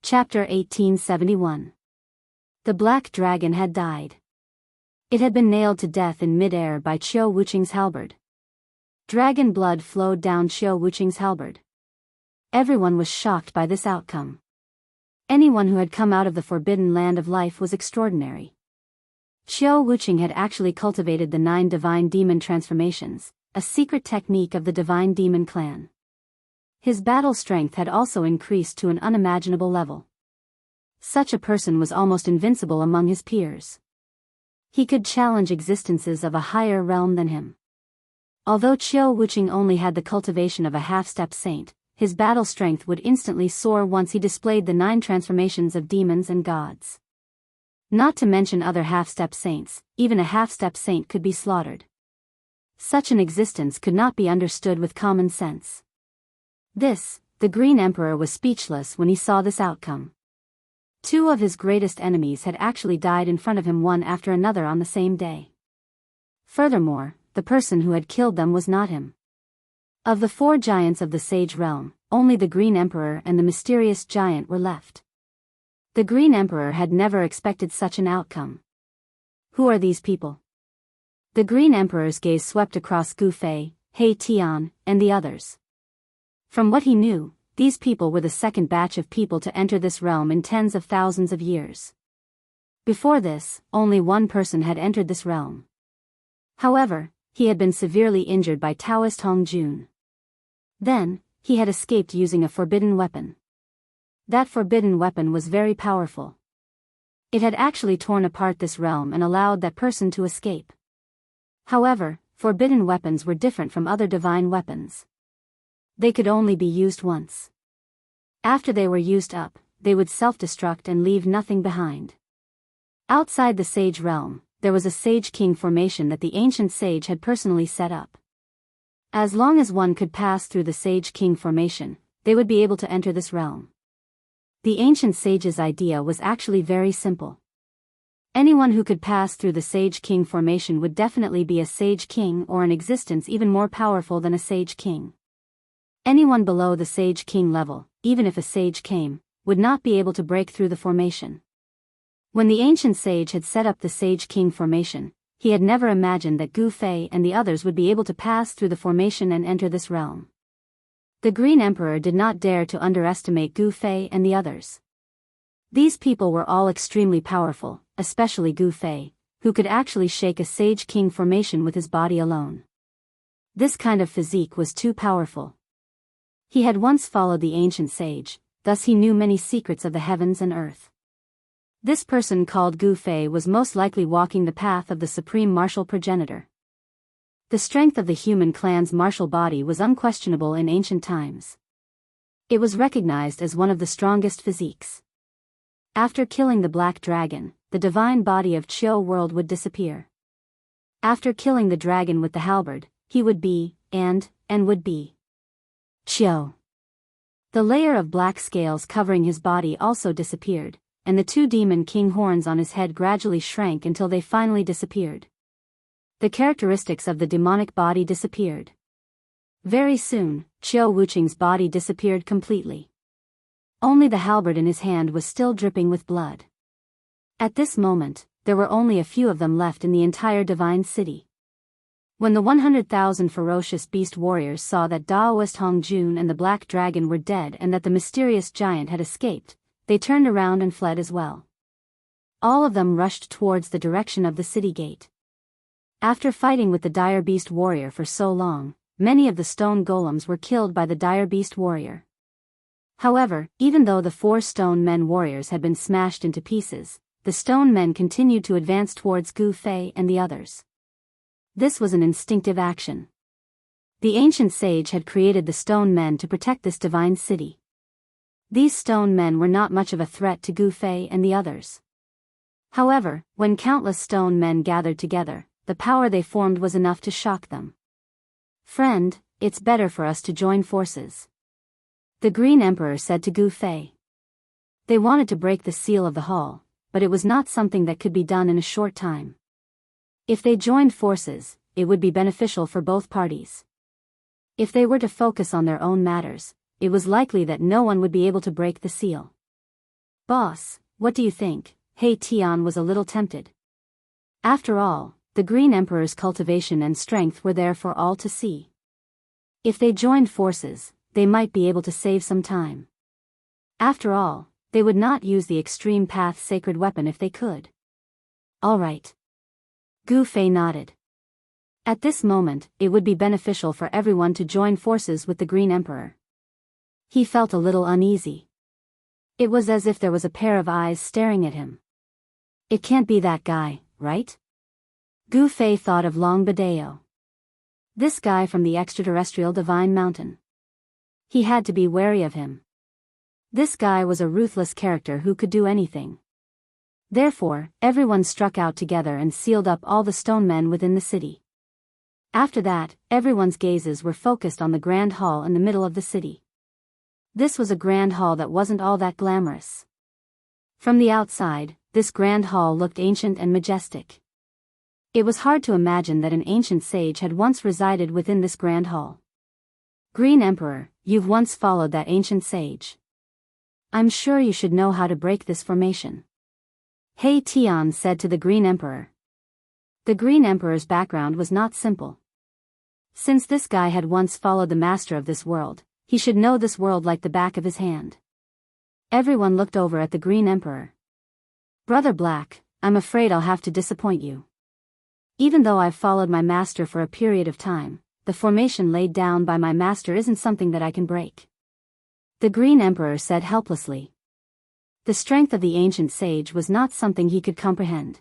Chapter 1871. The Black Dragon had died. It had been nailed to death in mid-air by Qiu Wuqing's halberd. Dragon blood flowed down Qiu Wuqing's halberd. Everyone was shocked by this outcome. Anyone who had come out of the forbidden land of life was extraordinary. Qiu Wuqing had actually cultivated the 9 divine demon transformations, a secret technique of the divine demon clan. His battle strength had also increased to an unimaginable level. Such a person was almost invincible among his peers. He could challenge existences of a higher realm than him. Although Qiu Wuqing only had the cultivation of a half-step saint, his battle strength would instantly soar once he displayed the 9 transformations of demons and gods. Not to mention other half-step saints, even a half-step saint could be slaughtered. Such an existence could not be understood with common sense. The Green Emperor was speechless when he saw this outcome. 2 of his greatest enemies had actually died in front of him one after another on the same day. Furthermore, the person who had killed them was not him. Of the 4 giants of the Sage Realm, only the Green Emperor and the mysterious giant were left. The Green Emperor had never expected such an outcome. Who are these people? The Green Emperor's gaze swept across Gu Fei, He Tian, and the others. From what he knew, these people were the second batch of people to enter this realm in tens of thousands of years. Before this, only one person had entered this realm. However, he had been severely injured by Daoist Hong Jun. Then, he had escaped using a forbidden weapon. That forbidden weapon was very powerful. It had actually torn apart this realm and allowed that person to escape. However, forbidden weapons were different from other divine weapons. They could only be used once. After they were used up, they would self-destruct and leave nothing behind. Outside the Sage Realm, there was a Sage King formation that the ancient sage had personally set up. As long as one could pass through the Sage King formation, they would be able to enter this realm. The ancient sage's idea was actually very simple. Anyone who could pass through the Sage King formation would definitely be a Sage King or an existence even more powerful than a Sage King. Anyone below the Sage King level, even if a sage came, would not be able to break through the formation. When the ancient sage had set up the Sage King formation, he had never imagined that Gu Fei and the others would be able to pass through the formation and enter this realm. The Green Emperor did not dare to underestimate Gu Fei and the others. These people were all extremely powerful, especially Gu Fei, who could actually shake a Sage King formation with his body alone. This kind of physique was too powerful. He had once followed the ancient sage, thus he knew many secrets of the heavens and earth. This person called Gu Fei was most likely walking the path of the supreme martial progenitor. The strength of the human clan's martial body was unquestionable in ancient times. It was recognized as one of the strongest physiques. After killing the Black Dragon, the divine body of Qiu world would disappear. After killing the dragon with the halberd, he would be, and would be Qiu. The layer of black scales covering his body also disappeared, and the 2 demon king horns on his head gradually shrank until they finally disappeared. The characteristics of the demonic body disappeared. Very soon, Qiu Wuqing's body disappeared completely. Only the halberd in his hand was still dripping with blood. At this moment, there were only a few of them left in the entire divine city. When the 100,000 ferocious beast warriors saw that Daoist Hong Jun and the Black Dragon were dead and that the mysterious giant had escaped, they turned around and fled as well. All of them rushed towards the direction of the city gate. After fighting with the dire beast warrior for so long, many of the stone golems were killed by the dire beast warrior. However, even though the 4 stone men warriors had been smashed into pieces, the stone men continued to advance towards Gu Fei and the others. This was an instinctive action. The ancient sage had created the stone men to protect this divine city. These stone men were not much of a threat to Gu Fei and the others. However, when countless stone men gathered together, the power they formed was enough to shock them. "Friend, it's better for us to join forces," the Green Emperor said to Gu Fei. They wanted to break the seal of the hall, but it was not something that could be done in a short time. If they joined forces, it would be beneficial for both parties. If they were to focus on their own matters, it was likely that no one would be able to break the seal. Boss, what do you think? He Tian was a little tempted. After all, the Green Emperor's cultivation and strength were there for all to see. If they joined forces, they might be able to save some time. After all, they would not use the extreme path sacred weapon if they could. All right. Gu Fei nodded. At this moment, it would be beneficial for everyone to join forces with the Green Emperor. He felt a little uneasy. It was as if there was a pair of eyes staring at him. It can't be that guy, right? Gu Fei thought of Long Badeo. This guy from the extraterrestrial Divine Mountain. He had to be wary of him. This guy was a ruthless character who could do anything. Therefore, everyone struck out together and sealed up all the stone men within the city. After that, everyone's gazes were focused on the grand hall in the middle of the city. This was a grand hall that wasn't all that glamorous. From the outside, this grand hall looked ancient and majestic. It was hard to imagine that an ancient sage had once resided within this grand hall. Green Emperor, you've once followed that ancient sage. I'm sure you should know how to break this formation. He Tian said to the Green Emperor. The Green Emperor's background was not simple. Since this guy had once followed the master of this world, he should know this world like the back of his hand. Everyone looked over at the Green Emperor. Brother Black, I'm afraid I'll have to disappoint you. Even though I've followed my master for a period of time, the formation laid down by my master isn't something that I can break. The Green Emperor said helplessly. The strength of the ancient sage was not something he could comprehend.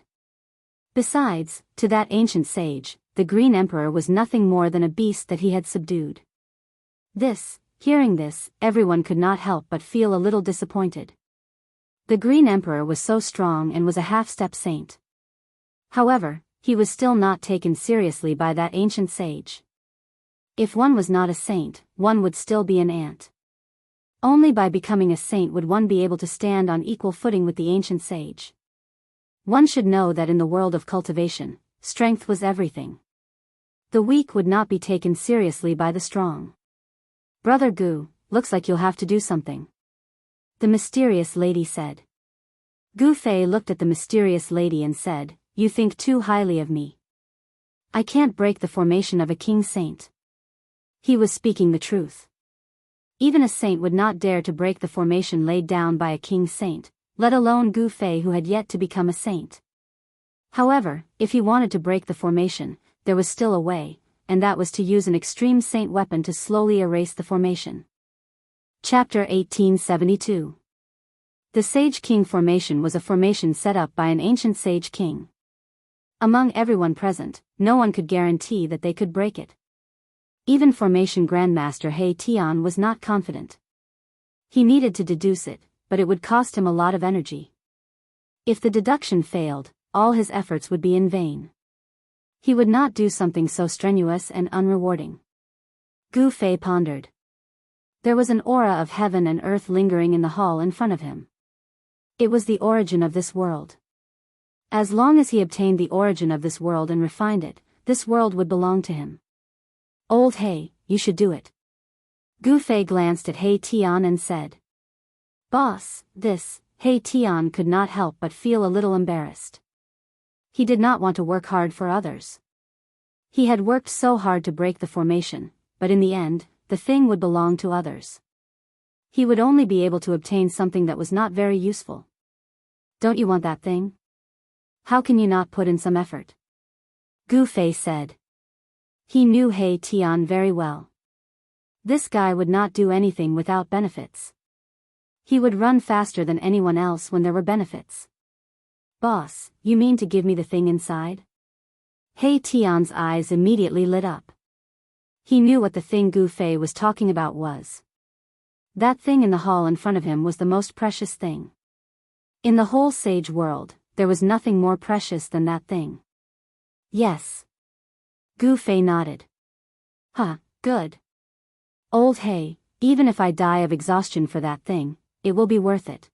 Besides, to that ancient sage, the Green Emperor was nothing more than a beast that he had subdued. Hearing this, everyone could not help but feel a little disappointed. The Green Emperor was so strong and was a half-step saint. However, he was still not taken seriously by that ancient sage. If one was not a saint, one would still be an ant. Only by becoming a saint would one be able to stand on equal footing with the ancient sage. One should know that in the world of cultivation, strength was everything. The weak would not be taken seriously by the strong. Brother Gu, looks like you'll have to do something. The mysterious lady said. Gu Fei looked at the mysterious lady and said, You think too highly of me. I can't break the formation of a king saint. He was speaking the truth. Even a saint would not dare to break the formation laid down by a king saint, let alone Gu Fei who had yet to become a saint. However, if he wanted to break the formation, there was still a way, and that was to use an extreme saint weapon to slowly erase the formation. Chapter 1872. The Sage King formation was a formation set up by an ancient sage king. Among everyone present, no one could guarantee that they could break it. Even Formation Grandmaster He Tian was not confident. He needed to deduce it, but it would cost him a lot of energy. If the deduction failed, all his efforts would be in vain. He would not do something so strenuous and unrewarding. Gu Fei pondered. There was an aura of heaven and earth lingering in the hall in front of him. It was the origin of this world. As long as he obtained the origin of this world and refined it, this world would belong to him. Old He, you should do it. Gu Fei glanced at He Tian and said. Boss, He Tian could not help but feel a little embarrassed. He did not want to work hard for others. He had worked so hard to break the formation, but in the end, the thing would belong to others. He would only be able to obtain something that was not very useful. Don't you want that thing? How can you not put in some effort? Gu Fei said. He knew He Tian very well. This guy would not do anything without benefits. He would run faster than anyone else when there were benefits. Boss, you mean to give me the thing inside? He Tian's eyes immediately lit up. He knew what the thing Gu Fei was talking about was. That thing in the hall in front of him was the most precious thing. In the whole sage world, there was nothing more precious than that thing. Yes. Gu Fei nodded. Good. Old He, even if I die of exhaustion for that thing, it will be worth it.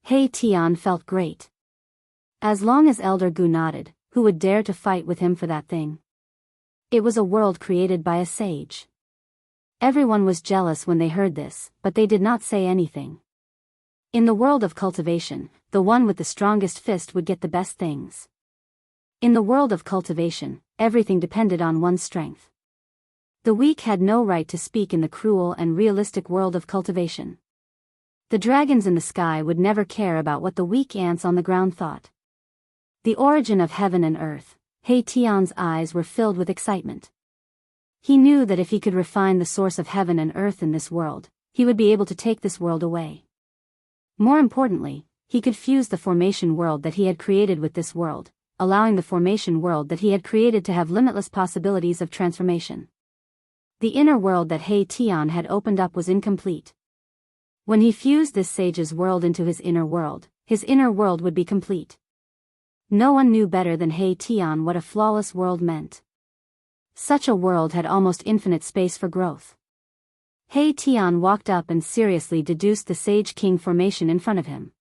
He Tian felt great. As long as Elder Gu nodded, who would dare to fight with him for that thing? It was a world created by a sage. Everyone was jealous when they heard this, but they did not say anything. In the world of cultivation, the one with the strongest fist would get the best things. In the world of cultivation, everything depended on one's strength. The weak had no right to speak in the cruel and realistic world of cultivation. The dragons in the sky would never care about what the weak ants on the ground thought. The origin of heaven and earth. He Tian's eyes were filled with excitement. He knew that if he could refine the source of heaven and earth in this world, he would be able to take this world away. More importantly, he could fuse the formation world that he had created with this world, allowing the formation world that he had created to have limitless possibilities of transformation. The inner world that He Tian had opened up was incomplete. When he fused this sage's world into his inner world would be complete. No one knew better than He Tian what a flawless world meant. Such a world had almost infinite space for growth. He Tian walked up and seriously deduced the Sage King formation in front of him.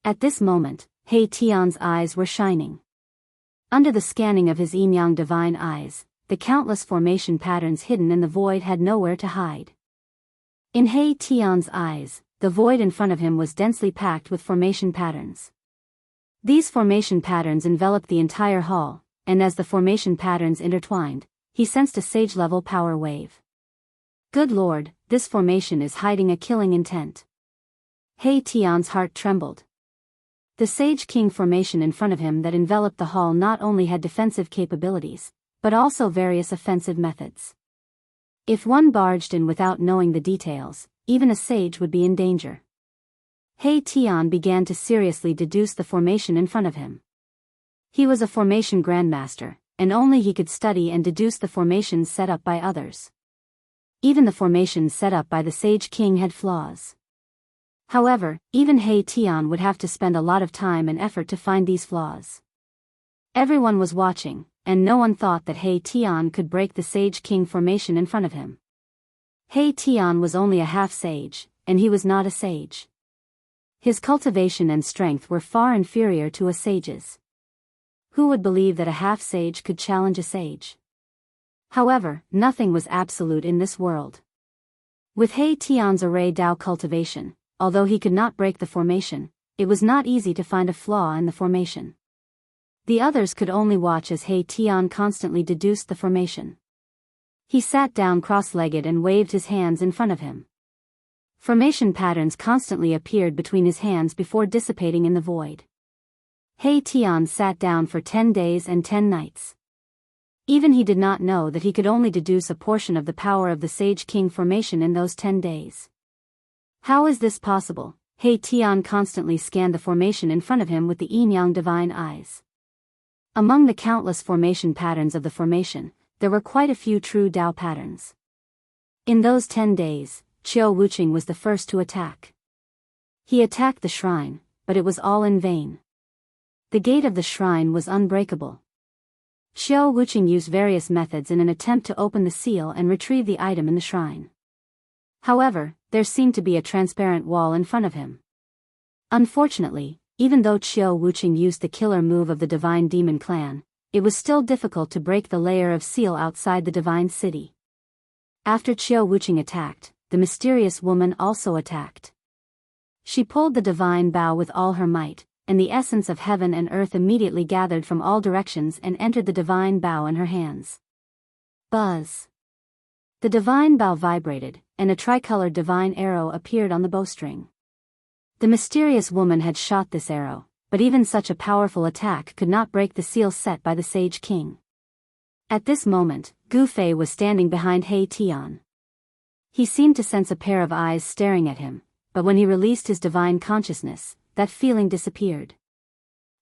At this moment, He Tian's eyes were shining. Under the scanning of his yin-yang divine eyes, the countless formation patterns hidden in the void had nowhere to hide. In He Tian's eyes, the void in front of him was densely packed with formation patterns. These formation patterns enveloped the entire hall, and as the formation patterns intertwined, he sensed a sage-level power wave. Good Lord, this formation is hiding a killing intent. He Tian's heart trembled. The Sage King formation in front of him that enveloped the hall not only had defensive capabilities, but also various offensive methods. If one barged in without knowing the details, even a sage would be in danger. He Tian began to seriously deduce the formation in front of him. He was a formation grandmaster, and only he could study and deduce the formations set up by others. Even the formations set up by the Sage King had flaws. However, even He Tian would have to spend a lot of time and effort to find these flaws. Everyone was watching, and no one thought that He Tian could break the Sage King formation in front of him. He Tian was only a half-sage, and he was not a sage. His cultivation and strength were far inferior to a sage's. Who would believe that a half-sage could challenge a sage? However, nothing was absolute in this world. With He Tian's array Dao cultivation, although he could not break the formation, it was not easy to find a flaw in the formation. The others could only watch as He Tian constantly deduced the formation. He sat down cross-legged and waved his hands in front of him. Formation patterns constantly appeared between his hands before dissipating in the void. He Tian sat down for 10 days and 10 nights. Even he did not know that he could only deduce a portion of the power of the Sage King formation in those 10 days. How is this possible? He Tian constantly scanned the formation in front of him with the yin-yang divine eyes. Among the countless formation patterns of the formation, there were quite a few true Dao patterns. In those 10 days, Qiu Wuqing was the first to attack. He attacked the shrine, but it was all in vain. The gate of the shrine was unbreakable. Qiu Wuqing used various methods in an attempt to open the seal and retrieve the item in the shrine. However, there seemed to be a transparent wall in front of him. Unfortunately, even though Qiu Wuqing used the killer move of the Divine Demon Clan, it was still difficult to break the layer of seal outside the Divine City. After Qiu Wuqing attacked, the mysterious woman also attacked. She pulled the divine bow with all her might, and the essence of heaven and earth immediately gathered from all directions and entered the divine bow in her hands. Buzz! The divine bow vibrated, and a tricolored divine arrow appeared on the bowstring. The mysterious woman had shot this arrow, but even such a powerful attack could not break the seal set by the Sage King. At this moment, Gu Fei was standing behind He Tian. He seemed to sense a pair of eyes staring at him, but when he released his divine consciousness, that feeling disappeared.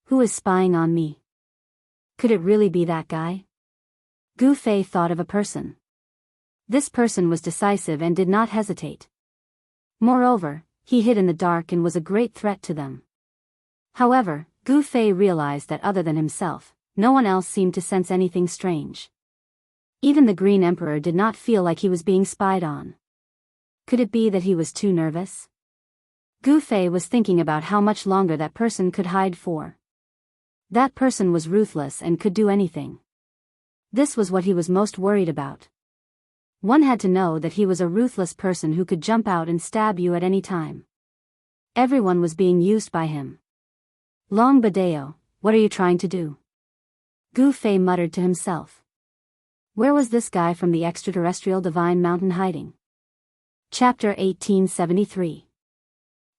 Who is spying on me? Could it really be that guy? Gu Fei thought of a person. This person was decisive and did not hesitate. Moreover, he hid in the dark and was a great threat to them. However, Gu Fei realized that other than himself, no one else seemed to sense anything strange. Even the Green Emperor did not feel like he was being spied on. Could it be that he was too nervous? Gu Fei was thinking about how much longer that person could hide for. That person was ruthless and could do anything. This was what he was most worried about. One had to know that he was a ruthless person who could jump out and stab you at any time. Everyone was being used by him. Long Badeo, what are you trying to do? Gu Fei muttered to himself. Where was this guy from the extraterrestrial divine mountain hiding? Chapter 1873.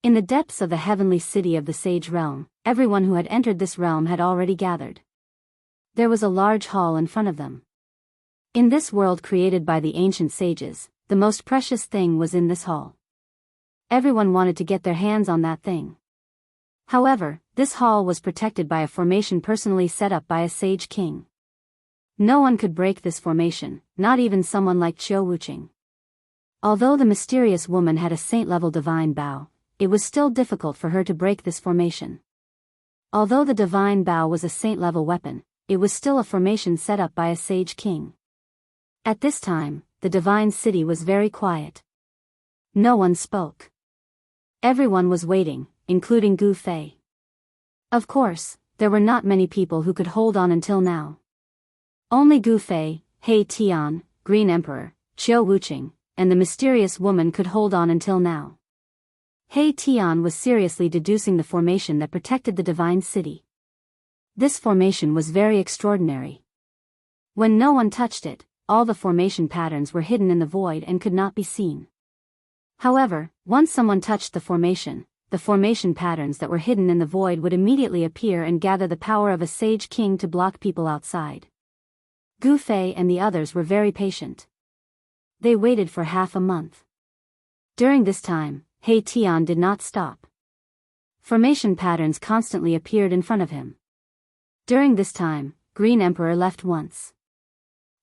In the depths of the heavenly city of the Sage Realm, everyone who had entered this realm had already gathered. There was a large hall in front of them. In this world created by the ancient sages, the most precious thing was in this hall. Everyone wanted to get their hands on that thing. However, this hall was protected by a formation personally set up by a sage king. No one could break this formation, not even someone like Qiu Wuqing. Although the mysterious woman had a saint-level divine bow, it was still difficult for her to break this formation. Although the divine bow was a saint-level weapon, it was still a formation set up by a sage king. At this time, the divine city was very quiet. No one spoke. Everyone was waiting, including Gu Fei. Of course, there were not many people who could hold on until now. Only Gu Fei, He Tian, Green Emperor, Qiu Wuqing, and the mysterious woman could hold on until now. He Tian was seriously deducing the formation that protected the divine city. This formation was very extraordinary. When no one touched it, all the formation patterns were hidden in the void and could not be seen. However, once someone touched the formation patterns that were hidden in the void would immediately appear and gather the power of a sage king to block people outside. Gu Fei and the others were very patient. They waited for half a month. During this time, He Tian did not stop. Formation patterns constantly appeared in front of him. During this time, Green Emperor left once.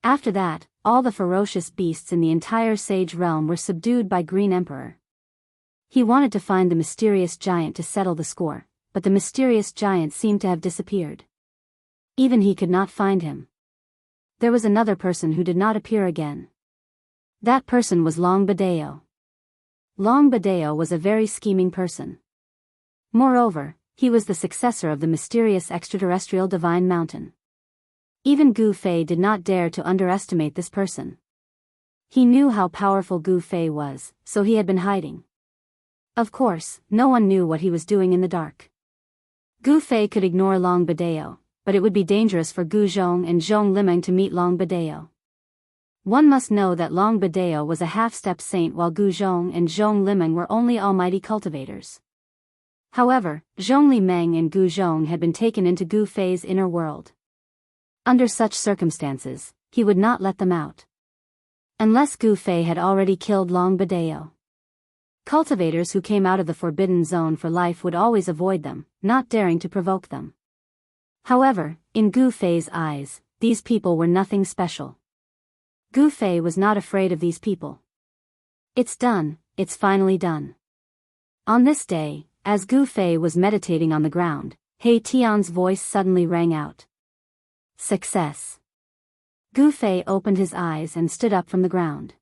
After that, all the ferocious beasts in the entire Sage Realm were subdued by Green Emperor. He wanted to find the mysterious giant to settle the score, but the mysterious giant seemed to have disappeared. Even he could not find him. There was another person who did not appear again. That person was Long Badeo. Long Badeo was a very scheming person. Moreover, he was the successor of the mysterious extraterrestrial divine mountain. Even Gu Fei did not dare to underestimate this person. He knew how powerful Gu Fei was, so he had been hiding. Of course, no one knew what he was doing in the dark. Gu Fei could ignore Long Badeo, but it would be dangerous for Gu Zhong and Zhong Limeng to meet Long Badeo. One must know that Long Badeo was a half-step saint while Gu Zhong and Zhong Limeng were only almighty cultivators. However, Zhong Limeng and Gu Zhong had been taken into Gu Fei's inner world. Under such circumstances, he would not let them out. Unless Gu Fei had already killed Long Badeo. Cultivators who came out of the forbidden zone for life would always avoid them, not daring to provoke them. However, in Gu Fei's eyes, these people were nothing special. Gu Fei was not afraid of these people. It's done, it's finally done. On this day, as Gu Fei was meditating on the ground, He Tian's voice suddenly rang out. Success. Gu Fei opened his eyes and stood up from the ground.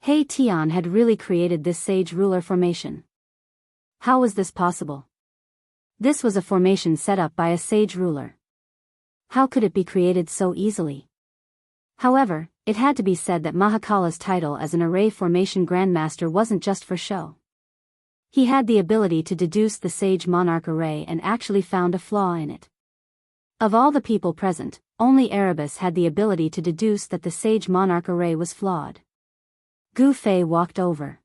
He Tian had really created this sage ruler formation. How was this possible? This was a formation set up by a sage ruler. How could it be created so easily? However, it had to be said that Mahakala's title as an array formation grandmaster wasn't just for show. He had the ability to deduce the sage monarch array and actually found a flaw in it. Of all the people present, only Erebus had the ability to deduce that the sage monarch array was flawed. Gu Fei walked over.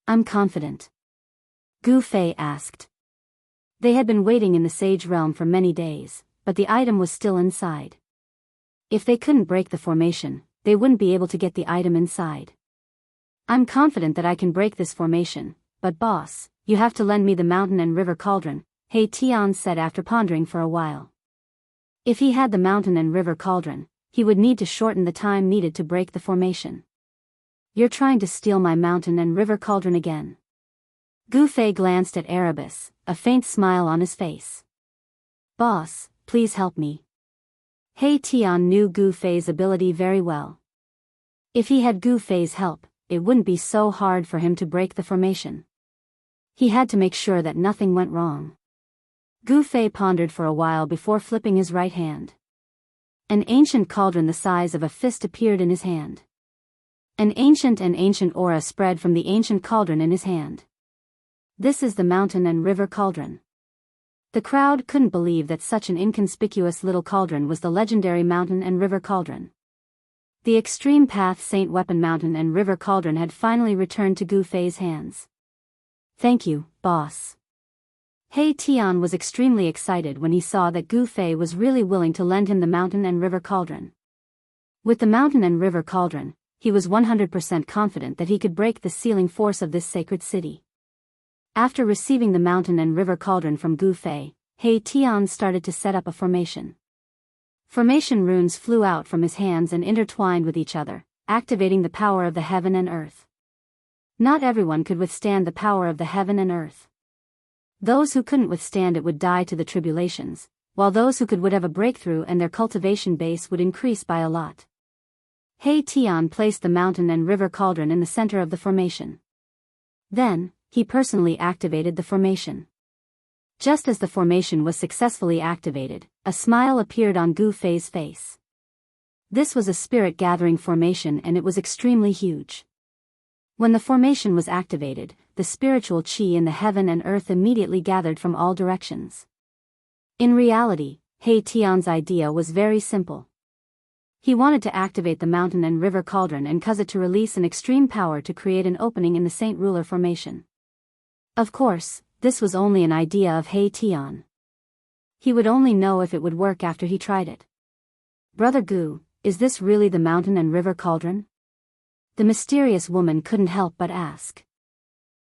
I'm confident. Gu Fei asked. They had been waiting in the sage realm for many days, but the item was still inside. If they couldn't break the formation, they wouldn't be able to get the item inside. I'm confident that I can break this formation, but boss, you have to lend me the mountain and river cauldron, He Tian said after pondering for a while. If he had the mountain and river cauldron, he would need to shorten the time needed to break the formation. You're trying to steal my mountain and river cauldron again. Gu Fei glanced at Erebus, a faint smile on his face. Boss, please help me. He Tian knew Gu Fei's ability very well. If he had Gu Fei's help, it wouldn't be so hard for him to break the formation. He had to make sure that nothing went wrong. Gu Fei pondered for a while before flipping his right hand. An ancient cauldron the size of a fist appeared in his hand. An ancient aura spread from the ancient cauldron in his hand. This is the mountain and river cauldron. The crowd couldn't believe that such an inconspicuous little cauldron was the legendary mountain and river cauldron. The extreme path Saint Weapon Mountain and River Cauldron had finally returned to Gu Fei's hands. Thank you, boss. He Tian was extremely excited when he saw that Gu Fei was really willing to lend him the mountain and river cauldron. With the mountain and river cauldron, he was 100% confident that he could break the sealing force of this sacred city. After receiving the mountain and river cauldron from Gu Fei, He Tian started to set up a formation. Formation runes flew out from his hands and intertwined with each other, activating the power of the heaven and earth. Not everyone could withstand the power of the heaven and earth. Those who couldn't withstand it would die to the tribulations, while those who could would have a breakthrough and their cultivation base would increase by a lot. He Tian placed the mountain and river cauldron in the center of the formation. Then, he personally activated the formation. Just as the formation was successfully activated, a smile appeared on Gu Fei's face. This was a spirit-gathering formation and it was extremely huge. When the formation was activated, the spiritual qi in the heaven and earth immediately gathered from all directions. In reality, He Tian's idea was very simple. He wanted to activate the mountain and river cauldron and cause it to release an extreme power to create an opening in the Saint Ruler formation. Of course, this was only an idea of He Tian. He would only know if it would work after he tried it. Brother Gu, is this really the mountain and river cauldron? The mysterious woman couldn't help but ask.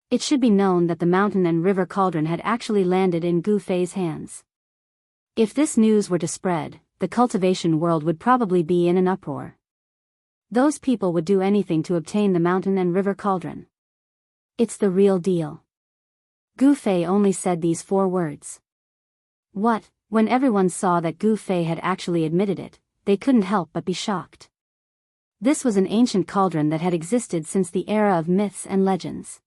It should be known that the mountain and river cauldron had actually landed in Gu Fei's hands. If this news were to spread, the cultivation world would probably be in an uproar. Those people would do anything to obtain the mountain and river cauldron. It's the real deal. Gu Fei only said these 4 words. What? When everyone saw that Gu Fei had actually admitted it, they couldn't help but be shocked. This was an ancient cauldron that had existed since the era of myths and legends.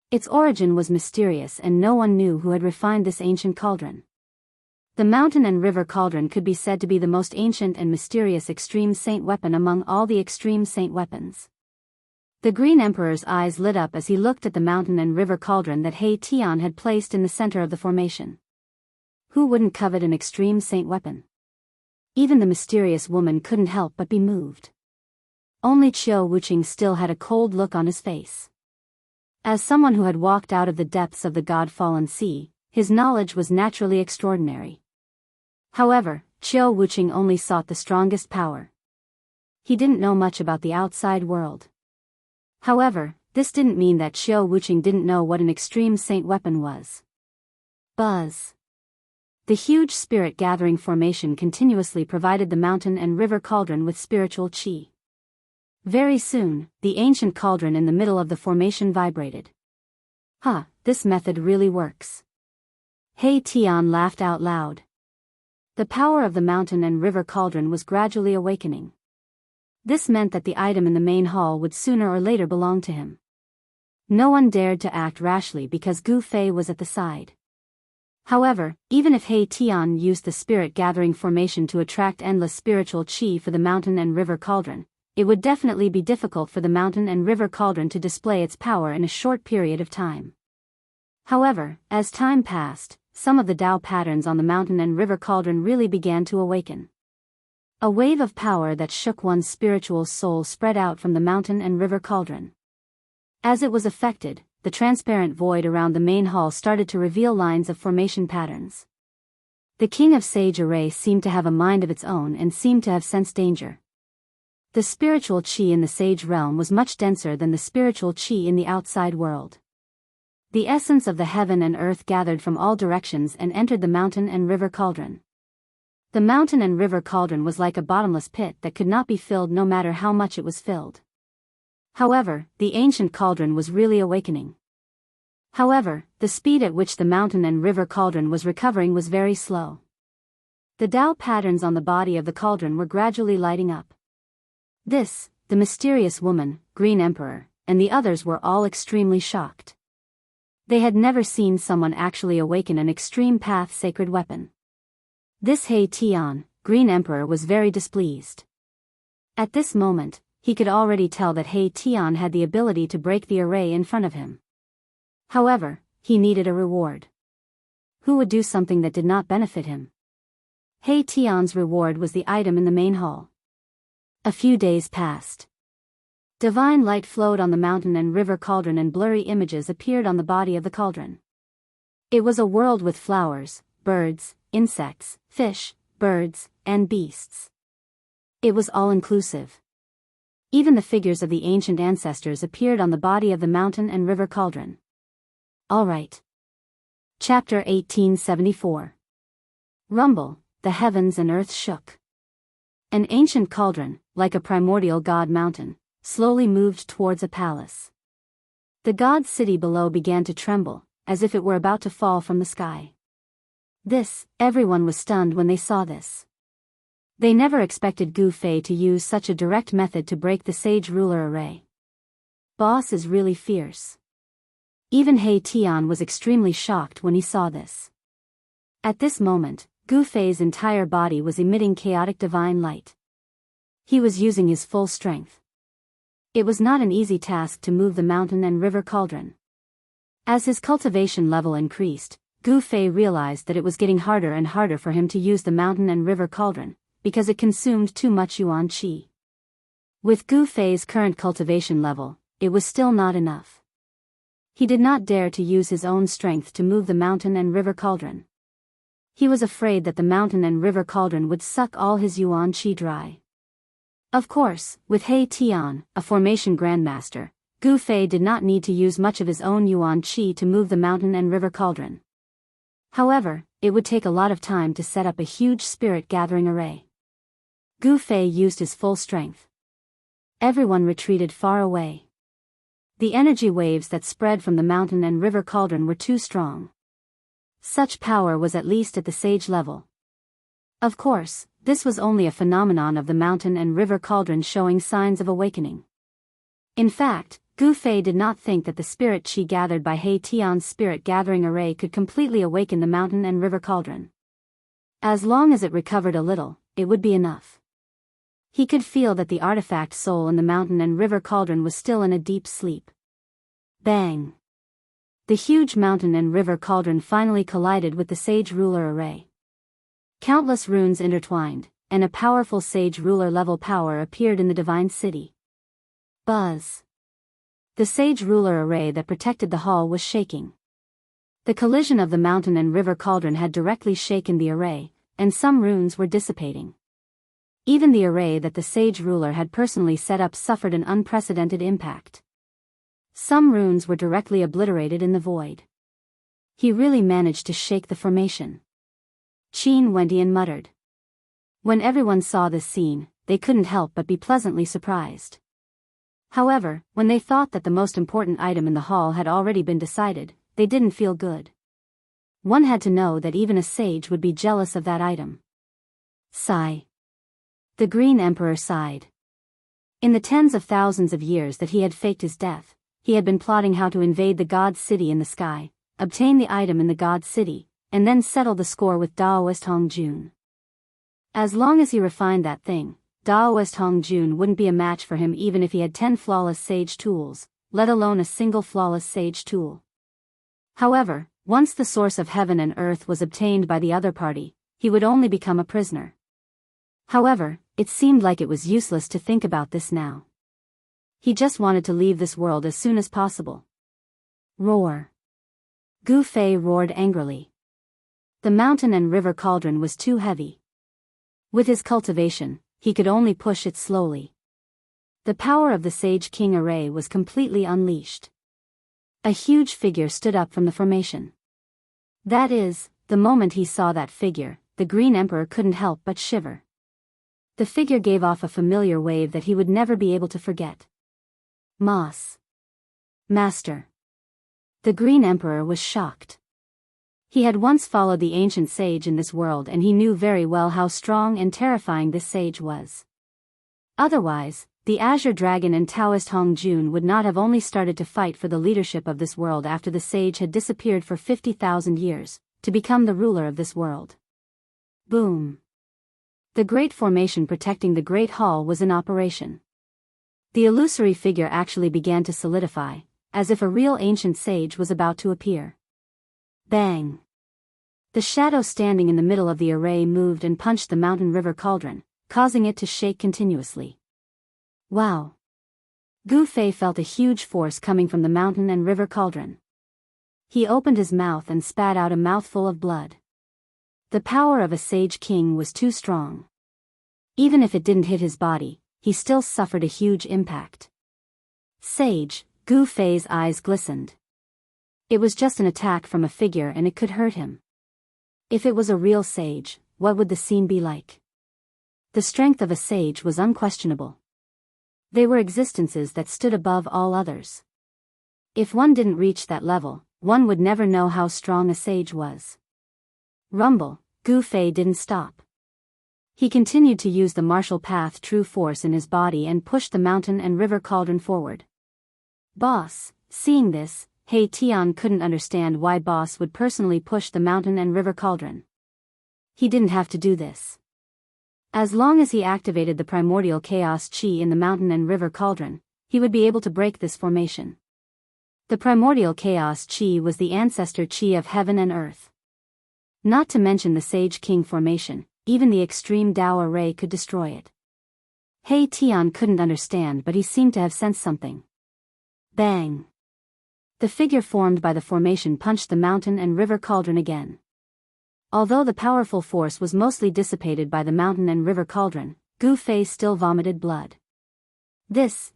Its origin was mysterious and no one knew who had refined this ancient cauldron. The mountain and river cauldron could be said to be the most ancient and mysterious extreme saint weapon among all the extreme saint weapons. The Green Emperor's eyes lit up as he looked at the mountain and river cauldron that He Tian had placed in the center of the formation. Who wouldn't covet an extreme saint weapon? Even the mysterious woman couldn't help but be moved. Only Qiu Wuqing still had a cold look on his face. As someone who had walked out of the depths of the God-fallen sea, his knowledge was naturally extraordinary. However, Qiu Wuqing only sought the strongest power. He didn't know much about the outside world. However, this didn't mean that Qiu Wuqing didn't know what an extreme saint weapon was. Buzz. The huge spirit-gathering formation continuously provided the mountain and river cauldron with spiritual qi. Very soon, the ancient cauldron in the middle of the formation vibrated. This method really works. He Tian laughed out loud. The power of the mountain and river cauldron was gradually awakening. This meant that the item in the main hall would sooner or later belong to him. No one dared to act rashly because Gu Fei was at the side. However, even if He Tian used the spirit-gathering formation to attract endless spiritual qi for the mountain and river cauldron, it would definitely be difficult for the mountain and river cauldron to display its power in a short period of time. However, as time passed, some of the Dao patterns on the mountain and river cauldron really began to awaken. A wave of power that shook one's spiritual soul spread out from the mountain and river cauldron. As it was affected, the transparent void around the main hall started to reveal lines of formation patterns. The king of Sage Array seemed to have a mind of its own and seemed to have sensed danger. The spiritual qi in the sage realm was much denser than the spiritual qi in the outside world. The essence of the heaven and earth gathered from all directions and entered the mountain and river cauldron. The mountain and river cauldron was like a bottomless pit that could not be filled no matter how much it was filled. However, the ancient cauldron was really awakening. However, the speed at which the mountain and river cauldron was recovering was very slow. The Dao patterns on the body of the cauldron were gradually lighting up. This, the mysterious woman, Green Emperor, and the others were all extremely shocked. They had never seen someone actually awaken an extreme path sacred weapon. This He Tian, Green Emperor, was very displeased. At this moment, he could already tell that He Tian had the ability to break the array in front of him. However, he needed a reward. Who would do something that did not benefit him? He Tian's reward was the item in the main hall. A few days passed. Divine light flowed on the mountain and river cauldron, and blurry images appeared on the body of the cauldron. It was a world with flowers, birds, insects, fish, birds, and beasts. It was all-inclusive. Even the figures of the ancient ancestors appeared on the body of the mountain and river cauldron. All right. Chapter 1874. Rumble, the heavens and earth shook. An ancient cauldron, like a primordial god mountain, slowly moved towards a palace. The god city below began to tremble, as if it were about to fall from the sky. Everyone was stunned when they saw this. They never expected Gu Fei to use such a direct method to break the sage ruler array. Boss is really fierce. Even He Tian was extremely shocked when he saw this. At this moment, Gu Fei's entire body was emitting chaotic divine light. He was using his full strength. It was not an easy task to move the mountain and river cauldron. As his cultivation level increased, Gu Fei realized that it was getting harder and harder for him to use the mountain and river cauldron, because it consumed too much yuan qi. With Gu Fei's current cultivation level, it was still not enough. He did not dare to use his own strength to move the mountain and river cauldron. He was afraid that the mountain and river cauldron would suck all his yuan qi dry. Of course, with He Tian, a formation grandmaster, Gu Fei did not need to use much of his own yuan qi to move the mountain and river cauldron. However, it would take a lot of time to set up a huge spirit gathering array. Gu Fei used his full strength. Everyone retreated far away. The energy waves that spread from the mountain and river cauldron were too strong. Such power was at least at the sage level. Of course, this was only a phenomenon of the mountain and river cauldron showing signs of awakening. In fact, Gu Fei did not think that the spirit qi gathered by He Tian's spirit gathering array could completely awaken the mountain and river cauldron. As long as it recovered a little, it would be enough. He could feel that the artifact soul in the mountain and river cauldron was still in a deep sleep. Bang! The huge mountain and river cauldron finally collided with the sage ruler array. Countless runes intertwined, and a powerful sage ruler level power appeared in the divine city. Buzz! The sage ruler array that protected the hall was shaking. The collision of the mountain and river cauldron had directly shaken the array, and some runes were dissipating. Even the array that the sage ruler had personally set up suffered an unprecedented impact. Some runes were directly obliterated in the void. He really managed to shake the formation. Qin Wendian muttered. When everyone saw this scene, they couldn't help but be pleasantly surprised. However, when they thought that the most important item in the hall had already been decided, they didn't feel good. One had to know that even a sage would be jealous of that item. Sigh. The Green Emperor sighed. In the tens of thousands of years that he had faked his death, he had been plotting how to invade the God City in the sky, obtain the item in the God City, and then settle the score with Daoist Hongjun. As long as he refined that thing, Daoist Hongjun wouldn't be a match for him even if he had 10 flawless sage tools, let alone a single flawless sage tool. However, once the source of heaven and earth was obtained by the other party, he would only become a prisoner. However, it seemed like it was useless to think about this now. He just wanted to leave this world as soon as possible. Roar! Gu Fei roared angrily. The mountain and river cauldron was too heavy. With his cultivation, he could only push it slowly. The power of the Sage King array was completely unleashed. A huge figure stood up from the formation. That is, the moment he saw that figure, the Green Emperor couldn't help but shiver. The figure gave off a familiar wave that he would never be able to forget. Moss. Master. The Green Emperor was shocked. He had once followed the ancient sage in this world and he knew very well how strong and terrifying this sage was. Otherwise, the Azure Dragon and Taoist Hongjun would not have only started to fight for the leadership of this world after the sage had disappeared for 50,000 years, to become the ruler of this world. Boom. The great formation protecting the Great Hall was in operation. The illusory figure actually began to solidify, as if a real ancient sage was about to appear. Bang! The shadow standing in the middle of the array moved and punched the mountain river cauldron, causing it to shake continuously. Wow! Gu Fei felt a huge force coming from the mountain and river cauldron. He opened his mouth and spat out a mouthful of blood. The power of a sage king was too strong. Even if it didn't hit his body, he still suffered a huge impact. Sage, Gu Fei's eyes glistened. It was just an attack from a figure and it could hurt him. If it was a real sage, what would the scene be like? The strength of a sage was unquestionable. They were existences that stood above all others. If one didn't reach that level, one would never know how strong a sage was. Rumble, Gu Fei didn't stop. He continued to use the martial path true force in his body and pushed the mountain and river cauldron forward. Boss, seeing this, He Tian couldn't understand why Boss would personally push the mountain and river cauldron. He didn't have to do this. As long as he activated the primordial chaos chi in the mountain and river cauldron, he would be able to break this formation. The primordial chaos chi was the ancestor chi of heaven and earth. Not to mention the Sage King formation, even the extreme Dao array could destroy it. He Tian couldn't understand, but he seemed to have sensed something. Bang! The figure formed by the formation punched the mountain and river cauldron again. Although the powerful force was mostly dissipated by the mountain and river cauldron, Gu Fei still vomited blood.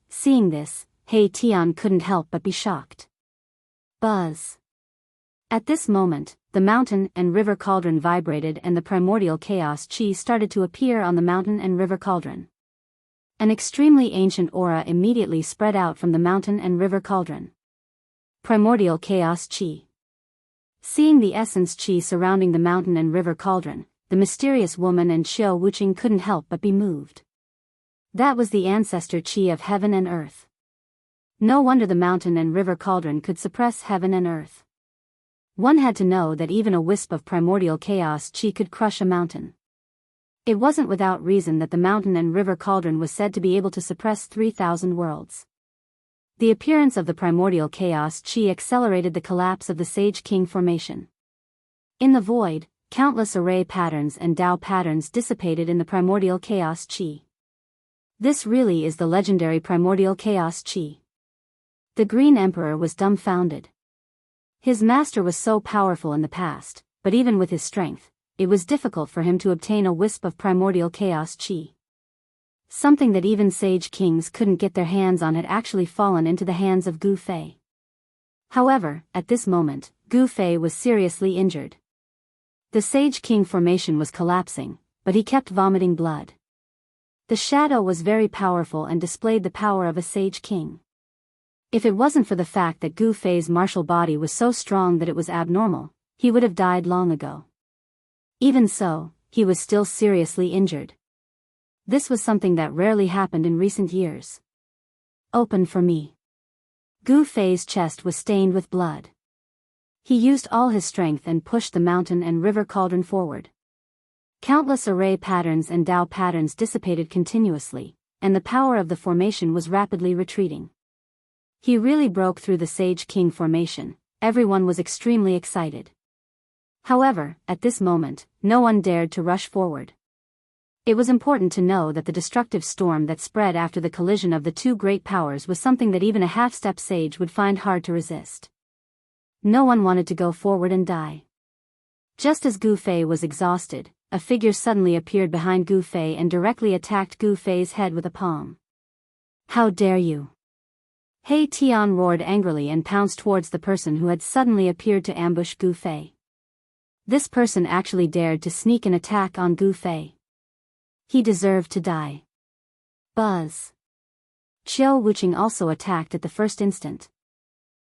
Seeing this, He Tian couldn't help but be shocked. Buzz! At this moment, the mountain and river cauldron vibrated and the primordial chaos chi started to appear on the mountain and river cauldron. An extremely ancient aura immediately spread out from the mountain and river cauldron. Primordial chaos chi. Seeing the essence chi surrounding the mountain and river cauldron, the mysterious woman and Xiao Wuqing couldn't help but be moved. That was the ancestor chi of heaven and earth. No wonder the mountain and river cauldron could suppress heaven and earth. One had to know that even a wisp of primordial chaos chi could crush a mountain. It wasn't without reason that the mountain and river cauldron was said to be able to suppress 3,000 worlds. The appearance of the primordial chaos chi accelerated the collapse of the Sage King formation. In the void, countless array patterns and Dao patterns dissipated in the primordial chaos chi. This really is the legendary primordial chaos chi. The Green Emperor was dumbfounded. His master was so powerful in the past, but even with his strength, it was difficult for him to obtain a wisp of primordial chaos chi. Something that even sage kings couldn't get their hands on had actually fallen into the hands of Gu Fei. However, at this moment, Gu Fei was seriously injured. The Sage King formation was collapsing, but he kept vomiting blood. The shadow was very powerful and displayed the power of a Sage King. If it wasn't for the fact that Gu Fei's martial body was so strong that it was abnormal, he would have died long ago. Even so, he was still seriously injured. This was something that rarely happened in recent years. Open for me. Gu Fei's chest was stained with blood. He used all his strength and pushed the mountain and river cauldron forward. Countless array patterns and Dao patterns dissipated continuously, and the power of the formation was rapidly retreating. He really broke through the Sage King formation. Everyone was extremely excited. However, at this moment, no one dared to rush forward. It was important to know that the destructive storm that spread after the collision of the two great powers was something that even a half-step sage would find hard to resist. No one wanted to go forward and die. Just as Gu Fei was exhausted, a figure suddenly appeared behind Gu Fei and directly attacked Gu Fei's head with a palm. How dare you! He Tian roared angrily and pounced towards the person who had suddenly appeared to ambush Gu Fei. This person actually dared to sneak an attack on Gu Fei. He deserved to die. Buzz! Xiao Wuqing also attacked at the first instant.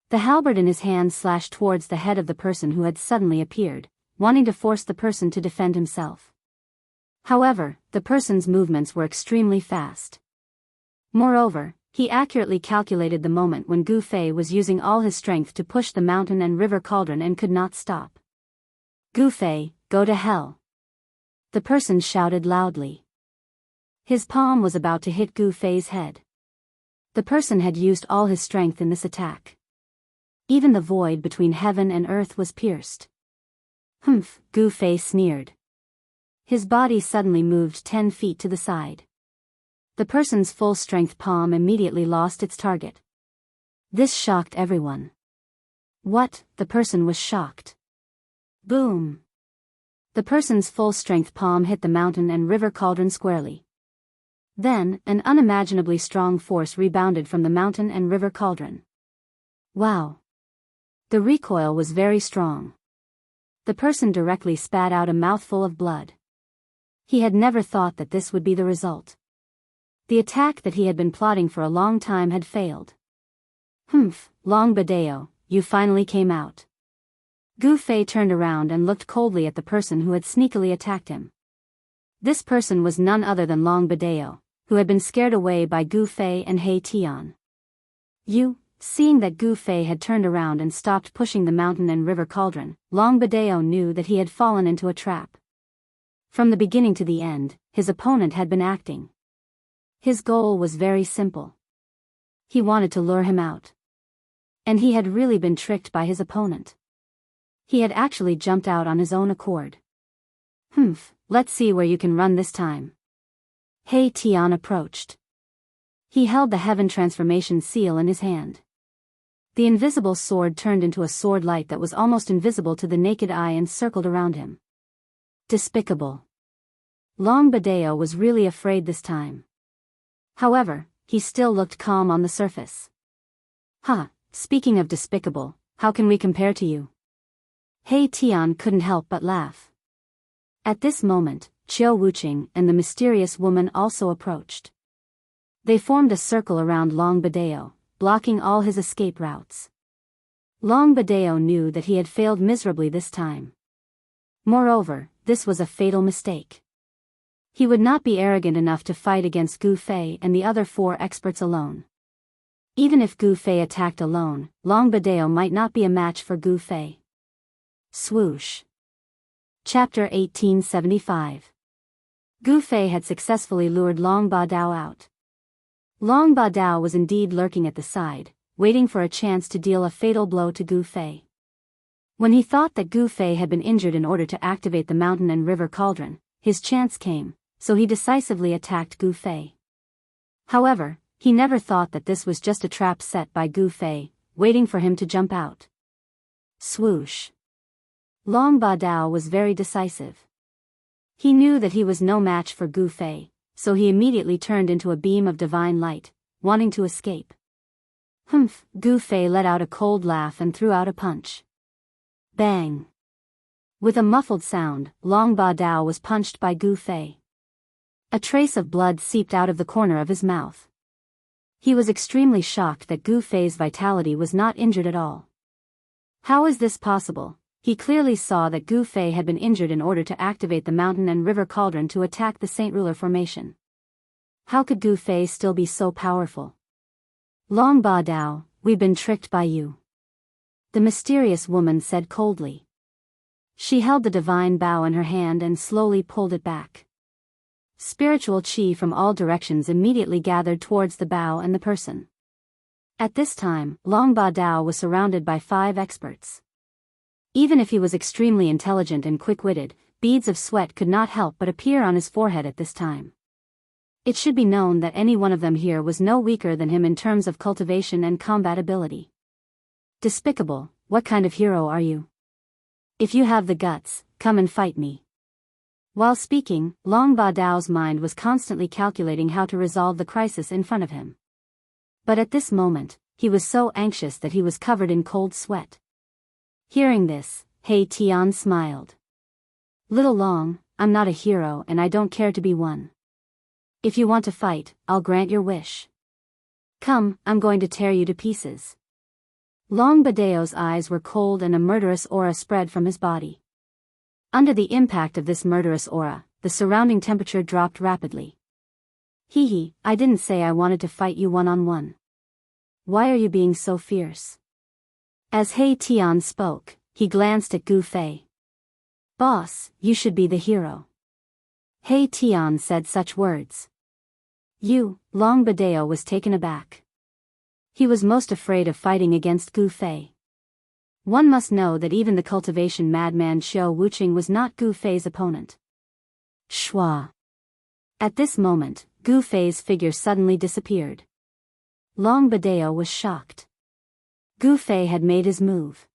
The halberd in his hand slashed towards the head of the person who had suddenly appeared, wanting to force the person to defend himself. However, the person's movements were extremely fast. Moreover, he accurately calculated the moment when Gu Fei was using all his strength to push the mountain and river cauldron and could not stop. Gu Fei, go to hell! The person shouted loudly. His palm was about to hit Gu Fei's head. The person had used all his strength in this attack. Even the void between heaven and earth was pierced. Humph, Gu Fei sneered. His body suddenly moved 10 feet to the side. The person's full-strength palm immediately lost its target. This shocked everyone. What? The person was shocked. Boom! The person's full-strength palm hit the mountain and river cauldron squarely. Then, an unimaginably strong force rebounded from the mountain and river cauldron. Wow! The recoil was very strong. The person directly spat out a mouthful of blood. He had never thought that this would be the result. The attack that he had been plotting for a long time had failed. Humph, Long Badeo, you finally came out. Gu Fei turned around and looked coldly at the person who had sneakily attacked him. This person was none other than Long Badeo, who had been scared away by Gu Fei and He Tian. Seeing that Gu Fei had turned around and stopped pushing the mountain and river cauldron, Long Badeo knew that he had fallen into a trap. From the beginning to the end, his opponent had been acting. His goal was very simple. He wanted to lure him out. And he had really been tricked by his opponent. He had actually jumped out on his own accord. Humph, let's see where you can run this time. He Tian approached. He held the heaven transformation seal in his hand. The invisible sword turned into a sword light that was almost invisible to the naked eye and circled around him. Despicable. Long Badeo was really afraid this time. However, he still looked calm on the surface. Speaking of despicable, how can we compare to you? He Tian couldn't help but laugh. At this moment, Qiu Wuqing and the mysterious woman also approached. They formed a circle around Long Badeo, blocking all his escape routes. Long Badeo knew that he had failed miserably this time. Moreover, this was a fatal mistake. He would not be arrogant enough to fight against Gu Fei and the other 4 experts alone. Even if Gu Fei attacked alone, Long Badeo might not be a match for Gu Fei. Swoosh. Chapter 1875. Gu Fei had successfully lured Long Badao out. Long Badao was indeed lurking at the side, waiting for a chance to deal a fatal blow to Gu Fei. When he thought that Gu Fei had been injured in order to activate the mountain and river cauldron, his chance came, so he decisively attacked Gu Fei. However, he never thought that this was just a trap set by Gu Fei, waiting for him to jump out. Swoosh. Long Badao was very decisive. He knew that he was no match for Gu Fei, so he immediately turned into a beam of divine light, wanting to escape. Humph, Gu Fei let out a cold laugh and threw out a punch. Bang! With a muffled sound, Long Badao was punched by Gu Fei. A trace of blood seeped out of the corner of his mouth. He was extremely shocked that Gu Fei's vitality was not injured at all. How is this possible? He clearly saw that Gu Fei had been injured in order to activate the mountain and river cauldron to attack the Saint Ruler formation. How could Gu Fei still be so powerful? Long Badao, we've been tricked by you. The mysterious woman said coldly. She held the divine bow in her hand and slowly pulled it back. Spiritual qi from all directions immediately gathered towards the bow and the person. At this time, Long Badao was surrounded by 5 experts. Even if he was extremely intelligent and quick-witted, beads of sweat could not help but appear on his forehead at this time. It should be known that any one of them here was no weaker than him in terms of cultivation and combat ability. Despicable, what kind of hero are you? If you have the guts, come and fight me. While speaking, Long Badao's mind was constantly calculating how to resolve the crisis in front of him. But at this moment, he was so anxious that he was covered in cold sweat. Hearing this, He Tian smiled. Little Long, I'm not a hero and I don't care to be one. If you want to fight, I'll grant your wish. Come, I'm going to tear you to pieces. Long Badao's eyes were cold and a murderous aura spread from his body. Under the impact of this murderous aura, the surrounding temperature dropped rapidly. I didn't say I wanted to fight you one-on-one. Why are you being so fierce? As He Tian spoke, he glanced at Gu Fei. Boss, you should be the hero. He Tian said such words. Long Badao was taken aback. He was most afraid of fighting against Gu Fei. One must know that even the cultivation madman Xiao Wuqing was not Gu Fei's opponent. Shua. At this moment, Gu Fei's figure suddenly disappeared. Long Badeo was shocked. Gu Fei had made his move.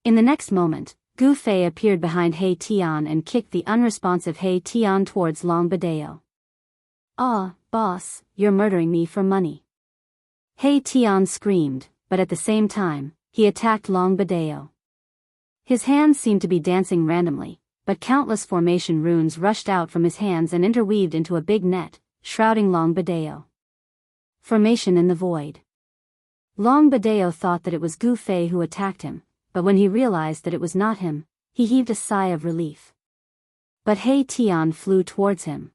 In the next moment, Gu Fei appeared behind He Tian and kicked the unresponsive He Tian towards Long Badeo. "Ah, boss, you're murdering me for money." He Tian screamed, but at the same time, he attacked Long Badeo. His hands seemed to be dancing randomly, but countless formation runes rushed out from his hands and interweaved into a big net, shrouding Long Badeo. Formation in the void. Long Badeo thought that it was Gu Fei who attacked him, but when he realized that it was not him, he heaved a sigh of relief. But He Tian flew towards him.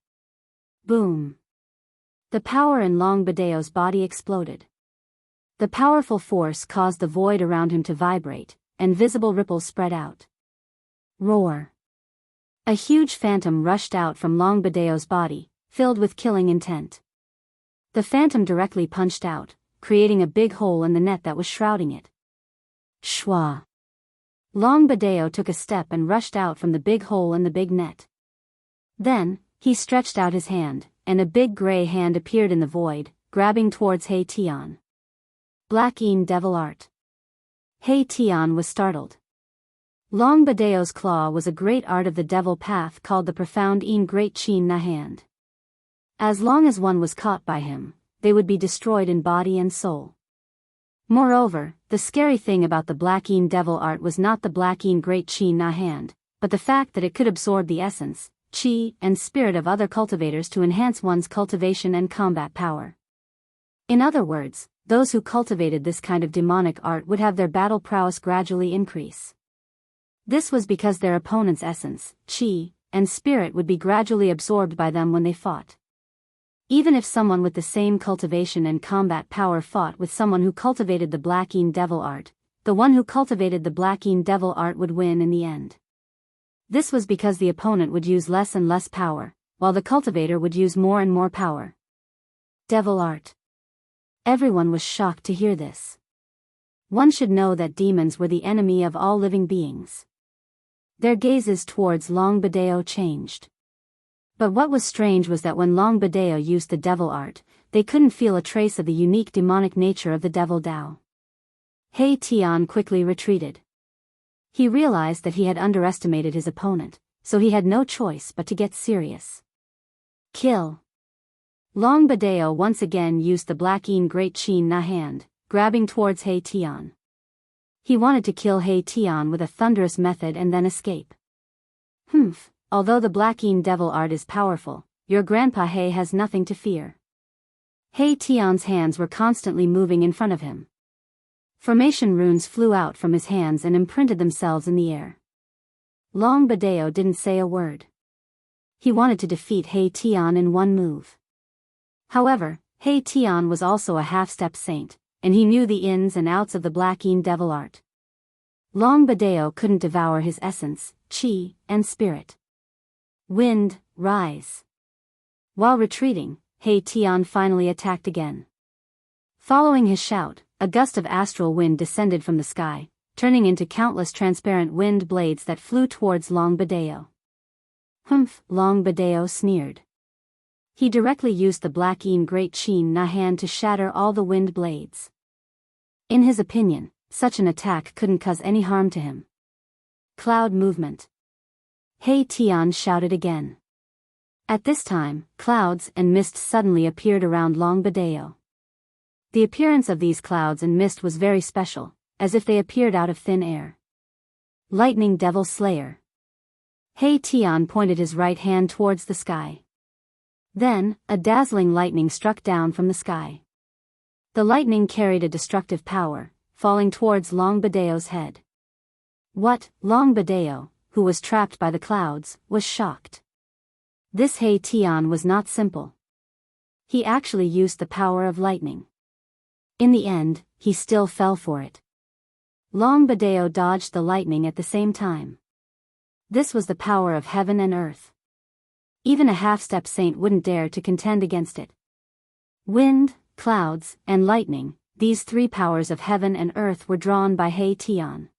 Boom! The power in Long Badeo's body exploded. The powerful force caused the void around him to vibrate, and visible ripples spread out. Roar! A huge phantom rushed out from Long Badeo's body, filled with killing intent. The phantom directly punched out, creating a big hole in the net that was shrouding it. Shwa! Long Badeo took a step and rushed out from the big hole in the big net. Then, he stretched out his hand, and a big gray hand appeared in the void, grabbing towards He Tian. Black Een Devil Art. He Tian was startled. Long Badeo's claw was a great art of the devil path called the Profound Een Great Qin Na Hand. As long as one was caught by him, they would be destroyed in body and soul. Moreover, the scary thing about the Black Een Devil Art was not the Black Een Great Qin Na Hand, but the fact that it could absorb the essence, qi, and spirit of other cultivators to enhance one's cultivation and combat power. In other words, those who cultivated this kind of demonic art would have their battle prowess gradually increase. This was because their opponent's essence, qi, and spirit would be gradually absorbed by them when they fought. Even if someone with the same cultivation and combat power fought with someone who cultivated the Black Een Devil Art, the one who cultivated the Black Een Devil Art would win in the end. This was because the opponent would use less and less power, while the cultivator would use more and more power. Devil Art. Everyone was shocked to hear this. One should know that demons were the enemy of all living beings. Their gazes towards Long Badeo changed. But what was strange was that when Long Badeo used the devil art, they couldn't feel a trace of the unique demonic nature of the devil Dao. He Tian quickly retreated. He realized that he had underestimated his opponent, so he had no choice but to get serious. Kill! Long Badeo once again used the Black Een Great Qin Na Hand, grabbing towards He Tian. He wanted to kill He Tian with a thunderous method and then escape. Humph! Although the Black Een Devil Art is powerful, your grandpa He has nothing to fear. He Tian's hands were constantly moving in front of him. Formation runes flew out from his hands and imprinted themselves in the air. Long Badeo didn't say a word. He wanted to defeat He Tian in one move. However, He Tian was also a half-step saint, and he knew the ins and outs of the Black Een Devil Art. Long Badeo couldn't devour his essence, qi, and spirit. Wind, rise. While retreating, He Tian finally attacked again. Following his shout, a gust of astral wind descended from the sky, turning into countless transparent wind blades that flew towards Long Badeo. Humph! Long Badeo sneered. He directly used the Black Een Great Qin Na Hand to shatter all the wind blades. In his opinion, such an attack couldn't cause any harm to him. Cloud movement. He Tian shouted again. At this time, clouds and mist suddenly appeared around Long Badeo. The appearance of these clouds and mist was very special, as if they appeared out of thin air. Lightning Devil Slayer. He Tian pointed his right hand towards the sky. Then, a dazzling lightning struck down from the sky. The lightning carried a destructive power, falling towards Long Badeo's head. What? Long Badeo, who was trapped by the clouds, was shocked. This He Tian was not simple. He actually used the power of lightning. In the end, he still fell for it. Long Badeo dodged the lightning at the same time. This was the power of heaven and earth. Even a half-step saint wouldn't dare to contend against it. Wind, clouds, and lightning, these three powers of heaven and earth were drawn by He Tian.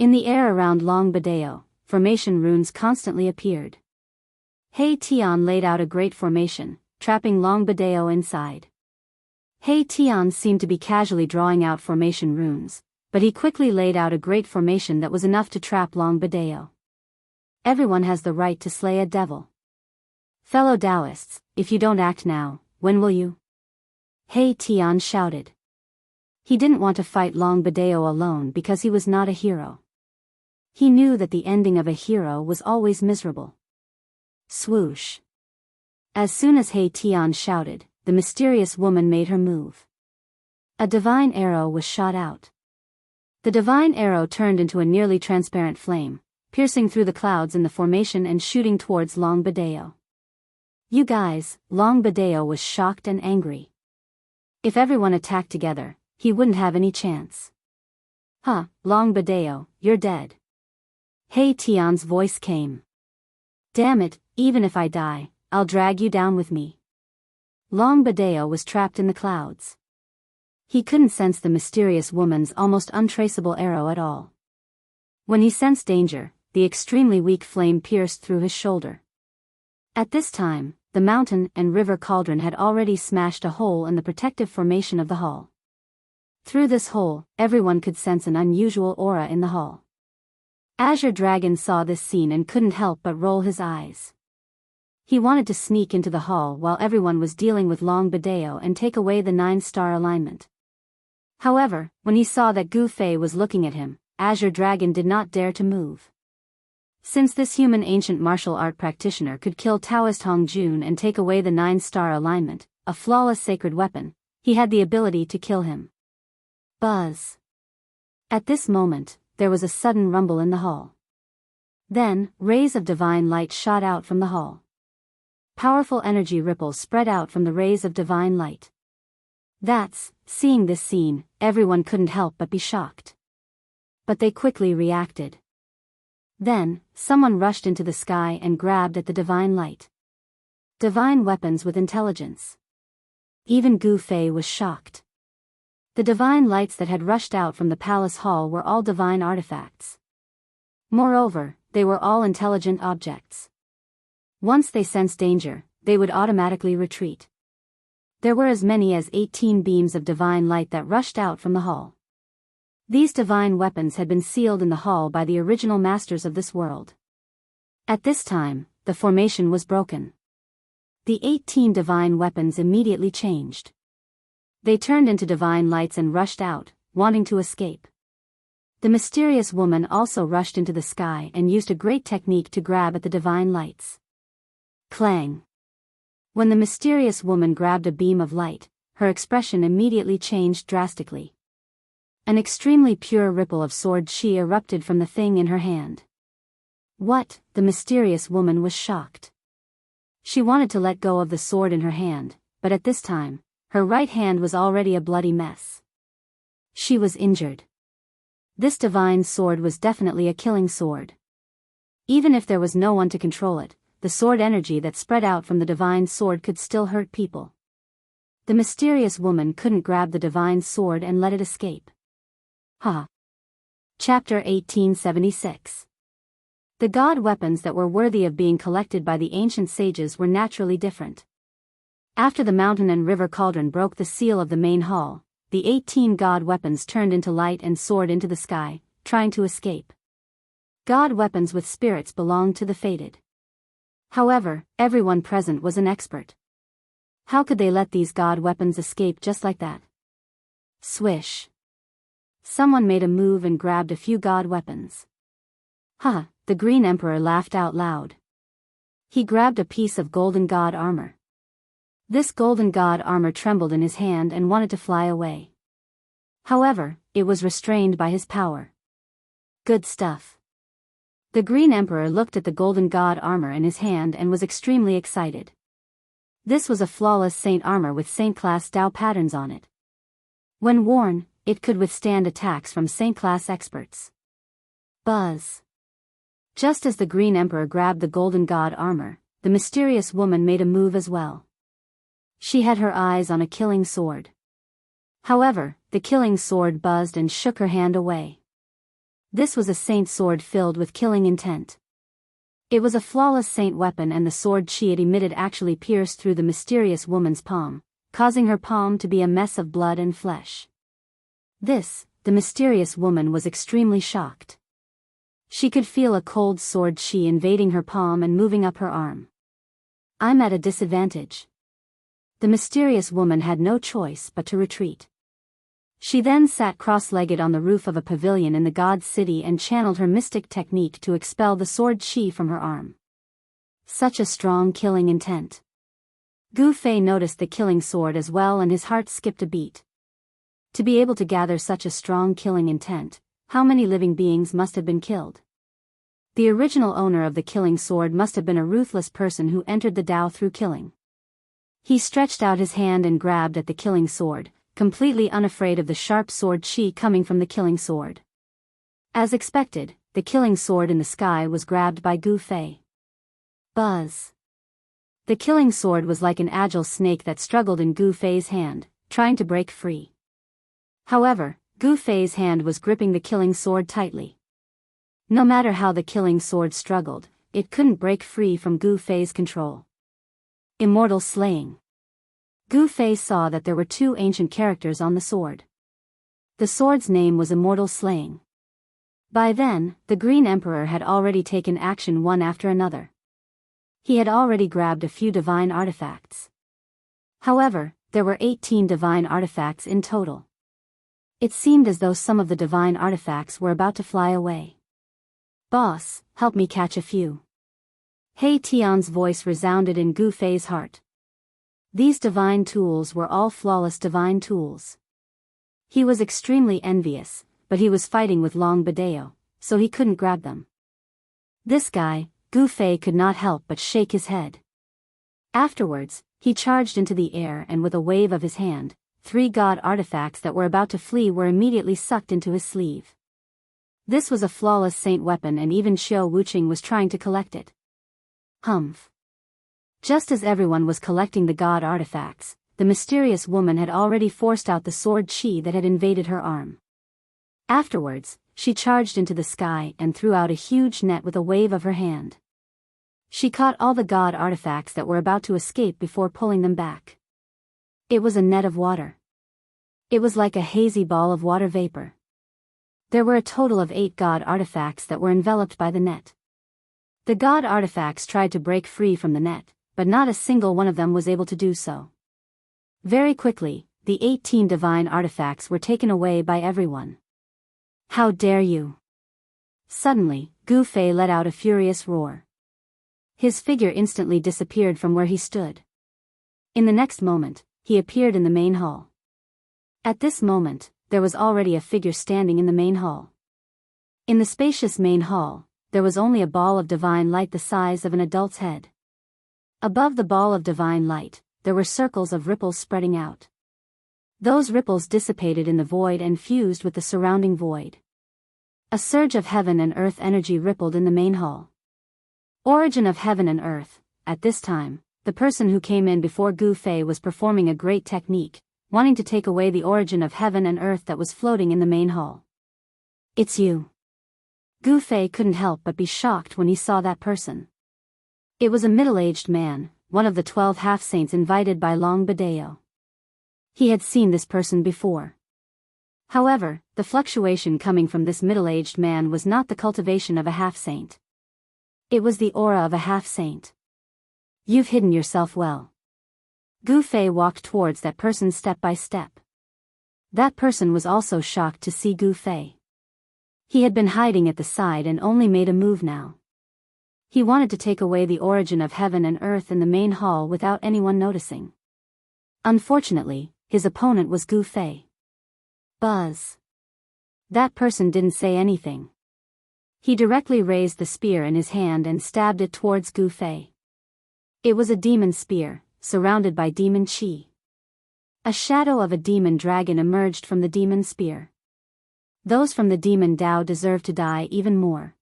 In the air around Long Badeo, formation runes constantly appeared. He Tian laid out a great formation, trapping Long Badeo inside. He Tian seemed to be casually drawing out formation runes, but he quickly laid out a great formation that was enough to trap Long Badeo. Everyone has the right to slay a devil. Fellow Daoists, if you don't act now, when will you? He Tian shouted. He didn't want to fight Long Badeo alone because he was not a hero. He knew that the ending of a hero was always miserable. Swoosh. As soon as He Tian shouted, the mysterious woman made her move. A divine arrow was shot out. The divine arrow turned into a nearly transparent flame, piercing through the clouds in the formation and shooting towards Long Badeo. You guys, Long Badeo was shocked and angry. If everyone attacked together, he wouldn't have any chance. Huh, Long Badeo, you're dead. He Tian's voice came. Damn it, even if I die, I'll drag you down with me. Long Badeo was trapped in the clouds. He couldn't sense the mysterious woman's almost untraceable arrow at all. When he sensed danger, the extremely weak flame pierced through his shoulder. At this time, the mountain and river cauldron had already smashed a hole in the protective formation of the hall. Through this hole, everyone could sense an unusual aura in the hall. Azure Dragon saw this scene and couldn't help but roll his eyes. He wanted to sneak into the hall while everyone was dealing with Long Badeo and take away the 9-star alignment. However, when he saw that Gu Fei was looking at him, Azure Dragon did not dare to move. Since this human ancient martial art practitioner could kill Taoist Hong Jun and take away the 9-star alignment, a flawless sacred weapon, he had the ability to kill him. Buzz. At this moment, there was a sudden rumble in the hall. Then, rays of divine light shot out from the hall. Powerful energy ripples spread out from the rays of divine light. Seeing this scene, everyone couldn't help but be shocked. But they quickly reacted. Then, someone rushed into the sky and grabbed at the divine light. Divine weapons with intelligence. Even Gu Fei was shocked. The divine lights that had rushed out from the palace hall were all divine artifacts. Moreover, they were all intelligent objects. Once they sensed danger, they would automatically retreat. There were as many as 18 beams of divine light that rushed out from the hall. These divine weapons had been sealed in the hall by the original masters of this world. At this time, the formation was broken. The 18 divine weapons immediately changed. They turned into divine lights and rushed out, wanting to escape. The mysterious woman also rushed into the sky and used a great technique to grab at the divine lights. Clang! When the mysterious woman grabbed a beam of light, her expression immediately changed drastically. An extremely pure ripple of sword chi erupted from the thing in her hand. What? The mysterious woman was shocked. She wanted to let go of the sword in her hand, but at this time, her right hand was already a bloody mess. She was injured. This divine sword was definitely a killing sword. Even if there was no one to control it, the sword energy that spread out from the divine sword could still hurt people. The mysterious woman couldn't grab the divine sword and let it escape. Chapter 1876. The god weapons that were worthy of being collected by the ancient sages were naturally different. After the mountain and river cauldron broke the seal of the main hall, the 18 god weapons turned into light and soared into the sky, trying to escape. God weapons with spirits belonged to the fated. However, everyone present was an expert. How could they let these god weapons escape just like that? Swish. Someone made a move and grabbed a few god weapons. The Green Emperor laughed out loud. He grabbed a piece of golden god armor. This golden god armor trembled in his hand and wanted to fly away. However, it was restrained by his power. Good stuff. The Green Emperor looked at the golden god armor in his hand and was extremely excited. This was a flawless saint armor with saint-class Dao patterns on it. When worn, it could withstand attacks from saint-class experts. Buzz. Just as the Green Emperor grabbed the golden god armor, the mysterious woman made a move as well. She had her eyes on a killing sword. However, the killing sword buzzed and shook her hand away. This was a saint sword filled with killing intent. It was a flawless saint weapon, and the sword chi it emitted actually pierced through the mysterious woman's palm, causing her palm to be a mess of blood and flesh. The mysterious woman was extremely shocked. She could feel a cold sword chi invading her palm and moving up her arm. "I'm at a disadvantage." The mysterious woman had no choice but to retreat. She then sat cross-legged on the roof of a pavilion in the god's city and channeled her mystic technique to expel the sword chi from her arm. Such a strong killing intent. Gu Fei noticed the killing sword as well, and his heart skipped a beat. To be able to gather such a strong killing intent, how many living beings must have been killed? The original owner of the killing sword must have been a ruthless person who entered the Tao through killing. He stretched out his hand and grabbed at the killing sword, completely unafraid of the sharp sword chi coming from the killing sword. As expected, the killing sword in the sky was grabbed by Gu Fei. Buzz! The killing sword was like an agile snake that struggled in Gu Fei's hand, trying to break free. However, Gu Fei's hand was gripping the killing sword tightly. No matter how the killing sword struggled, it couldn't break free from Gu Fei's control. Immortal slaying. Gu Fei saw that there were two ancient characters on the sword. The sword's name was Immortal Slaying. By then, the Green Emperor had already taken action one after another. He had already grabbed a few divine artifacts. However, there were 18 divine artifacts in total. It seemed as though some of the divine artifacts were about to fly away. "Boss, help me catch a few." Hei Tian's voice resounded in Gu Fei's heart. These divine tools were all flawless divine tools. He was extremely envious, but he was fighting with Long Badeo, so he couldn't grab them. This guy, Gu Fei could not help but shake his head. Afterwards, he charged into the air, and with a wave of his hand, 3 god artifacts that were about to flee were immediately sucked into his sleeve. This was a flawless saint weapon, and even Xiao Wuqing was trying to collect it. Humph. Just as everyone was collecting the god artifacts, the mysterious woman had already forced out the sword chi that had invaded her arm. Afterwards, she charged into the sky and threw out a huge net with a wave of her hand. She caught all the god artifacts that were about to escape before pulling them back. It was a net of water. It was like a hazy ball of water vapor. There were a total of 8 god artifacts that were enveloped by the net. The god artifacts tried to break free from the net, but not a single one of them was able to do so. Very quickly, the 18 divine artifacts were taken away by everyone. "How dare you!" Suddenly, Gu Fei let out a furious roar. His figure instantly disappeared from where he stood. In the next moment, he appeared in the main hall. At this moment, there was already a figure standing in the main hall. In the spacious main hall, there was only a ball of divine light the size of an adult's head. Above the ball of divine light, there were circles of ripples spreading out. Those ripples dissipated in the void and fused with the surrounding void. A surge of heaven and earth energy rippled in the main hall. Origin of heaven and earth. At this time, the person who came in before Gu Fei was performing a great technique, wanting to take away the origin of heaven and earth that was floating in the main hall. "It's you." Gu Fei couldn't help but be shocked when he saw that person. It was a middle-aged man, one of the 12 half-saints invited by Long Badeo. He had seen this person before. However, the fluctuation coming from this middle-aged man was not the cultivation of a half-saint. It was the aura of a half-saint. "You've hidden yourself well." Gu Fei walked towards that person step by step. That person was also shocked to see Gu Fei. He had been hiding at the side and only made a move now. He wanted to take away the origin of heaven and earth in the main hall without anyone noticing. Unfortunately, his opponent was Gu Fei. Buzz. That person didn't say anything. He directly raised the spear in his hand and stabbed it towards Gu Fei. It was a demon spear, surrounded by demon chi. A shadow of a demon dragon emerged from the demon spear. Those from the demon Dao deserved to die even more.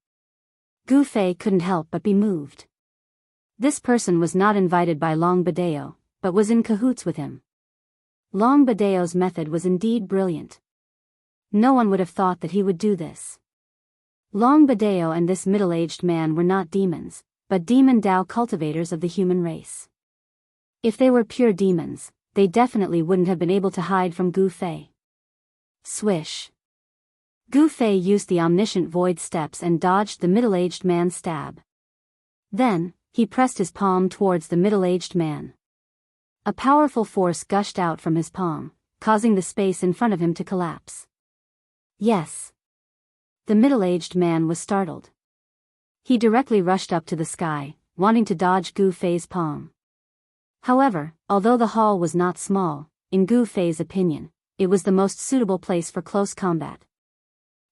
Gu Fei couldn't help but be moved. This person was not invited by Long Badeo, but was in cahoots with him. Long Badeo's method was indeed brilliant. No one would have thought that he would do this. Long Badeo and this middle-aged man were not demons, but demon Dao cultivators of the human race. If they were pure demons, they definitely wouldn't have been able to hide from Gu Fei. Swish. Gu Fei used the omniscient void steps and dodged the middle-aged man's stab. Then, he pressed his palm towards the middle-aged man. A powerful force gushed out from his palm, causing the space in front of him to collapse. Yes. The middle-aged man was startled. He directly rushed up to the sky, wanting to dodge Gu Fei's palm. However, although the hall was not small, in Gu Fei's opinion, it was the most suitable place for close combat.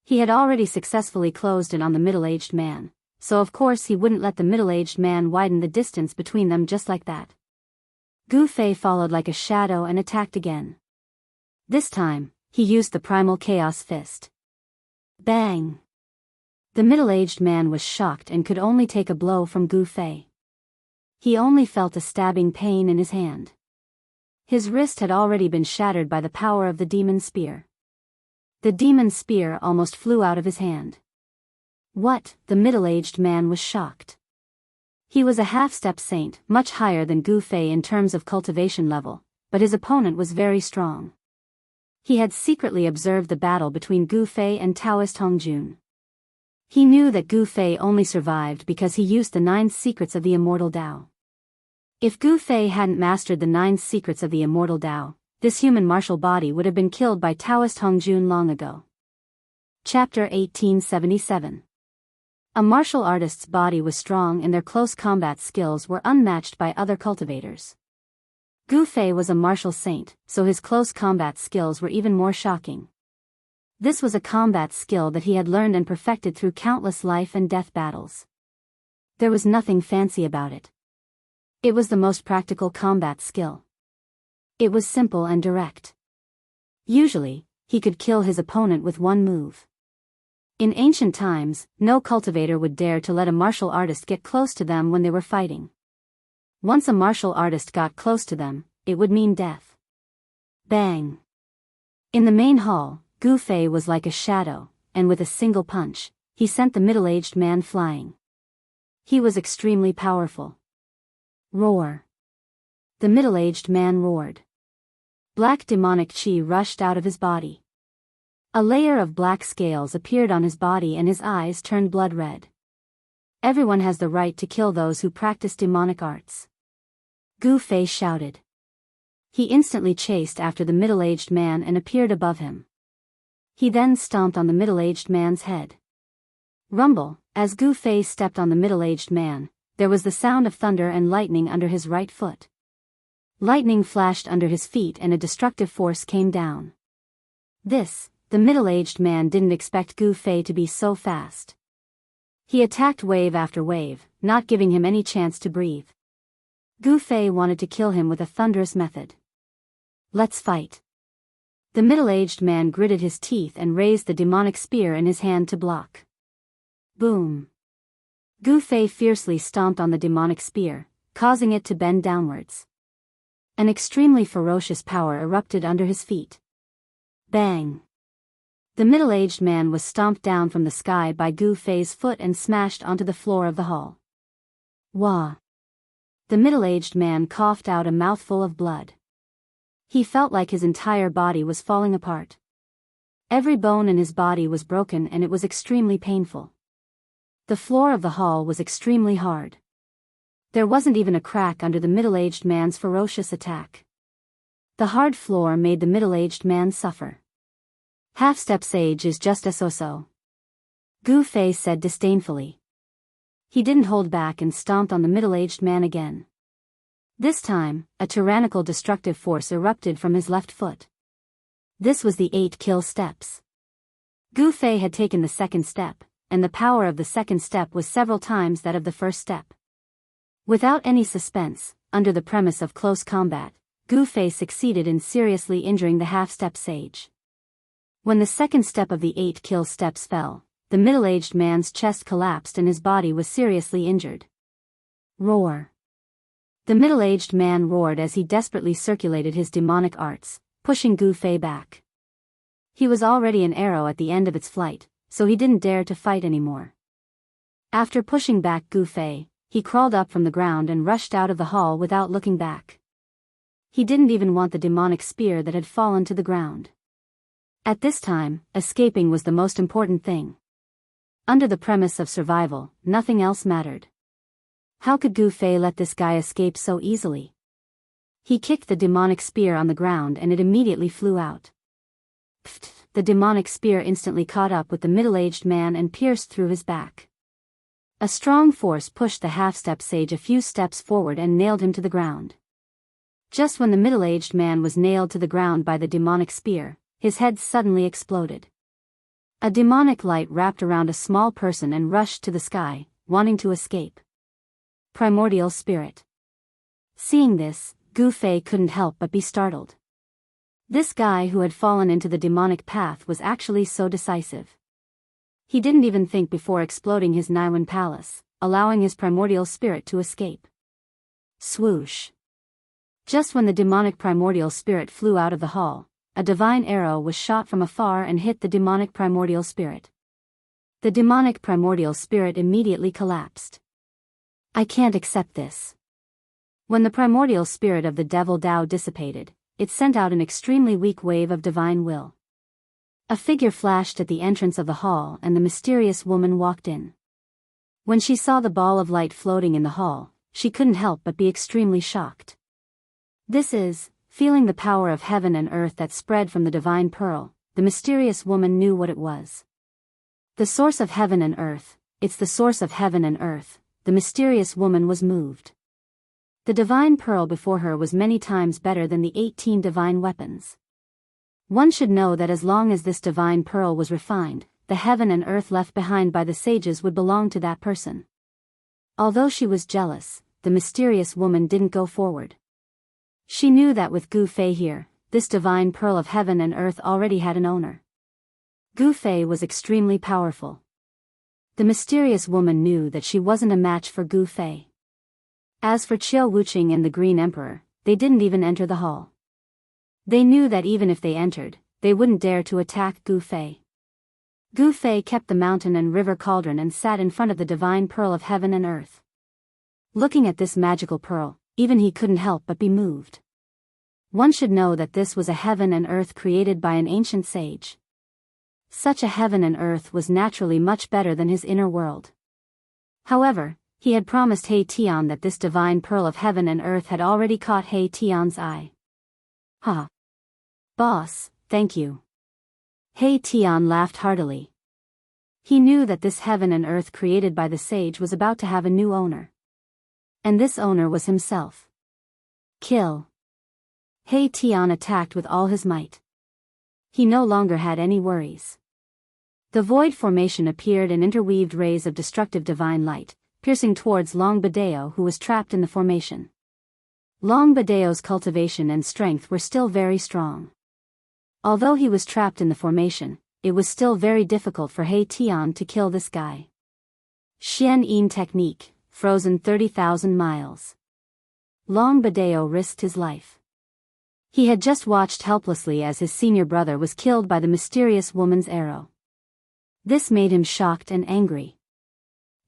He had already successfully closed in on the middle-aged man, so of course he wouldn't let the middle-aged man widen the distance between them just like that. Gu Fei followed like a shadow and attacked again. This time, he used the primal chaos fist. Bang! The middle-aged man was shocked and could only take a blow from Gu Fei. He only felt a stabbing pain in his hand. His wrist had already been shattered by the power of the demon spear. The demon spear almost flew out of his hand. What? The middle-aged man was shocked. He was a half-step saint, much higher than Gu Fei in terms of cultivation level, but his opponent was very strong. He had secretly observed the battle between Gu Fei and Daoist Hongjun. He knew that Gu Fei only survived because he used the 9 secrets of the immortal Dao. If Gu Fei hadn't mastered the 9 secrets of the immortal Dao, this human martial body would have been killed by Daoist Hongjun long ago. Chapter 1877. A martial artist's body was strong and their close combat skills were unmatched by other cultivators. Gu Fei was a martial saint, so his close combat skills were even more shocking. This was a combat skill that he had learned and perfected through countless life and death battles. There was nothing fancy about it. It was the most practical combat skill. It was simple and direct. Usually, he could kill his opponent with one move. In ancient times, no cultivator would dare to let a martial artist get close to them when they were fighting. Once a martial artist got close to them, it would mean death. Bang! In the main hall, Gu Fei was like a shadow, and with a single punch, he sent the middle-aged man flying. He was extremely powerful. Roar! The middle-aged man roared. Black demonic chi rushed out of his body. A layer of black scales appeared on his body and his eyes turned blood red. Everyone has the right to kill those who practice demonic arts. Gu Fei shouted. He instantly chased after the middle-aged man and appeared above him. He then stomped on the middle-aged man's head. Rumble, as Gu Fei stepped on the middle-aged man, there was the sound of thunder and lightning under his right foot. Lightning flashed under his feet and a destructive force came down. The middle-aged man didn't expect Gu Fei to be so fast. He attacked wave after wave, not giving him any chance to breathe. Gu Fei wanted to kill him with a thunderous method. Let's fight. The middle-aged man gritted his teeth and raised the demonic spear in his hand to block. Boom. Gu Fei fiercely stomped on the demonic spear, causing it to bend downwards. An extremely ferocious power erupted under his feet. Bang. The middle-aged man was stomped down from the sky by Gu Fei's foot and smashed onto the floor of the hall. Wah! The middle-aged man coughed out a mouthful of blood. He felt like his entire body was falling apart. Every bone in his body was broken and it was extremely painful. The floor of the hall was extremely hard. There wasn't even a crack under the middle-aged man's ferocious attack. The hard floor made the middle-aged man suffer. Half-step sage is just a so-so. Gu Fei said disdainfully. He didn't hold back and stomped on the middle-aged man again. This time, a tyrannical destructive force erupted from his left foot. This was the 8 kill steps. Gu Fei had taken the second step, and the power of the second step was several times that of the first step. Without any suspense, under the premise of close combat, Gu Fei succeeded in seriously injuring the half-step sage. When the second step of the 8 kill steps fell, the middle-aged man's chest collapsed and his body was seriously injured. Roar! The middle-aged man roared as he desperately circulated his demonic arts, pushing Gu Fei back. He was already an arrow at the end of its flight, so he didn't dare to fight anymore. After pushing back Gu Fei, he crawled up from the ground and rushed out of the hall without looking back. He didn't even want the demonic spear that had fallen to the ground. At this time, escaping was the most important thing. Under the premise of survival, nothing else mattered. How could Gu Fei let this guy escape so easily? He kicked the demonic spear on the ground and it immediately flew out. Pfft, the demonic spear instantly caught up with the middle-aged man and pierced through his back. A strong force pushed the half-step sage a few steps forward and nailed him to the ground. Just when the middle-aged man was nailed to the ground by the demonic spear, his head suddenly exploded. A demonic light wrapped around a small person and rushed to the sky, wanting to escape. Primordial spirit. Seeing this, Gu Fei couldn't help but be startled. This guy who had fallen into the demonic path was actually so decisive. He didn't even think before exploding his Naiwan palace, allowing his primordial spirit to escape. Swoosh. Just when the demonic primordial spirit flew out of the hall, a divine arrow was shot from afar and hit the demonic primordial spirit. The demonic primordial spirit immediately collapsed. I can't accept this. When the primordial spirit of the devil Dao dissipated, it sent out an extremely weak wave of divine will. A figure flashed at the entrance of the hall and the mysterious woman walked in. When she saw the ball of light floating in the hall, she couldn't help but be extremely shocked. This is, feeling the power of heaven and earth that spread from the divine pearl, the mysterious woman knew what it was. The source of heaven and earth, it's the source of heaven and earth, the mysterious woman was moved. The divine pearl before her was many times better than the 18 divine weapons. One should know that as long as this divine pearl was refined, the heaven and earth left behind by the sages would belong to that person. Although she was jealous, the mysterious woman didn't go forward. She knew that with Gu Fei here, this divine pearl of heaven and earth already had an owner. Gu Fei was extremely powerful. The mysterious woman knew that she wasn't a match for Gu Fei. As for Qiu Wuqing and the Green Emperor, they didn't even enter the hall. They knew that even if they entered, they wouldn't dare to attack Gu Fei. Gu Fei kept the mountain and river cauldron and sat in front of the divine pearl of heaven and earth. Looking at this magical pearl, even he couldn't help but be moved. One should know that this was a heaven and earth created by an ancient sage. Such a heaven and earth was naturally much better than his inner world. However, he had promised He Tian that this divine pearl of heaven and earth had already caught He Tian's eye. Ha! Boss, thank you. He Tian laughed heartily. He knew that this heaven and earth created by the sage was about to have a new owner. And this owner was himself. Kill. He Tian attacked with all his might. He no longer had any worries. The void formation appeared and interweaved rays of destructive divine light, piercing towards Long Badeo who was trapped in the formation. Long Badeo's cultivation and strength were still very strong. Although he was trapped in the formation, it was still very difficult for He Tian to kill this guy. Xian Yin technique, frozen 30,000 miles. Long Badeo risked his life. He had just watched helplessly as his senior brother was killed by the mysterious woman's arrow. This made him shocked and angry.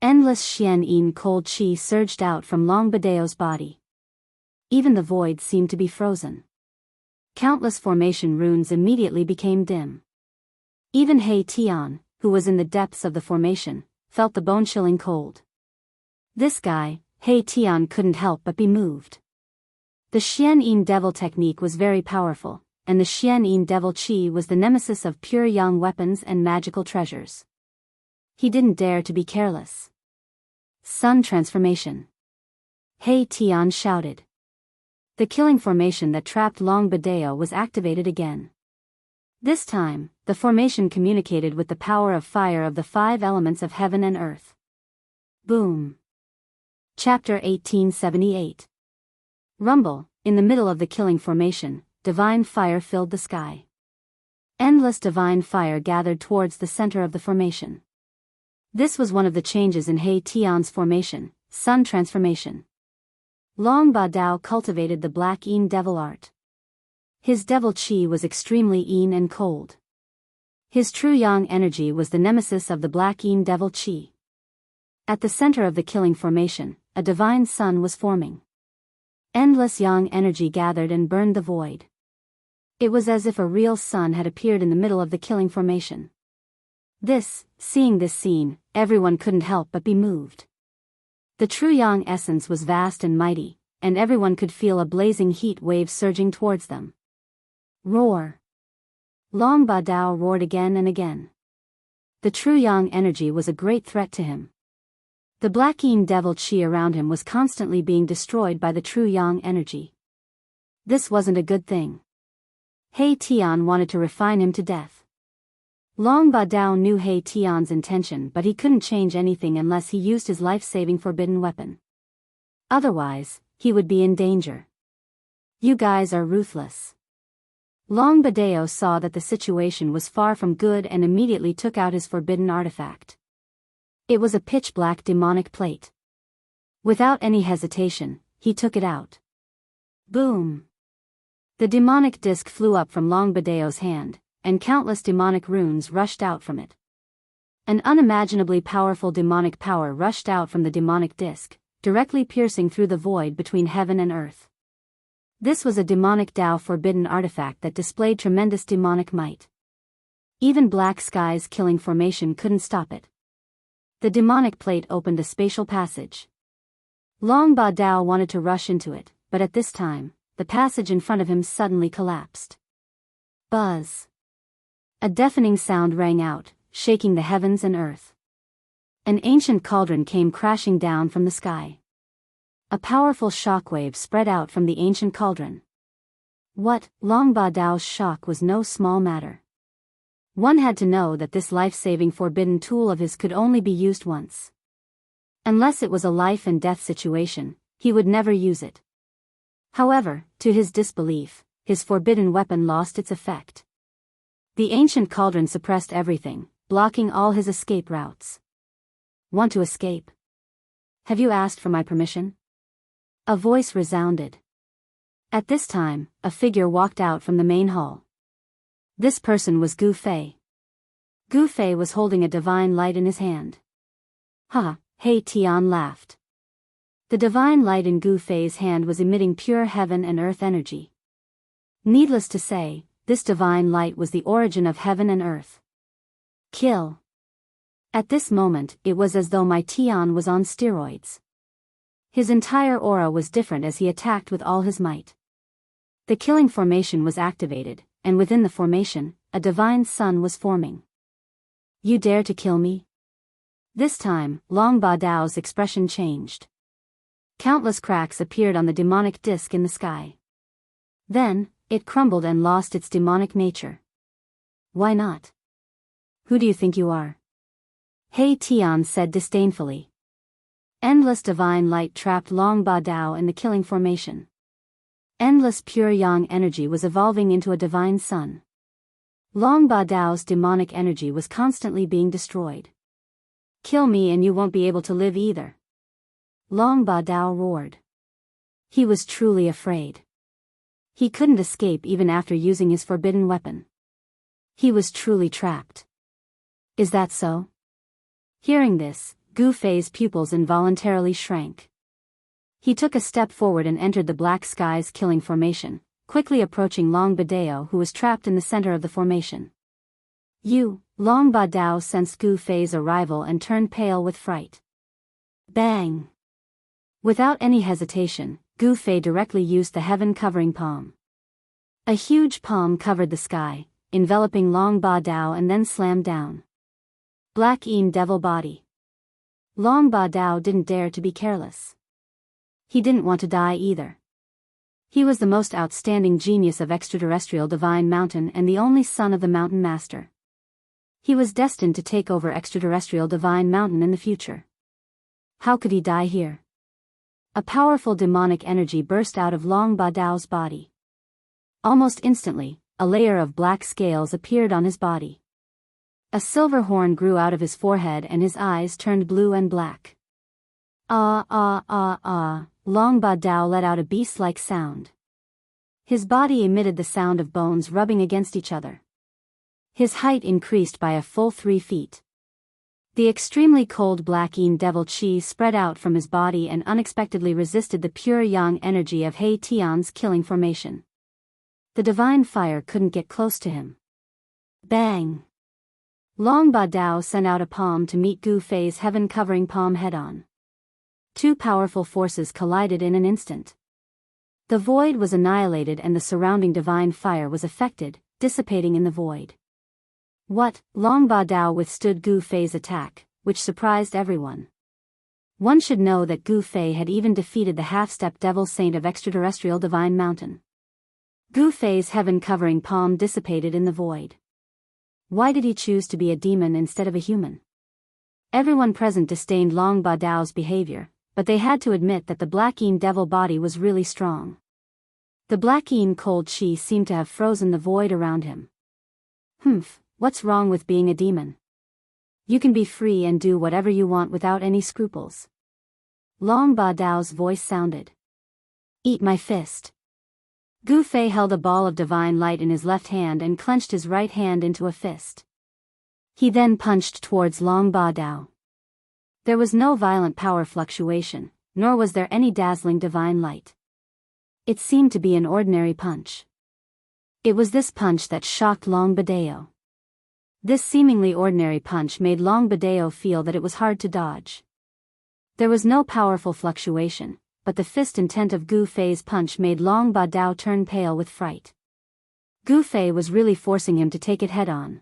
Endless Xian Yin cold chi surged out from Long Badeo's body. Even the void seemed to be frozen. Countless formation runes immediately became dim. Even He Tian, who was in the depths of the formation, felt the bone-chilling cold. This guy, He Tian, couldn't help but be moved. The Xian Yin devil technique was very powerful, and the Xian Yin devil chi was the nemesis of pure yang weapons and magical treasures. He didn't dare to be careless. Sun transformation. He Tian shouted. The killing formation that trapped Long Badeo was activated again. This time, the formation communicated with the power of fire of the 5 elements of heaven and earth. Boom. Chapter 1878. Rumble. In the middle of the killing formation, divine fire filled the sky. Endless divine fire gathered towards the center of the formation. This was one of the changes in He Tian's formation, sun transformation. Long Ba Dao cultivated the black Yin devil art. His devil chi was extremely Yin and cold. His true yang energy was the nemesis of the black Yin devil Qi. At the center of the killing formation, a divine sun was forming. Endless yang energy gathered and burned the void. It was as if a real sun had appeared in the middle of the killing formation. Seeing this scene, everyone couldn't help but be moved. The true yang essence was vast and mighty, and everyone could feel a blazing heat wave surging towards them. Roar! Long Ba Dao roared again and again. The true yang energy was a great threat to him. The black Yin devil Qi around him was constantly being destroyed by the true yang energy. This wasn't a good thing. He Tian wanted to refine him to death. Long Ba Dao knew He Tian's intention, but he couldn't change anything unless he used his life-saving forbidden weapon. Otherwise, he would be in danger. You guys are ruthless. Long Ba Dao saw that the situation was far from good and immediately took out his forbidden artifact. It was a pitch-black demonic plate. Without any hesitation, he took it out. Boom! The demonic disc flew up from Long Ba Dao's hand, and countless demonic runes rushed out from it. An unimaginably powerful demonic power rushed out from the demonic disc, directly piercing through the void between heaven and earth. This was a demonic Dao forbidden artifact that displayed tremendous demonic might. Even Black Sky's killing formation couldn't stop it. The demonic plate opened a spatial passage. Long Ba Dao wanted to rush into it, but at this time, the passage in front of him suddenly collapsed. Buzz! A deafening sound rang out, shaking the heavens and earth. An ancient cauldron came crashing down from the sky. A powerful shockwave spread out from the ancient cauldron. Long Ba Dao's shock was no small matter. One had to know that this life-saving forbidden tool of his could only be used once. Unless it was a life and death situation, he would never use it. However, to his disbelief, his forbidden weapon lost its effect. The ancient cauldron suppressed everything, blocking all his escape routes. Want to escape? Have you asked for my permission? A voice resounded. At this time, a figure walked out from the main hall. This person was Gu Fei. Gu Fei was holding a divine light in his hand. Ha! He Tian laughed. The divine light in Gu Fei's hand was emitting pure heaven and earth energy. Needless to say, this divine light was the origin of heaven and earth. Kill! At this moment, it was as though my Tian was on steroids. His entire aura was different as he attacked with all his might. The killing formation was activated, and within the formation, a divine sun was forming. You dare to kill me? This time, Long Ba Dao's expression changed. Countless cracks appeared on the demonic disc in the sky. Then, it crumbled and lost its demonic nature. Why not? Who do you think you are? He Tian said disdainfully. Endless divine light trapped Long Ba Dao in the killing formation. Endless pure yang energy was evolving into a divine sun. Long Ba Dao's demonic energy was constantly being destroyed. Kill me and you won't be able to live either. Long Ba Dao roared. He was truly afraid. He couldn't escape even after using his forbidden weapon. He was truly trapped. Is that so? Hearing this, Gu Fei's pupils involuntarily shrank. He took a step forward and entered the Black Sky's killing formation, quickly approaching Long Ba Dao, who was trapped in the center of the formation. Long Ba Dao sensed Gu Fei's arrival and turned pale with fright. Bang! Without any hesitation, Gu Fei directly used the heaven-covering palm. A huge palm covered the sky, enveloping Long Ba Dao and then slammed down. Black Yin devil body. Long Ba Dao didn't dare to be careless. He didn't want to die either. He was the most outstanding genius of extraterrestrial Divine Mountain and the only son of the Mountain Master. He was destined to take over extraterrestrial Divine Mountain in the future. How could he die here? A powerful demonic energy burst out of Long Ba Dao's body. Almost instantly, a layer of black scales appeared on his body. A silver horn grew out of his forehead and his eyes turned blue and black. Long Ba Dao let out a beast-like sound. His body emitted the sound of bones rubbing against each other. His height increased by a full 3 feet. The extremely cold black Yin devil chi spread out from his body and unexpectedly resisted the pure yang energy of He Tian's killing formation. The divine fire couldn't get close to him. Bang! Long Ba Dao sent out a palm to meet Gu Fei's heaven-covering palm head-on. Two powerful forces collided in an instant. The void was annihilated and the surrounding divine fire was affected, dissipating in the void. What? Long Ba Dao withstood Gu Fei's attack, which surprised everyone. One should know that Gu Fei had even defeated the half-step devil saint of extraterrestrial divine mountain. Gu Fei's heaven-covering palm dissipated in the void. Why did he choose to be a demon instead of a human? Everyone present disdained Long Ba Dao's behavior, but they had to admit that the black Yin devil body was really strong. The black Yin cold chi seemed to have frozen the void around him. What's wrong with being a demon? You can be free and do whatever you want without any scruples. Long Ba Dao's voice sounded. Eat my fist. Gu Fei held a ball of divine light in his left hand and clenched his right hand into a fist. He then punched towards Long Ba Dao. There was no violent power fluctuation, nor was there any dazzling divine light. It seemed to be an ordinary punch. It was this punch that shocked Long Ba Dao. This seemingly ordinary punch made Long Ba Dao feel that it was hard to dodge. There was no powerful fluctuation, but the fist intent of Gu Fei's punch made Long Ba Dao turn pale with fright. Gu Fei was really forcing him to take it head-on.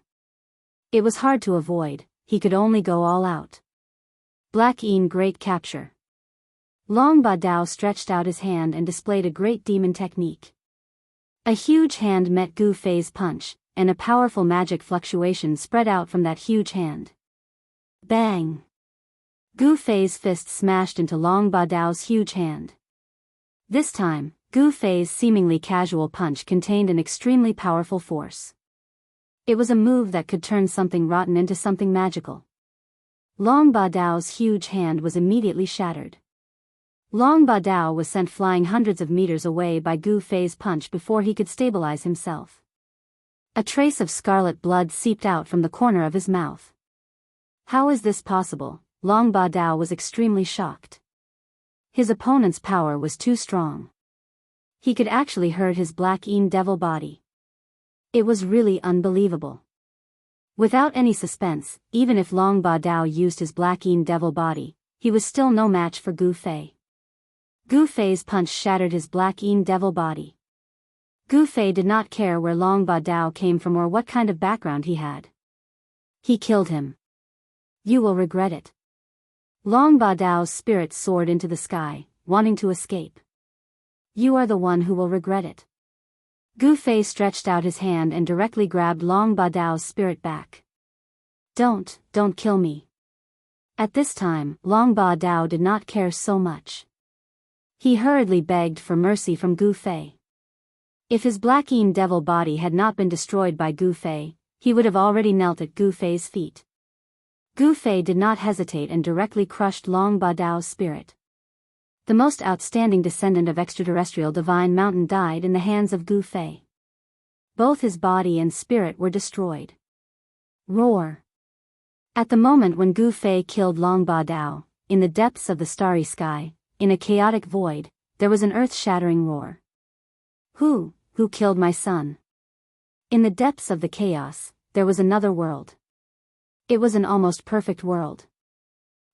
It was hard to avoid, he could only go all out. Black Yin great capture. Long Ba Dao stretched out his hand and displayed a great demon technique. A huge hand met Gu Fei's punch, and a powerful magic fluctuation spread out from that huge hand. Bang! Gu Fei's fist smashed into Long Ba Dao's huge hand. This time, Gu Fei's seemingly casual punch contained an extremely powerful force. It was a move that could turn something rotten into something magical. Long Ba Dao's huge hand was immediately shattered. Long Ba Dao was sent flying hundreds of meters away by Gu Fei's punch before he could stabilize himself. A trace of scarlet blood seeped out from the corner of his mouth. How is this possible? Long Ba Dao was extremely shocked. His opponent's power was too strong. He could actually hurt his black Yin devil body. It was really unbelievable. Without any suspense, even if Long Ba Dao used his black Yin devil body, he was still no match for Gu Fei. Gu Fei's punch shattered his black Yin devil body. Gu Fei did not care where Long Ba Dao came from or what kind of background he had. He killed him. You will regret it. Long Ba Dao's spirit soared into the sky, wanting to escape. You are the one who will regret it. Gu Fei stretched out his hand and directly grabbed Long Ba Dao's spirit back. Don't kill me. At this time, Long Ba Dao did not care so much. He hurriedly begged for mercy from Gu Fei. If his black Yin devil body had not been destroyed by Gu Fei, he would have already knelt at Gu Fei's feet. Gu Fei did not hesitate and directly crushed Long Ba Dao's spirit. The most outstanding descendant of extraterrestrial divine mountain died in the hands of Gu Fei. Both his body and spirit were destroyed. Roar! At the moment when Gu Fei killed Long Ba Dao, in the depths of the starry sky, in a chaotic void, there was an earth-shattering roar. Who killed my son? In the depths of the chaos, there was another world. It was an almost perfect world.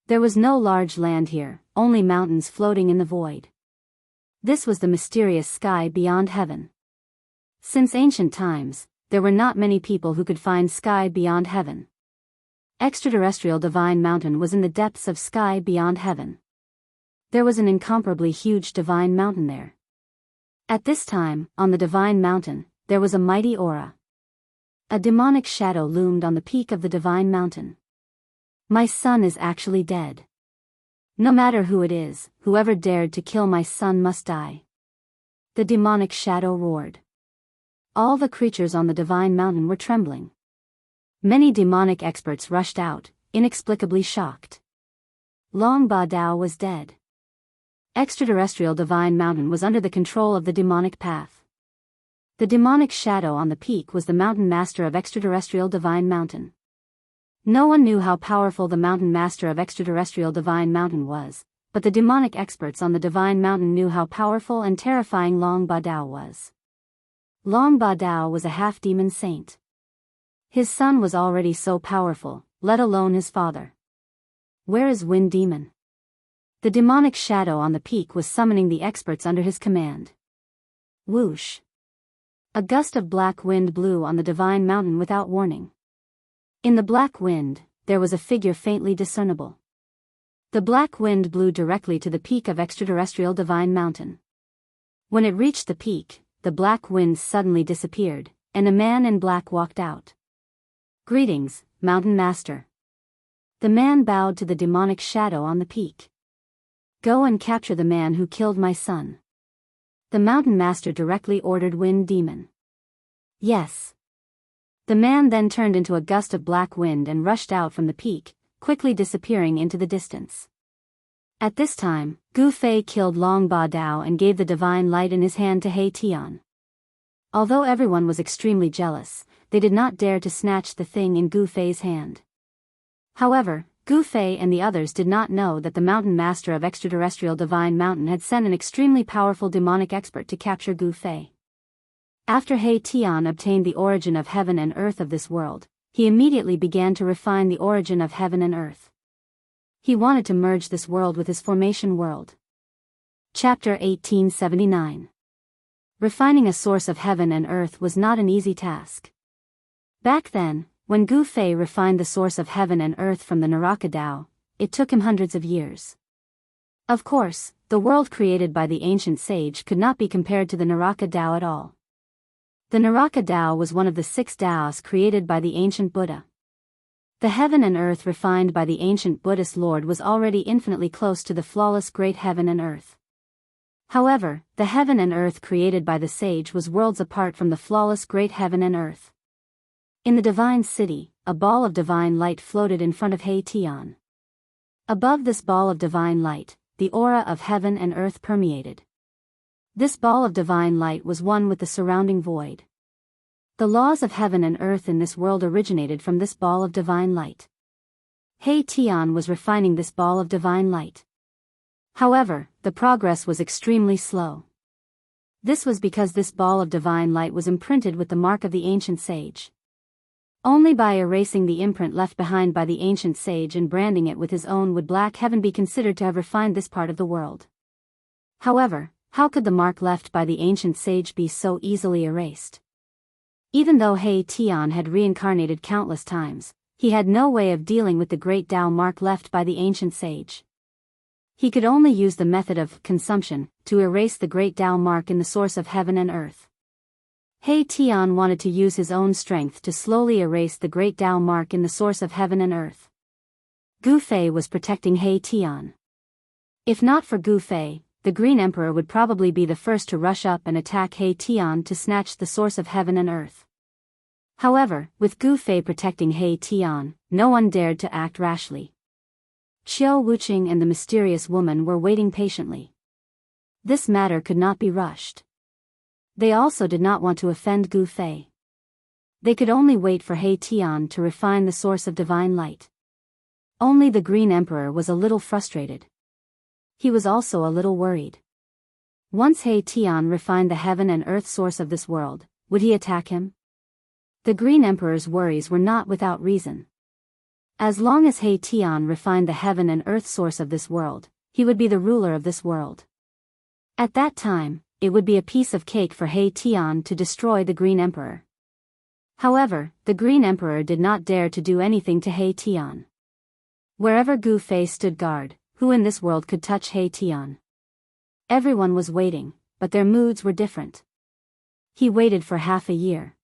There was no large land here, only mountains floating in the void. This was the mysterious sky beyond heaven. Since ancient times, there were not many people who could find sky beyond heaven. Extraterrestrial divine mountain was in the depths of sky beyond heaven. There was an incomparably huge divine mountain there. At this time, on the divine mountain, there was a mighty aura. A demonic shadow loomed on the peak of the divine mountain. My son is actually dead. No matter who it is, whoever dared to kill my son must die. The demonic shadow roared. All the creatures on the divine mountain were trembling. Many demonic experts rushed out, inexplicably shocked. Long Ba Dao was dead. Extraterrestrial divine mountain was under the control of the demonic path. The demonic shadow on the peak was the mountain master of extraterrestrial divine mountain. No one knew how powerful the mountain master of extraterrestrial divine mountain was, but the demonic experts on the divine mountain knew how powerful and terrifying Long Ba Dao was. Long Ba Dao was a half-demon saint. His son was already so powerful, let alone his father. Where is Wind Demon? The demonic shadow on the peak was summoning the experts under his command. Whoosh! A gust of black wind blew on the divine mountain without warning. In the black wind, there was a figure faintly discernible. The black wind blew directly to the peak of extraterrestrial divine mountain. When it reached the peak, the black wind suddenly disappeared, and a man in black walked out. Greetings, Mountain Master. The man bowed to the demonic shadow on the peak. Go and capture the man who killed my son. The Mountain Master directly ordered Wind Demon. Yes. The man then turned into a gust of black wind and rushed out from the peak, quickly disappearing into the distance. At this time, Gu Fei killed Long Ba Dao and gave the divine light in his hand to He Tian. Although everyone was extremely jealous, they did not dare to snatch the thing in Gu Fei's hand. However, Gu Fei and the others did not know that the mountain master of extraterrestrial divine mountain had sent an extremely powerful demonic expert to capture Gu Fei. After He Tian obtained the origin of heaven and earth of this world, he immediately began to refine the origin of heaven and earth. He wanted to merge this world with his formation world. Chapter 1879. Refining a source of heaven and earth was not an easy task. Back then, when Gu Fei refined the source of heaven and earth from the Naraka Dao, it took him hundreds of years. Of course, the world created by the ancient sage could not be compared to the Naraka Dao at all. The Naraka Dao was one of the 6 Daos created by the ancient Buddha. The heaven and earth refined by the ancient Buddhist Lord was already infinitely close to the flawless great heaven and earth. However, the heaven and earth created by the sage was worlds apart from the flawless great heaven and earth. In the divine city, a ball of divine light floated in front of He Tian. Above this ball of divine light, the aura of heaven and earth permeated. This ball of divine light was one with the surrounding void. The laws of heaven and earth in this world originated from this ball of divine light. He Tian was refining this ball of divine light. However, the progress was extremely slow. This was because this ball of divine light was imprinted with the mark of the ancient sage. Only by erasing the imprint left behind by the ancient sage and branding it with his own would black heaven be considered to have refined this part of the world. However, how could the mark left by the ancient sage be so easily erased? Even though He Tian had reincarnated countless times, he had no way of dealing with the great Tao mark left by the ancient sage. He could only use the method of consumption to erase the great Tao mark in the source of heaven and earth. He Tian wanted to use his own strength to slowly erase the great Tao mark in the source of heaven and earth. Gu Fei was protecting He Tian. If not for Gu Fei, the Green Emperor would probably be the first to rush up and attack He Tian to snatch the source of heaven and earth. However, with Gu Fei protecting He Tian, no one dared to act rashly. Xiao Wuqing and the mysterious woman were waiting patiently. This matter could not be rushed. They also did not want to offend Gu Fei. They could only wait for He Tian to refine the source of divine light. Only the Green Emperor was a little frustrated. He was also a little worried. Once He Tian refined the heaven and earth source of this world, would he attack him? The Green Emperor's worries were not without reason. As long as He Tian refined the heaven and earth source of this world, he would be the ruler of this world. At that time, it would be a piece of cake for He Tian to destroy the Green Emperor. However, the Green Emperor did not dare to do anything to He Tian. Wherever Gu Fei stood guard, who in this world could touch He Tian? Everyone was waiting, but their moods were different. He waited for half a year.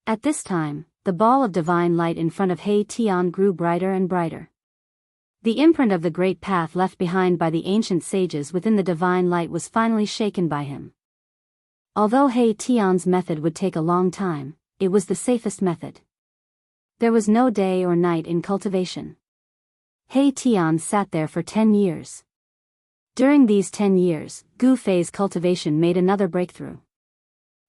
At this time, the ball of divine light in front of He Tian grew brighter and brighter. The imprint of the great path left behind by the ancient sages within the divine light was finally shaken by him. Although He Tian's method would take a long time, it was the safest method. There was no day or night in cultivation. He Tian sat there for 10 years. During these 10 years, Gu Fei's cultivation made another breakthrough.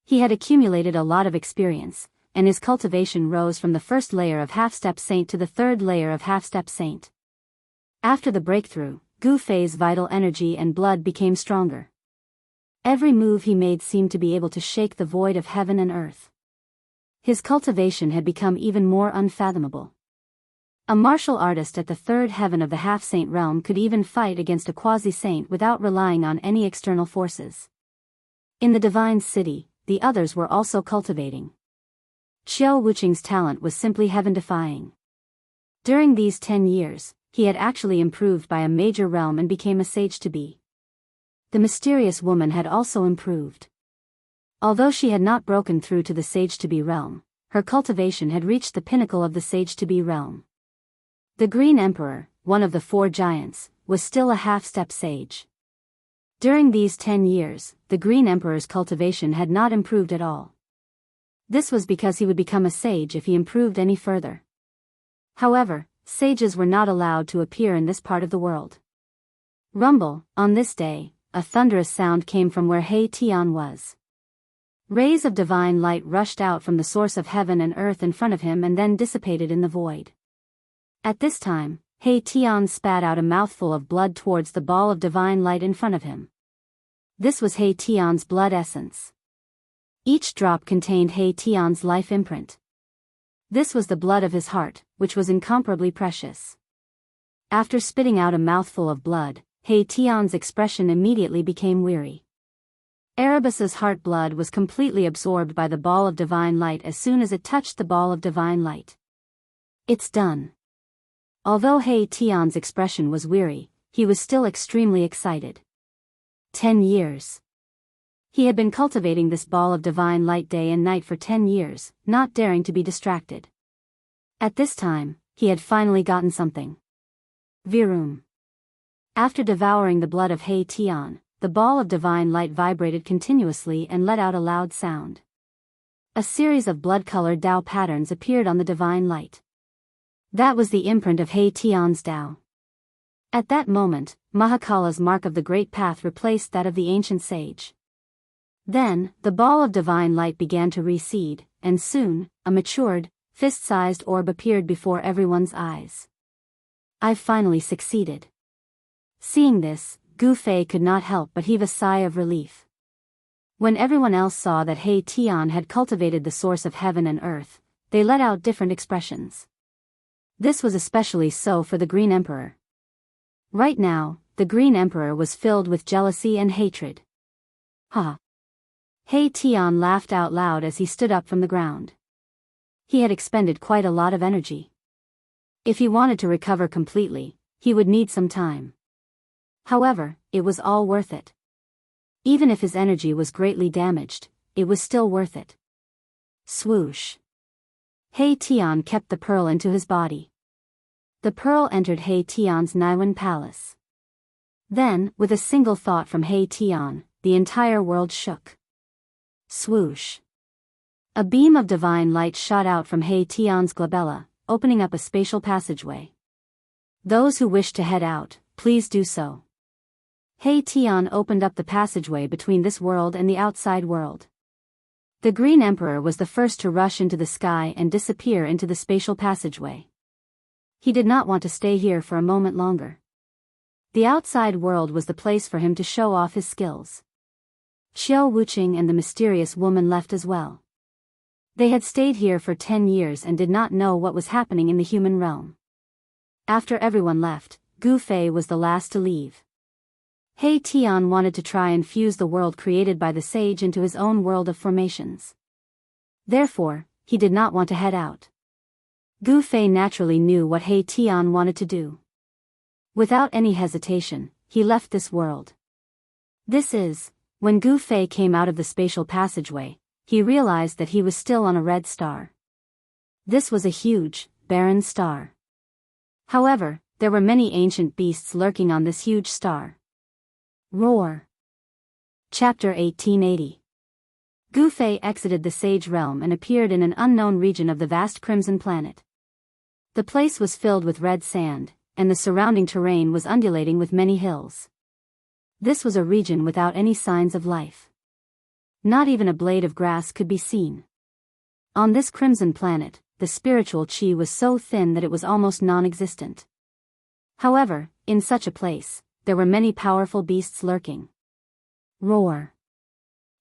He had accumulated a lot of experience, and his cultivation rose from the first layer of half-step saint to the third layer of half-step saint. After the breakthrough, Gu Fei's vital energy and blood became stronger. Every move he made seemed to be able to shake the void of heaven and earth. His cultivation had become even more unfathomable. A martial artist at the third heaven of the half-saint realm could even fight against a quasi-saint without relying on any external forces. In the divine city, the others were also cultivating. Xiao Wuqing's talent was simply heaven-defying. During these 10 years, he had actually improved by a major realm and became a sage-to-be. The mysterious woman had also improved. Although she had not broken through to the sage-to-be realm, her cultivation had reached the pinnacle of the sage-to-be realm. The Green Emperor, one of the 4 giants, was still a half-step sage. During these 10 years, the Green Emperor's cultivation had not improved at all. This was because he would become a sage if he improved any further. However, sages were not allowed to appear in this part of the world. Rumble, on this day, a thunderous sound came from where He Tian was. Rays of divine light rushed out from the source of heaven and earth in front of him and then dissipated in the void. At this time, He Tian spat out a mouthful of blood towards the ball of divine light in front of him. This was He Tian's blood essence. Each drop contained He Tian's life imprint. This was the blood of his heart, which was incomparably precious. After spitting out a mouthful of blood, He Tian's expression immediately became weary. Erebus's heart blood was completely absorbed by the ball of divine light as soon as it touched the ball of divine light. It's done. Although He Tian's expression was weary, he was still extremely excited. 10 years. He had been cultivating this ball of divine light day and night for 10 years, not daring to be distracted. At this time, he had finally gotten something. Virum. After devouring the blood of He Tian, the ball of divine light vibrated continuously and let out a loud sound. A series of blood-colored Dao patterns appeared on the divine light. That was the imprint of He Tian's Dao. At that moment, Mahakala's mark of the Great Path replaced that of the ancient sage. Then, the ball of divine light began to recede, and soon, a matured, fist-sized orb appeared before everyone's eyes. I've finally succeeded. Seeing this, Gu Fei could not help but heave a sigh of relief. When everyone else saw that He Tian had cultivated the source of heaven and earth, they let out different expressions. This was especially so for the Green Emperor. Right now, the Green Emperor was filled with jealousy and hatred. Ha! He Tian laughed out loud as he stood up from the ground. He had expended quite a lot of energy. If he wanted to recover completely, he would need some time. However, it was all worth it. Even if his energy was greatly damaged, it was still worth it. Swoosh. He Tian kept the pearl into his body. The pearl entered He Tian's Naiwan palace. Then, with a single thought from He Tian, the entire world shook. Swoosh. A beam of divine light shot out from He Tian's glabella, opening up a spatial passageway. Those who wish to head out, please do so. He Tian opened up the passageway between this world and the outside world. The Green Emperor was the first to rush into the sky and disappear into the spatial passageway. He did not want to stay here for a moment longer. The outside world was the place for him to show off his skills. Xiao Wuqing and the mysterious woman left as well. They had stayed here for 10 years and did not know what was happening in the human realm. After everyone left, Gu Fei was the last to leave. He Tian wanted to try and fuse the world created by the sage into his own world of formations. Therefore, he did not want to head out. Gu Fei naturally knew what He Tian wanted to do. Without any hesitation, he left this world. This is, when Gu Fei came out of the spatial passageway, he realized that he was still on a red star. This was a huge, barren star. However, there were many ancient beasts lurking on this huge star. Roar. Chapter 1880. Gu Fei exited the sage realm and appeared in an unknown region of the vast crimson planet. The place was filled with red sand, and the surrounding terrain was undulating with many hills. This was a region without any signs of life. Not even a blade of grass could be seen. On this crimson planet, the spiritual chi was so thin that it was almost non-existent. However, in such a place, there were many powerful beasts lurking. Roar.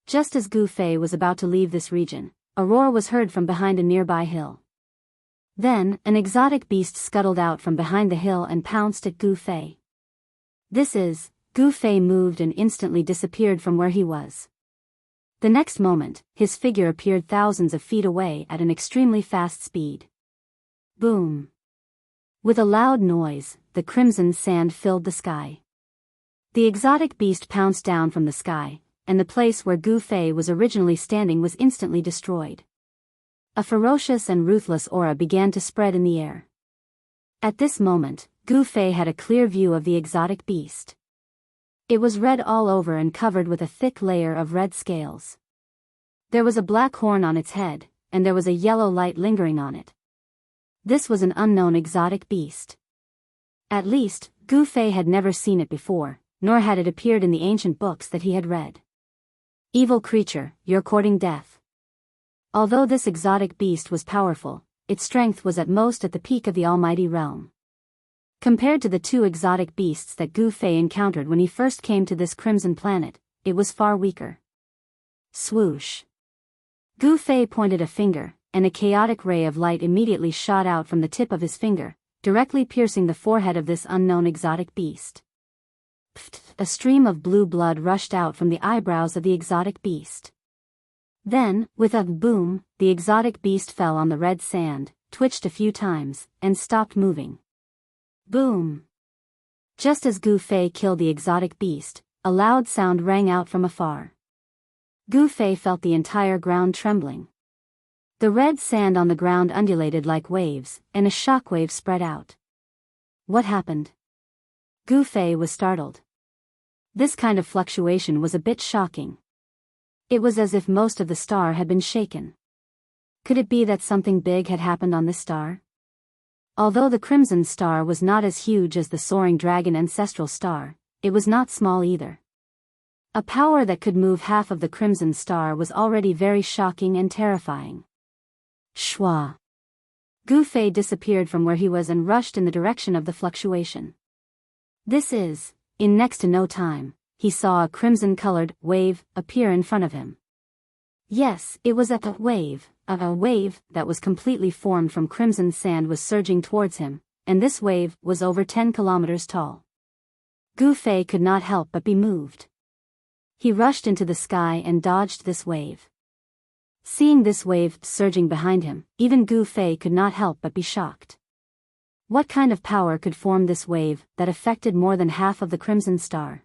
Just as Gu Fei was about to leave this region, a roar was heard from behind a nearby hill. Then, an exotic beast scuttled out from behind the hill and pounced at Gu Fei. Gu Fei moved and instantly disappeared from where he was. The next moment, his figure appeared thousands of feet away at an extremely fast speed. Boom. With a loud noise, the crimson sand filled the sky. The exotic beast pounced down from the sky, and the place where Gu Fei was originally standing was instantly destroyed. A ferocious and ruthless aura began to spread in the air. At this moment, Gu Fei had a clear view of the exotic beast. It was red all over and covered with a thick layer of red scales. There was a black horn on its head, and there was a yellow light lingering on it. This was an unknown exotic beast. At least, Gu Fei had never seen it before, nor had it appeared in the ancient books that he had read. Evil creature, you're courting death. Although this exotic beast was powerful, its strength was at most at the peak of the almighty realm. Compared to the two exotic beasts that Gu Fei encountered when he first came to this crimson planet, it was far weaker. Swoosh. Gu Fei pointed a finger, and a chaotic ray of light immediately shot out from the tip of his finger, directly piercing the forehead of this unknown exotic beast. Pfft, a stream of blue blood rushed out from the eyebrows of the exotic beast. Then, with a boom, the exotic beast fell on the red sand, twitched a few times, and stopped moving. Boom! Just as Gu Fei killed the exotic beast, a loud sound rang out from afar. Gu Fei felt the entire ground trembling. The red sand on the ground undulated like waves, and a shockwave spread out. What happened? Gu Fei was startled. This kind of fluctuation was a bit shocking. It was as if most of the star had been shaken. Could it be that something big had happened on this star? Although the Crimson Star was not as huge as the Soaring Dragon Ancestral Star, it was not small either. A power that could move half of the Crimson Star was already very shocking and terrifying. Shwa! Gu Fei disappeared from where he was and rushed in the direction of the fluctuation. In next to no time, he saw a crimson-colored wave appear in front of him. Yes, it was a wave. A wave that was completely formed from crimson sand was surging towards him, and this wave was over 10 kilometers tall. Gu Fei could not help but be moved. He rushed into the sky and dodged this wave. Seeing this wave surging behind him, even Gu Fei could not help but be shocked. What kind of power could form this wave that affected more than half of the Crimson Star?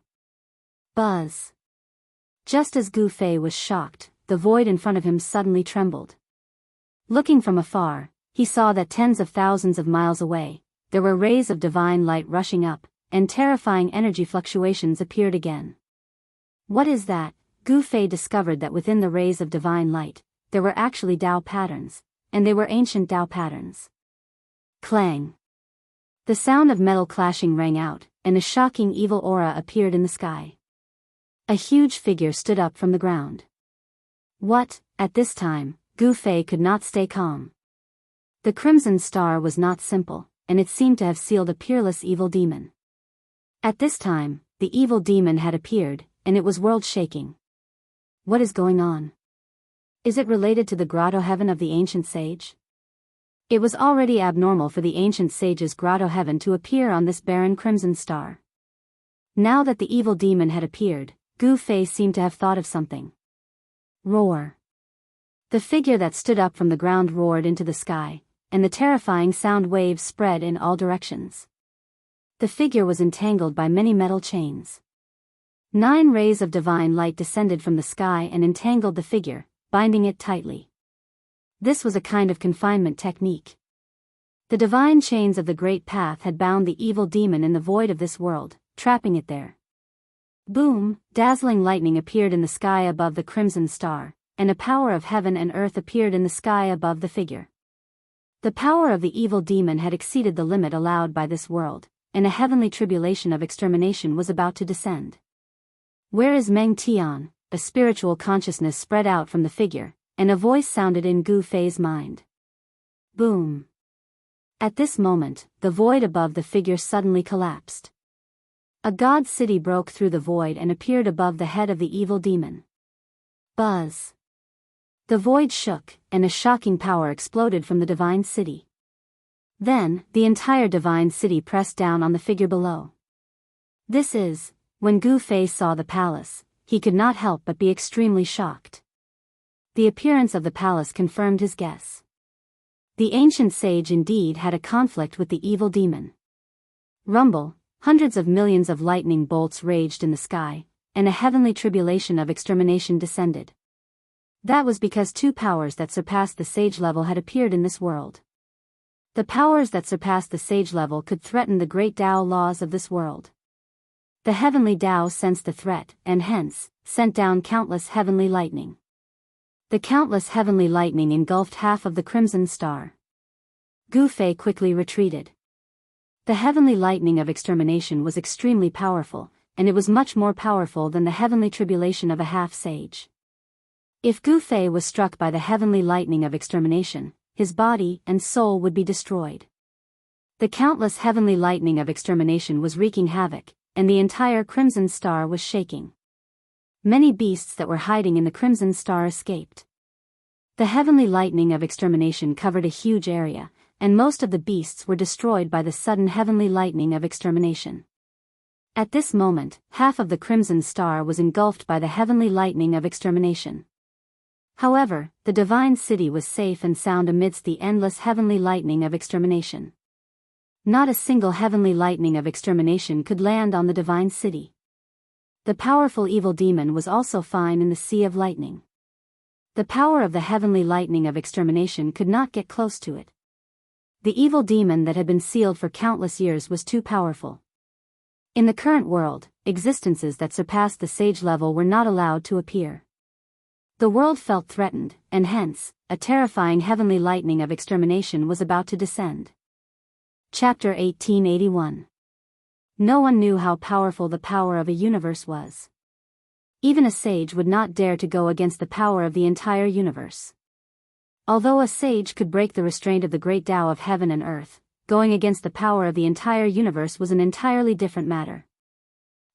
Buzz! Just as Gu Fei was shocked, the void in front of him suddenly trembled. Looking from afar, he saw that tens of thousands of miles away, there were rays of divine light rushing up, and terrifying energy fluctuations appeared again. What is that? Gu Fei discovered that within the rays of divine light, there were actually Dao patterns, and they were ancient Dao patterns. Clang! The sound of metal clashing rang out, and a shocking evil aura appeared in the sky. A huge figure stood up from the ground. What? At this time, Gu Fei could not stay calm. The Crimson Star was not simple, and it seemed to have sealed a peerless evil demon. At this time, the evil demon had appeared, and it was world-shaking. What is going on? Is it related to the grotto heaven of the ancient sage? It was already abnormal for the ancient sage's grotto heaven to appear on this barren Crimson Star. Now that the evil demon had appeared, Gu Fei seemed to have thought of something. Roar! The figure that stood up from the ground roared into the sky, and the terrifying sound waves spread in all directions. The figure was entangled by many metal chains. 9 rays of divine light descended from the sky and entangled the figure, binding it tightly. This was a kind of confinement technique. The divine chains of the Great Path had bound the evil demon in the void of this world, trapping it there. Boom! Dazzling lightning appeared in the sky above the Crimson Star, and a power of heaven and earth appeared in the sky above the figure. The power of the evil demon had exceeded the limit allowed by this world, and a heavenly tribulation of extermination was about to descend. Where is Meng Tian? a spiritual consciousness spread out from the figure, and a voice sounded in Gu Fei's mind. Boom. At this moment, the void above the figure suddenly collapsed. A god city broke through the void and appeared above the head of the evil demon. Buzz. The void shook, and a shocking power exploded from the divine city. Then, the entire divine city pressed down on the figure below. When Gu Fei saw the palace, he could not help but be extremely shocked. The appearance of the palace confirmed his guess. The ancient sage indeed had a conflict with the evil demon. Rumble, hundreds of millions of lightning bolts raged in the sky, and a heavenly tribulation of extermination descended. That was because two powers that surpassed the sage level had appeared in this world. The powers that surpassed the sage level could threaten the great Tao laws of this world. The heavenly Tao sensed the threat and hence, sent down countless heavenly lightning. The countless heavenly lightning engulfed half of the crimson star. Gu Fei quickly retreated. The heavenly lightning of extermination was extremely powerful, and it was much more powerful than the heavenly tribulation of a half-sage. If Gu Fei was struck by the heavenly lightning of extermination, his body and soul would be destroyed. The countless heavenly lightning of extermination was wreaking havoc, and the entire crimson star was shaking. Many beasts that were hiding in the crimson star escaped. The heavenly lightning of extermination covered a huge area, and most of the beasts were destroyed by the sudden heavenly lightning of extermination. At this moment, half of the crimson star was engulfed by the heavenly lightning of extermination. However, the divine city was safe and sound amidst the endless heavenly lightning of extermination. Not a single heavenly lightning of extermination could land on the divine city. The powerful evil demon was also fine in the sea of lightning. The power of the heavenly lightning of extermination could not get close to it. The evil demon that had been sealed for countless years was too powerful. In the current world, existences that surpassed the sage level were not allowed to appear. The world felt threatened, and hence, a terrifying heavenly lightning of extermination was about to descend. Chapter 1881. No one knew how powerful the power of a universe was. Even a sage would not dare to go against the power of the entire universe. Although a sage could break the restraint of the great Tao of heaven and earth, going against the power of the entire universe was an entirely different matter.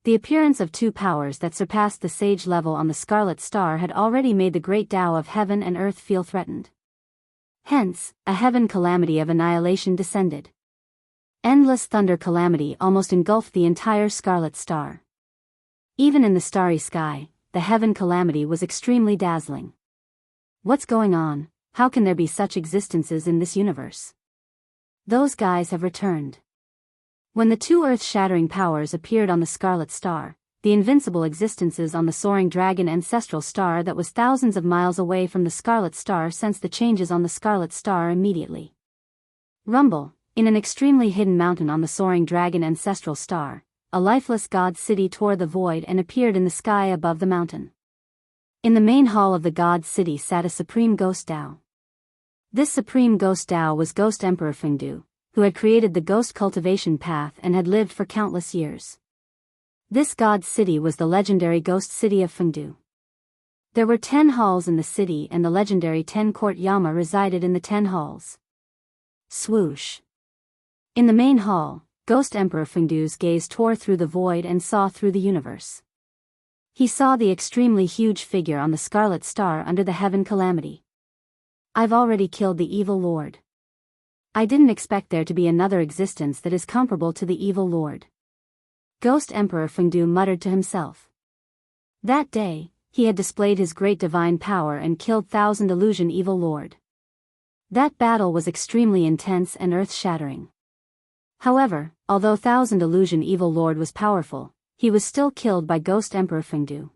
The appearance of two powers that surpassed the sage level on the Scarlet Star had already made the great Tao of heaven and earth feel threatened. Hence, a heaven calamity of annihilation descended. Endless thunder calamity almost engulfed the entire Scarlet Star. Even in the starry sky, the heaven calamity was extremely dazzling. What's going on? How can there be such existences in this universe? Those guys have returned. When the two earth-shattering powers appeared on the Scarlet Star, the invincible existences on the soaring dragon ancestral star that was thousands of miles away from the Scarlet Star sensed the changes on the Scarlet Star immediately. Rumble. In an extremely hidden mountain on the soaring dragon ancestral star, a lifeless god city tore the void and appeared in the sky above the mountain. In the main hall of the god city sat a supreme ghost Tao. This supreme ghost Tao was Ghost Emperor Fengdu, who had created the ghost cultivation path and had lived for countless years. This god city was the legendary ghost city of Fengdu. There were 10 halls in the city and the legendary 10-court Yama resided in the 10 halls. Swoosh. In the main hall, Ghost Emperor Fengdu's gaze tore through the void and saw through the universe. He saw the extremely huge figure on the Scarlet Star under the heaven calamity. I've already killed the evil lord. I didn't expect there to be another existence that is comparable to the evil lord. Ghost Emperor Fengdu muttered to himself. That day, he had displayed his great divine power and killed Thousand Illusion Evil Lord. That battle was extremely intense and earth-shattering. However, although Thousand Illusion Evil Lord was powerful, he was still killed by Ghost Emperor Fengdu.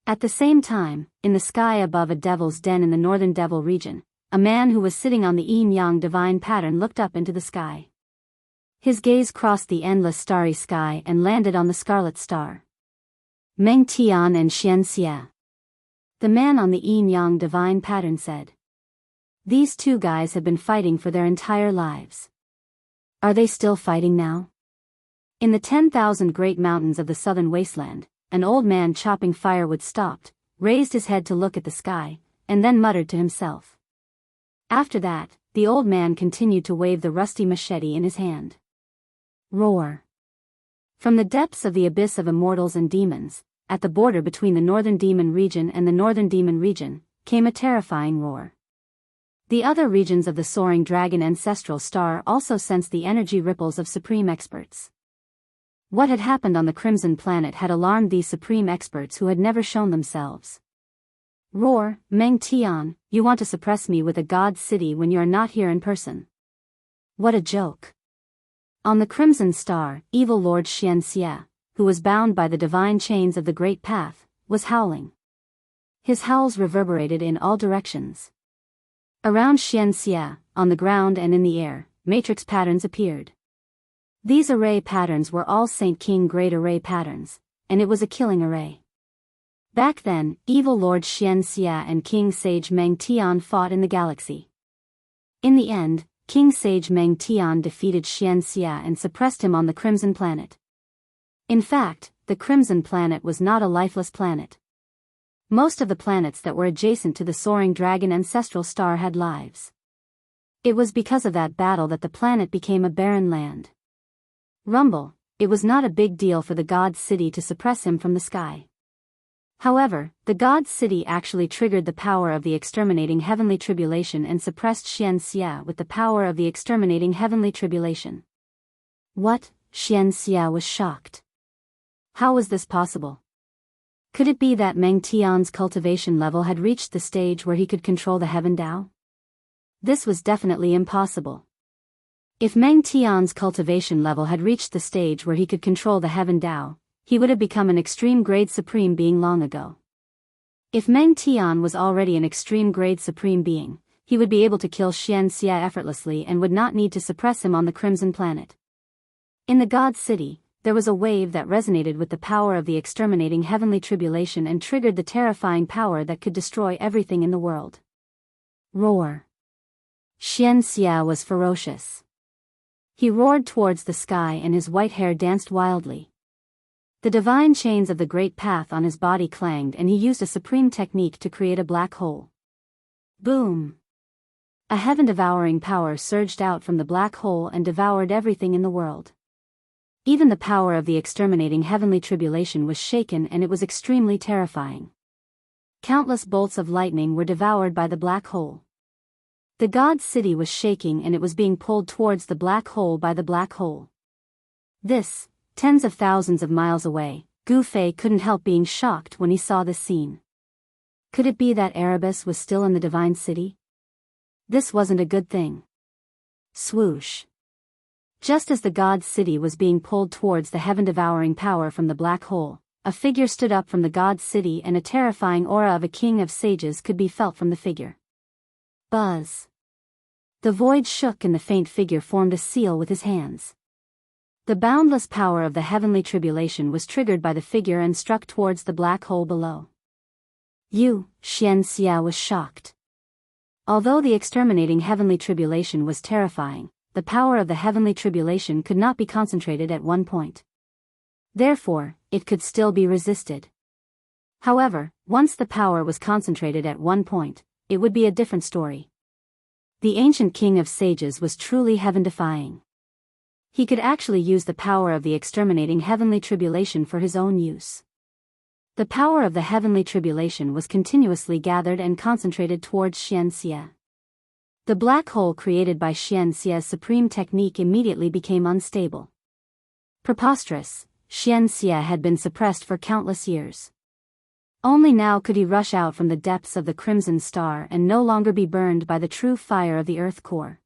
At the same time, in the sky above a devil's den in the northern devil region, a man who was sitting on the yin-yang divine pattern looked up into the sky. His gaze crossed the endless starry sky and landed on the Scarlet Star. Meng Tian and Xianxia. The man on the yin-yang divine pattern said. These two guys have been fighting for their entire lives. Are they still fighting now? In the 10,000 great mountains of the southern wasteland, an old man chopping firewood stopped, raised his head to look at the sky, and then muttered to himself. After that, the old man continued to wave the rusty machete in his hand. Roar. From the depths of the abyss of immortals and demons, at the border between the northern demon region and the northern demon region, came a terrifying roar. The other regions of the soaring dragon ancestral star also sensed the energy ripples of supreme experts. What had happened on the Crimson Planet had alarmed these supreme experts who had never shown themselves. Roar, Meng Tian, you want to suppress me with a god city when you are not here in person. What a joke. On the Crimson Star, evil Lord Xianxia, who was bound by the divine chains of the Great Path, was howling. His howls reverberated in all directions. Around Xianxia, on the ground and in the air, matrix patterns appeared. These array patterns were all Saint King Great Array patterns, and it was a killing array. Back then, evil Lord Xianxia and King Sage Meng Tian fought in the galaxy. In the end, King Sage Meng Tian defeated Xianxia and suppressed him on the Crimson Planet. In fact, the Crimson Planet was not a lifeless planet. Most of the planets that were adjacent to the soaring dragon ancestral star had lives. It was because of that battle that the planet became a barren land. Rumble, it was not a big deal for the God City to suppress him from the sky. However, the God City actually triggered the power of the exterminating heavenly tribulation and suppressed Xianxia with the power of the exterminating heavenly tribulation. What? Xianxia was shocked. How was this possible? Could it be that Meng Tian's cultivation level had reached the stage where he could control the Heaven Dao? This was definitely impossible. If Meng Tian's cultivation level had reached the stage where he could control the Heaven Dao, he would have become an extreme grade supreme being long ago. If Meng Tian was already an extreme grade supreme being, he would be able to kill Xianxia effortlessly and would not need to suppress him on the Crimson Planet. In the God City, there was a wave that resonated with the power of the exterminating heavenly tribulation and triggered the terrifying power that could destroy everything in the world. Roar. Xianxia was ferocious. He roared towards the sky and his white hair danced wildly. The divine chains of the Great Path on his body clanged and he used a supreme technique to create a black hole. Boom! A heaven-devouring power surged out from the black hole and devoured everything in the world. Even the power of the exterminating heavenly tribulation was shaken and it was extremely terrifying. Countless bolts of lightning were devoured by the black hole. The God City was shaking and it was being pulled towards the black hole by the black hole. This, tens of thousands of miles away, Gu Fei couldn't help being shocked when he saw this scene. Could it be that Erebus was still in the Divine City? This wasn't a good thing. Swoosh. Just as the God City was being pulled towards the heaven-devouring power from the black hole, a figure stood up from the God City and a terrifying aura of a king of sages could be felt from the figure. Buzz. The void shook and the faint figure formed a seal with his hands. The boundless power of the heavenly tribulation was triggered by the figure and struck towards the black hole below. Xianxia was shocked. Although the exterminating heavenly tribulation was terrifying, the power of the heavenly tribulation could not be concentrated at one point. Therefore, it could still be resisted. However, once the power was concentrated at one point, it would be a different story. The ancient king of sages was truly heaven-defying. He could actually use the power of the exterminating heavenly tribulation for his own use. The power of the heavenly tribulation was continuously gathered and concentrated towards Xianxia. The black hole created by Xianxia's supreme technique immediately became unstable. Preposterous, Xianxia had been suppressed for countless years. Only now could he rush out from the depths of the Crimson Star and no longer be burned by the true fire of the Earth core.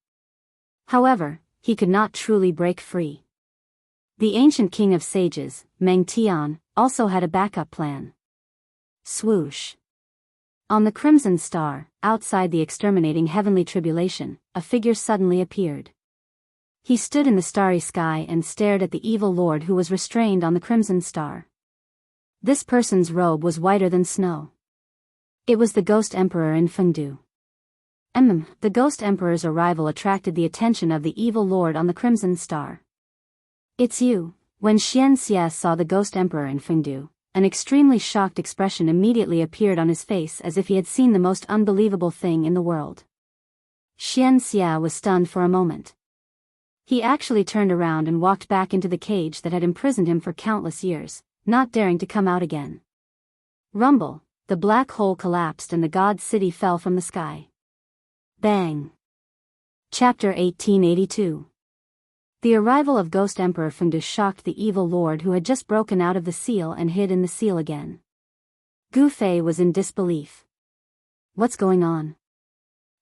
However, he could not truly break free. The ancient king of sages, Meng Tian, also had a backup plan. Swoosh. On the Crimson Star, outside the exterminating heavenly tribulation, a figure suddenly appeared. He stood in the starry sky and stared at the evil lord who was restrained on the Crimson Star. This person's robe was whiter than snow. It was the Ghost Emperor in Fengdu. The Ghost Emperor's arrival attracted the attention of the evil lord on the Crimson Star. It's you. When Xianxia saw the Ghost Emperor in Fengdu, an extremely shocked expression immediately appeared on his face as if he had seen the most unbelievable thing in the world. Xianxia was stunned for a moment. He actually turned around and walked back into the cage that had imprisoned him for countless years, not daring to come out again. Rumble, the black hole collapsed and the god city fell from the sky. Bang! Chapter 1882. The arrival of Ghost Emperor Fengdu shocked the evil lord who had just broken out of the seal and hid in the seal again. Gu Fei was in disbelief. What's going on?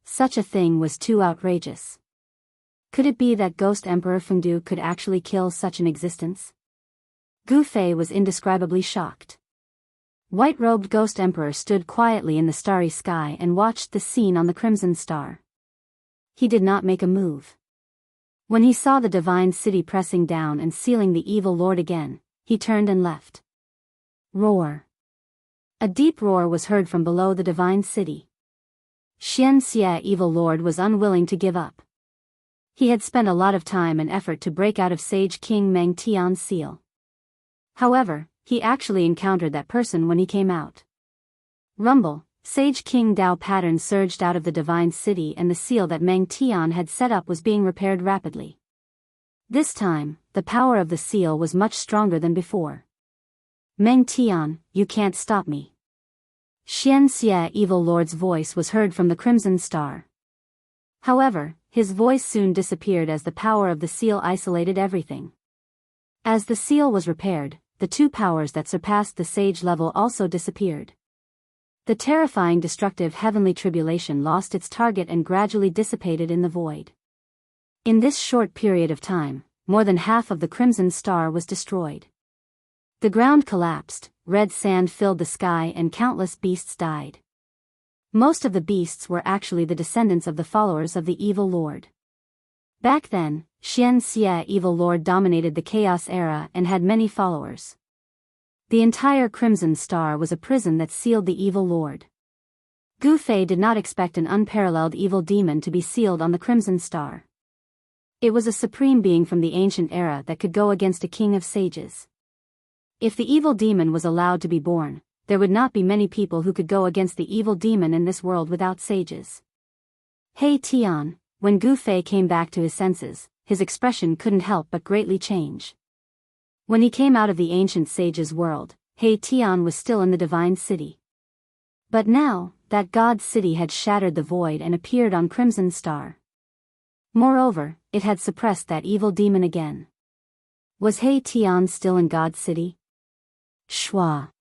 Such a thing was too outrageous. Could it be that Ghost Emperor Fengdu could actually kill such an existence? Gu Fei was indescribably shocked. White-robed Ghost Emperor stood quietly in the starry sky and watched the scene on the Crimson Star. He did not make a move. When he saw the divine city pressing down and sealing the evil lord again, he turned and left. Roar. A deep roar was heard from below the divine city. Xianxia evil lord was unwilling to give up. He had spent a lot of time and effort to break out of Sage King Meng Tian's seal. However, he actually encountered that person when he came out. Rumble, Sage King Dao pattern surged out of the divine city and the seal that Meng Tian had set up was being repaired rapidly. This time, the power of the seal was much stronger than before. Meng Tian, you can't stop me. Xianxia evil lord's voice was heard from the Crimson Star. However, his voice soon disappeared as the power of the seal isolated everything. As the seal was repaired, the two powers that surpassed the sage level also disappeared. The terrifying destructive heavenly tribulation lost its target and gradually dissipated in the void. In this short period of time, more than half of the Crimson Star was destroyed. The ground collapsed, red sand filled the sky and countless beasts died. Most of the beasts were actually the descendants of the followers of the evil lord. Back then, Xianxia evil lord dominated the Chaos era and had many followers. The entire Crimson Star was a prison that sealed the evil lord. Gu Fei did not expect an unparalleled evil demon to be sealed on the Crimson Star. It was a supreme being from the ancient era that could go against a king of sages. If the evil demon was allowed to be born, there would not be many people who could go against the evil demon in this world without sages. Hey Tian, when Gu Fei came back to his senses, his expression couldn't help but greatly change. When he came out of the ancient sage's world, He Tian was still in the divine city. But now, that god city had shattered the void and appeared on Crimson Star. Moreover, it had suppressed that evil demon again. Was He Tian still in God City? Shua.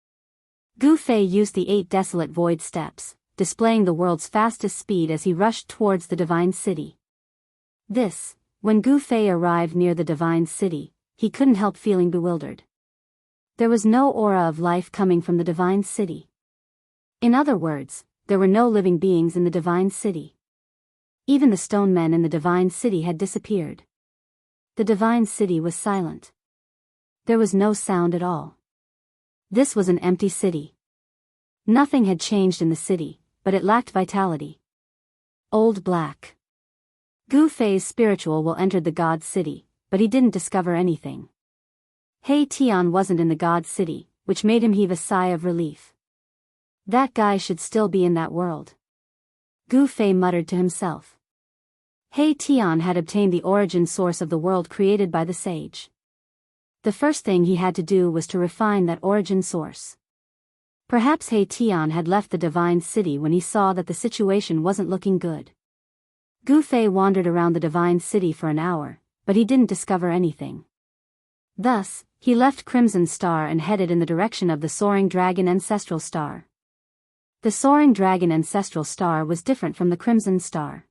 Gu Fei used the 8 desolate void steps, displaying the world's fastest speed as he rushed towards the divine city. When Gu Fei arrived near the divine city, he couldn't help feeling bewildered. There was no aura of life coming from the divine city. In other words, there were no living beings in the divine city. Even the stone men in the divine city had disappeared. The divine city was silent. There was no sound at all. This was an empty city. Nothing had changed in the city, but it lacked vitality. Old Black. Gu Fei's spiritual will entered the god city, but he didn't discover anything. He Tian wasn't in the god city, which made him heave a sigh of relief. That guy should still be in that world. Gu Fei muttered to himself. He Tian had obtained the origin source of the world created by the sage. The first thing he had to do was to refine that origin source. Perhaps He Tian had left the divine city when he saw that the situation wasn't looking good. Gu Fei wandered around the divine city for an hour, but he didn't discover anything. Thus, he left Crimson Star and headed in the direction of the Soaring Dragon Ancestral Star. The Soaring Dragon Ancestral Star was different from the Crimson Star.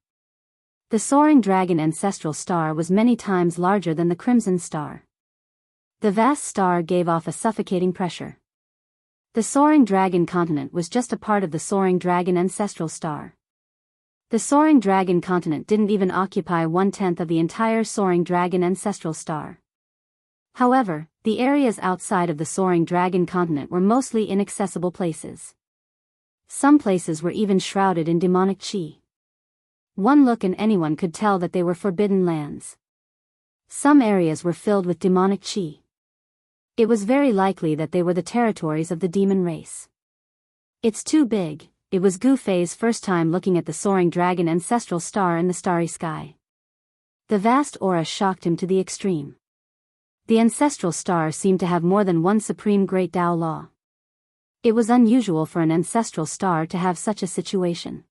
The Soaring Dragon Ancestral Star was many times larger than the Crimson Star. The vast star gave off a suffocating pressure. The Soaring Dragon continent was just a part of the Soaring Dragon Ancestral Star. The Soaring Dragon continent didn't even occupy 1/10 of the entire Soaring Dragon Ancestral Star. However, the areas outside of the Soaring Dragon continent were mostly inaccessible places. Some places were even shrouded in demonic chi. One look and anyone could tell that they were forbidden lands. Some areas were filled with demonic chi. It was very likely that they were the territories of the demon race. It's too big. It was Gu Fei's first time looking at the soaring dragon ancestral star in the starry sky. The vast aura shocked him to the extreme. The ancestral star seemed to have more than one supreme great Tao law. It was unusual for an ancestral star to have such a situation.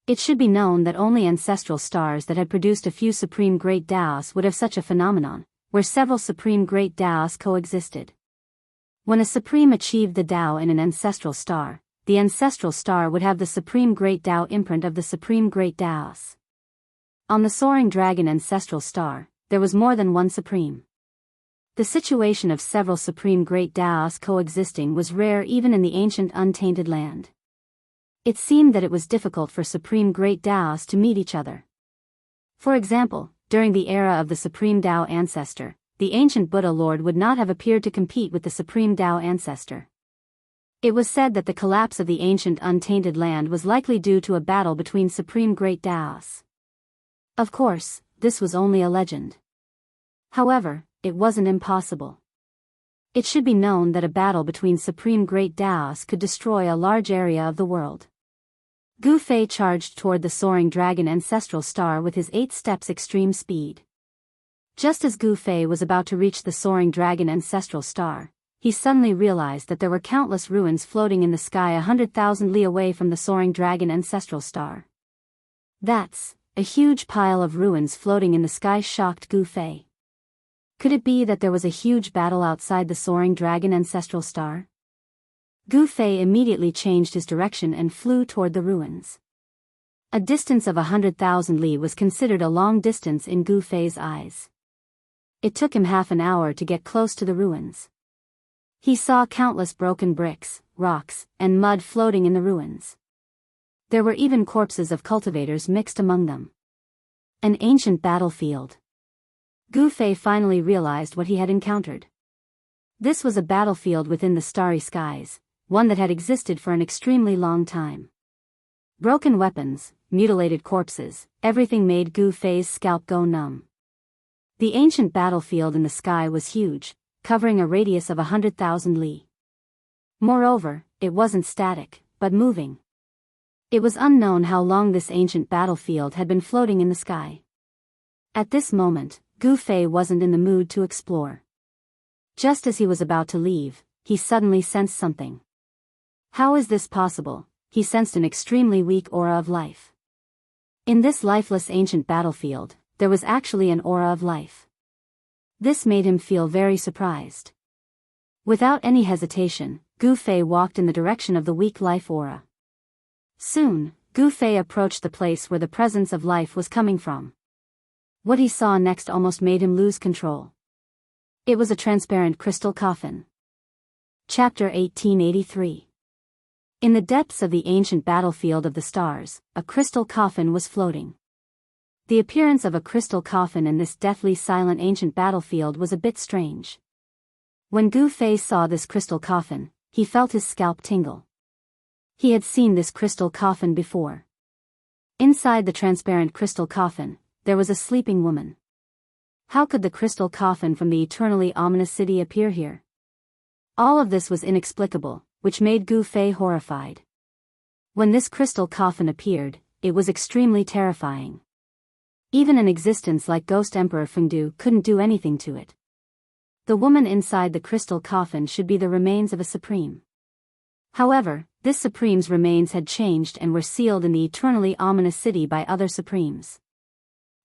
It should be known that only ancestral stars that had produced a few supreme great Taos would have such a phenomenon, where several supreme great Taos coexisted. When a supreme achieved the Tao in an ancestral star, the ancestral star would have the supreme great Tao imprint of the supreme great Taos. On the soaring dragon ancestral star, there was more than one supreme. The situation of several supreme great Taos coexisting was rare even in the ancient untainted land. It seemed that it was difficult for supreme great Taos to meet each other. For example, during the era of the supreme Tao ancestor, the ancient Buddha Lord would not have appeared to compete with the supreme Tao ancestor. It was said that the collapse of the ancient untainted land was likely due to a battle between supreme great Taos. Of course, this was only a legend. However, it wasn't impossible. It should be known that a battle between supreme great Taos could destroy a large area of the world. Gu Fei charged toward the soaring dragon ancestral star with his 8 steps extreme speed. Just as Gu Fei was about to reach the soaring dragon ancestral star, he suddenly realized that there were countless ruins floating in the sky 100,000 li away from the soaring dragon ancestral star. That's a huge pile of ruins floating in the sky shocked Gu Fei. Could it be that there was a huge battle outside the soaring dragon ancestral star? Gu Fei immediately changed his direction and flew toward the ruins. A distance of 100,000 li was considered a long distance in Gu Fei's eyes. It took him half an hour to get close to the ruins. He saw countless broken bricks, rocks, and mud floating in the ruins. There were even corpses of cultivators mixed among them. An ancient battlefield. Gu Fei finally realized what he had encountered. This was a battlefield within the starry skies, one that had existed for an extremely long time. Broken weapons, mutilated corpses, everything made Gu Fei's scalp go numb. The ancient battlefield in the sky was huge, covering a radius of 100,000 li. Moreover, it wasn't static, but moving. It was unknown how long this ancient battlefield had been floating in the sky. At this moment, Gu Fei wasn't in the mood to explore. Just as he was about to leave, he suddenly sensed something. How is this possible? He sensed an extremely weak aura of life. In this lifeless ancient battlefield, there was actually an aura of life. This made him feel very surprised. Without any hesitation, Gu Fei walked in the direction of the weak life aura. Soon, Gu Fei approached the place where the presence of life was coming from. What he saw next almost made him lose control. It was a transparent crystal coffin. Chapter 1883. In the depths of the ancient battlefield of the stars, a crystal coffin was floating. The appearance of a crystal coffin in this deathly silent ancient battlefield was a bit strange. When Gu Fei saw this crystal coffin, he felt his scalp tingle. He had seen this crystal coffin before. Inside the transparent crystal coffin, there was a sleeping woman. How could the crystal coffin from the eternally ominous city appear here? All of this was inexplicable, which made Gu Fei horrified. When this crystal coffin appeared, it was extremely terrifying. Even an existence like Ghost Emperor Fengdu couldn't do anything to it. The woman inside the crystal coffin should be the remains of a supreme. However, this supreme's remains had changed and were sealed in the eternally ominous city by other supremes.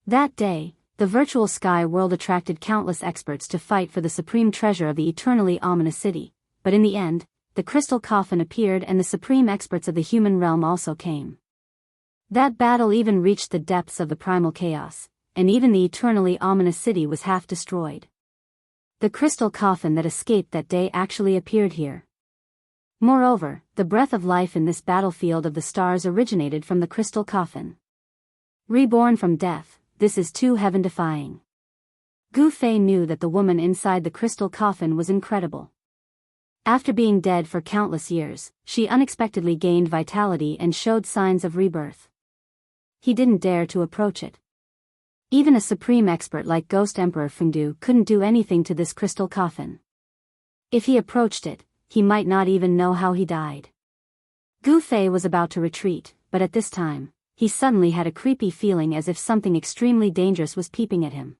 That day, the virtual sky world attracted countless experts to fight for the supreme treasure of the eternally ominous city, but in the end, the crystal coffin appeared and the supreme experts of the human realm also came. That battle even reached the depths of the primal chaos, and even the eternally ominous city was half destroyed. The crystal coffin that escaped that day actually appeared here. Moreover, the breath of life in this battlefield of the stars originated from the crystal coffin. Reborn from death, this is too heaven-defying. Gu Fei knew that the woman inside the crystal coffin was incredible. After being dead for countless years, she unexpectedly gained vitality and showed signs of rebirth. He didn't dare to approach it. Even a supreme expert like Ghost Emperor Fengdu couldn't do anything to this crystal coffin. If he approached it, he might not even know how he died. Gu Fei was about to retreat, but at this time, he suddenly had a creepy feeling as if something extremely dangerous was peeping at him.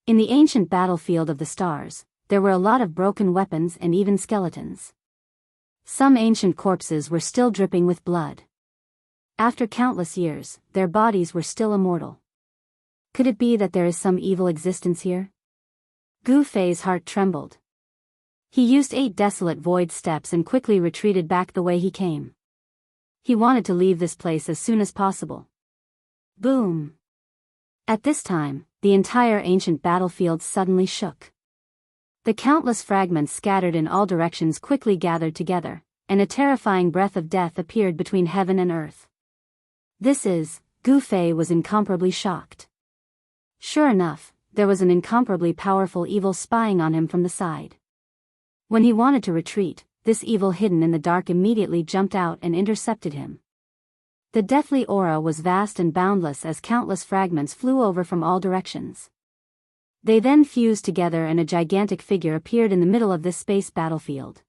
In the ancient battlefield of the stars, there were a lot of broken weapons and even skeletons. Some ancient corpses were still dripping with blood. After countless years, their bodies were still immortal. Could it be that there is some evil existence here? Gu Fei's heart trembled. He used 8 desolate void steps and quickly retreated back the way he came. He wanted to leave this place as soon as possible. Boom! At this time, the entire ancient battlefield suddenly shook. The countless fragments scattered in all directions quickly gathered together, and a terrifying breath of death appeared between heaven and earth. Gu Fei was incomparably shocked. Sure enough, there was an incomparably powerful evil spying on him from the side. When he wanted to retreat, this evil hidden in the dark immediately jumped out and intercepted him. The deathly aura was vast and boundless as countless fragments flew over from all directions. They then fused together and a gigantic figure appeared in the middle of this space battlefield.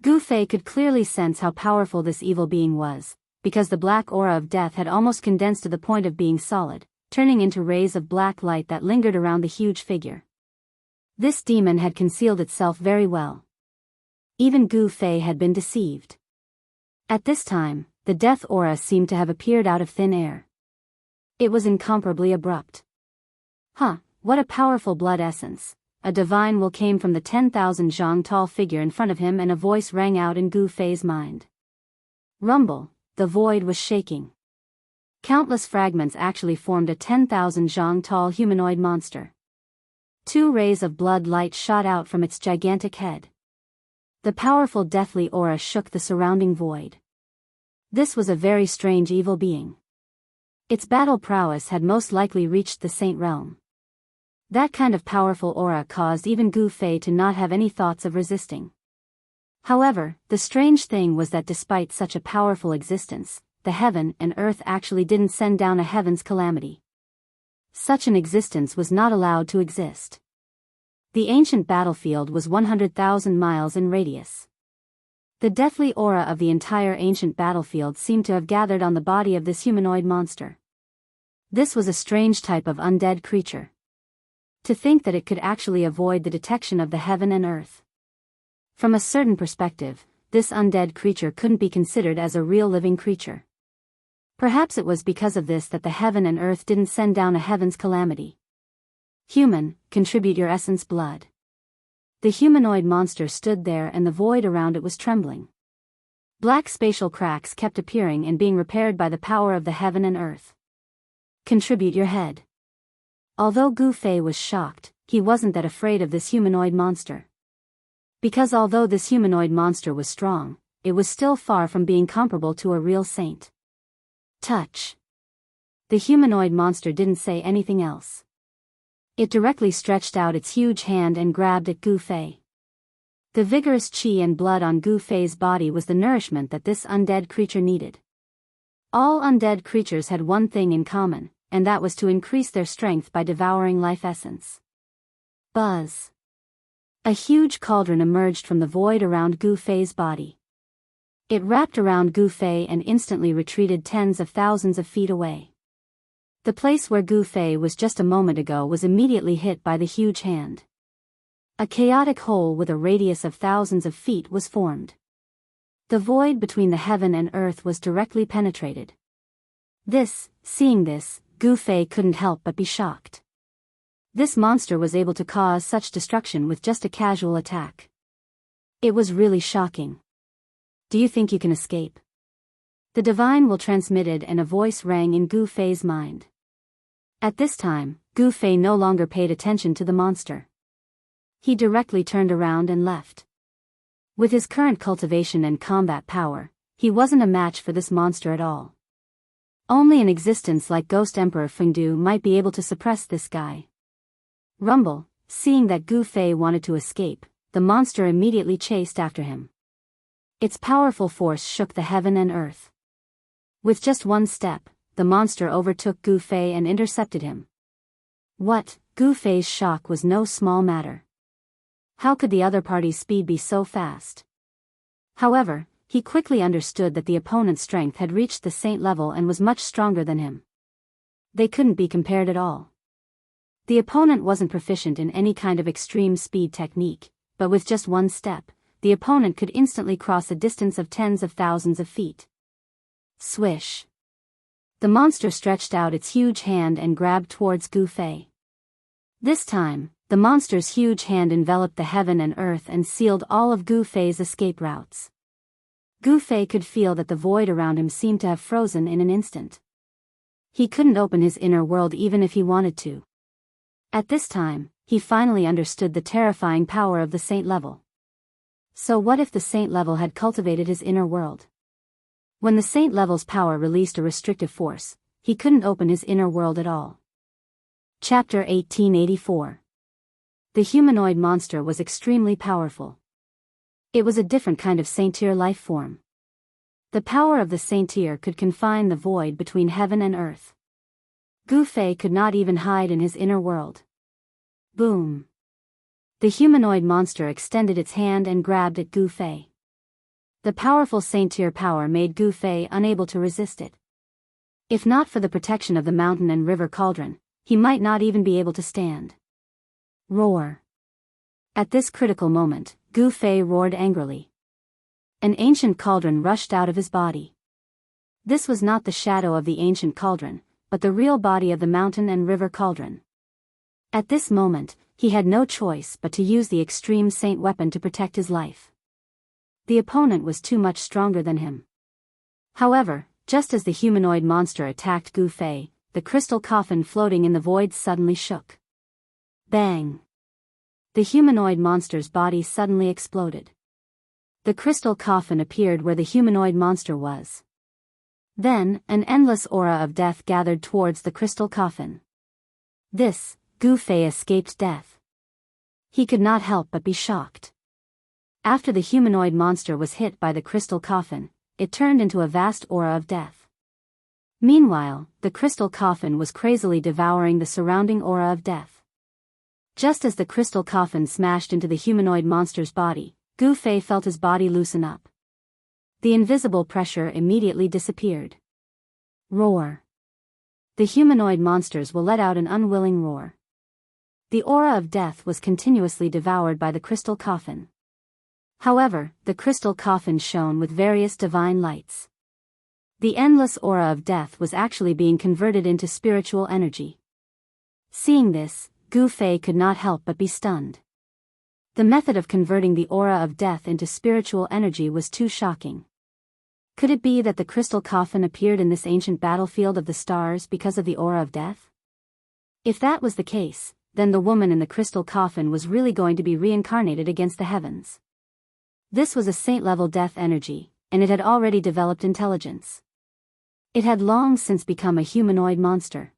Gu Fei could clearly sense how powerful this evil being was, because the black aura of death had almost condensed to the point of being solid, turning into rays of black light that lingered around the huge figure. This demon had concealed itself very well. Even Gu Fei had been deceived. At this time, the death aura seemed to have appeared out of thin air. It was incomparably abrupt. What a powerful blood essence! A divine will came from the 10,000 zhang tall figure in front of him, and a voice rang out in Gu Fei's mind. Rumble! The void was shaking. Countless fragments actually formed a 10,000 zhang tall humanoid monster. 2 rays of blood light shot out from its gigantic head. The powerful deathly aura shook the surrounding void. This was a very strange evil being. Its battle prowess had most likely reached the Saint Realm. That kind of powerful aura caused even Gu Fei to not have any thoughts of resisting. However, the strange thing was that despite such a powerful existence, the heaven and earth actually didn't send down a heaven's calamity. Such an existence was not allowed to exist. The ancient battlefield was 100,000 miles in radius. The deathly aura of the entire ancient battlefield seemed to have gathered on the body of this humanoid monster. This was a strange type of undead creature. To think that it could actually avoid the detection of the heaven and earth. From a certain perspective, this undead creature couldn't be considered as a real living creature. Perhaps it was because of this that the heaven and earth didn't send down a heaven's calamity. Human, contribute your essence blood. The humanoid monster stood there and the void around it was trembling. Black spatial cracks kept appearing and being repaired by the power of the heaven and earth. Contribute your head. Although Gu Fei was shocked, he wasn't that afraid of this humanoid monster. Because although this humanoid monster was strong, it was still far from being comparable to a real saint. Touch. The humanoid monster didn't say anything else. It directly stretched out its huge hand and grabbed at Gu Fei. The vigorous qi and blood on Gu Fei's body was the nourishment that this undead creature needed. All undead creatures had one thing in common, and that was to increase their strength by devouring life essence. Buzz. A huge cauldron emerged from the void around Gu Fei's body. It wrapped around Gu Fei and instantly retreated tens of thousands of feet away. The place where Gu Fei was just a moment ago was immediately hit by the huge hand. A chaotic hole with a radius of thousands of feet was formed. The void between the heaven and earth was directly penetrated. Seeing this, Gu Fei couldn't help but be shocked. This monster was able to cause such destruction with just a casual attack. It was really shocking. Do you think you can escape? The divine will transmitted and a voice rang in Gu Fei's mind. At this time, Gu Fei no longer paid attention to the monster. He directly turned around and left. With his current cultivation and combat power, he wasn't a match for this monster at all. Only an existence like Ghost Emperor Fengdu might be able to suppress this guy. Rumble, seeing that Gu Fei wanted to escape, the monster immediately chased after him. Its powerful force shook the heaven and earth. With just one step, the monster overtook Gu Fei and intercepted him. Gu Fei's shock was no small matter. How could the other party's speed be so fast? However, he quickly understood that the opponent's strength had reached the saint level and was much stronger than him. They couldn't be compared at all. The opponent wasn't proficient in any kind of extreme speed technique, but with just one step, the opponent could instantly cross a distance of tens of thousands of feet. Swish! The monster stretched out its huge hand and grabbed towards Gu Fei. This time, the monster's huge hand enveloped the heaven and earth and sealed all of Gu Fei's escape routes. Gu Fei could feel that the void around him seemed to have frozen in an instant. He couldn't open his inner world even if he wanted to. At this time, he finally understood the terrifying power of the saint level. So what if the saint level had cultivated his inner world? When the saint level's power released a restrictive force, he couldn't open his inner world at all. Chapter 1884. The humanoid monster was extremely powerful. It was a different kind of saint-tier life form. The power of the saint-tier could confine the void between heaven and earth. Gu Fei could not even hide in his inner world. Boom! The humanoid monster extended its hand and grabbed at Gu Fei. The powerful saint-tier power made Gu Fei unable to resist it. If not for the protection of the mountain and river cauldron, he might not even be able to stand. Roar! At this critical moment, Gu Fei roared angrily. An ancient cauldron rushed out of his body. This was not the shadow of the ancient cauldron, but the real body of the mountain and river cauldron. At this moment, he had no choice but to use the extreme saint weapon to protect his life. The opponent was too much stronger than him. However, just as the humanoid monster attacked Gu Fei, the crystal coffin floating in the void suddenly shook. Bang! The humanoid monster's body suddenly exploded. The crystal coffin appeared where the humanoid monster was. Then, an endless aura of death gathered towards the crystal coffin. This, Gu Fei escaped death. He could not help but be shocked. After the humanoid monster was hit by the crystal coffin, it turned into a vast aura of death. Meanwhile, the crystal coffin was crazily devouring the surrounding aura of death. Just as the crystal coffin smashed into the humanoid monster's body, Gu Fei felt his body loosen up. The invisible pressure immediately disappeared. Roar! The humanoid monsters will let out an unwilling roar. The aura of death was continuously devoured by the crystal coffin. However, the crystal coffin shone with various divine lights. The endless aura of death was actually being converted into spiritual energy. Seeing this, Gu Fei could not help but be stunned. The method of converting the aura of death into spiritual energy was too shocking. Could it be that the crystal coffin appeared in this ancient battlefield of the stars because of the aura of death? If that was the case, then the woman in the crystal coffin was really going to be reincarnated against the heavens. This was a saint-level death energy, and it had already developed intelligence. It had long since become a humanoid monster.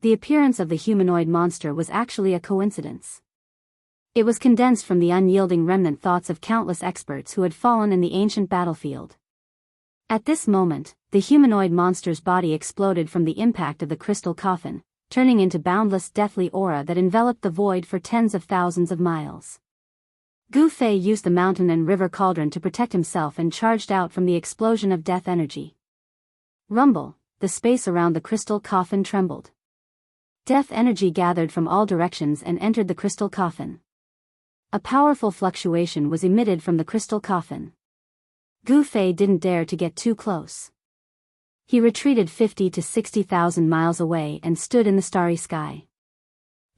The appearance of the humanoid monster was actually a coincidence. It was condensed from the unyielding remnant thoughts of countless experts who had fallen in the ancient battlefield. At this moment, the humanoid monster's body exploded from the impact of the crystal coffin, turning into boundless deathly aura that enveloped the void for tens of thousands of miles. Gu Fei used the mountain and river cauldron to protect himself and charged out from the explosion of death energy. Rumble, the space around the crystal coffin trembled. Death energy gathered from all directions and entered the crystal coffin. A powerful fluctuation was emitted from the crystal coffin. Gu Fei didn't dare to get too close. He retreated 50 to 60,000 miles away and stood in the starry sky.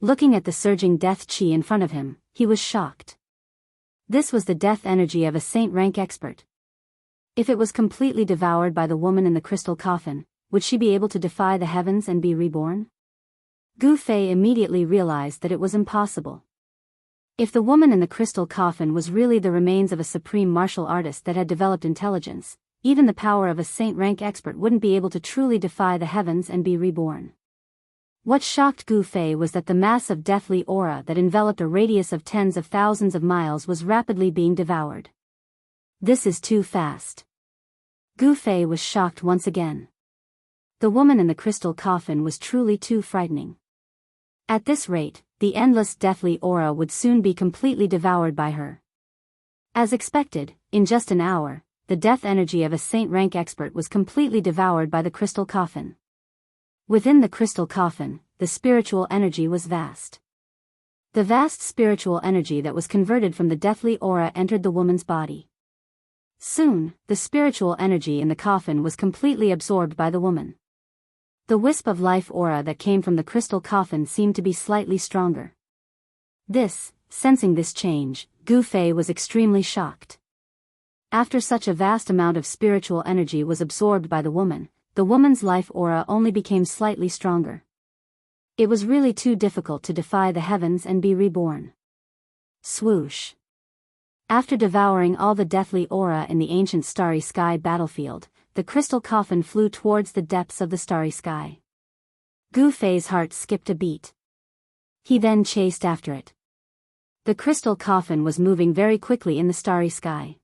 Looking at the surging death chi in front of him, he was shocked. This was the death energy of a saint-rank expert. If it was completely devoured by the woman in the crystal coffin, would she be able to defy the heavens and be reborn? Gu Fei immediately realized that it was impossible. If the woman in the crystal coffin was really the remains of a supreme martial artist that had developed intelligence, even the power of a saint-rank expert wouldn't be able to truly defy the heavens and be reborn. What shocked Gu Fei was that the mass of deathly aura that enveloped a radius of tens of thousands of miles was rapidly being devoured. This is too fast. Gu Fei was shocked once again. The woman in the crystal coffin was truly too frightening. At this rate, the endless deathly aura would soon be completely devoured by her. As expected, in just an hour, the death energy of a saint rank expert was completely devoured by the crystal coffin. Within the crystal coffin, the spiritual energy was vast. The vast spiritual energy that was converted from the deathly aura entered the woman's body. Soon, the spiritual energy in the coffin was completely absorbed by the woman. The wisp of life aura that came from the crystal coffin seemed to be slightly stronger. Sensing this change, Gu Fei was extremely shocked. After such a vast amount of spiritual energy was absorbed by the woman's life aura only became slightly stronger. It was really too difficult to defy the heavens and be reborn. Swoosh. After devouring all the deathly aura in the ancient starry sky battlefield, the crystal coffin flew towards the depths of the starry sky. Gu Fei's heart skipped a beat. He then chased after it. The crystal coffin was moving very quickly in the starry sky.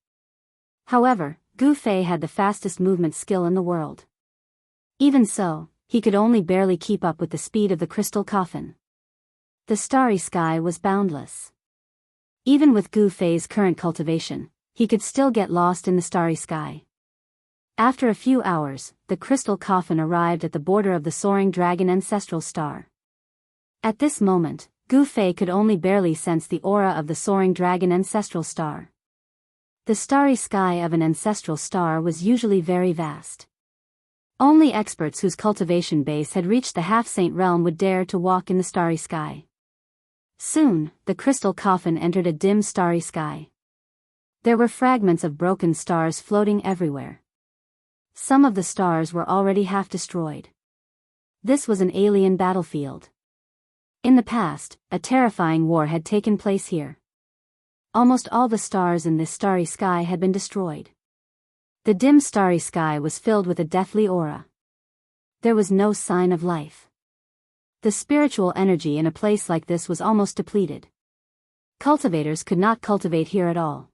However, Gu Fei had the fastest movement skill in the world. Even so, he could only barely keep up with the speed of the crystal coffin. The starry sky was boundless. Even with Gu Fei's current cultivation, he could still get lost in the starry sky. After a few hours, the crystal coffin arrived at the border of the soaring dragon ancestral star. At this moment, Gu Fei could only barely sense the aura of the soaring dragon ancestral star. The starry sky of an ancestral star was usually very vast. Only experts whose cultivation base had reached the half-saint realm would dare to walk in the starry sky. Soon, the crystal coffin entered a dim starry sky. There were fragments of broken stars floating everywhere. Some of the stars were already half destroyed. This was an alien battlefield. In the past, a terrifying war had taken place here. Almost all the stars in this starry sky had been destroyed. The dim starry sky was filled with a deathly aura. There was no sign of life. The spiritual energy in a place like this was almost depleted. Cultivators could not cultivate here at all.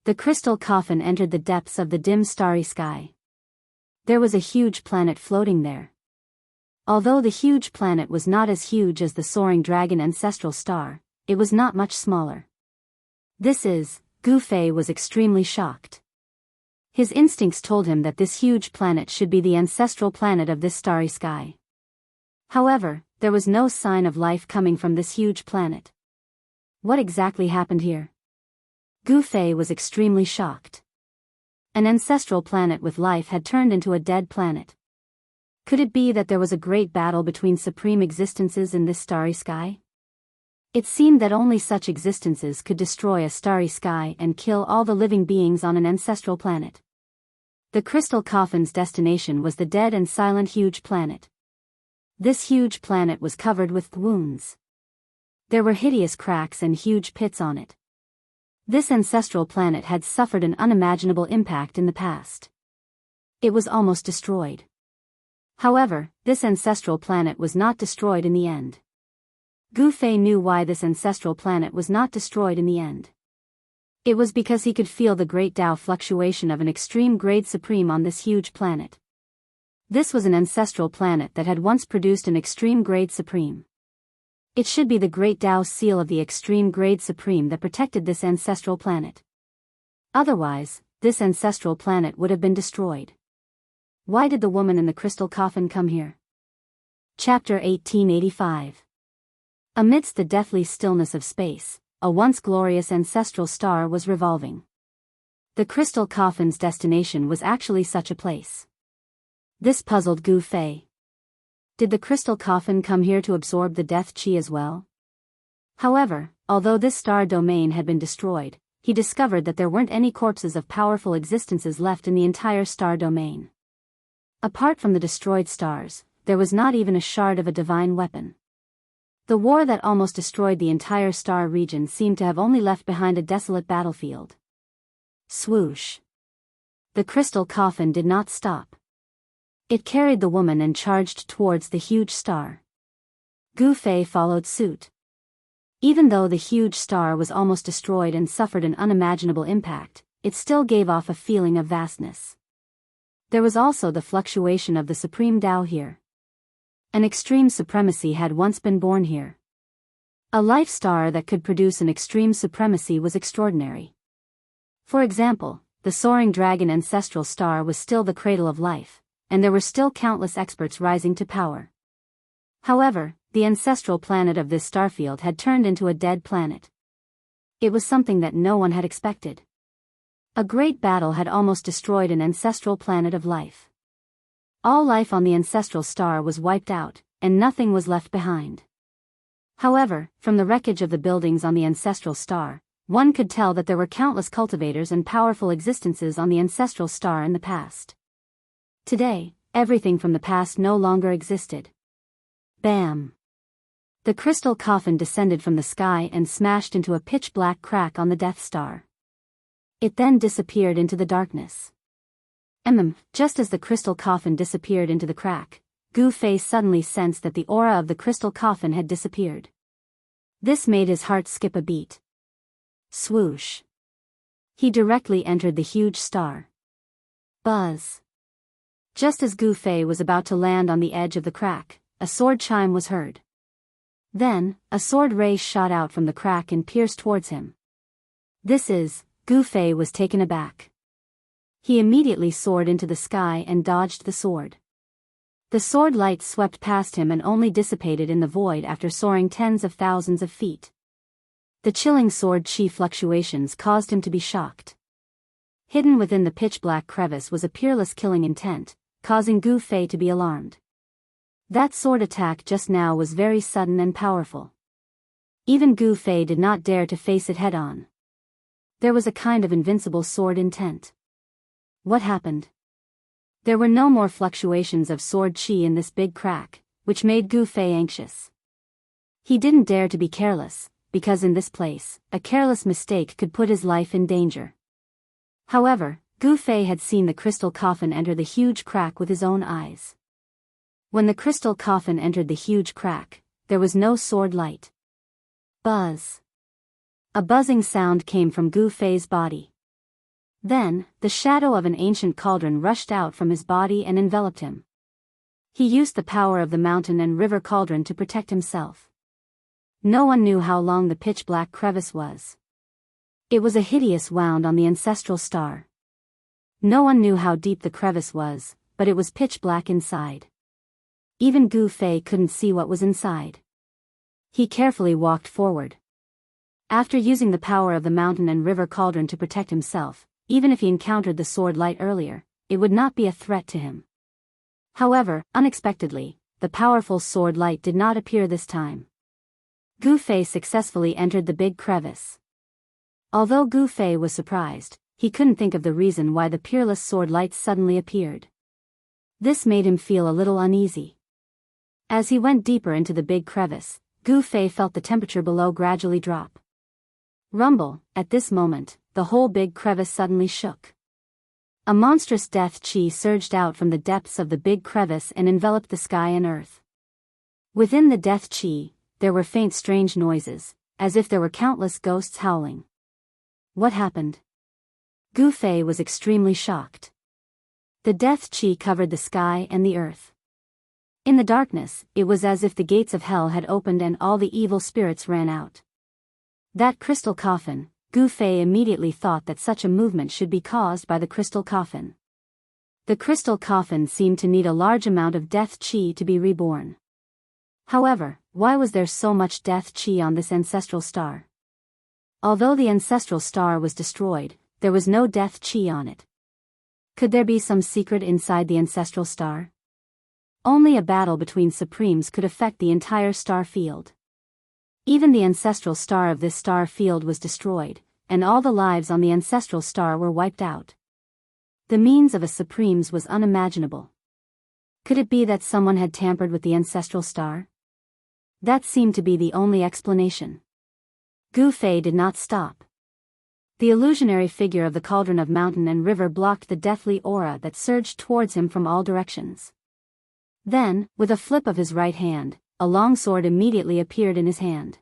The crystal coffin entered the depths of the dim starry sky. There was a huge planet floating there. Although the huge planet was not as huge as the soaring dragon ancestral star, it was not much smaller. Gu Fei was extremely shocked. His instincts told him that this huge planet should be the ancestral planet of this starry sky. However, there was no sign of life coming from this huge planet. What exactly happened here? Gu Fei was extremely shocked. An ancestral planet with life had turned into a dead planet. Could it be that there was a great battle between supreme existences in this starry sky? It seemed that only such existences could destroy a starry sky and kill all the living beings on an ancestral planet. The crystal coffin's destination was the dead and silent huge planet. This huge planet was covered with wounds. There were hideous cracks and huge pits on it. This ancestral planet had suffered an unimaginable impact in the past. It was almost destroyed. However, this ancestral planet was not destroyed in the end. Gu Fei knew why this ancestral planet was not destroyed in the end. It was because he could feel the great Tao fluctuation of an extreme grade supreme on this huge planet. This was an ancestral planet that had once produced an extreme grade supreme. It should be the great Tao seal of the extreme grade supreme that protected this ancestral planet. Otherwise, this ancestral planet would have been destroyed. Why did the woman in the crystal coffin come here? Chapter 1885. Amidst the deathly stillness of space, a once glorious ancestral star was revolving. The crystal coffin's destination was actually such a place. This puzzled Gu Fei. Did the crystal coffin come here to absorb the death chi as well? However, although this star domain had been destroyed, he discovered that there weren't any corpses of powerful existences left in the entire star domain. Apart from the destroyed stars, there was not even a shard of a divine weapon. The war that almost destroyed the entire star region seemed to have only left behind a desolate battlefield. Swoosh. The crystal coffin did not stop. It carried the woman and charged towards the huge star. Gu Fei followed suit. Even though the huge star was almost destroyed and suffered an unimaginable impact, it still gave off a feeling of vastness. There was also the fluctuation of the supreme Tao here. An extreme supremacy had once been born here. A life star that could produce an extreme supremacy was extraordinary. For example, the soaring dragon ancestral star was still the cradle of life, and there were still countless experts rising to power. However, the ancestral planet of this starfield had turned into a dead planet. It was something that no one had expected. A great battle had almost destroyed an ancestral planet of life. All life on the ancestral star was wiped out, and nothing was left behind. However, from the wreckage of the buildings on the ancestral star, one could tell that there were countless cultivators and powerful existences on the ancestral star in the past. Today, everything from the past no longer existed. Bam! The crystal coffin descended from the sky and smashed into a pitch-black crack on the Death Star. It then disappeared into the darkness. Just as the crystal coffin disappeared into the crack, Gu Fei suddenly sensed that the aura of the crystal coffin had disappeared. This made his heart skip a beat. Swoosh! He directly entered the huge star. Buzz! Just as Gu Fei was about to land on the edge of the crack, a sword chime was heard. Then, a sword ray shot out from the crack and pierced towards him. Gu Fei was taken aback. He immediately soared into the sky and dodged the sword. The sword light swept past him and only dissipated in the void after soaring tens of thousands of feet. The chilling sword chi fluctuations caused him to be shocked. Hidden within the pitch-black crevice was a peerless killing intent, causing Gu Fei to be alarmed. That sword attack just now was very sudden and powerful. Even Gu Fei did not dare to face it head-on. There was a kind of invincible sword intent. What happened? There were no more fluctuations of sword chi in this big crack, which made Gu Fei anxious. He didn't dare to be careless, because in this place, a careless mistake could put his life in danger. However, Gu Fei had seen the crystal coffin enter the huge crack with his own eyes. When the crystal coffin entered the huge crack, there was no sword light. Buzz! A buzzing sound came from Gu Fei's body. Then, the shadow of an ancient cauldron rushed out from his body and enveloped him. He used the power of the mountain and river cauldron to protect himself. No one knew how long the pitch-black crevice was. It was a hideous wound on the ancestral star. No one knew how deep the crevice was, but it was pitch-black inside. Even Gu Fei couldn't see what was inside. He carefully walked forward. After using the power of the mountain and river cauldron to protect himself, even if he encountered the sword light earlier, it would not be a threat to him. However, unexpectedly, the powerful sword light did not appear this time. Gu Fei successfully entered the big crevice. Although Gu Fei was surprised, he couldn't think of the reason why the peerless sword light suddenly appeared. This made him feel a little uneasy. As he went deeper into the big crevice, Gu Fei felt the temperature below gradually drop. Rumble! At this moment, the whole big crevice suddenly shook. A monstrous death chi surged out from the depths of the big crevice and enveloped the sky and earth. Within the death chi, there were faint strange noises, as if there were countless ghosts howling. What happened? Gu Fei was extremely shocked. The death chi covered the sky and the earth. In the darkness, it was as if the gates of hell had opened and all the evil spirits ran out. That crystal coffin, Gu Fei immediately thought that such a movement should be caused by the crystal coffin. The crystal coffin seemed to need a large amount of death chi to be reborn. However, why was there so much death chi on this ancestral star? Although the ancestral star was destroyed, there was no death chi on it. Could there be some secret inside the ancestral star? Only a battle between supremes could affect the entire star field. Even the ancestral star of this star field was destroyed, and all the lives on the ancestral star were wiped out. The means of a supremes was unimaginable. Could it be that someone had tampered with the ancestral star? That seemed to be the only explanation. Gu Fei did not stop. The illusionary figure of the cauldron of mountain and river blocked the deathly aura that surged towards him from all directions. Then, with a flip of his right hand, a long sword immediately appeared in his hand.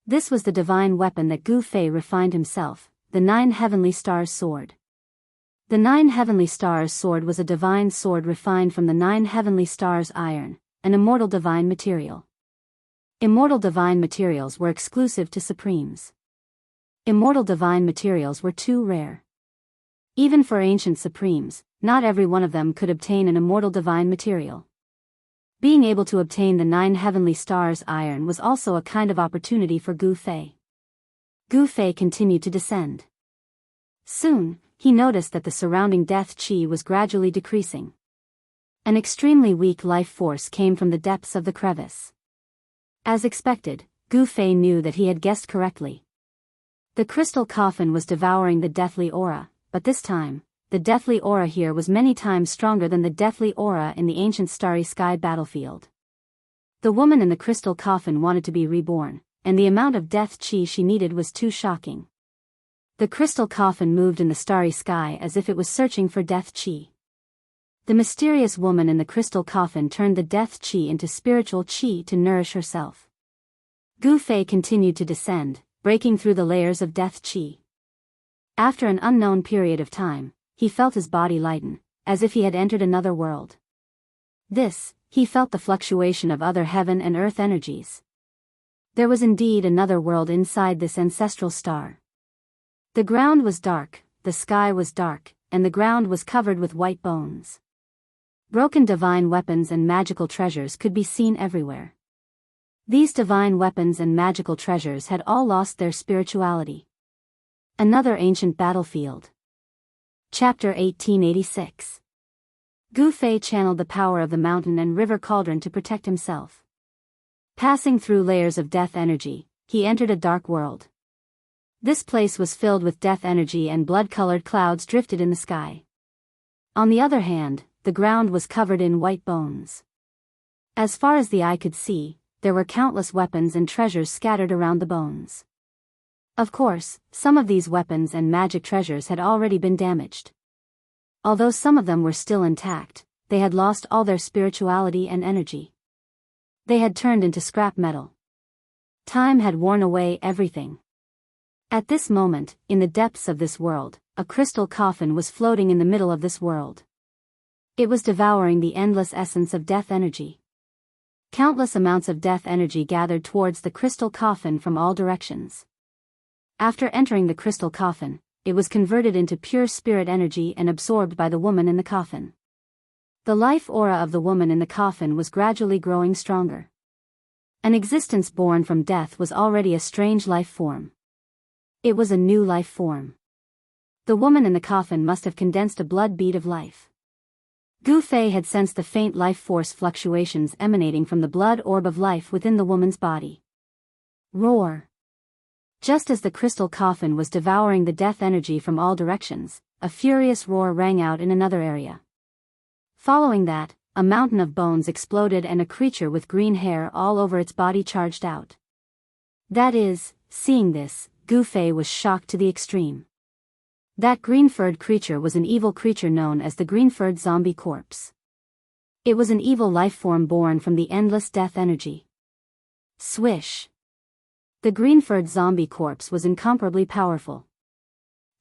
This was the divine weapon that Gu Fei refined himself, the 9 Heavenly Stars sword. The 9 Heavenly Stars sword was a divine sword refined from the 9 Heavenly Stars iron, an immortal divine material. Immortal divine materials were exclusive to Supremes. Immortal divine materials were too rare. Even for ancient Supremes, not every one of them could obtain an immortal divine material. Being able to obtain the 9 heavenly stars iron was also a kind of opportunity for Gu Fei. Gu Fei continued to descend. Soon, he noticed that the surrounding death chi was gradually decreasing. An extremely weak life force came from the depths of the crevice. As expected, Gu Fei knew that he had guessed correctly. The crystal coffin was devouring the deathly aura, but this time, the deathly aura here was many times stronger than the deathly aura in the ancient starry sky battlefield. The woman in the crystal coffin wanted to be reborn, and the amount of death chi she needed was too shocking. The crystal coffin moved in the starry sky as if it was searching for death chi. The mysterious woman in the crystal coffin turned the death chi into spiritual chi to nourish herself. Gu Fei continued to descend, breaking through the layers of death chi. After an unknown period of time, he felt his body lighten, as if he had entered another world. He felt the fluctuation of other heaven and earth energies. There was indeed another world inside this ancestral star. The ground was dark, the sky was dark, and the ground was covered with white bones. Broken divine weapons and magical treasures could be seen everywhere. These divine weapons and magical treasures had all lost their spirituality. Another ancient battlefield. Chapter 1886. Gu Fei channeled the power of the mountain and river cauldron to protect himself. Passing through layers of death energy, he entered a dark world. This place was filled with death energy and blood-colored clouds drifted in the sky. On the other hand, the ground was covered in white bones. As far as the eye could see, there were countless weapons and treasures scattered around the bones. Of course, some of these weapons and magic treasures had already been damaged. Although some of them were still intact, they had lost all their spirituality and energy. They had turned into scrap metal. Time had worn away everything. At this moment, in the depths of this world, a crystal coffin was floating in the middle of this world. It was devouring the endless essence of death energy. Countless amounts of death energy gathered towards the crystal coffin from all directions. After entering the crystal coffin, it was converted into pure spirit energy and absorbed by the woman in the coffin. The life aura of the woman in the coffin was gradually growing stronger. An existence born from death was already a strange life form. It was a new life form. The woman in the coffin must have condensed a blood bead of life. Gu Fei had sensed the faint life force fluctuations emanating from the blood orb of life within the woman's body. Roar! Just as the crystal coffin was devouring the death energy from all directions, a furious roar rang out in another area. Following that, a mountain of bones exploded and a creature with green hair all over its body charged out. Seeing this, Gu Fei was shocked to the extreme. That green-furred creature was an evil creature known as the green-furred zombie corpse. It was an evil life form born from the endless death energy. Swish! The green-furred zombie corpse was incomparably powerful.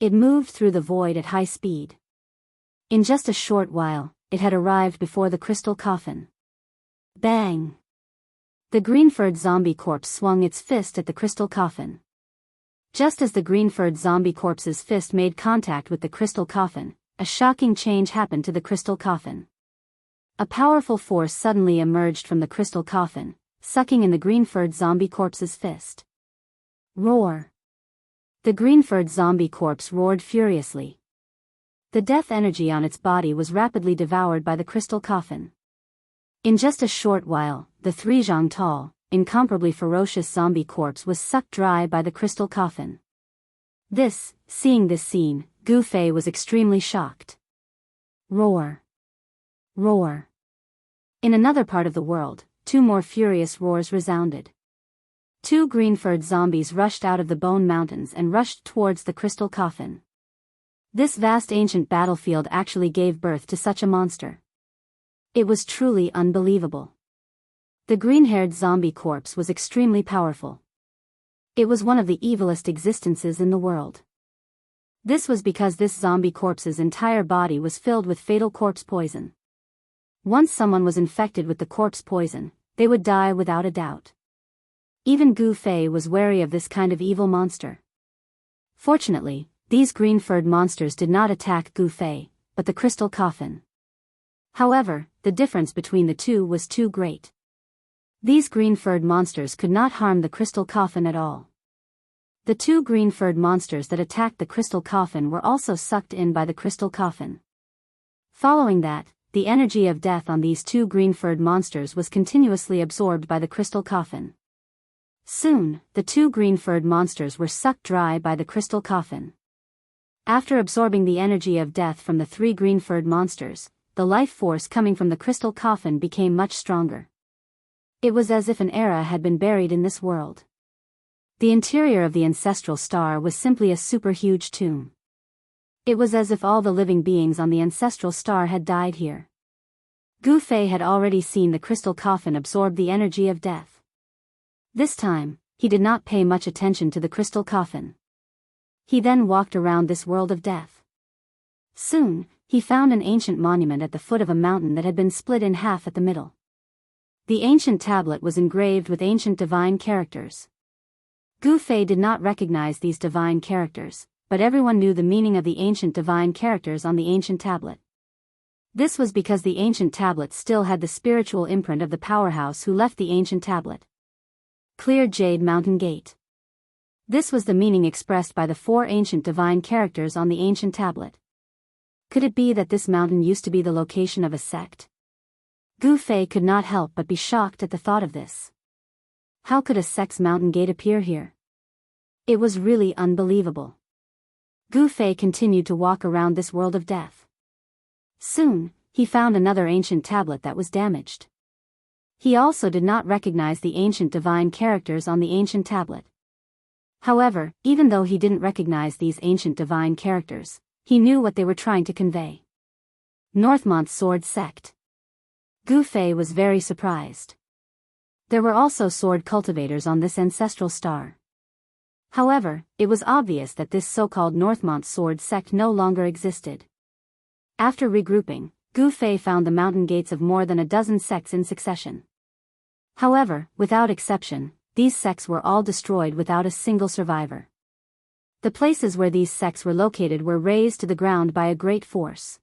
It moved through the void at high speed. In just a short while, it had arrived before the crystal coffin. Bang! The green-furred zombie corpse swung its fist at the crystal coffin. Just as the green-furred zombie corpse's fist made contact with the crystal coffin, a shocking change happened to the crystal coffin. A powerful force suddenly emerged from the crystal coffin, sucking in the green-furred zombie corpse's fist. Roar! The green-furred zombie corpse roared furiously. The death energy on its body was rapidly devoured by the crystal coffin. In just a short while, the 3 zhang tall, incomparably ferocious zombie corpse was sucked dry by the crystal coffin. Seeing this scene, Gu Fei was extremely shocked. Roar! Roar! In another part of the world, 2 more furious roars resounded. 2 green-furred zombies rushed out of the bone mountains and rushed towards the crystal coffin. This vast ancient battlefield actually gave birth to such a monster. It was truly unbelievable. The green-haired zombie corpse was extremely powerful. It was one of the evilest existences in the world. This was because this zombie corpse's entire body was filled with fatal corpse poison. Once someone was infected with the corpse poison, they would die without a doubt. Even Gu Fei was wary of this kind of evil monster. Fortunately, these green-furred monsters did not attack Gu Fei, but the crystal coffin. However, the difference between the two was too great. These green-furred monsters could not harm the crystal coffin at all. The two green-furred monsters that attacked the crystal coffin were also sucked in by the crystal coffin. Following that, the energy of death on these two green-furred monsters was continuously absorbed by the crystal coffin. Soon, the two green-furred monsters were sucked dry by the crystal coffin. After absorbing the energy of death from the three green-furred monsters, the life force coming from the crystal coffin became much stronger. It was as if an era had been buried in this world. The interior of the ancestral star was simply a super huge tomb. It was as if all the living beings on the ancestral star had died here. Gu Fei had already seen the crystal coffin absorb the energy of death. This time, he did not pay much attention to the crystal coffin. He then walked around this world of death. Soon, he found an ancient monument at the foot of a mountain that had been split in half at the middle. The ancient tablet was engraved with ancient divine characters. Gu Fei did not recognize these divine characters, but everyone knew the meaning of the ancient divine characters on the ancient tablet. This was because the ancient tablet still had the spiritual imprint of the powerhouse who left the ancient tablet. Clear Jade Mountain Gate. This was the meaning expressed by the four ancient divine characters on the ancient tablet. Could it be that this mountain used to be the location of a sect? Gu Fei could not help but be shocked at the thought of this. How could a sect's mountain gate appear here? It was really unbelievable. Gu Fei continued to walk around this world of death. Soon, he found another ancient tablet that was damaged. He also did not recognize the ancient divine characters on the ancient tablet. However, even though he didn't recognize these ancient divine characters, he knew what they were trying to convey. Northmont Sword Sect. Gu Fei was very surprised. There were also sword cultivators on this ancestral star. However, it was obvious that this so-called Northmont Sword Sect no longer existed. After regrouping, Gu Fei found the mountain gates of more than a dozen sects in succession. However, without exception, these sects were all destroyed without a single survivor. The places where these sects were located were razed to the ground by a great force.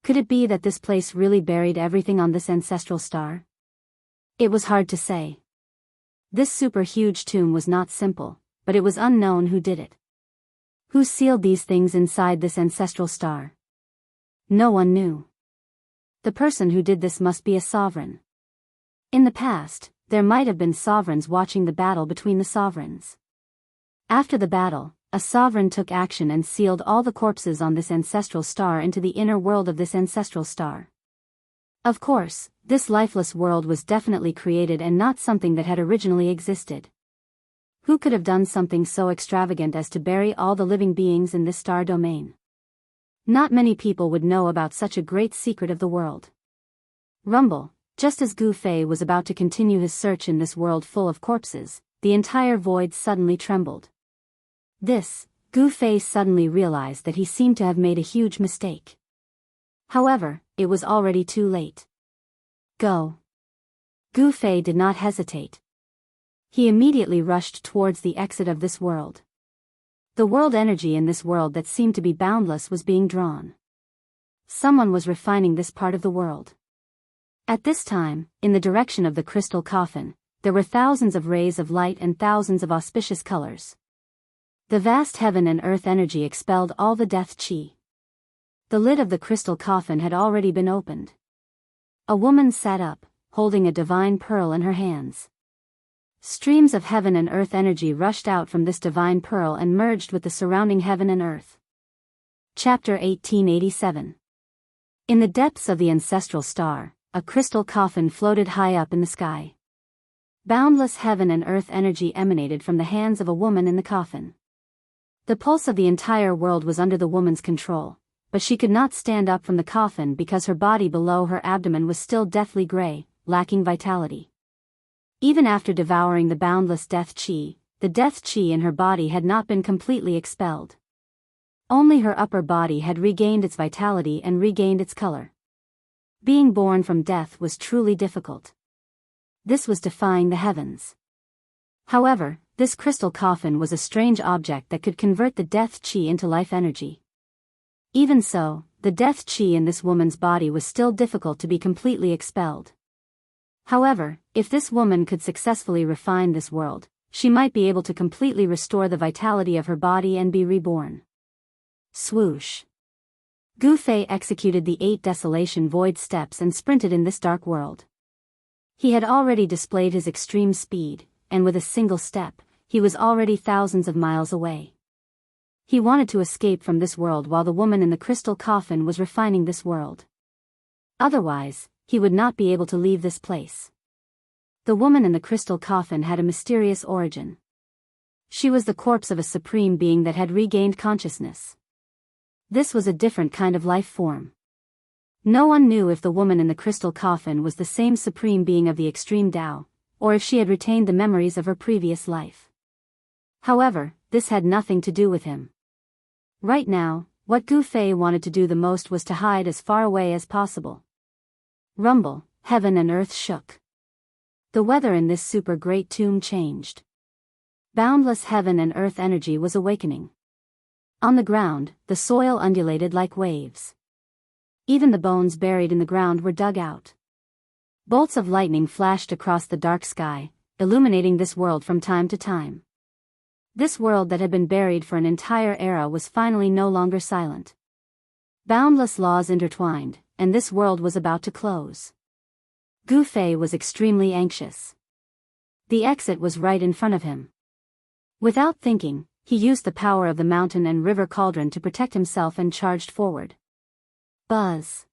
Could it be that this place really buried everything on this ancestral star? It was hard to say. This super huge tomb was not simple, but it was unknown who did it. Who sealed these things inside this ancestral star? No one knew. The person who did this must be a sovereign. In the past, there might have been sovereigns watching the battle between the sovereigns. After the battle, a sovereign took action and sealed all the corpses on this ancestral star into the inner world of this ancestral star. Of course, this lifeless world was definitely created and not something that had originally existed. Who could have done something so extravagant as to bury all the living beings in this star domain? Not many people would know about such a great secret of the world. Rumble. Just as Gu Fei was about to continue his search in this world full of corpses, the entire void suddenly trembled. Gu Fei suddenly realized that he seemed to have made a huge mistake. However, it was already too late. Go. Gu Fei did not hesitate. He immediately rushed towards the exit of this world. The world energy in this world that seemed to be boundless was being drawn. Someone was refining this part of the world. At this time, in the direction of the crystal coffin, there were thousands of rays of light and thousands of auspicious colors. The vast heaven and earth energy expelled all the death chi. The lid of the crystal coffin had already been opened. A woman sat up, holding a divine pearl in her hands. Streams of heaven and earth energy rushed out from this divine pearl and merged with the surrounding heaven and earth. Chapter 1887. In the depths of the ancestral star, a crystal coffin floated high up in the sky. Boundless heaven and earth energy emanated from the hands of a woman in the coffin. The pulse of the entire world was under the woman's control, but she could not stand up from the coffin because her body below her abdomen was still deathly gray, lacking vitality. Even after devouring the boundless death chi, the death chi in her body had not been completely expelled. Only her upper body had regained its vitality and regained its color. Being born from death was truly difficult. This was defying the heavens. However, this crystal coffin was a strange object that could convert the death qi into life energy. Even so, the death qi in this woman's body was still difficult to be completely expelled. However, if this woman could successfully refine this world, she might be able to completely restore the vitality of her body and be reborn. Swoosh. Gu Fei executed the 8 desolation void steps and sprinted in this dark world. He had already displayed his extreme speed, and with a single step, he was already thousands of miles away. He wanted to escape from this world while the woman in the crystal coffin was refining this world. Otherwise, he would not be able to leave this place. The woman in the crystal coffin had a mysterious origin. She was the corpse of a supreme being that had regained consciousness. This was a different kind of life form. No one knew if the woman in the crystal coffin was the same supreme being of the extreme Tao, or if she had retained the memories of her previous life. However, this had nothing to do with him. Right now, what Gu Fei wanted to do the most was to hide as far away as possible. Rumble, heaven and earth shook. The weather in this super great tomb changed. Boundless heaven and earth energy was awakening. On the ground, the soil undulated like waves. Even the bones buried in the ground were dug out. Bolts of lightning flashed across the dark sky, illuminating this world from time to time. This world that had been buried for an entire era was finally no longer silent. Boundless laws intertwined, and this world was about to close. Gu Fei was extremely anxious. The exit was right in front of him. Without thinking, he used the power of the mountain and river cauldron to protect himself and charged forward. Buzz.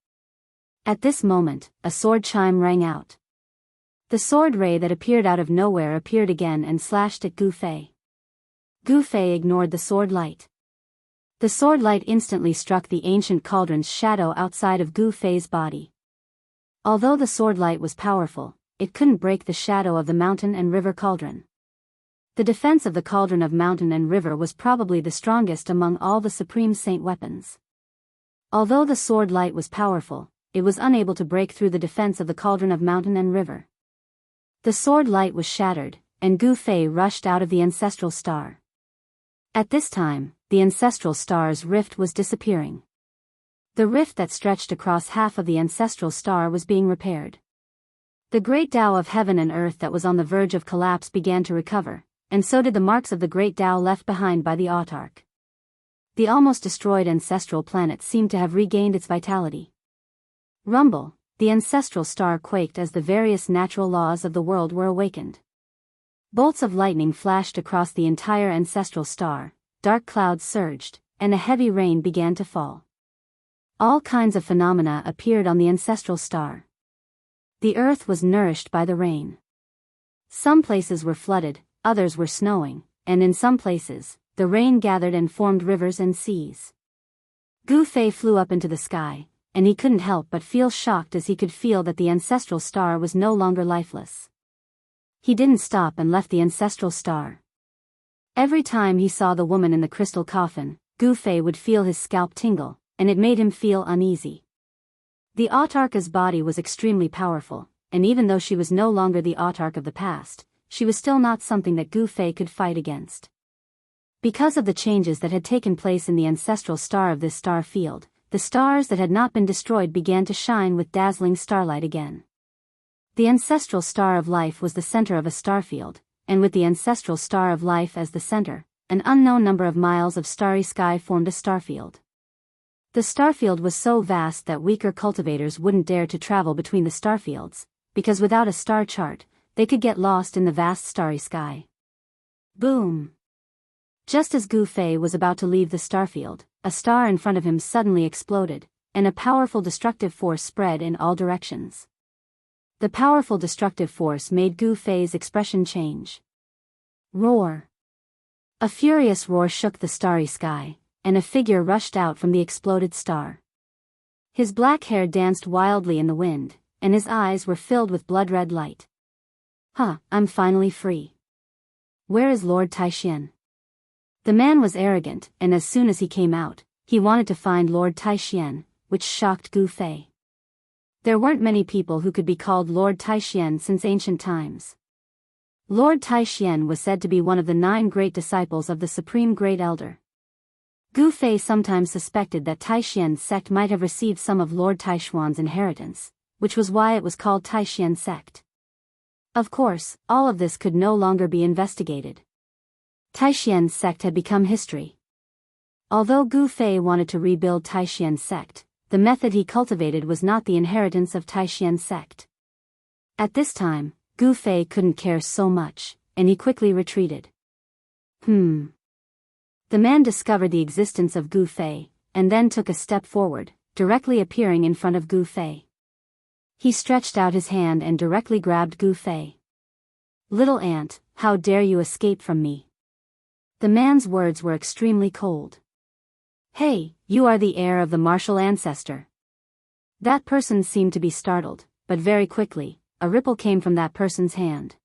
At this moment, a sword chime rang out. The sword ray that appeared out of nowhere appeared again and slashed at Gu Fei. Gu Fei ignored the sword light. The sword light instantly struck the ancient cauldron's shadow outside of Gu Fei's body. Although the sword light was powerful, it couldn't break the shadow of the mountain and river cauldron. The defense of the cauldron of mountain and river was probably the strongest among all the Supreme Saint weapons. Although the sword light was powerful, it was unable to break through the defense of the cauldron of mountain and river. The sword light was shattered, and Gu Fei rushed out of the ancestral star. At this time, the ancestral star's rift was disappearing. The rift that stretched across half of the ancestral star was being repaired. The great Tao of heaven and earth that was on the verge of collapse began to recover, and so did the marks of the great Tao left behind by the autarch. The almost destroyed ancestral planet seemed to have regained its vitality. Rumble, the ancestral star quaked as the various natural laws of the world were awakened. Bolts of lightning flashed across the entire ancestral star, dark clouds surged, and a heavy rain began to fall. All kinds of phenomena appeared on the ancestral star. The earth was nourished by the rain. Some places were flooded, others were snowing, and in some places, the rain gathered and formed rivers and seas. Gu Fei flew up into the sky, and he couldn't help but feel shocked as he could feel that the ancestral star was no longer lifeless. He didn't stop and left the ancestral star. Every time he saw the woman in the crystal coffin, Gu Fei would feel his scalp tingle, and it made him feel uneasy. The autarch's body was extremely powerful, and even though she was no longer the autarch of the past, she was still not something that Gu Fei could fight against. Because of the changes that had taken place in the ancestral star of this star field, the stars that had not been destroyed began to shine with dazzling starlight again. The ancestral star of life was the center of a starfield, and with the ancestral star of life as the center, an unknown number of miles of starry sky formed a starfield. The starfield was so vast that weaker cultivators wouldn't dare to travel between the starfields, because without a star chart, they could get lost in the vast starry sky. Boom! Just as Gu Fei was about to leave the starfield, a star in front of him suddenly exploded, and a powerful destructive force spread in all directions. The powerful destructive force made Gu Fei's expression change. Roar! A furious roar shook the starry sky, and a figure rushed out from the exploded star. His black hair danced wildly in the wind, and his eyes were filled with blood-red light. I'm finally free. Where is Lord Taishan? The man was arrogant, and as soon as he came out, he wanted to find Lord Taishan, which shocked Gu Fei. There weren't many people who could be called Lord Taishan since ancient times. Lord Taixien was said to be one of the 9 great disciples of the Supreme Great Elder. Gu Fei sometimes suspected that Taixian's sect might have received some of Lord Taishuan's inheritance, which was why it was called Taixian sect. Of course, all of this could no longer be investigated. Taixian's sect had become history. Although Gu Fei wanted to rebuild Taixian's sect, the method he cultivated was not the inheritance of Taixian's sect. At this time, Gu Fei couldn't care so much, and he quickly retreated. The man discovered the existence of Gu Fei, and then took a step forward, directly appearing in front of Gu Fei. He stretched out his hand and directly grabbed Gu Fei. "Little ant, how dare you escape from me?" The man's words were extremely cold. "Hey, you are the heir of the martial ancestor." That person seemed to be startled, but very quickly, a ripple came from that person's hand.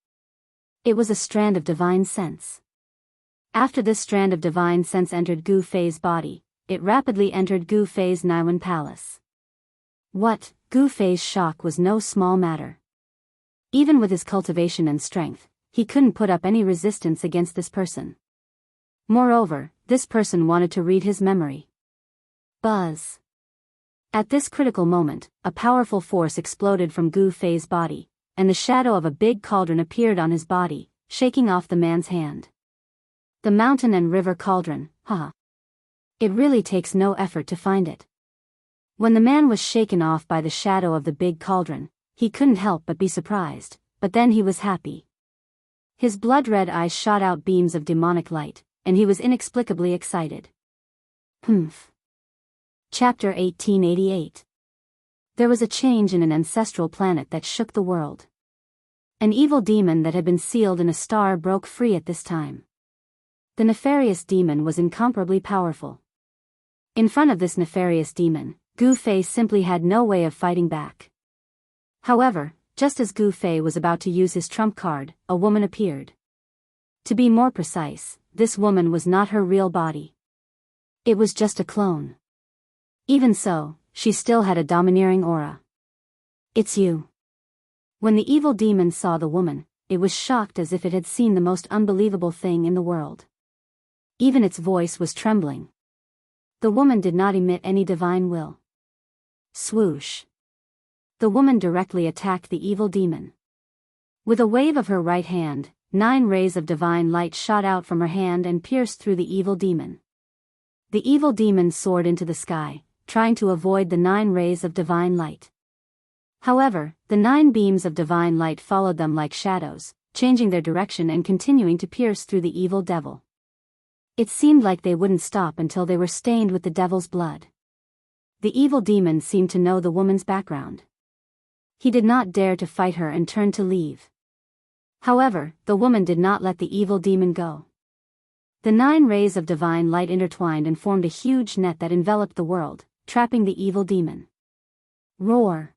It was a strand of divine sense. After this strand of divine sense entered Gu Fei's body, it rapidly entered Gu Fei's Naiwan palace. What? Gu Fei's shock was no small matter. Even with his cultivation and strength, he couldn't put up any resistance against this person. Moreover, this person wanted to read his memory. Buzz. At this critical moment, a powerful force exploded from Gu Fei's body, and the shadow of a big cauldron appeared on his body, shaking off the man's hand. The mountain and river cauldron, haha. It really takes no effort to find it. When the man was shaken off by the shadow of the big cauldron, he couldn't help but be surprised, but then he was happy. His blood-red eyes shot out beams of demonic light, and he was inexplicably excited. Chapter 1888. There was a change in an ancestral planet that shook the world. An evil demon that had been sealed in a star broke free at this time. The nefarious demon was incomparably powerful. In front of this nefarious demon, Gu Fei simply had no way of fighting back. However, just as Gu Fei was about to use his trump card, a woman appeared. To be more precise, this woman was not her real body. It was just a clone. Even so, she still had a domineering aura. "It's you." When the evil demon saw the woman, it was shocked as if it had seen the most unbelievable thing in the world. Even its voice was trembling. The woman did not emit any divine will. Swoosh. The woman directly attacked the evil demon. With a wave of her right hand, 9 rays of divine light shot out from her hand and pierced through the evil demon. The evil demon soared into the sky, trying to avoid the 9 rays of divine light. However, the 9 beams of divine light followed them like shadows, changing their direction and continuing to pierce through the evil devil. It seemed like they wouldn't stop until they were stained with the devil's blood. The evil demon seemed to know the woman's background. He did not dare to fight her and turned to leave. However, the woman did not let the evil demon go. The 9 rays of divine light intertwined and formed a huge net that enveloped the world, trapping the evil demon. Roar!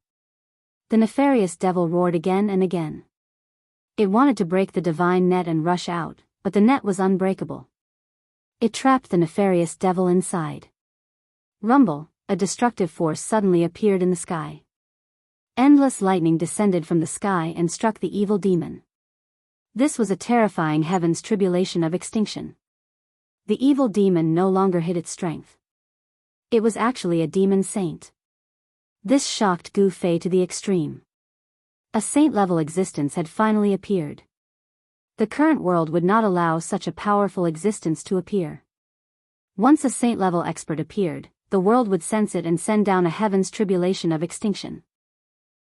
The nefarious devil roared again and again. It wanted to break the divine net and rush out, but the net was unbreakable. It trapped the nefarious devil inside. Rumble, a destructive force suddenly appeared in the sky. Endless lightning descended from the sky and struck the evil demon. This was a terrifying heaven's tribulation of extinction. The evil demon no longer hid its strength. It was actually a demon saint. This shocked Gu Fei to the extreme. A saint-level existence had finally appeared. The current world would not allow such a powerful existence to appear. Once a saint-level expert appeared, the world would sense it and send down a heaven's tribulation of extinction.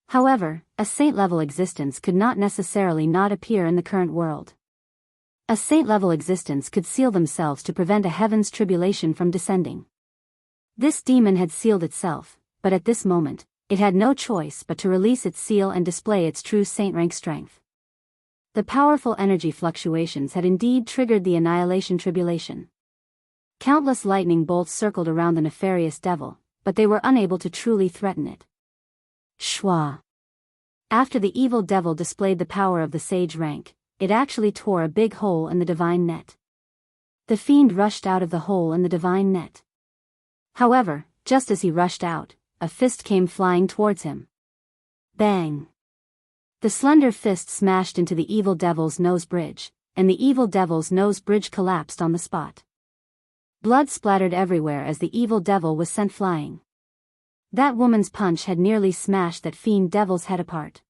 However, a saint-level existence could not necessarily not appear in the current world. A saint-level existence could seal themselves to prevent a heaven's tribulation from descending. This demon had sealed itself, but at this moment, it had no choice but to release its seal and display its true saint-rank strength. The powerful energy fluctuations had indeed triggered the annihilation tribulation. Countless lightning bolts circled around the nefarious devil, but they were unable to truly threaten it. Shwa! After the evil devil displayed the power of the sage rank, it actually tore a big hole in the divine net. The fiend rushed out of the hole in the divine net. However, just as he rushed out, a fist came flying towards him. Bang! The slender fist smashed into the evil devil's nose bridge, and the evil devil's nose bridge collapsed on the spot. Blood splattered everywhere as the evil devil was sent flying. That woman's punch had nearly smashed that fiend devil's head apart.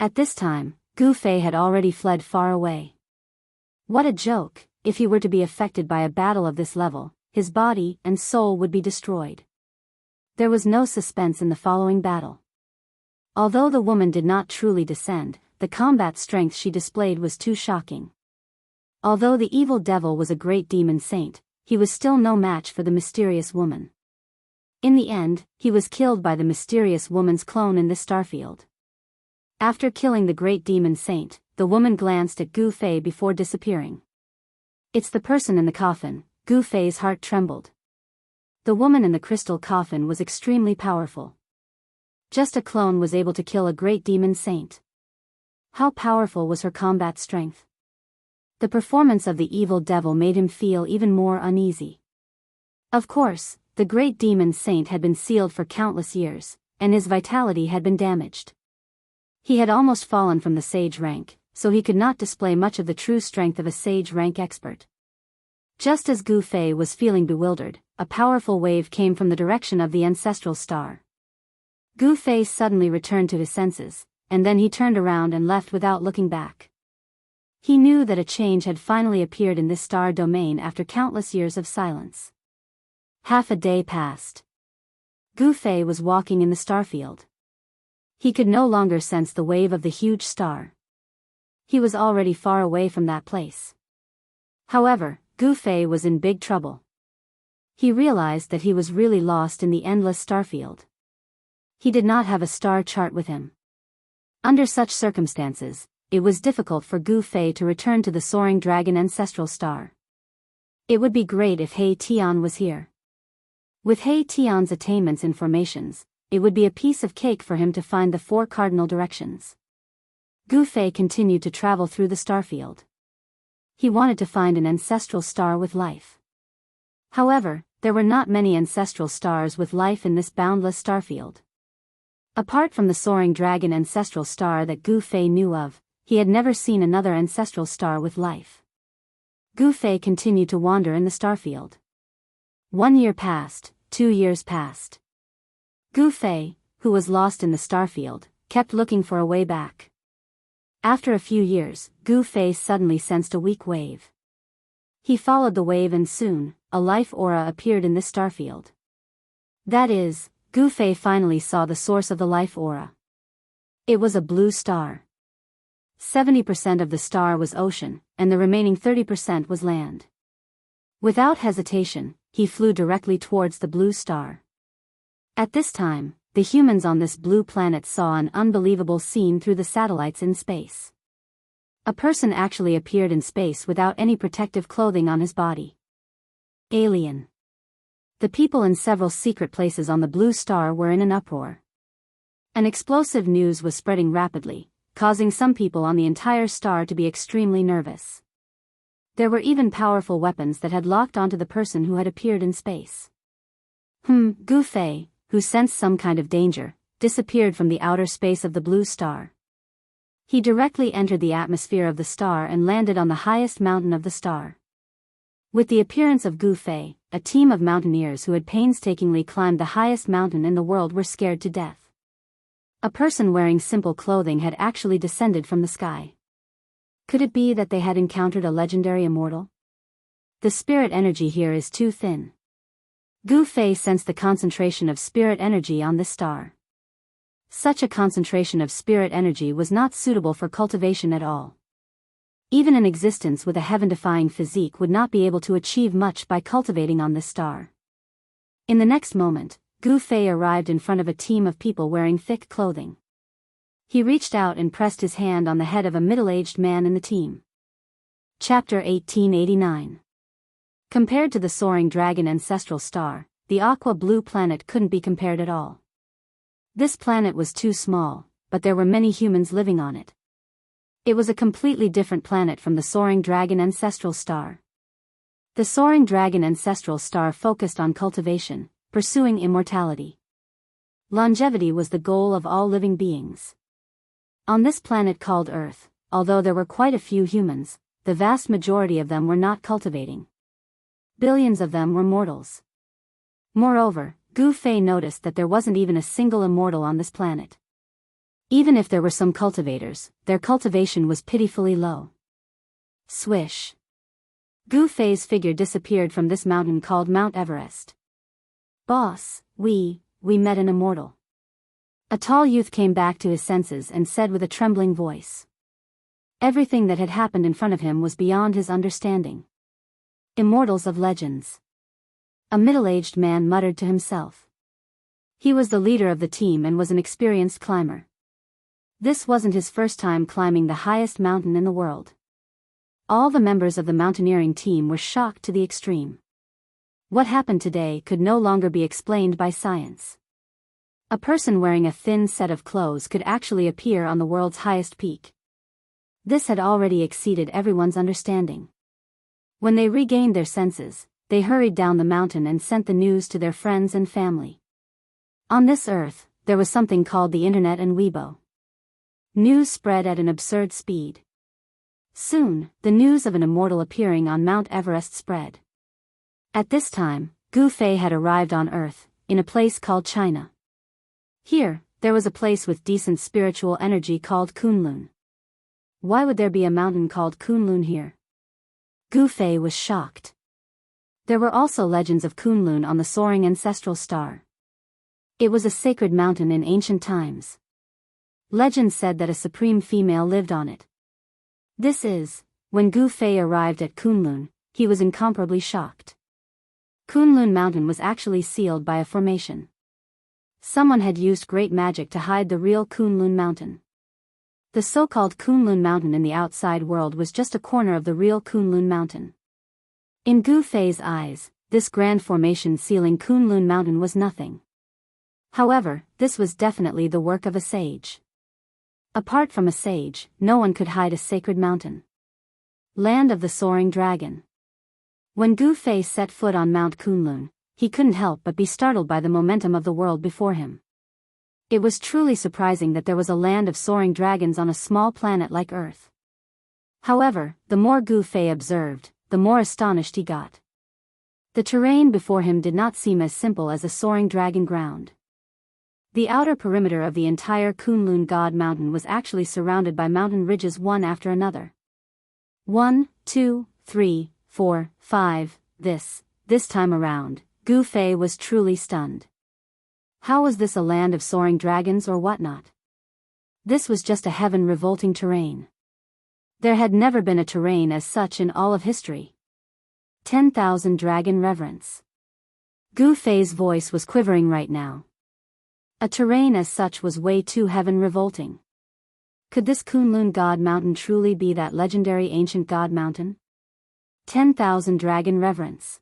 At this time, Gu Fei had already fled far away. What a joke! If he were to be affected by a battle of this level, his body and soul would be destroyed. There was no suspense in the following battle. Although the woman did not truly descend, the combat strength she displayed was too shocking. Although the evil devil was a great demon saint, he was still no match for the mysterious woman. In the end, he was killed by the mysterious woman's clone in this starfield. After killing the great demon saint, the woman glanced at Gu Fei before disappearing. "It's the person in the coffin." Gu Fei's heart trembled. The woman in the crystal coffin was extremely powerful. Just a clone was able to kill a great demon saint. How powerful was her combat strength? The performance of the evil devil made him feel even more uneasy. Of course, the great demon saint had been sealed for countless years, and his vitality had been damaged. He had almost fallen from the sage rank, so he could not display much of the true strength of a sage rank expert. Just as Gu Fei was feeling bewildered, a powerful wave came from the direction of the ancestral star. Gu Fei suddenly returned to his senses, and then he turned around and left without looking back. He knew that a change had finally appeared in this star domain after countless years of silence. Half a day passed. Gu Fei was walking in the starfield. He could no longer sense the wave of the huge star. He was already far away from that place. However, Gu Fei was in big trouble. He realized that he was really lost in the endless starfield. He did not have a star chart with him. Under such circumstances, it was difficult for Gu Fei to return to the soaring dragon ancestral star. It would be great if He Tian was here. With He Tian's attainments and formations, it would be a piece of cake for him to find the 4 cardinal directions. Gu Fei continued to travel through the starfield. He wanted to find an ancestral star with life. However, there were not many ancestral stars with life in this boundless starfield. Apart from the soaring dragon ancestral star that Gu Fei knew of, he had never seen another ancestral star with life. Gu Fei continued to wander in the starfield. 1 year passed, 2 years passed. Gu Fei, who was lost in the starfield, kept looking for a way back. After a few years, Gu Fei suddenly sensed a weak wave. He followed the wave and soon, a life aura appeared in this starfield. That is, Gu Fei finally saw the source of the life aura. It was a blue star. 70% of the star was ocean, and the remaining 30% was land. Without hesitation, he flew directly towards the blue star. At this time, the humans on this blue planet saw an unbelievable scene through the satellites in space. A person actually appeared in space without any protective clothing on his body. Alien. The people in several secret places on the blue star were in an uproar. An explosive news was spreading rapidly, causing some people on the entire star to be extremely nervous. There were even powerful weapons that had locked onto the person who had appeared in space. Gu Fei, who sensed some kind of danger, disappeared from the outer space of the blue star. He directly entered the atmosphere of the star and landed on the highest mountain of the star. With the appearance of Gu Fei, a team of mountaineers who had painstakingly climbed the highest mountain in the world were scared to death. A person wearing simple clothing had actually descended from the sky. Could it be that they had encountered a legendary immortal? The spirit energy here is too thin. Gu Fei sensed the concentration of spirit energy on this star. Such a concentration of spirit energy was not suitable for cultivation at all. Even an existence with a heaven-defying physique would not be able to achieve much by cultivating on this star. In the next moment, Gu Fei arrived in front of a team of people wearing thick clothing. He reached out and pressed his hand on the head of a middle-aged man in the team. Chapter 1889. Compared to the soaring dragon ancestral star, the aqua-blue planet couldn't be compared at all. This planet was too small, but there were many humans living on it. It was a completely different planet from the soaring dragon ancestral star. The soaring dragon ancestral star focused on cultivation, pursuing immortality. Longevity was the goal of all living beings. On this planet called Earth, although there were quite a few humans, the vast majority of them were not cultivating. Billions of them were mortals. Moreover, Gu Fei noticed that there wasn't even a single immortal on this planet. Even if there were some cultivators, their cultivation was pitifully low. Swish. Gu Fei's figure disappeared from this mountain called Mount Everest. Boss, we met an immortal. A tall youth came back to his senses and said with a trembling voice. Everything that had happened in front of him was beyond his understanding. Immortals of legends. A middle-aged man muttered to himself. He was the leader of the team and was an experienced climber. This wasn't his first time climbing the highest mountain in the world. All the members of the mountaineering team were shocked to the extreme. What happened today could no longer be explained by science. A person wearing a thin set of clothes could actually appear on the world's highest peak. This had already exceeded everyone's understanding. When they regained their senses, they hurried down the mountain and sent the news to their friends and family. On this earth, there was something called the internet and Weibo. News spread at an absurd speed. Soon, the news of an immortal appearing on Mount Everest spread. At this time, Gu Fei had arrived on Earth, in a place called China. Here, there was a place with decent spiritual energy called Kunlun. Why would there be a mountain called Kunlun here? Gu Fei was shocked. There were also legends of Kunlun on the soaring ancestral star. It was a sacred mountain in ancient times. Legend said that a supreme female lived on it. When Gu Fei arrived at Kunlun, he was incomparably shocked. Kunlun Mountain was actually sealed by a formation. Someone had used great magic to hide the real Kunlun Mountain. The so-called Kunlun Mountain in the outside world was just a corner of the real Kunlun Mountain. In Gu Fei's eyes, this grand formation sealing Kunlun Mountain was nothing. However, this was definitely the work of a sage. Apart from a sage, no one could hide a sacred mountain. Land of the Soaring Dragon. When Gu Fei set foot on Mount Kunlun, he couldn't help but be startled by the momentum of the world before him. It was truly surprising that there was a land of soaring dragons on a small planet like Earth. However, the more Gu Fei observed, the more astonished he got. The terrain before him did not seem as simple as a soaring dragon ground. The outer perimeter of the entire Kunlun God Mountain was actually surrounded by mountain ridges one after another. 1, 2, 3, 4, 5, this time around, Gu Fei was truly stunned. How was this a land of soaring dragons or whatnot? This was just a heaven-revolting terrain. There had never been a terrain as such in all of history. 10,000 dragon reverence. Gu Fei's voice was quivering right now. A terrain as such was way too heaven-revolting. Could this Kunlun God Mountain truly be that legendary ancient God Mountain? 10,000 dragon reverence.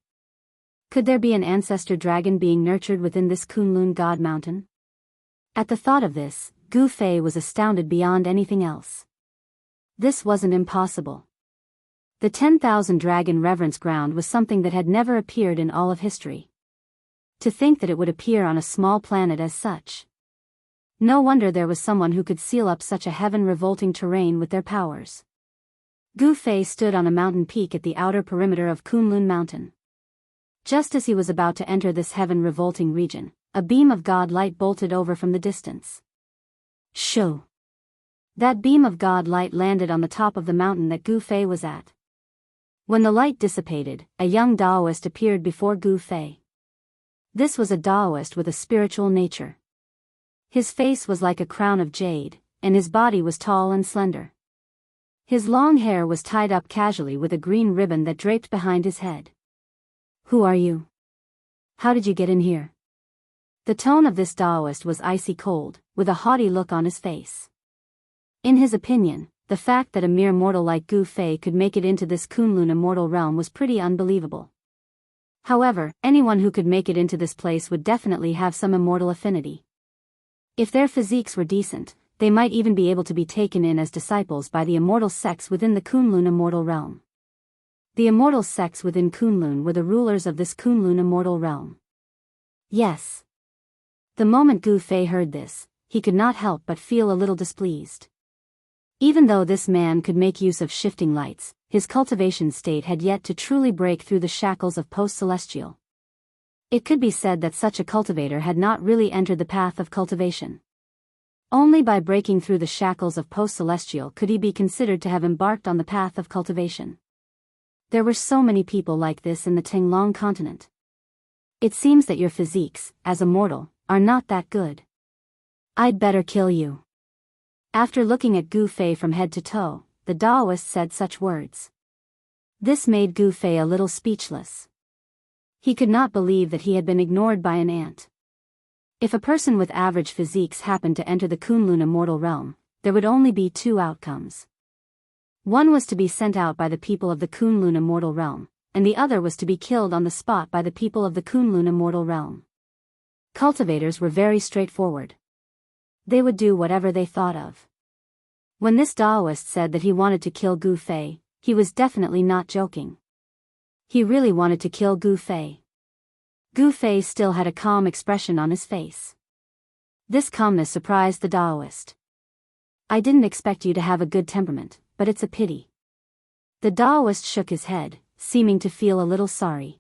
Could there be an ancestor dragon being nurtured within this Kunlun God Mountain? At the thought of this, Gu Fei was astounded beyond anything else. This wasn't impossible. The 10,000 dragon reverence ground was something that had never appeared in all of history. To think that it would appear on a small planet as such. No wonder there was someone who could seal up such a heaven-revolting terrain with their powers. Gu Fei stood on a mountain peak at the outer perimeter of Kunlun Mountain. Just as he was about to enter this heaven-revolting region, a beam of God light bolted over from the distance. Shoo! That beam of God light landed on the top of the mountain that Gu Fei was at. When the light dissipated, a young Daoist appeared before Gu Fei. This was a Daoist with a spiritual nature. His face was like a crown of jade, and his body was tall and slender. His long hair was tied up casually with a green ribbon that draped behind his head. Who are you? How did you get in here? The tone of this Daoist was icy cold, with a haughty look on his face. In his opinion, the fact that a mere mortal like Gu Fei could make it into this Kunlun immortal realm was pretty unbelievable. However, anyone who could make it into this place would definitely have some immortal affinity. If their physiques were decent, they might even be able to be taken in as disciples by the immortal sects within the Kunlun immortal realm. The immortal sects within Kunlun were the rulers of this Kunlun immortal realm. Yes. The moment Gu Fei heard this, he could not help but feel a little displeased. Even though this man could make use of shifting lights, his cultivation state had yet to truly break through the shackles of post-celestial. It could be said that such a cultivator had not really entered the path of cultivation. Only by breaking through the shackles of post-celestial could he be considered to have embarked on the path of cultivation. There were so many people like this in the Tinglong continent. It seems that your physiques, as a mortal, are not that good. I'd better kill you. After looking at Gu Fei from head to toe, the Daoist said such words. This made Gu Fei a little speechless. He could not believe that he had been ignored by an ant. If a person with average physiques happened to enter the Kunlun immortal realm, there would only be two outcomes. One was to be sent out by the people of the Kunlun immortal realm, and the other was to be killed on the spot by the people of the Kunlun immortal realm. Cultivators were very straightforward. They would do whatever they thought of. When this Daoist said that he wanted to kill Gu Fei, he was definitely not joking. He really wanted to kill Gu Fei. Gu Fei still had a calm expression on his face. This calmness surprised the Daoist. I didn't expect you to have a good temperament, but it's a pity. The Daoist shook his head, seeming to feel a little sorry.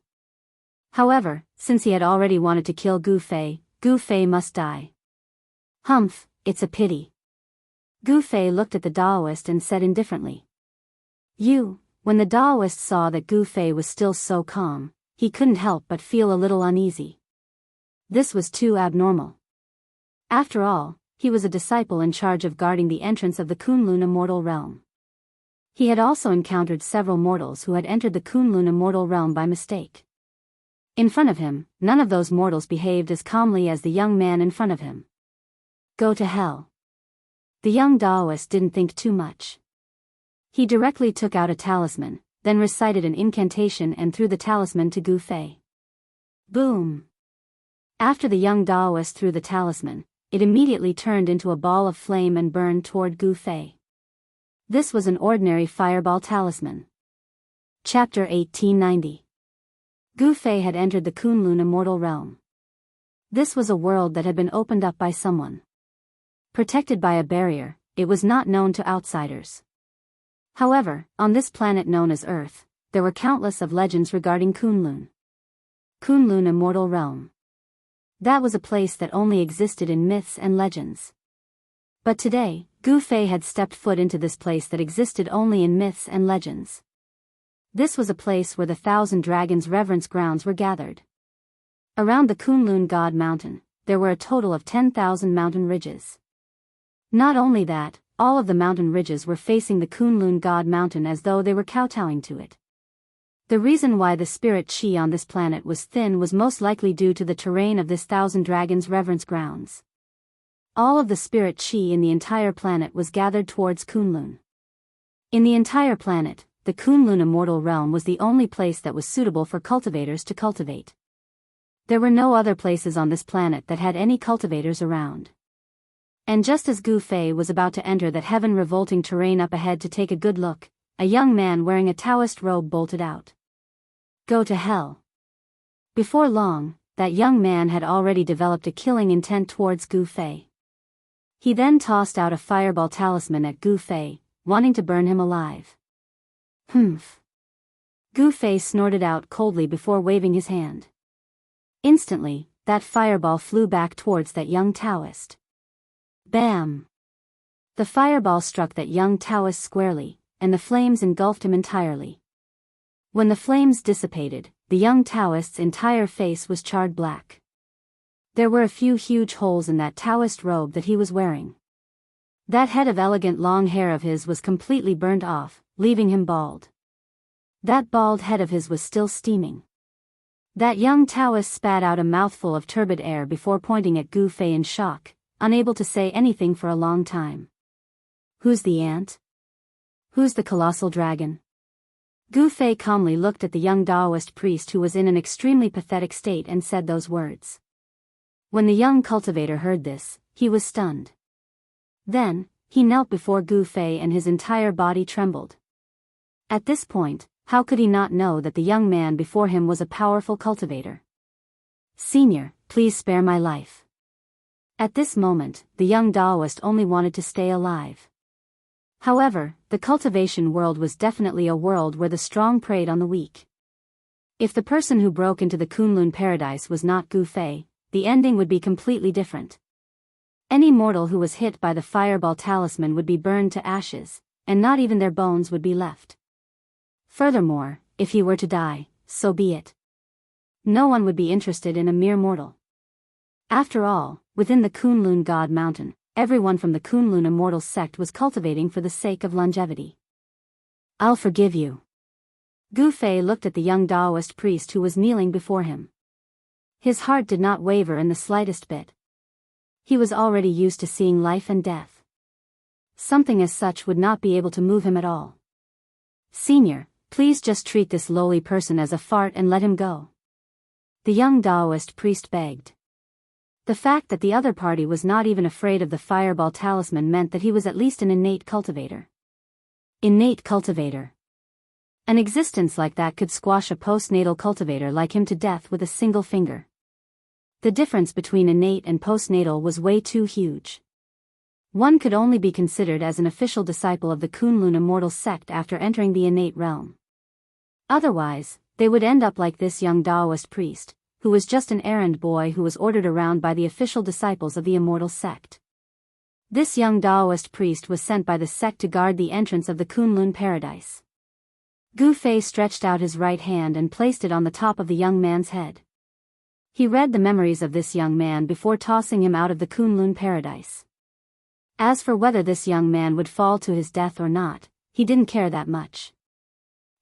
However, since he had already wanted to kill Gu Fei must die. Humph, it's a pity. Gu Fei looked at the Daoist and said indifferently. When the Daoist saw that Gu Fei was still so calm, he couldn't help but feel a little uneasy. This was too abnormal. After all, he was a disciple in charge of guarding the entrance of the Kunlun immortal realm. He had also encountered several mortals who had entered the Kunlun immortal realm by mistake. In front of him, none of those mortals behaved as calmly as the young man in front of him. Go to hell. The young Daoist didn't think too much. He directly took out a talisman, then recited an incantation and threw the talisman to Gu Fei. Boom! After the young Daoist threw the talisman, it immediately turned into a ball of flame and burned toward Gu Fei. This was an ordinary fireball talisman. Chapter 1890. Gu Fei had entered the Kunlun immortal realm. This was a world that had been opened up by someone. Protected by a barrier, it was not known to outsiders. However, on this planet known as Earth, there were countless of legends regarding Kunlun. Kunlun immortal realm. That was a place that only existed in myths and legends. But today, Gu Fei had stepped foot into this place that existed only in myths and legends. This was a place where the 1,000 dragons' reverence grounds were gathered. Around the Kunlun God Mountain, there were a total of 10,000 mountain ridges. Not only that, all of the mountain ridges were facing the Kunlun God Mountain as though they were kowtowing to it. The reason why the spirit chi on this planet was thin was most likely due to the terrain of this 1,000 dragons' reverence grounds. All of the spirit chi in the entire planet was gathered towards Kunlun. In the entire planet, the Kunlun immortal realm was the only place that was suitable for cultivators to cultivate. There were no other places on this planet that had any cultivators around. And just as Gu Fei was about to enter that heaven-revolting terrain up ahead to take a good look, a young man wearing a Taoist robe bolted out. Go to hell. Before long, that young man had already developed a killing intent towards Gu Fei. He then tossed out a fireball talisman at Gu Fei, wanting to burn him alive. Humph. Gu Fei snorted out coldly before waving his hand. Instantly, that fireball flew back towards that young Taoist. Bam! The fireball struck that young Taoist squarely, and the flames engulfed him entirely. When the flames dissipated, the young Taoist's entire face was charred black. There were a few huge holes in that Taoist robe that he was wearing. That head of elegant long hair of his was completely burned off, leaving him bald. That bald head of his was still steaming. That young Taoist spat out a mouthful of turbid air before pointing at Gu Fei in shock, unable to say anything for a long time. Who's the ant? Who's the colossal dragon? Gu Fei calmly looked at the young Daoist priest who was in an extremely pathetic state and said those words. When the young cultivator heard this, he was stunned. Then, he knelt before Gu Fei and his entire body trembled. At this point, how could he not know that the young man before him was a powerful cultivator? Senior, please spare my life. At this moment, the young Daoist only wanted to stay alive. However, the cultivation world was definitely a world where the strong preyed on the weak. If the person who broke into the Kunlun paradise was not Gu Fei, the ending would be completely different. Any mortal who was hit by the fireball talisman would be burned to ashes, and not even their bones would be left. Furthermore, if he were to die, so be it. No one would be interested in a mere mortal. After all, within the Kunlun God Mountain, everyone from the Kunlun immortal sect was cultivating for the sake of longevity. I'll forgive you. Gu Fei looked at the young Daoist priest who was kneeling before him. His heart did not waver in the slightest bit. He was already used to seeing life and death. Something as such would not be able to move him at all. Senior, please just treat this lowly person as a fart and let him go. The young Daoist priest begged. The fact that the other party was not even afraid of the fireball talisman meant that he was at least an innate cultivator. Innate cultivator. An existence like that could squash a postnatal cultivator like him to death with a single finger. The difference between innate and postnatal was way too huge. One could only be considered as an official disciple of the Kunlun immortal sect after entering the innate realm. Otherwise, they would end up like this young Daoist priest, who was just an errand boy who was ordered around by the official disciples of the immortal sect. This young Daoist priest was sent by the sect to guard the entrance of the Kunlun paradise. Gu Fei stretched out his right hand and placed it on the top of the young man's head. He read the memories of this young man before tossing him out of the Kunlun paradise. As for whether this young man would fall to his death or not, he didn't care that much.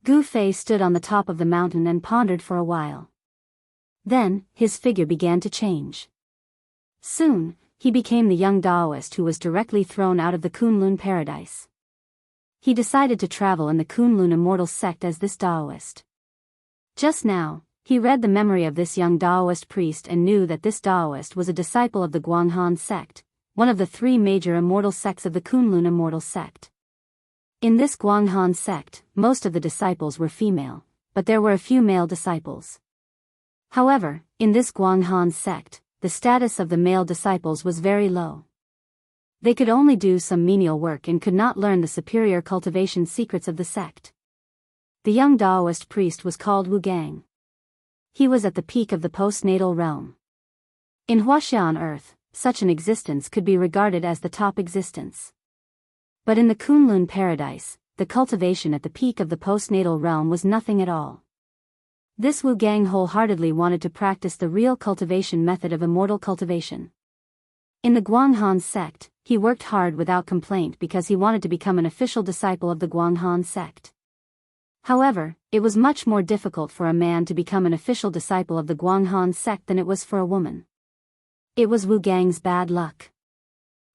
Gu Fei stood on the top of the mountain and pondered for a while. Then, his figure began to change. Soon, he became the young Daoist who was directly thrown out of the Kunlun paradise. He decided to travel in the Kunlun immortal sect as this Daoist. Just now, he read the memory of this young Daoist priest and knew that this Daoist was a disciple of the Guanghan sect, one of the three major immortal sects of the Kunlun immortal sect. In this Guanghan sect, most of the disciples were female, but there were a few male disciples. However, in this Guanghan sect, the status of the male disciples was very low. They could only do some menial work and could not learn the superior cultivation secrets of the sect. The young Daoist priest was called Wu Gang. He was at the peak of the postnatal realm. In Wuxia on Earth, such an existence could be regarded as the top existence. But in the Kunlun paradise, the cultivation at the peak of the postnatal realm was nothing at all. This Wu Gang wholeheartedly wanted to practice the real cultivation method of immortal cultivation. In the Guanghan sect, he worked hard without complaint because he wanted to become an official disciple of the Guanghan sect. However, it was much more difficult for a man to become an official disciple of the Guanghan sect than it was for a woman. It was Wu Gang's bad luck.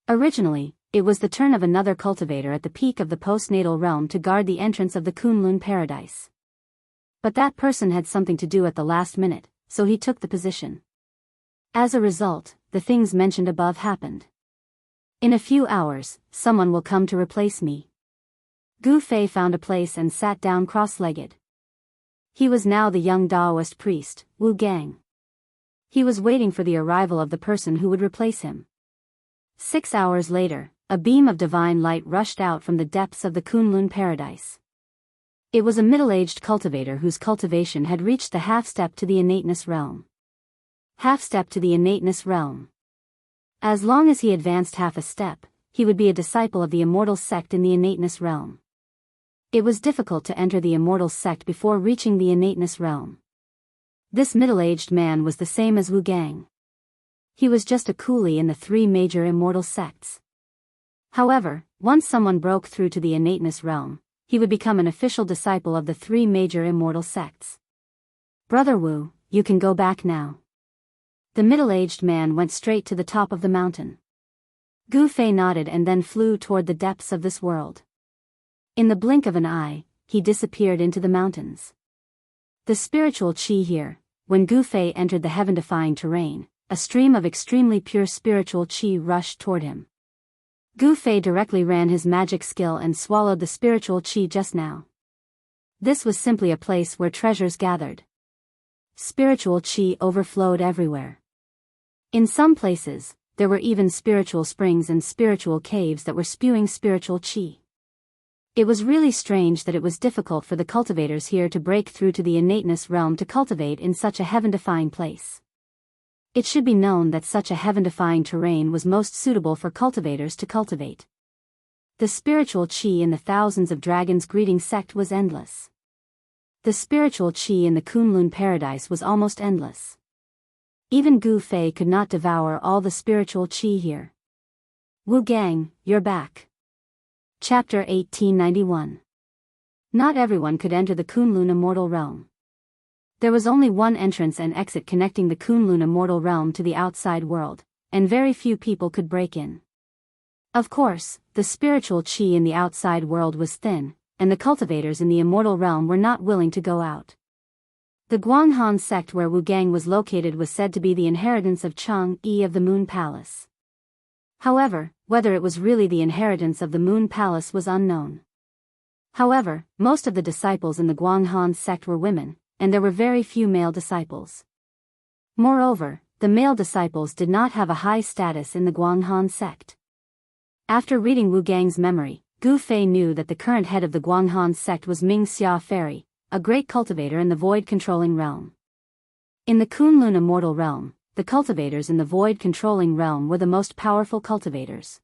Originally, it was the turn of another cultivator at the peak of the postnatal realm to guard the entrance of the Kunlun paradise. But that person had something to do at the last minute, so he took the position. As a result, the things mentioned above happened. In a few hours, someone will come to replace me. Gu Fei found a place and sat down cross-legged. He was now the young Daoist priest, Wu Gang. He was waiting for the arrival of the person who would replace him. 6 hours later, a beam of divine light rushed out from the depths of the Kunlun paradise. It was a middle-aged cultivator whose cultivation had reached the half-step to the innateness realm. Half-step to the innateness realm. As long as he advanced half a step, he would be a disciple of the immortal sect in the innateness realm. It was difficult to enter the immortal sect before reaching the innateness realm. This middle-aged man was the same as Wu Gang. He was just a coolie in the three major immortal sects. However, once someone broke through to the innateness realm, he would become an official disciple of the three major immortal sects. Brother Wu, you can go back now. The middle-aged man went straight to the top of the mountain. Gu Fei nodded and then flew toward the depths of this world. In the blink of an eye, he disappeared into the mountains. The spiritual qi here, when Gu Fei entered the heaven-defying terrain, a stream of extremely pure spiritual qi rushed toward him. Gu Fei directly ran his magic skill and swallowed the spiritual qi just now. This was simply a place where treasures gathered. Spiritual qi overflowed everywhere. In some places, there were even spiritual springs and spiritual caves that were spewing spiritual qi. It was really strange that it was difficult for the cultivators here to break through to the innateness realm to cultivate in such a heaven-defying place. It should be known that such a heaven-defying terrain was most suitable for cultivators to cultivate. The spiritual qi in the thousands of dragons greeting sect was endless. The spiritual qi in the Kunlun paradise was almost endless. Even Gu Fei could not devour all the spiritual qi here. Wu Gang, you're back. Chapter 1891. Not everyone could enter the Kunlun immortal realm. There was only one entrance and exit connecting the Kunlun immortal realm to the outside world, and very few people could break in. Of course, the spiritual qi in the outside world was thin, and the cultivators in the immortal realm were not willing to go out. The Guanghan sect where Wu Gang was located was said to be the inheritance of Chang'e of the Moon Palace. However, whether it was really the inheritance of the Moon Palace was unknown. However, most of the disciples in the Guanghan sect were women, and there were very few male disciples. Moreover, the male disciples did not have a high status in the Guanghan sect. After reading Wu Gang's memory, Gu Fei knew that the current head of the Guanghan sect was Ming Xia Fairy, a great cultivator in the void-controlling realm. In the Kunlun immortal realm, the cultivators in the void-controlling realm were the most powerful cultivators.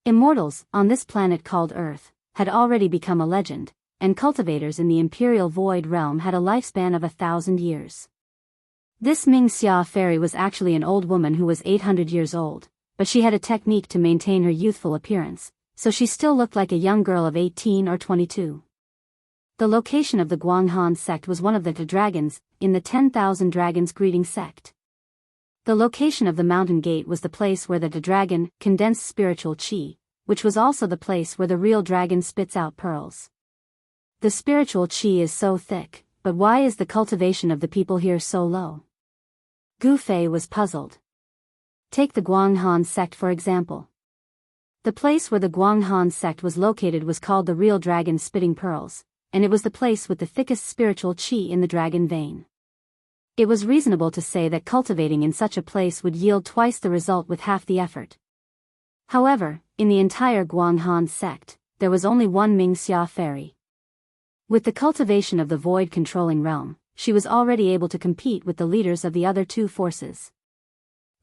Immortals, on this planet called Earth, had already become a legend, and cultivators in the imperial void realm had a lifespan of 1,000 years. This Ming Xia Fairy was actually an old woman who was 800 years old, but she had a technique to maintain her youthful appearance, so she still looked like a young girl of 18 or 22. The location of the Guanghan sect was one of the dragons, in the 10,000 dragons greeting sect. The location of the mountain gate was the place where the dragon condensed spiritual qi, which was also the place where the real dragon spits out pearls. The spiritual qi is so thick, but why is the cultivation of the people here so low? Gu Fei was puzzled. Take the Guanghan sect for example. The place where the Guanghan sect was located was called the real dragon spitting pearls, and it was the place with the thickest spiritual qi in the dragon vein. It was reasonable to say that cultivating in such a place would yield twice the result with half the effort. However, in the entire Guanghan sect, there was only one Ming Xia Fairy. With the cultivation of the void-controlling realm, she was already able to compete with the leaders of the other two forces.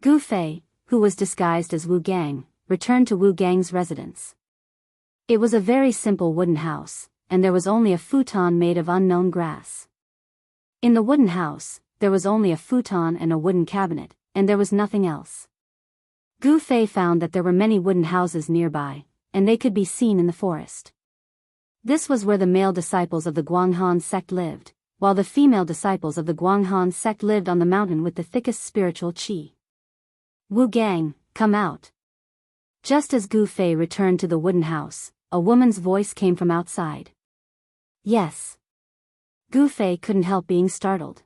Gu Fei, who was disguised as Wu Gang, returned to Wu Gang's residence. It was a very simple wooden house, and there was only a futon made of unknown grass. In the wooden house, there was only a futon and a wooden cabinet, and there was nothing else. Gu Fei found that there were many wooden houses nearby, and they could be seen in the forest. This was where the male disciples of the Guanghan sect lived, while the female disciples of the Guanghan sect lived on the mountain with the thickest spiritual qi. Wu Gang, come out. Just as Gu Fei returned to the wooden house, a woman's voice came from outside. Yes. Gu Fei couldn't help being startled.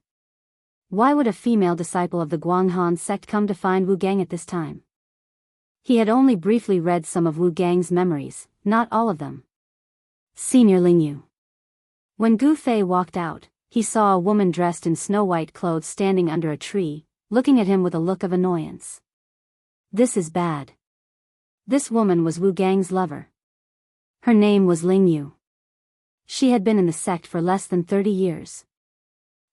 Why would a female disciple of the Guanghan sect come to find Wu Gang at this time? He had only briefly read some of Wu Gang's memories, not all of them. Senior Lingyu. When Gu Fei walked out, he saw a woman dressed in snow-white clothes standing under a tree, looking at him with a look of annoyance. This is bad. This woman was Wu Gang's lover. Her name was Lingyu. She had been in the sect for less than 30 years.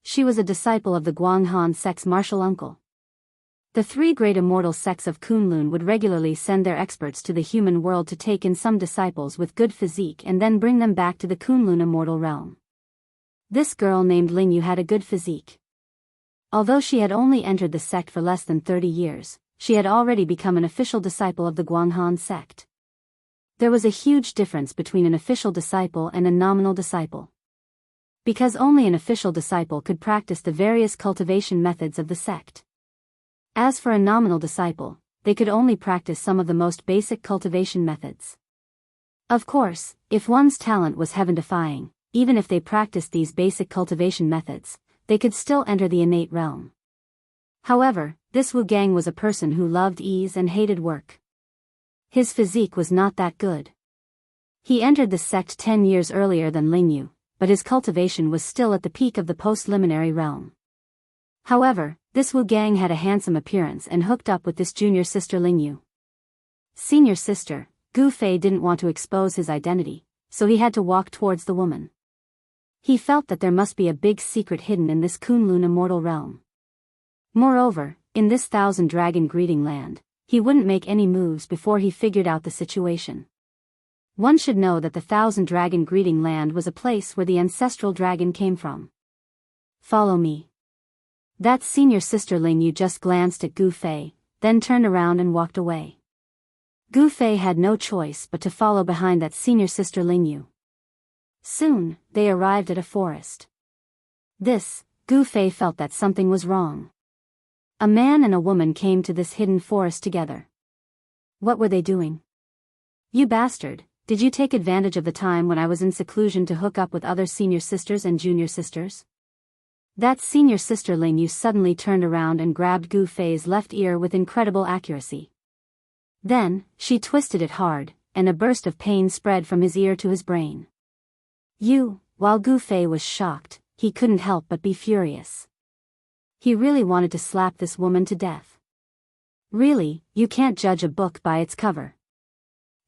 She was a disciple of the Guanghan sect's martial uncle. The three great immortal sects of Kunlun would regularly send their experts to the human world to take in some disciples with good physique and then bring them back to the Kunlun immortal realm. This girl named Lingyu had a good physique. Although she had only entered the sect for less than 30 years, she had already become an official disciple of the Guanghan sect. There was a huge difference between an official disciple and a nominal disciple. Because only an official disciple could practice the various cultivation methods of the sect. As for a nominal disciple, they could only practice some of the most basic cultivation methods. Of course, if one's talent was heaven-defying, even if they practiced these basic cultivation methods, they could still enter the innate realm. However, this Wu Gang was a person who loved ease and hated work. His physique was not that good. He entered the sect 10 years earlier than Lingyu, but his cultivation was still at the peak of the post-liminary realm. However, this Wu Gang had a handsome appearance and hooked up with this junior sister Lingyu. Senior sister, Gu Fei didn't want to expose his identity, so he had to walk towards the woman. He felt that there must be a big secret hidden in this Kunlun immortal realm. Moreover, in this thousand-dragon greeting land, he wouldn't make any moves before he figured out the situation. One should know that the thousand-dragon greeting land was a place where the ancestral dragon came from. Follow me. That senior sister Ling Yu just glanced at Gu Fei, then turned around and walked away. Gu Fei had no choice but to follow behind that senior sister Ling Yu. Soon, they arrived at a forest. Gu Fei felt that something was wrong. A man and a woman came to this hidden forest together. What were they doing? You bastard, did you take advantage of the time when I was in seclusion to hook up with other senior sisters and junior sisters? That senior sister Ling Yu suddenly turned around and grabbed Gu Fei's left ear with incredible accuracy. Then, she twisted it hard, and a burst of pain spread from his ear to his brain. While Gu Fei was shocked, he couldn't help but be furious. He really wanted to slap this woman to death. Really, you can't judge a book by its cover.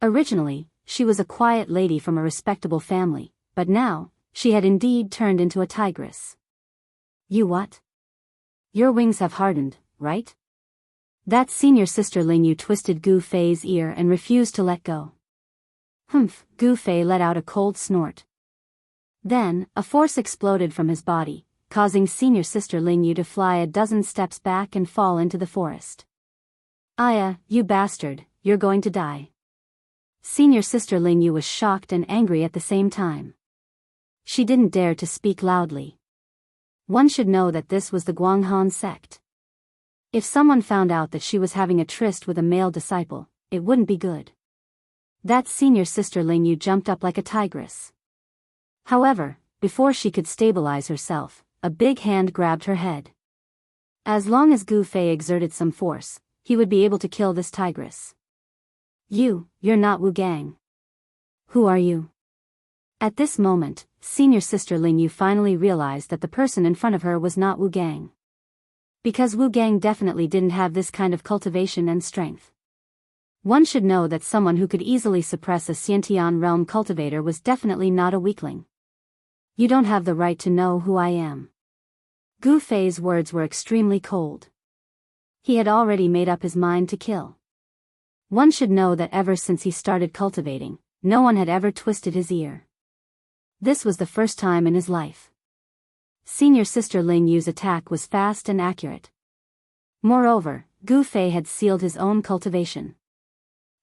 Originally, she was a quiet lady from a respectable family, but now, she had indeed turned into a tigress. You what? Your wings have hardened, right? That senior sister Ling Yu twisted Gu Fei's ear and refused to let go. Humph, Gu Fei let out a cold snort. Then, a force exploded from his body, causing senior sister Ling Yu to fly a dozen steps back and fall into the forest. Aya, you bastard, you're going to die. Senior sister Ling Yu was shocked and angry at the same time. She didn't dare to speak loudly. One should know that this was the Guanghan sect. If someone found out that she was having a tryst with a male disciple, it wouldn't be good. That senior sister Ling Yu jumped up like a tigress. However, before she could stabilize herself, a big hand grabbed her head. As long as Gu Fei exerted some force, he would be able to kill this tigress. You're not Wu Gang. Who are you? At this moment, senior sister Ling Yu finally realized that the person in front of her was not Wu Gang. Because Wu Gang definitely didn't have this kind of cultivation and strength. One should know that someone who could easily suppress a Xiantian realm cultivator was definitely not a weakling. You don't have the right to know who I am. Gu Fei's words were extremely cold. He had already made up his mind to kill. One should know that ever since he started cultivating, no one had ever twisted his ear. This was the first time in his life. Senior sister Ling Yu's attack was fast and accurate. Moreover, Gu Fei had sealed his own cultivation.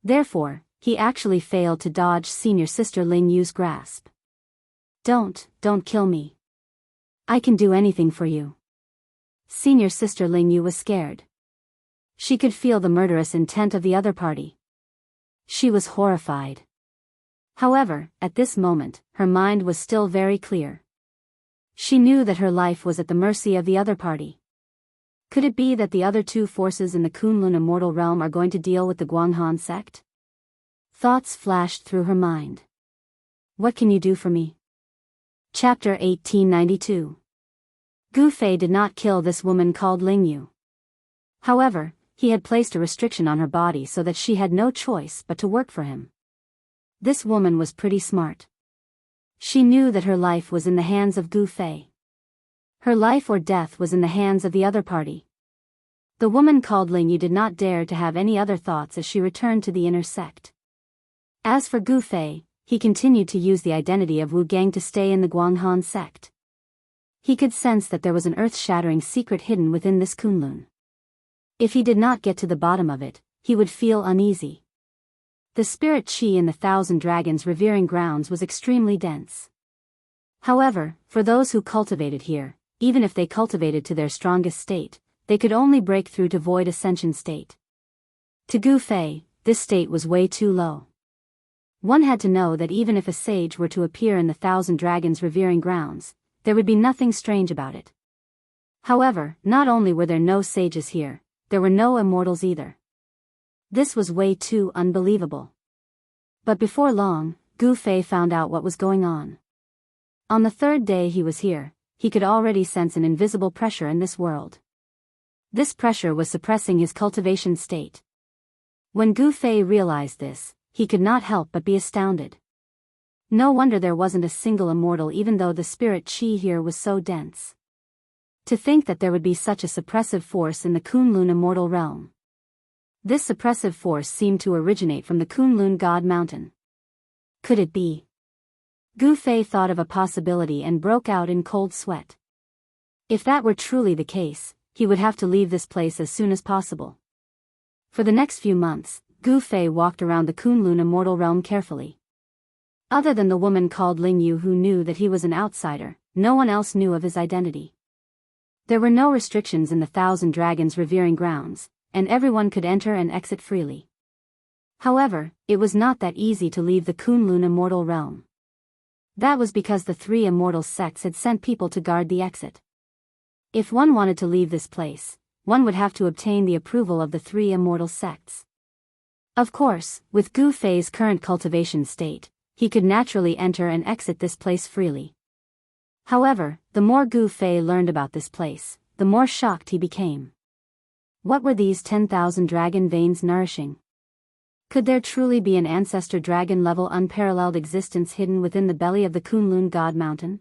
Therefore, he actually failed to dodge senior sister Ling Yu's grasp. Don't kill me. I can do anything for you. Senior sister Ling Yu was scared. She could feel the murderous intent of the other party. She was horrified. However, at this moment, her mind was still very clear. She knew that her life was at the mercy of the other party. Could it be that the other two forces in the Kunlun immortal realm are going to deal with the Guanghan sect? Thoughts flashed through her mind. What can you do for me? Chapter 1892. Gu Fei did not kill this woman called Ling Yu. However, he had placed a restriction on her body so that she had no choice but to work for him. This woman was pretty smart. She knew that her life was in the hands of Gu Fei. Her life or death was in the hands of the other party. The woman called Ling Yu did not dare to have any other thoughts as she returned to the inner sect. As for Gu Fei, he continued to use the identity of Wu Gang to stay in the Guanghan sect. He could sense that there was an earth-shattering secret hidden within this Kunlun. If he did not get to the bottom of it, he would feel uneasy. The spirit qi in the thousand dragons' revering grounds was extremely dense. However, for those who cultivated here, even if they cultivated to their strongest state, they could only break through to void ascension state. To Gu Fei, this state was way too low. One had to know that even if a sage were to appear in the thousand dragons' revering grounds, there would be nothing strange about it. However, not only were there no sages here, there were no immortals either. This was way too unbelievable. But before long, Gu Fei found out what was going on. On the third day he was here, he could already sense an invisible pressure in this world. This pressure was suppressing his cultivation state. When Gu Fei realized this, he could not help but be astounded. No wonder there wasn't a single immortal, even though the spirit chi here was so dense. To think that there would be such a suppressive force in the Kunlun immortal realm. This suppressive force seemed to originate from the Kunlun God Mountain. Could it be? Gu Fei thought of a possibility and broke out in cold sweat. If that were truly the case, he would have to leave this place as soon as possible. For the next few months, Gu Fei walked around the Kunlun immortal realm carefully. Other than the woman called Ling Yu who knew that he was an outsider, no one else knew of his identity. There were no restrictions in the Thousand Dragons revering grounds, and everyone could enter and exit freely. However, it was not that easy to leave the Kunlun immortal realm. That was because the three immortal sects had sent people to guard the exit. If one wanted to leave this place, one would have to obtain the approval of the three immortal sects. Of course, with Gu Fei's current cultivation state, he could naturally enter and exit this place freely. However, the more Gu Fei learned about this place, the more shocked he became. What were these 10,000 dragon veins nourishing? Could there truly be an ancestor dragon-level unparalleled existence hidden within the belly of the Kunlun God Mountain?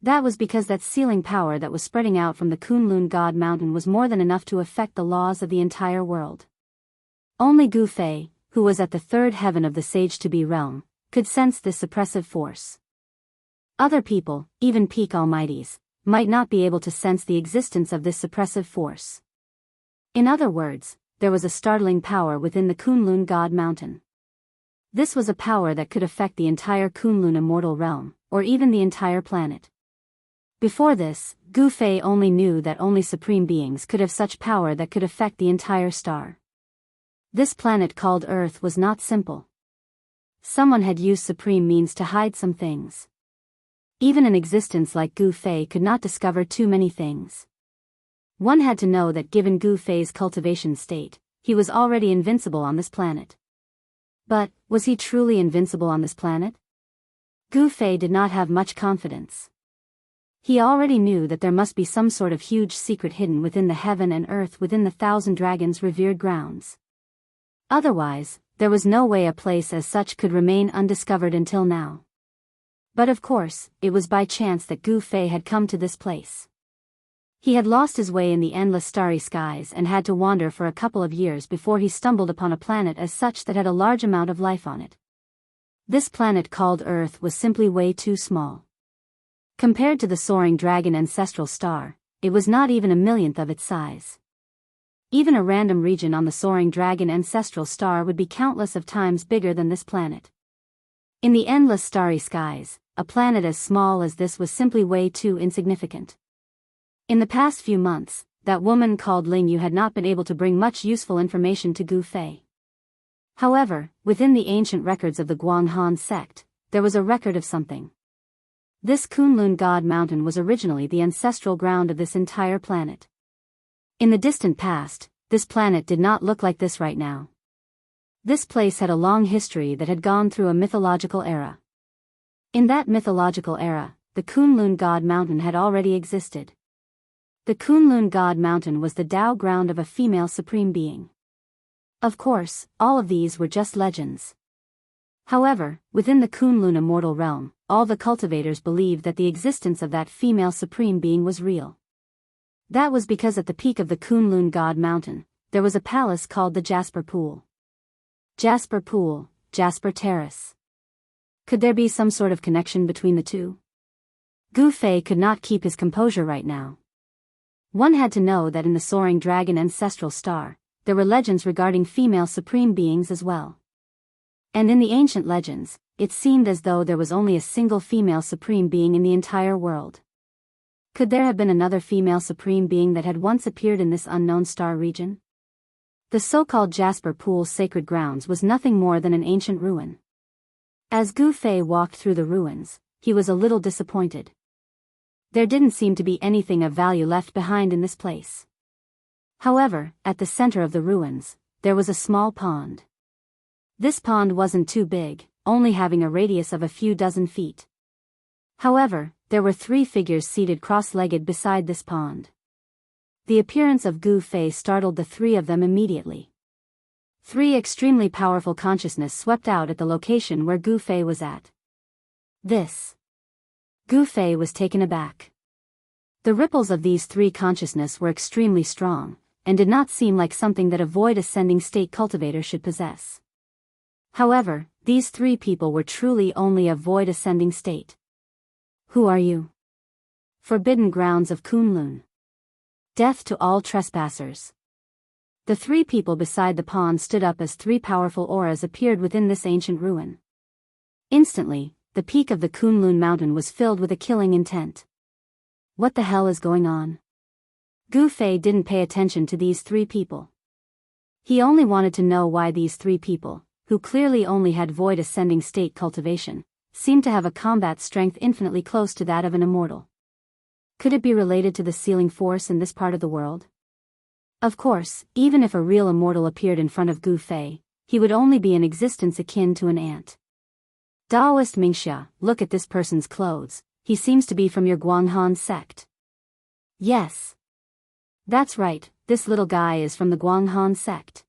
That was because that sealing power that was spreading out from the Kunlun God Mountain was more than enough to affect the laws of the entire world. Only Gu Fei, who was at the third heaven of the Sage-to-Be realm, could sense this suppressive force. Other people, even peak almighties, might not be able to sense the existence of this suppressive force. In other words, there was a startling power within the Kunlun God Mountain. This was a power that could affect the entire Kunlun immortal realm, or even the entire planet. Before this, Gu Fei only knew that only supreme beings could have such power that could affect the entire star. This planet called Earth was not simple. Someone had used supreme means to hide some things. Even an existence like Gu Fei could not discover too many things. One had to know that given Gu Fei's cultivation state, he was already invincible on this planet. But, was he truly invincible on this planet? Gu Fei did not have much confidence. He already knew that there must be some sort of huge secret hidden within the heaven and earth within the Thousand Dragons revered grounds. Otherwise, there was no way a place as such could remain undiscovered until now. But of course, it was by chance that Gu Fei had come to this place. He had lost his way in the endless starry skies and had to wander for a couple of years before he stumbled upon a planet as such that had a large amount of life on it. This planet called Earth was simply way too small. Compared to the soaring dragon ancestral star, it was not even a millionth of its size. Even a random region on the soaring dragon ancestral star would be countless of times bigger than this planet. In the endless starry skies, a planet as small as this was simply way too insignificant. In the past few months, that woman called Ling Yu had not been able to bring much useful information to Gu Fei. However, within the ancient records of the Guanghan sect, there was a record of something. This Kunlun God Mountain was originally the ancestral ground of this entire planet. In the distant past, this planet did not look like this right now. This place had a long history that had gone through a mythological era. In that mythological era, the Kunlun God Mountain had already existed. The Kunlun God Mountain was the Tao ground of a female supreme being. Of course, all of these were just legends. However, within the Kunlun immortal realm, all the cultivators believed that the existence of that female supreme being was real. That was because at the peak of the Kunlun God Mountain, there was a palace called the Jasper Pool. Jasper Pool, Jasper Terrace. Could there be some sort of connection between the two? Gu Fei could not keep his composure right now. One had to know that in the soaring dragon ancestral star, there were legends regarding female supreme beings as well. And in the ancient legends, it seemed as though there was only a single female supreme being in the entire world. Could there have been another female supreme being that had once appeared in this unknown star region? The so-called Jasper Pool sacred grounds was nothing more than an ancient ruin. As Gu Fei walked through the ruins, he was a little disappointed. There didn't seem to be anything of value left behind in this place. However, at the center of the ruins, there was a small pond. This pond wasn't too big, only having a radius of a few dozen feet. However, there were 3 figures seated cross-legged beside this pond. The appearance of Gu Fei startled the 3 of them immediately. 3 extremely powerful consciousness swept out at the location where Gu Fei was at. This. Gu Fei was taken aback. The ripples of these three consciousness were extremely strong, and did not seem like something that a void ascending state cultivator should possess. However, these three people were truly only a void ascending state. Who are you? Forbidden grounds of Kunlun. Death to all trespassers. The three people beside the pond stood up as three powerful auras appeared within this ancient ruin. Instantly, the peak of the Kunlun mountain was filled with a killing intent. What the hell is going on? Gu Fei didn't pay attention to these three people. He only wanted to know why these three people, who clearly only had void ascending state cultivation, seemed to have a combat strength infinitely close to that of an immortal. Could it be related to the sealing force in this part of the world? Of course, even if a real immortal appeared in front of Gu Fei, he would only be in existence akin to an ant. Daoist Mingxia, look at this person's clothes, he seems to be from your Guanghan sect. Yes. That's right, this little guy is from the Guanghan sect.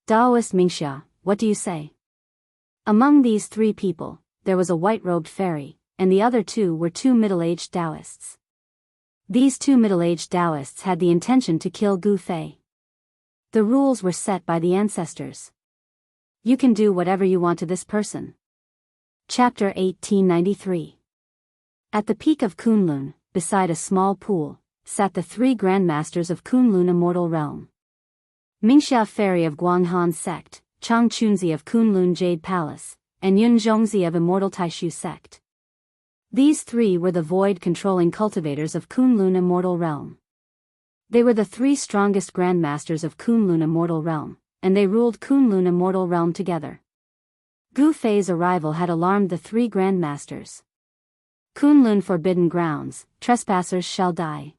Daoist Mingxia, what do you say? Among these three people, there was a white-robed fairy, and the other two were two middle-aged Daoists. These two middle-aged Daoists had the intention to kill Gu Fei. The rules were set by the ancestors. You can do whatever you want to this person. Chapter 1893. At the peak of Kunlun, beside a small pool, sat the three grandmasters of Kunlun Immortal Realm. Mingxia Fairy of Guanghan Sect, Chang Chunzi of Kunlun Jade Palace, and Yun Zhongzi of Immortal Taishu Sect. These three were the void-controlling cultivators of Kunlun Immortal Realm. They were the three strongest grandmasters of Kunlun Immortal Realm, and they ruled Kunlun Immortal Realm together. Gu Fei's arrival had alarmed the three grandmasters. Kunlun Forbidden Grounds, trespassers shall die.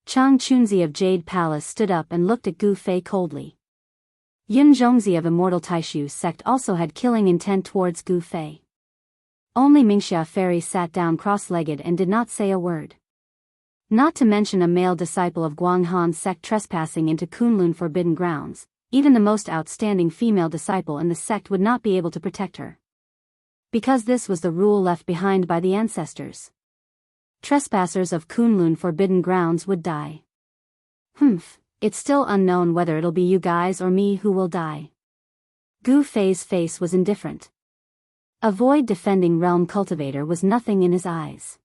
Chang Chunzi of Jade Palace stood up and looked at Gu Fei coldly. Yun Zhongzi of Immortal Taishu Sect also had killing intent towards Gu Fei. Only Mingxia Fairy sat down cross-legged and did not say a word. Not to mention a male disciple of Guanghan Sect trespassing into Kunlun Forbidden Grounds, even the most outstanding female disciple in the sect would not be able to protect her. Because this was the rule left behind by the ancestors. Trespassers of Kunlun Forbidden Grounds would die. It's still unknown whether it'll be you guys or me who will die. Gu Fei's face was indifferent. A void-defending realm cultivator was nothing in his eyes.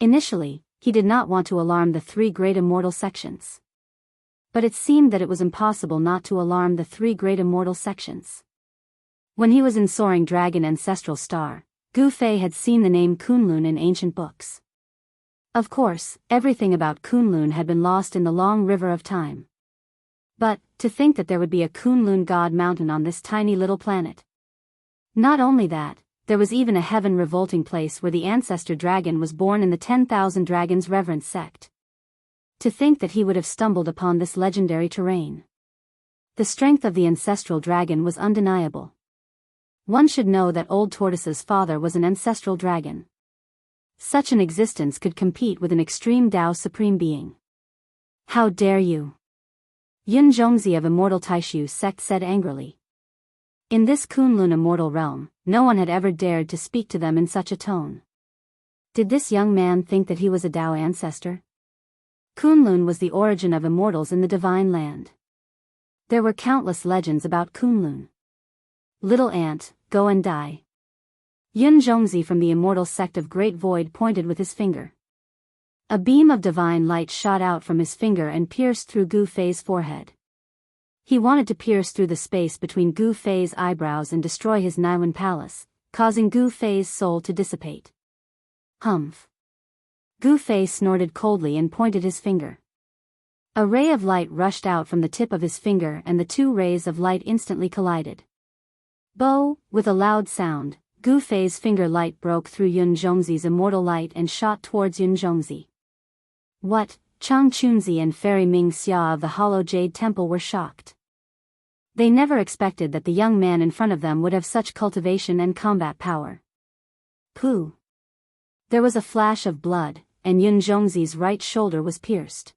Initially, he did not want to alarm the three great immortal sections. But it seemed that it was impossible not to alarm the three great immortal sections. When he was in Soaring Dragon Ancestral Star, Gu Fei had seen the name Kunlun in ancient books. Of course, everything about Kunlun had been lost in the long river of time. But, to think that there would be a Kunlun god mountain on this tiny little planet. Not only that, there was even a heaven-revolting place where the ancestor dragon was born in the 10,000 Dragons Reverence sect. To think that he would have stumbled upon this legendary terrain. The strength of the ancestral dragon was undeniable. One should know that Old Tortoise's father was an ancestral dragon. Such an existence could compete with an extreme Tao supreme being. How dare you? Yun Zhongzi of Immortal Taishu Sect said angrily. In this Kunlun Immortal Realm, no one had ever dared to speak to them in such a tone. Did this young man think that he was a Tao ancestor? Kunlun was the origin of immortals in the Divine Land. There were countless legends about Kunlun. Little ant, go and die. Yun Zhongzi from the Immortal Sect of Great Void pointed with his finger. A beam of divine light shot out from his finger and pierced through Gu Fei's forehead. He wanted to pierce through the space between Gu Fei's eyebrows and destroy his Naiwan palace, causing Gu Fei's soul to dissipate. Humph. Gu Fei snorted coldly and pointed his finger. A ray of light rushed out from the tip of his finger and the two rays of light instantly collided. Bo, with a loud sound, Gu Fei's finger light broke through Yun Zhongzi's immortal light and shot towards Yun Zhongzi. What? Chang Chunzi and Fairy Ming Xia of the Hollow Jade Temple were shocked. They never expected that the young man in front of them would have such cultivation and combat power. Pooh. There was a flash of blood, and Yun Zhongzi's right shoulder was pierced.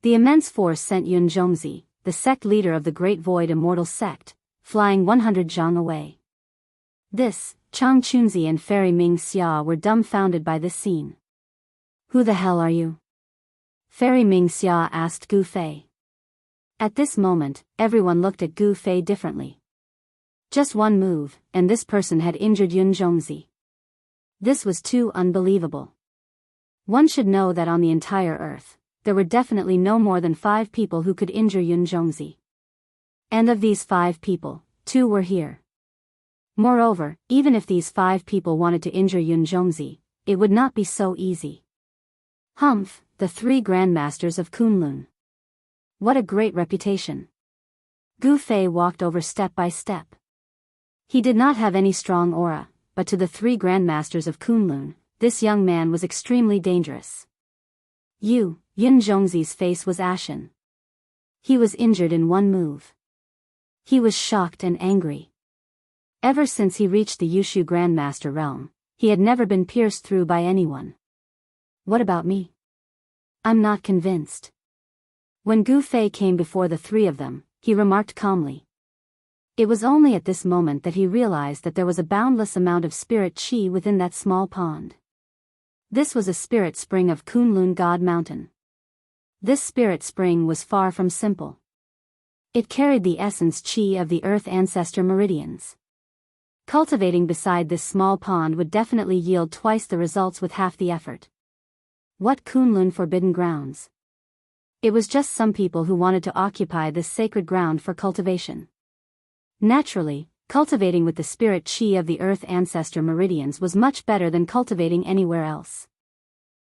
The immense force sent Yun Zhongzi, the sect leader of the Great Void Immortal Sect, flying 100 zhang away. This, Chang Chunzi and Fairy Ming Xia were dumbfounded by this scene. Who the hell are you? Fairy Ming Xia asked Gu Fei. At this moment, everyone looked at Gu Fei differently. Just one move, and this person had injured Yun Zhongzi. This was too unbelievable. One should know that on the entire earth, there were definitely no more than 5 people who could injure Yun Zhongzi. And of these 5 people, 2 were here. Moreover, even if these 5 people wanted to injure Yun Zhongzi, it would not be so easy. Humph, the 3 grandmasters of Kunlun. What a great reputation. Gu Fei walked over step by step. He did not have any strong aura, but to the 3 grandmasters of Kunlun, this young man was extremely dangerous. Yun Zhongzi's face was ashen. He was injured in one move. He was shocked and angry. Ever since he reached the Yushu Grandmaster realm, he had never been pierced through by anyone. What about me? I'm not convinced. When Gu Fei came before the 3 of them, he remarked calmly. It was only at this moment that he realized that there was a boundless amount of spirit chi within that small pond. This was a spirit spring of Kunlun God Mountain. This spirit spring was far from simple. It carried the essence chi of the Earth Ancestor Meridians. Cultivating beside this small pond would definitely yield twice the results with half the effort. What Kunlun forbidden grounds? It was just some people who wanted to occupy this sacred ground for cultivation. Naturally, cultivating with the spirit chi of the Earth Ancestor Meridians was much better than cultivating anywhere else.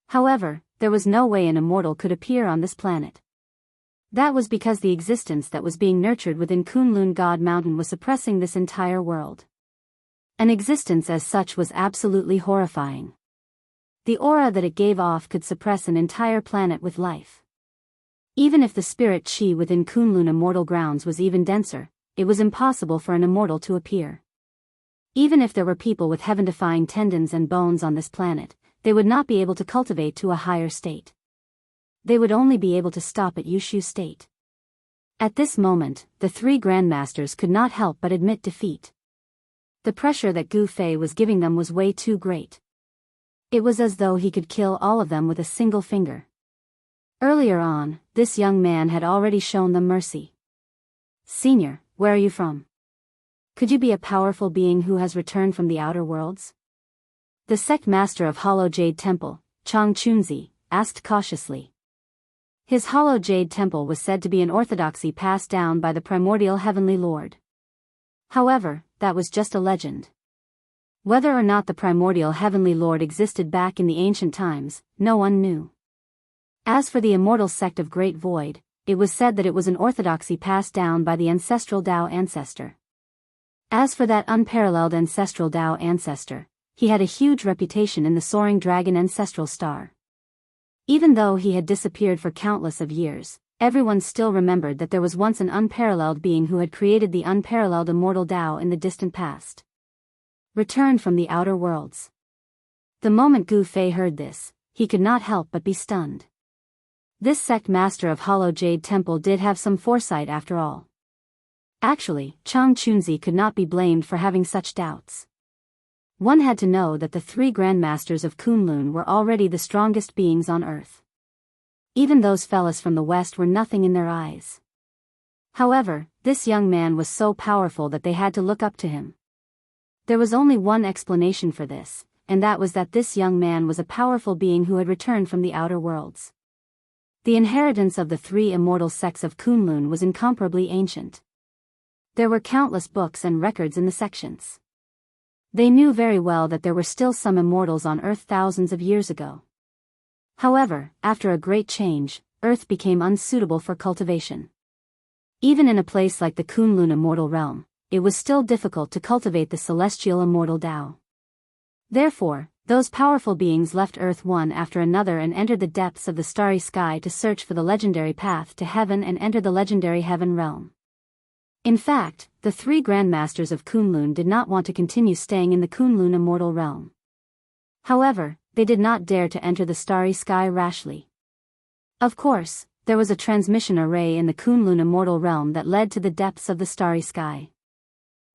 However, there was no way an immortal could appear on this planet. That was because the existence that was being nurtured within Kunlun God Mountain was suppressing this entire world. An existence as such was absolutely horrifying. The aura that it gave off could suppress an entire planet with life. Even if the spirit chi within Kunlun immortal grounds was even denser, it was impossible for an immortal to appear. Even if there were people with heaven-defying tendons and bones on this planet, they would not be able to cultivate to a higher state. They would only be able to stop at Yushu state. At this moment, the 3 grandmasters could not help but admit defeat. The pressure that Gu Fei was giving them was way too great. It was as though he could kill all of them with a single finger. Earlier on, this young man had already shown them mercy. Senior, where are you from? Could you be a powerful being who has returned from the outer worlds? The sect master of Hollow Jade Temple, Chang Chunzi, asked cautiously. His Hollow Jade Temple was said to be an orthodoxy passed down by the primordial Heavenly Lord. However, that was just a legend. Whether or not the primordial Heavenly Lord existed back in the ancient times, no one knew. As for the immortal sect of Great Void, it was said that it was an orthodoxy passed down by the ancestral Dao ancestor. As for that unparalleled ancestral Dao ancestor, he had a huge reputation in the soaring dragon ancestral star. Even though he had disappeared for countless of years, everyone still remembered that there was once an unparalleled being who had created the unparalleled immortal Dao in the distant past. Returned from the outer worlds. The moment Gu Fei heard this, he could not help but be stunned. This sect master of Hollow Jade Temple did have some foresight after all. Actually, Chang Chunzi could not be blamed for having such doubts. One had to know that the 3 grandmasters of Kunlun were already the strongest beings on earth. Even those fellas from the west were nothing in their eyes. However, this young man was so powerful that they had to look up to him. There was only one explanation for this, and that was that this young man was a powerful being who had returned from the outer worlds. The inheritance of the 3 immortal sects of Kunlun was incomparably ancient. There were countless books and records in the sections. They knew very well that there were still some immortals on Earth thousands of years ago. However, after a great change, Earth became unsuitable for cultivation. Even in a place like the Kunlun immortal realm, it was still difficult to cultivate the celestial immortal Dao. Therefore, those powerful beings left Earth one after another and entered the depths of the starry sky to search for the legendary path to heaven and enter the legendary heaven realm. In fact, the 3 grandmasters of Kunlun did not want to continue staying in the Kunlun immortal realm. However, they did not dare to enter the starry sky rashly. Of course, there was a transmission array in the Kunlun immortal realm that led to the depths of the starry sky.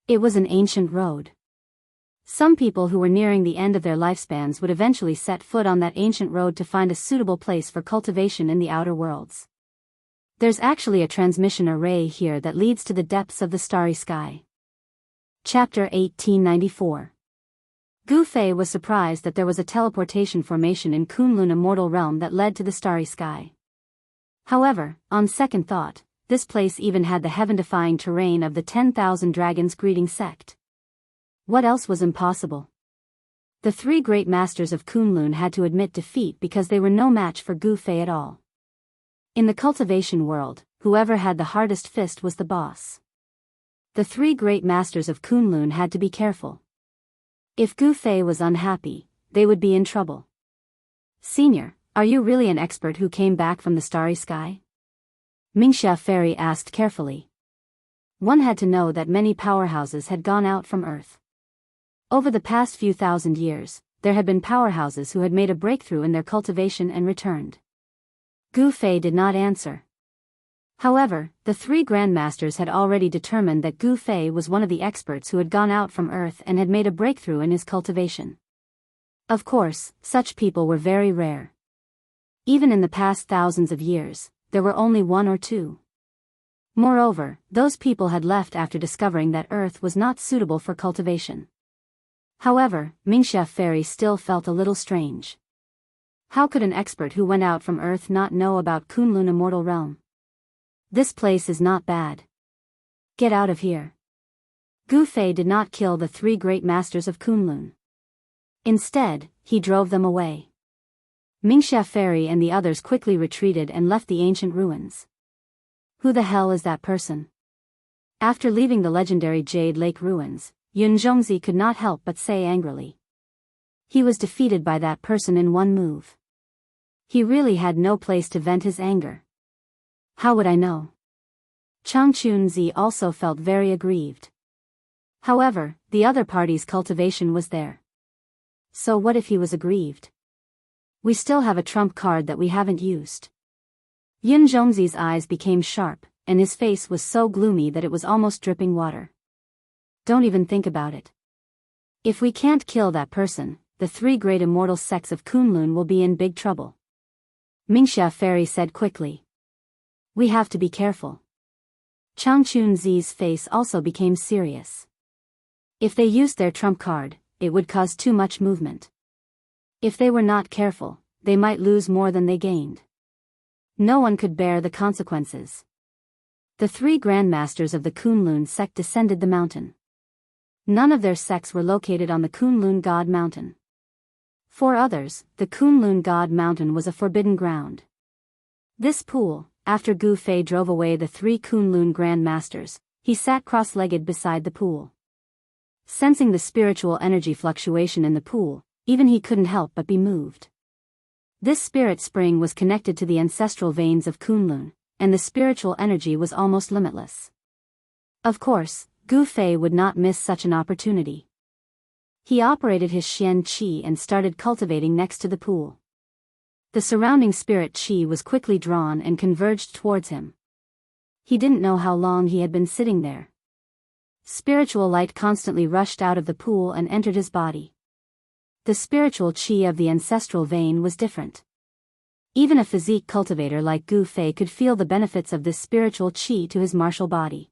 It was an ancient road. Some people who were nearing the end of their lifespans would eventually set foot on that ancient road to find a suitable place for cultivation in the outer worlds. There's actually a transmission array here that leads to the depths of the starry sky. Chapter 1894. Gu Fei was surprised that there was a teleportation formation in Kunlun Immortal Realm that led to the starry sky. However, on second thought, this place even had the heaven-defying terrain of the 10,000 Dragons Greeting Sect. What else was impossible? The three great masters of Kunlun had to admit defeat because they were no match for Gu Fei at all. In the cultivation world, whoever had the hardest fist was the boss. The three great masters of Kunlun had to be careful. If Gu Fei was unhappy, they would be in trouble. Senior, are you really an expert who came back from the starry sky? Mingxia Fairy asked carefully. One had to know that many powerhouses had gone out from Earth. Over the past few thousand years, there had been powerhouses who had made a breakthrough in their cultivation and returned. Gu Fei did not answer. However, the three grandmasters had already determined that Gu Fei was one of the experts who had gone out from Earth and had made a breakthrough in his cultivation. Of course, such people were very rare. Even in the past thousands of years, there were only one or two. Moreover, those people had left after discovering that Earth was not suitable for cultivation. However, Mingxia Fairy still felt a little strange. How could an expert who went out from Earth not know about Kunlun Immortal Realm? This place is not bad. Get out of here. Gu Fei did not kill the three great masters of Kunlun. Instead, he drove them away. Mingxia Fairy and the others quickly retreated and left the ancient ruins. Who the hell is that person? After leaving the legendary Jade Lake ruins, Yun Zhongzi could not help but say angrily. He was defeated by that person in one move. He really had no place to vent his anger. How would I know? Chang Chunzi also felt very aggrieved. However, the other party's cultivation was there. So what if he was aggrieved? We still have a trump card that we haven't used. Yun Zhongzi's eyes became sharp, and his face was so gloomy that it was almost dripping water. Don't even think about it. If we can't kill that person, the three great immortal sects of Kunlun will be in big trouble. Mingxia Fairy said quickly. We have to be careful. Chang Chunzi's face also became serious. If they used their trump card, it would cause too much movement. If they were not careful, they might lose more than they gained. No one could bear the consequences. The three grandmasters of the Kunlun sect descended the mountain. None of their sects were located on the Kunlun God Mountain. For others, the Kunlun God Mountain was a forbidden ground. This pool, after Gu Fei drove away the three Kunlun Grand Masters, he sat cross-legged beside the pool. Sensing the spiritual energy fluctuation in the pool, even he couldn't help but be moved. This spirit spring was connected to the ancestral veins of Kunlun, and the spiritual energy was almost limitless. Of course, Gu Fei would not miss such an opportunity. He operated his Xian Qi and started cultivating next to the pool. The surrounding spirit Qi was quickly drawn and converged towards him. He didn't know how long he had been sitting there. Spiritual light constantly rushed out of the pool and entered his body. The spiritual Qi of the ancestral vein was different. Even a physique cultivator like Gu Fei could feel the benefits of this spiritual Qi to his martial body.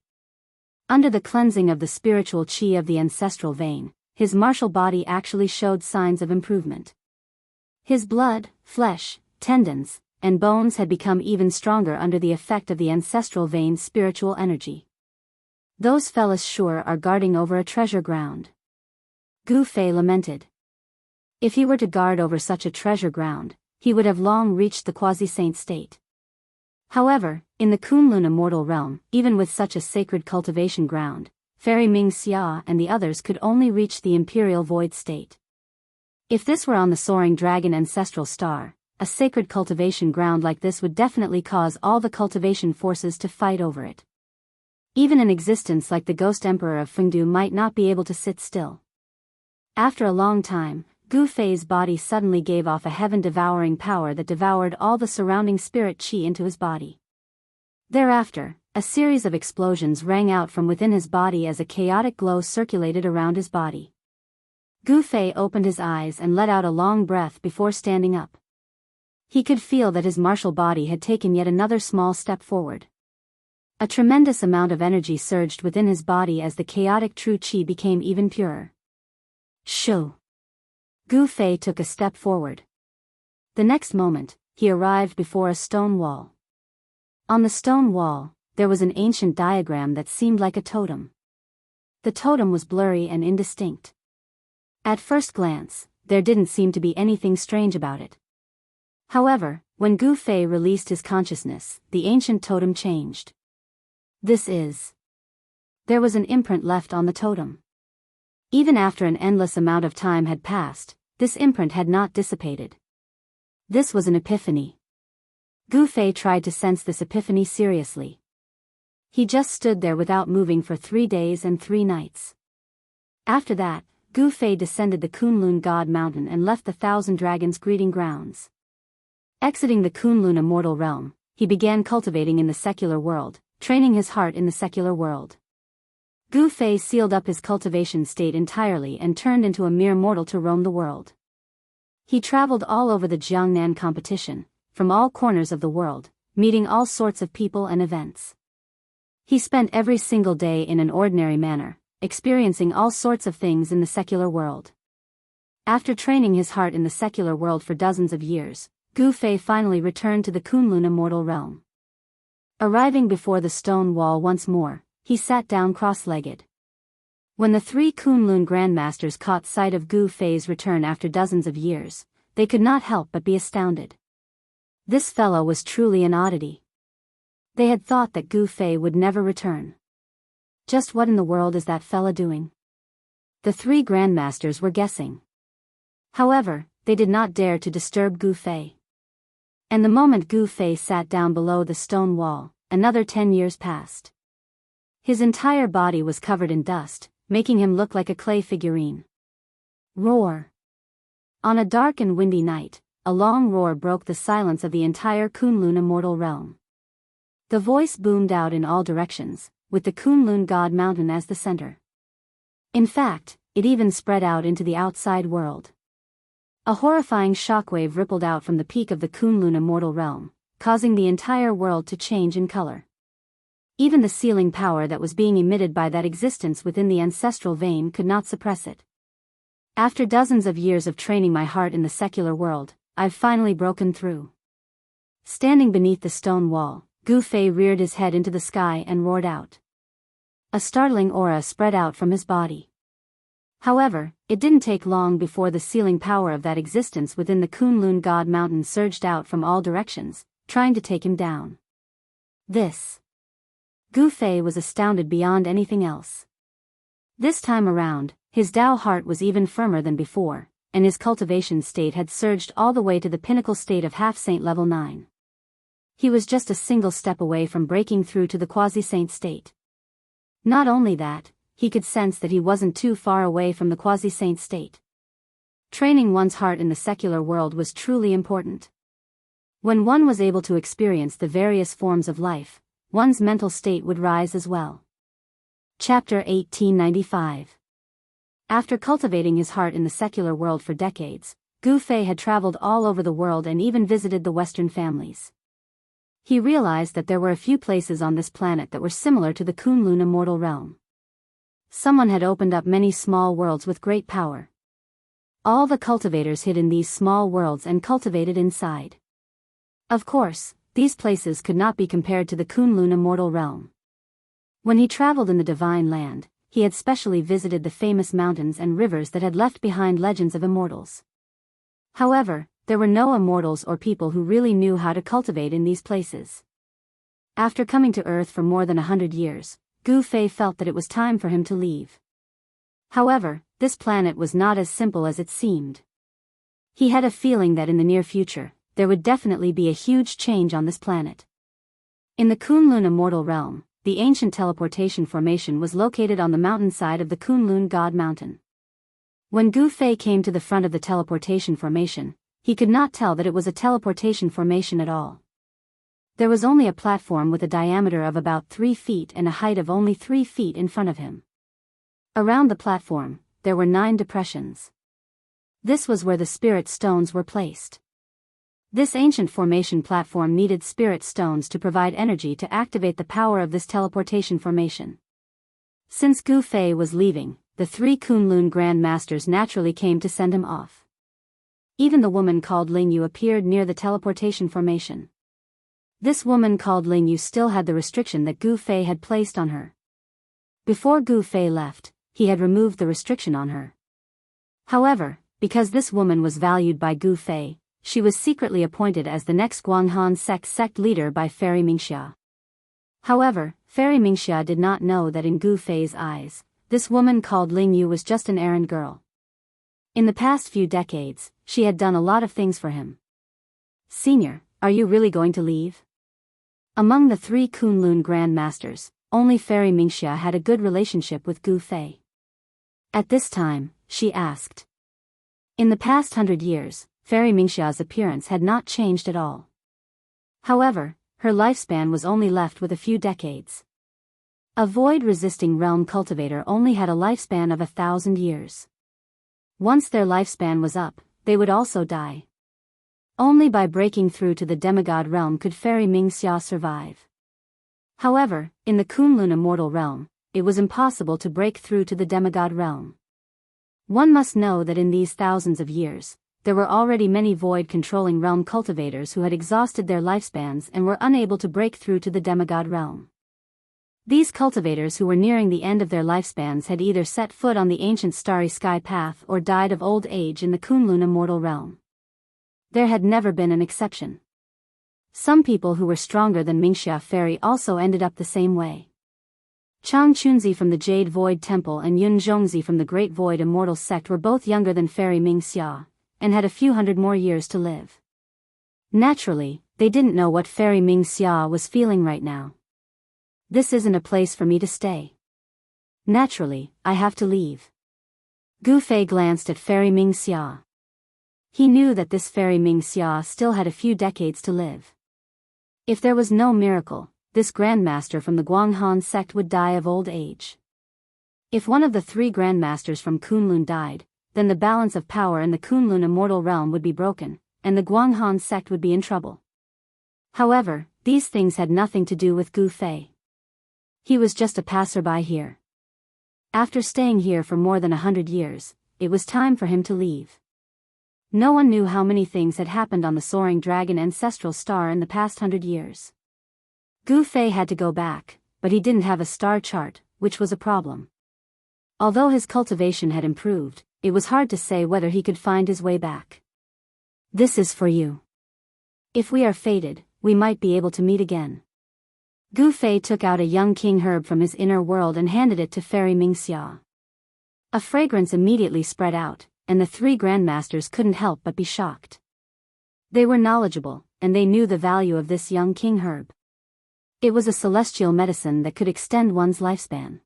Under the cleansing of the spiritual Qi of the ancestral vein, his martial body actually showed signs of improvement. His blood, flesh, tendons, and bones had become even stronger under the effect of the ancestral vein's spiritual energy. Those fellas sure are guarding over a treasure ground. Gu Fei lamented. If he were to guard over such a treasure ground, he would have long reached the quasi-saint state. However, in the Kunlun Immortal Realm, even with such a sacred cultivation ground, Fairy Ming Xia and the others could only reach the Imperial Void state. If this were on the Soaring Dragon Ancestral Star, a sacred cultivation ground like this would definitely cause all the cultivation forces to fight over it. Even an existence like the Ghost Emperor of Fengdu might not be able to sit still. After a long time, Gu Fei's body suddenly gave off a heaven-devouring power that devoured all the surrounding spirit Qi into his body. Thereafter, a series of explosions rang out from within his body as a chaotic glow circulated around his body. Gu Fei opened his eyes and let out a long breath before standing up. He could feel that his martial body had taken yet another small step forward. A tremendous amount of energy surged within his body as the chaotic true qi became even purer. Shoo! Gu Fei took a step forward. The next moment, he arrived before a stone wall. On the stone wall, there was an ancient diagram that seemed like a totem. The totem was blurry and indistinct. At first glance, there didn't seem to be anything strange about it. However, when Gu Fei released his consciousness, the ancient totem changed. There was an imprint left on the totem. Even after an endless amount of time had passed, this imprint had not dissipated. This was an epiphany. Gu Fei tried to sense this epiphany seriously. He just stood there without moving for 3 days and 3 nights. After that, Gu Fei descended the Kunlun God Mountain and left the Thousand Dragons' breeding grounds. Exiting the Kunlun immortal realm, he began cultivating in the secular world, training his heart in the secular world. Gu Fei sealed up his cultivation state entirely and turned into a mere mortal to roam the world. He traveled all over the Jiangnan competition, from all corners of the world, meeting all sorts of people and events. He spent every single day in an ordinary manner, experiencing all sorts of things in the secular world. After training his heart in the secular world for dozens of years, Gu Fei finally returned to the Kunlun immortal realm. Arriving before the stone wall once more, he sat down cross-legged. When the 3 Kunlun grandmasters caught sight of Gu Fei's return after dozens of years, they could not help but be astounded. This fellow was truly an oddity. They had thought that Gu Fei would never return. Just what in the world is that fella doing? The 3 grandmasters were guessing. However, they did not dare to disturb Gu Fei. And the moment Gu Fei sat down below the stone wall, another 10 years passed. His entire body was covered in dust, making him look like a clay figurine. Roar! On a dark and windy night, a long roar broke the silence of the entire Kunlun immortal realm. The voice boomed out in all directions, with the Kunlun God Mountain as the center. In fact, it even spread out into the outside world. A horrifying shockwave rippled out from the peak of the Kunlun immortal realm, causing the entire world to change in color. Even the sealing power that was being emitted by that existence within the ancestral vein could not suppress it. After dozens of years of training my heart in the secular world, I've finally broken through. Standing beneath the stone wall, Gu Fei reared his head into the sky and roared out. A startling aura spread out from his body. However, it didn't take long before the sealing power of that existence within the Kunlun God Mountain surged out from all directions, trying to take him down. Gu Fei was astounded beyond anything else. This time around, his Dao heart was even firmer than before, and his cultivation state had surged all the way to the pinnacle state of half-saint level 9. He was just a single step away from breaking through to the quasi-saint state. Not only that, he could sense that he wasn't too far away from the quasi-saint state. Training one's heart in the secular world was truly important. When one was able to experience the various forms of life, one's mental state would rise as well. Chapter 1895. After cultivating his heart in the secular world for decades, Gu Fei had traveled all over the world and even visited the Western families. He realized that there were a few places on this planet that were similar to the Kunlun immortal realm. Someone had opened up many small worlds with great power. All the cultivators hid in these small worlds and cultivated inside. Of course, these places could not be compared to the Kunlun immortal realm. When he traveled in the Divine Land, he had specially visited the famous mountains and rivers that had left behind legends of immortals. However, there were no immortals or people who really knew how to cultivate in these places. After coming to Earth for more than 100 years, Gu Fei felt that it was time for him to leave. However, this planet was not as simple as it seemed. He had a feeling that in the near future, there would definitely be a huge change on this planet. In the Kunlun immortal realm, the ancient teleportation formation was located on the mountainside of the Kunlun God Mountain. When Gu Fei came to the front of the teleportation formation, he could not tell that it was a teleportation formation at all. There was only a platform with a diameter of about 3 feet and a height of only 3 feet in front of him. Around the platform, there were 9 depressions. This was where the spirit stones were placed. This ancient formation platform needed spirit stones to provide energy to activate the power of this teleportation formation. Since Gu Fei was leaving, the 3 Kunlun Grand Masters naturally came to send him off. Even the woman called Ling Yu appeared near the teleportation formation. This woman called Ling Yu still had the restriction that Gu Fei had placed on her. Before Gu Fei left, he had removed the restriction on her. However, because this woman was valued by Gu Fei, she was secretly appointed as the next Guanghan sect leader by Fairy Mingxia. However, Fairy Mingxia did not know that in Gu Fei's eyes, this woman called Ling Yu was just an errand girl. In the past few decades, she had done a lot of things for him. Senior, are you really going to leave? Among the 3 Kunlun Grand Masters, only Fairy Mingxia had a good relationship with Gu Fei. At this time, she asked. In the past 100 years, Fairy Mingxia's appearance had not changed at all. However, her lifespan was only left with a few decades. A void-resisting realm cultivator only had a lifespan of 1,000 years. Once their lifespan was up, they would also die. Only by breaking through to the demigod realm could Fairy Mingxia survive. However, in the Kunlun immortal realm, it was impossible to break through to the demigod realm. One must know that in these thousands of years, there were already many void-controlling realm cultivators who had exhausted their lifespans and were unable to break through to the demigod realm. These cultivators who were nearing the end of their lifespans had either set foot on the ancient starry sky path or died of old age in the Kunlun immortal realm. There had never been an exception. Some people who were stronger than Mingxia Fairy also ended up the same way. Chang Chunzi from the Jade Void Temple and Yun Zhongzi from the Great Void Immortal Sect were both younger than Fairy Mingxia, and had a few hundred more years to live. Naturally, they didn't know what Fairy Mingxia was feeling right now. This isn't a place for me to stay. Naturally, I have to leave. Gu Fei glanced at Fairy Mingxia. He knew that this Fairy Mingxia still had a few decades to live. If there was no miracle, this Grandmaster from the Guanghan sect would die of old age. If one of the 3 Grandmasters from Kunlun died, then the balance of power in the Kunlun immortal realm would be broken, and the Guanghan sect would be in trouble. However, these things had nothing to do with Gu Fei. He was just a passerby here. After staying here for more than 100 years, it was time for him to leave. No one knew how many things had happened on the Soaring Dragon Ancestral Star in the past 100 years. Gu Fei had to go back, but he didn't have a star chart, which was a problem. Although his cultivation had improved, it was hard to say whether he could find his way back. This is for you. If we are fated, we might be able to meet again. Gu Fei took out a young king herb from his inner world and handed it to Fairy Mingxia. A fragrance immediately spread out, and the 3 Grandmasters couldn't help but be shocked. They were knowledgeable, and they knew the value of this young king herb. It was a celestial medicine that could extend one's lifespan.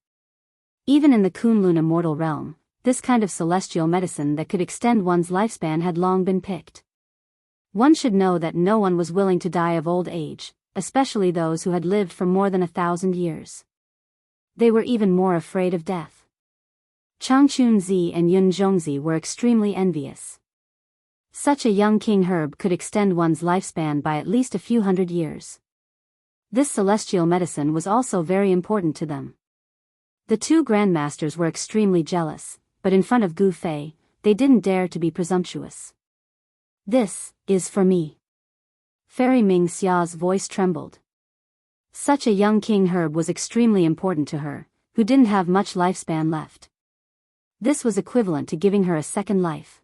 Even in the Kunlun immortal realm, this kind of celestial medicine that could extend one's lifespan had long been picked. One should know that no one was willing to die of old age, especially those who had lived for more than 1,000 years. They were even more afraid of death. Chang Chunzi and Yun Zhongzi were extremely envious. Such a young king herb could extend one's lifespan by at least a few hundred years. This celestial medicine was also very important to them. The 2 Grandmasters were extremely jealous, but in front of Gu Fei, they didn't dare to be presumptuous. This is for me. Fairy Mingxia's voice trembled. Such a young king herb was extremely important to her, who didn't have much lifespan left. This was equivalent to giving her a second life.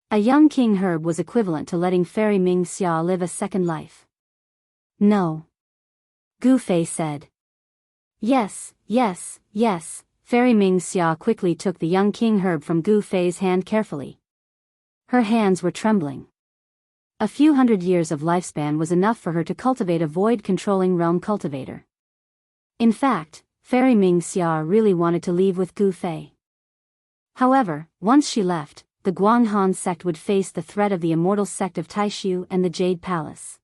A young king herb was equivalent to letting Fairy Mingxia live a second life. No. Gu Fei said. Yes, yes, yes. Fairy Mingxia quickly took the young king herb from Gu Fei's hand carefully. Her hands were trembling. A few hundred years of lifespan was enough for her to cultivate a void-controlling realm cultivator. In fact, Fairy Mingxia really wanted to leave with Gu Fei. However, once she left, the Guanghan sect would face the threat of the immortal sect of Taishu and the Jade Palace.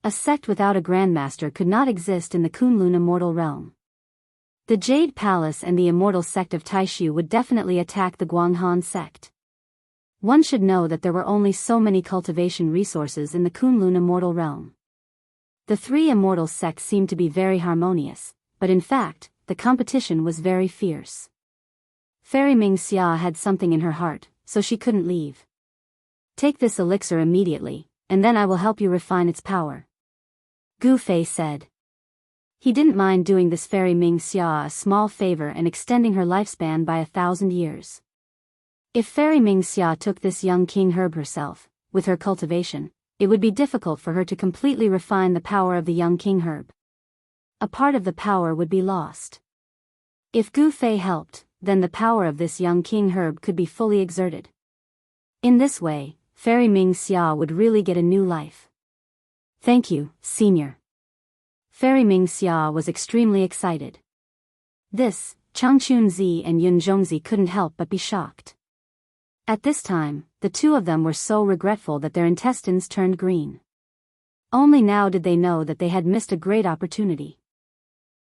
A sect without a Grandmaster could not exist in the Kunlun immortal realm. The Jade Palace and the immortal sect of Taishu would definitely attack the Guanghan sect. One should know that there were only so many cultivation resources in the Kunlun immortal realm. The three immortal sects seemed to be very harmonious, but in fact, the competition was very fierce. Fairy Mingxia had something in her heart, so she couldn't leave. Take this elixir immediately, and then I will help you refine its power, Gu Fei said. He didn't mind doing this Fairy Mingxia a small favor and extending her lifespan by 1,000 years. If Fairy Mingxia took this young king herb herself, with her cultivation, it would be difficult for her to completely refine the power of the young king herb. A part of the power would be lost. If Gu Fei helped, then the power of this young king herb could be fully exerted. In this way, Fairy Mingxia would really get a new life. Thank you, Senior. Fairy Mingxia was extremely excited. This, Changchunzi and Yunzhongzi couldn't help but be shocked. At this time, the two of them were so regretful that their intestines turned green. Only now did they know that they had missed a great opportunity.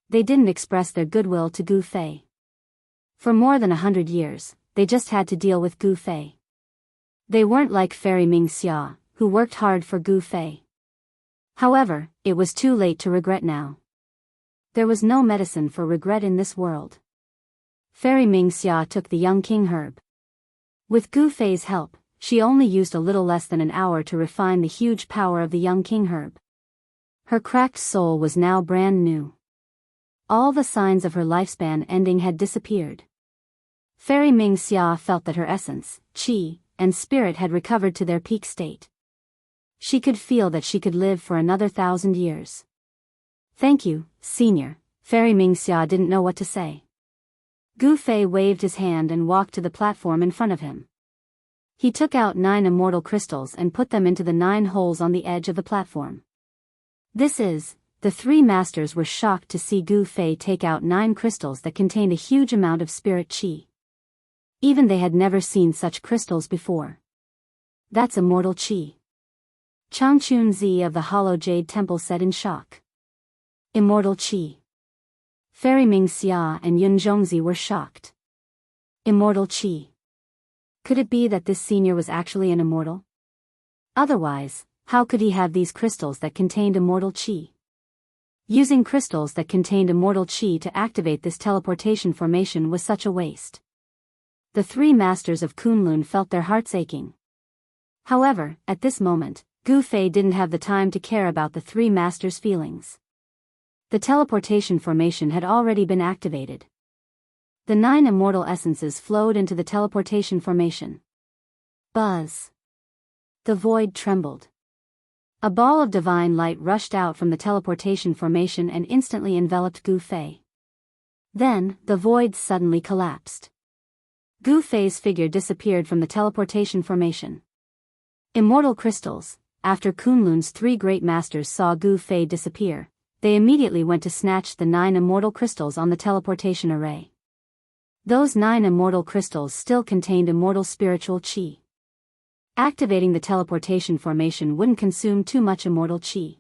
They didn't express their goodwill to Gu Fei. For more than 100 years, they just had to deal with Gu Fei. They weren't like Fairy Mingxia, who worked hard for Gu Fei. However, it was too late to regret now. There was no medicine for regret in this world. Fairy Mingxia took the young king herb. With Gu Fei's help, she only used a little less than an hour to refine the huge power of the young king herb. Her cracked soul was now brand new. All the signs of her lifespan ending had disappeared. Fairy Mingxia felt that her essence, qi, and spirit had recovered to their peak state. She could feel that she could live for another 1,000 years. Thank you, Senior. Fairy Mingxia didn't know what to say. Gu Fei waved his hand and walked to the platform in front of him. He took out 9 immortal crystals and put them into the 9 holes on the edge of the platform. The 3 masters were shocked to see Gu Fei take out 9 crystals that contained a huge amount of spirit qi. Even they had never seen such crystals before. That's immortal qi. Changchunzi of the Hollow Jade Temple said in shock. Immortal qi. Fairy Mingxia and Yunzhongzi were shocked. Immortal qi. Could it be that this senior was actually an immortal? Otherwise, how could he have these crystals that contained immortal qi? Using crystals that contained immortal qi to activate this teleportation formation was such a waste. The 3 masters of Kunlun felt their hearts aching. However, at this moment, Gu Fei didn't have the time to care about the 3 masters' feelings. The teleportation formation had already been activated. The 9 immortal essences flowed into the teleportation formation. Buzz. The void trembled. A ball of divine light rushed out from the teleportation formation and instantly enveloped Gu Fei. Then, the void suddenly collapsed. Gu Fei's figure disappeared from the teleportation formation. Immortal crystals. After Kunlun's 3 great masters saw Gu Fei disappear, they immediately went to snatch the 9 immortal crystals on the teleportation array. Those 9 immortal crystals still contained immortal spiritual qi. Activating the teleportation formation wouldn't consume too much immortal qi.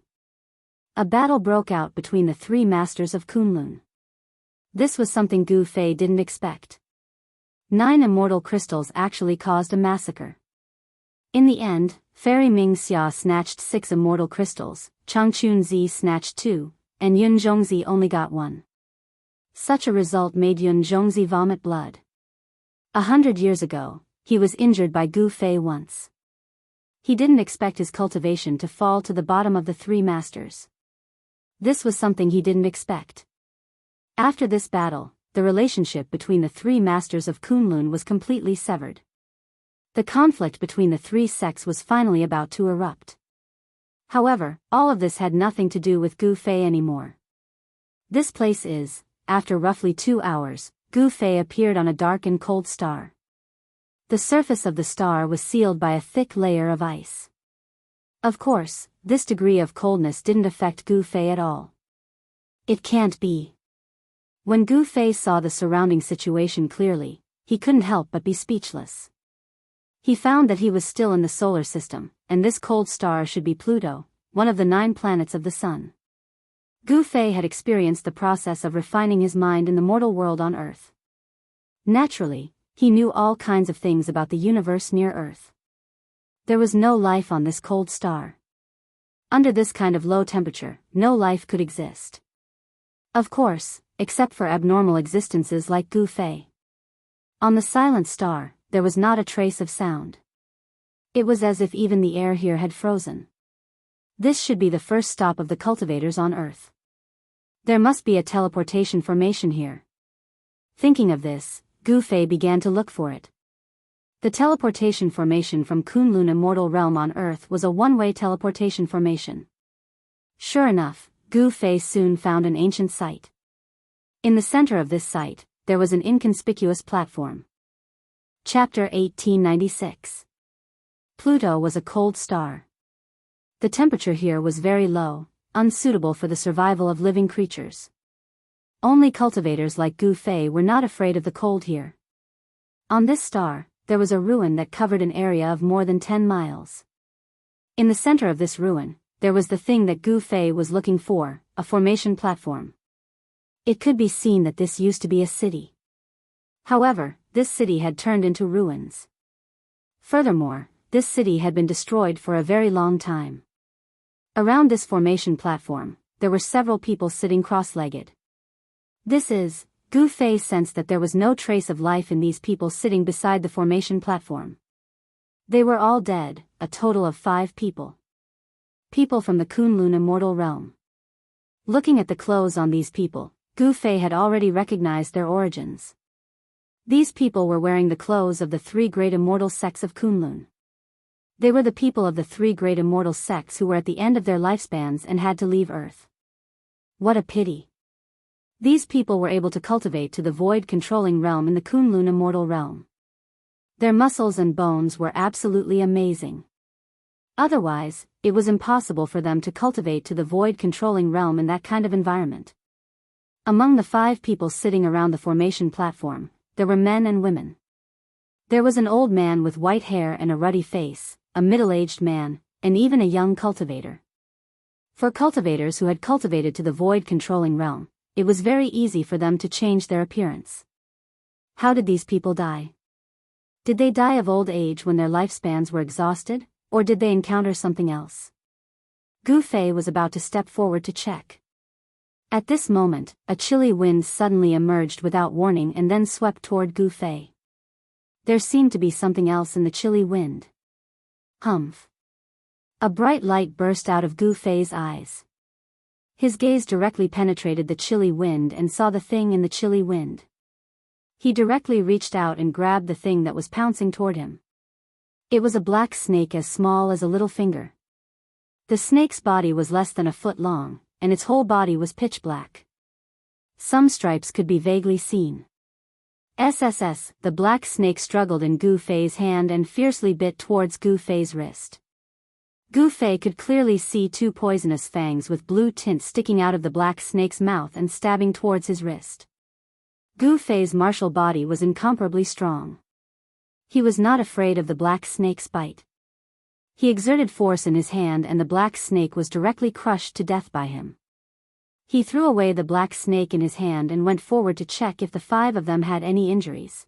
A battle broke out between the 3 masters of Kunlun. This was something Gu Fei didn't expect. 9 immortal crystals actually caused a massacre. In the end, Fairy Mingxia snatched 6 immortal crystals, Changchunzi snatched 2, and Yunzhongzi only got 1. Such a result made Yunzhongzi vomit blood. 100 years ago, he was injured by Gu Fei once. He didn't expect his cultivation to fall to the bottom of the 3 masters. This was something he didn't expect. After this battle, the relationship between the 3 masters of Kunlun was completely severed. The conflict between the 3 sects was finally about to erupt. However, all of this had nothing to do with Gu Fei anymore. This place is, after roughly 2 hours, Gu Fei appeared on a dark and cold star. The surface of the star was sealed by a thick layer of ice. Of course, this degree of coldness didn't affect Gu Fei at all. It can't be. When Gu Fei saw the surrounding situation clearly, he couldn't help but be speechless. He found that he was still in the solar system, and this cold star should be Pluto, one of the 9 planets of the sun. Gu Fei had experienced the process of refining his mind in the mortal world on Earth. Naturally, he knew all kinds of things about the universe near Earth. There was no life on this cold star. Under this kind of low temperature, no life could exist. Of course, except for abnormal existences like Gu Fei. On the silent star, there was not a trace of sound. It was as if even the air here had frozen. This should be the first stop of the cultivators on Earth. There must be a teleportation formation here. Thinking of this, Gu Fei began to look for it. The teleportation formation from Kunlun Immortal Realm on Earth was a one-way teleportation formation. Sure enough, Gu Fei soon found an ancient site. In the center of this site, there was an inconspicuous platform. Chapter 1896. Pluto was a cold star. The temperature here was very low, unsuitable for the survival of living creatures. Only cultivators like Gu Fei were not afraid of the cold here. On this star, there was a ruin that covered an area of more than 10 miles. In the center of this ruin, there was the thing that Gu Fei was looking for, a formation platform. It could be seen that this used to be a city. However, this city had turned into ruins. Furthermore, this city had been destroyed for a very long time. Around this formation platform, there were several people sitting cross-legged. Gu Fei sensed that there was no trace of life in these people sitting beside the formation platform. They were all dead, a total of 5 people. People from the Kunlun Immortal Realm. Looking at the clothes on these people, Gu Fei had already recognized their origins. These people were wearing the clothes of the 3 great immortal sects of Kunlun. They were the people of the 3 great immortal sects who were at the end of their lifespans and had to leave Earth. What a pity. These people were able to cultivate to the void-controlling realm in the Kunlun Immortal Realm. Their muscles and bones were absolutely amazing. Otherwise, it was impossible for them to cultivate to the void-controlling realm in that kind of environment. Among the 5 people sitting around the formation platform, there were men and women. There was an old man with white hair and a ruddy face, a middle-aged man, and even a young cultivator. For cultivators who had cultivated to the void-controlling realm, it was very easy for them to change their appearance. How did these people die? Did they die of old age when their lifespans were exhausted, or did they encounter something else? Gu Fei was about to step forward to check. At this moment, a chilly wind suddenly emerged without warning and then swept toward Gu Fei. There seemed to be something else in the chilly wind. Humph. A bright light burst out of Gu Fei's eyes. His gaze directly penetrated the chilly wind and saw the thing in the chilly wind. He directly reached out and grabbed the thing that was pouncing toward him. It was a black snake as small as a little finger. The snake's body was less than a foot long, and its whole body was pitch black. Some stripes could be vaguely seen. The black snake struggled in Gu Fei's hand and fiercely bit towards Gu Fei's wrist. Gu Fei could clearly see 2 poisonous fangs with blue tint sticking out of the black snake's mouth and stabbing towards his wrist. Gu Fei's martial body was incomparably strong. He was not afraid of the black snake's bite. He exerted force in his hand and the black snake was directly crushed to death by him. He threw away the black snake in his hand and went forward to check if the 5 of them had any injuries.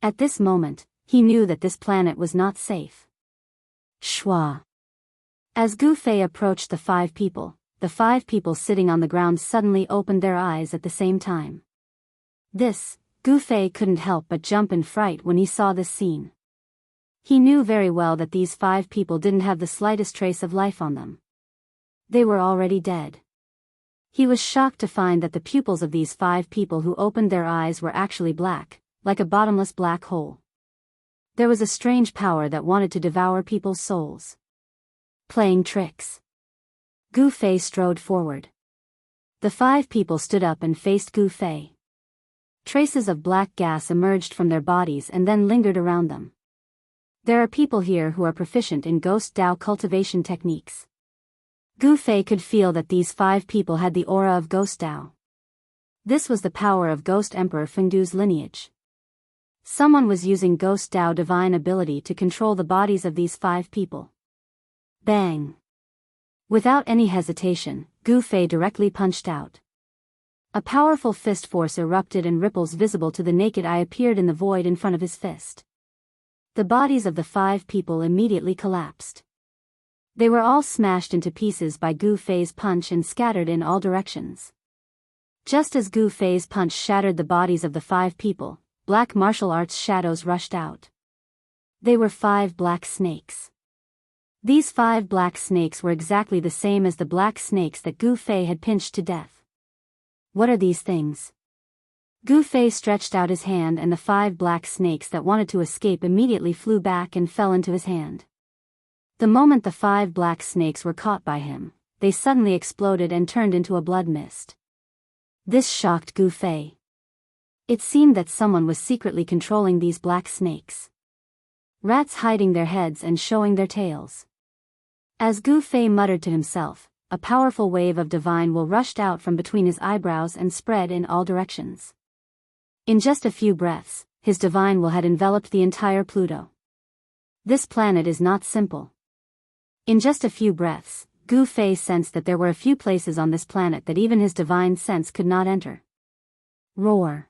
At this moment, he knew that this planet was not safe. Shwa. As Gu Fei approached the 5 people sitting on the ground suddenly opened their eyes at the same time. Gu Fei couldn't help but jump in fright when he saw this scene. He knew very well that these 5 people didn't have the slightest trace of life on them. They were already dead. He was shocked to find that the pupils of these 5 people who opened their eyes were actually black, like a bottomless black hole. There was a strange power that wanted to devour people's souls. Playing tricks. Gu Fei strode forward. The 5 people stood up and faced Gu Fei. Traces of black gas emerged from their bodies and then lingered around them. There are people here who are proficient in ghost Dao cultivation techniques. Gu Fei could feel that these 5 people had the aura of ghost Dao. This was the power of Ghost Emperor Fengdu's lineage. Someone was using ghost Dao divine ability to control the bodies of these 5 people. Bang! Without any hesitation, Gu Fei directly punched out. A powerful fist force erupted and ripples visible to the naked eye appeared in the void in front of his fist. The bodies of the 5 people immediately collapsed. They were all smashed into pieces by Gu Fei's punch and scattered in all directions. Just as Gu Fei's punch shattered the bodies of the 5 people, black martial arts shadows rushed out. They were 5 black snakes. These 5 black snakes were exactly the same as the black snakes that Gu Fei had pinched to death. What are these things? Gu Fei stretched out his hand and the 5 black snakes that wanted to escape immediately flew back and fell into his hand. The moment the 5 black snakes were caught by him, they suddenly exploded and turned into a blood mist. This shocked Gu Fei. It seemed that someone was secretly controlling these black snakes. Rats hiding their heads and showing their tails. As Gu Fei muttered to himself, a powerful wave of divine will rushed out from between his eyebrows and spread in all directions. In just a few breaths, his divine will had enveloped the entire Pluto. This planet is not simple. In just a few breaths, Gu Fei sensed that there were a few places on this planet that even his divine sense could not enter. Roar.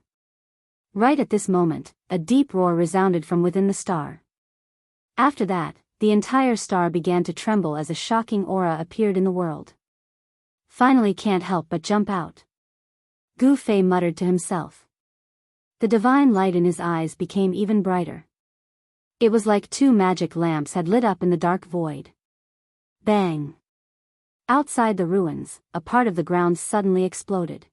Right at this moment, a deep roar resounded from within the star. After that, the entire star began to tremble as a shocking aura appeared in the world. Finally can't help but jump out. Gu Fei muttered to himself. The divine light in his eyes became even brighter. It was like 2 magic lamps had lit up in the dark void. Bang! Outside the ruins, a part of the ground suddenly exploded.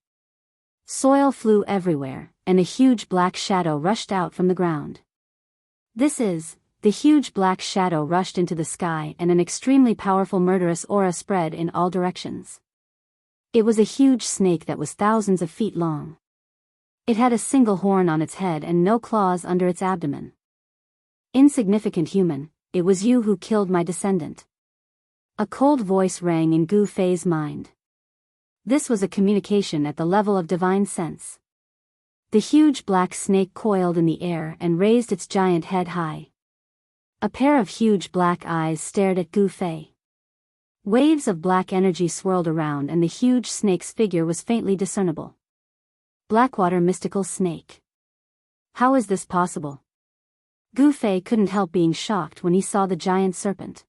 Soil flew everywhere, and a huge black shadow rushed out from the ground. The huge black shadow rushed into the sky and an extremely powerful murderous aura spread in all directions. It was a huge snake that was thousands of feet long. It had a single horn on its head and no claws under its abdomen. Insignificant human, it was you who killed my descendant. A cold voice rang in Gu Fei's mind. This was a communication at the level of divine sense. The huge black snake coiled in the air and raised its giant head high. A pair of huge black eyes stared at Gu Fei. Waves of black energy swirled around and the huge snake's figure was faintly discernible. Blackwater mystical snake. How is this possible? Gu Fei couldn't help being shocked when he saw the giant serpent.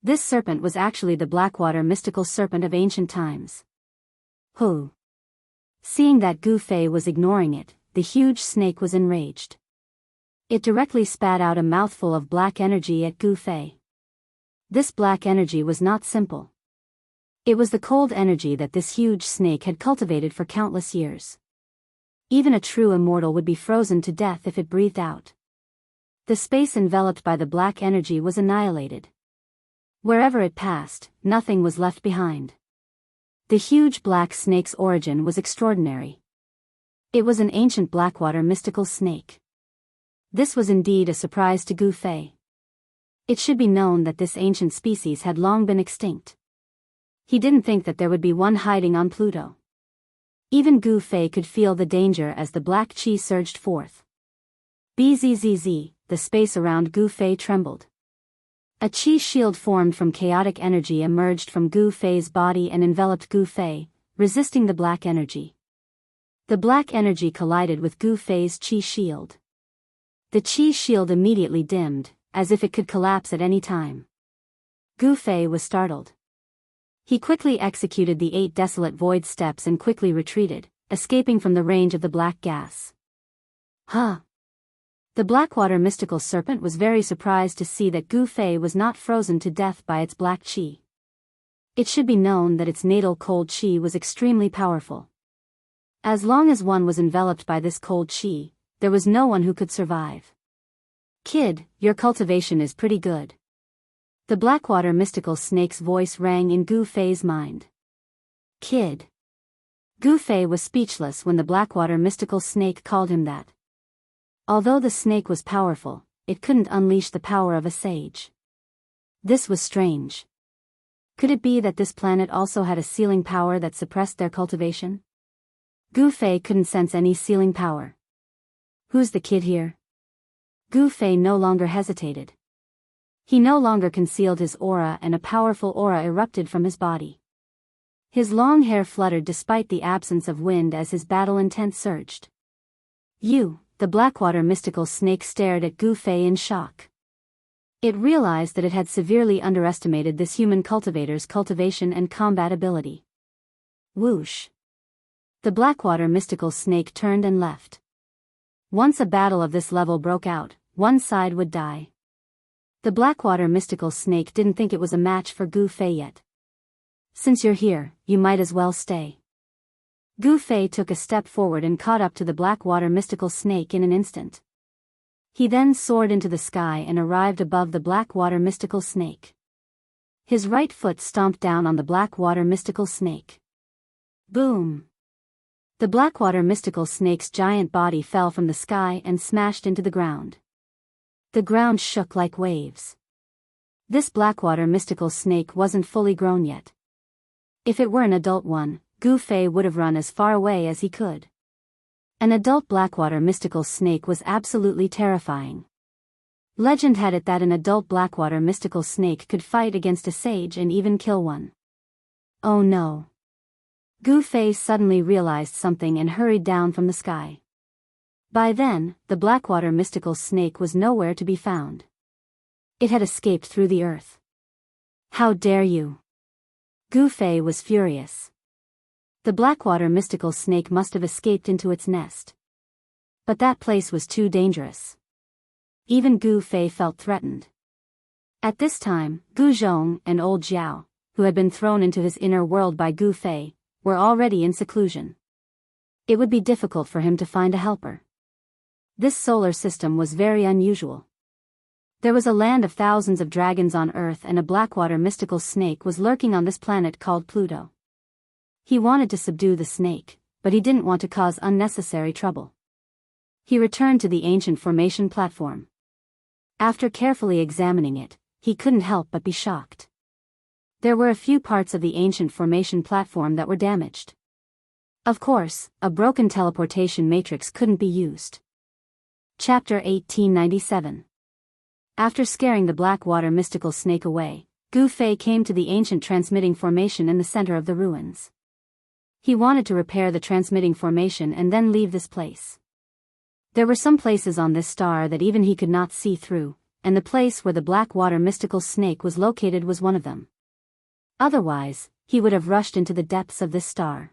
This serpent was actually the Blackwater mystical serpent of ancient times. Who? Seeing that Gu Fei was ignoring it, the huge snake was enraged. It directly spat out a mouthful of black energy at Gu Fei. This black energy was not simple. It was the cold energy that this huge snake had cultivated for countless years. Even a true immortal would be frozen to death if it breathed out. The space enveloped by the black energy was annihilated. Wherever it passed, nothing was left behind. The huge black snake's origin was extraordinary. It was an ancient Blackwater mystical snake. This was indeed a surprise to Gu Fei. It should be known that this ancient species had long been extinct. He didn't think that there would be one hiding on Pluto. Even Gu Fei could feel the danger as the black chi surged forth. Bzzz, the space around Gu Fei trembled. A chi shield formed from chaotic energy emerged from Gu Fei's body and enveloped Gu Fei, resisting the black energy. The black energy collided with Gu Fei's chi shield. The chi shield immediately dimmed, as if it could collapse at any time. Gu Fei was startled. He quickly executed the 8 desolate void steps and quickly retreated, escaping from the range of the black gas. Huh! The Blackwater mystical serpent was very surprised to see that Gu Fei was not frozen to death by its black chi. It should be known that its natal cold chi was extremely powerful. As long as one was enveloped by this cold chi, there was no one who could survive. Kid, your cultivation is pretty good. The Blackwater mystical snake's voice rang in Gu Fei's mind. Kid. Gu Fei was speechless when the Blackwater mystical snake called him that. Although the snake was powerful, it couldn't unleash the power of a sage. This was strange. Could it be that this planet also had a sealing power that suppressed their cultivation? Gu Fei couldn't sense any sealing power. Who's the kid here? Gu Fei no longer hesitated. He no longer concealed his aura and a powerful aura erupted from his body. His long hair fluttered despite the absence of wind as his battle intent surged. You, the Blackwater mystical snake stared at Gu Fei in shock. It realized that it had severely underestimated this human cultivator's cultivation and combat ability. Whoosh! The Blackwater mystical snake turned and left. Once a battle of this level broke out, one side would die. The Blackwater mystical snake didn't think it was a match for Gu Fei yet. Since you're here, you might as well stay. Gu Fei took a step forward and caught up to the Blackwater mystical snake in an instant. He then soared into the sky and arrived above the Blackwater mystical snake. His right foot stomped down on the Blackwater mystical snake. Boom! The Blackwater mystical snake's giant body fell from the sky and smashed into the ground. The ground shook like waves. This Blackwater mystical snake wasn't fully grown yet. If it were an adult one, Gu Fei would have run as far away as he could. An adult Blackwater mystical snake was absolutely terrifying. Legend had it that an adult Blackwater mystical snake could fight against a sage and even kill one. Oh no! Gu Fei suddenly realized something and hurried down from the sky. By then, the Blackwater mystical snake was nowhere to be found. It had escaped through the earth. How dare you! Gu Fei was furious. The Blackwater mystical snake must have escaped into its nest. But that place was too dangerous. Even Gu Fei felt threatened. At this time, Gu Zhong and old Jiao, who had been thrown into his inner world by Gu Fei, were already in seclusion. It would be difficult for him to find a helper. This solar system was very unusual. There was a land of thousands of dragons on Earth, and a Blackwater mystical snake was lurking on this planet called Pluto. He wanted to subdue the snake, but he didn't want to cause unnecessary trouble. He returned to the ancient formation platform. After carefully examining it, he couldn't help but be shocked. There were a few parts of the ancient formation platform that were damaged. Of course, a broken teleportation matrix couldn't be used. Chapter 1897. After scaring the Blackwater mystical snake away, Gu Fei came to the ancient transmitting formation in the center of the ruins. He wanted to repair the transmitting formation and then leave this place. There were some places on this star that even he could not see through, and the place where the Blackwater mystical snake was located was one of them. Otherwise, he would have rushed into the depths of this star.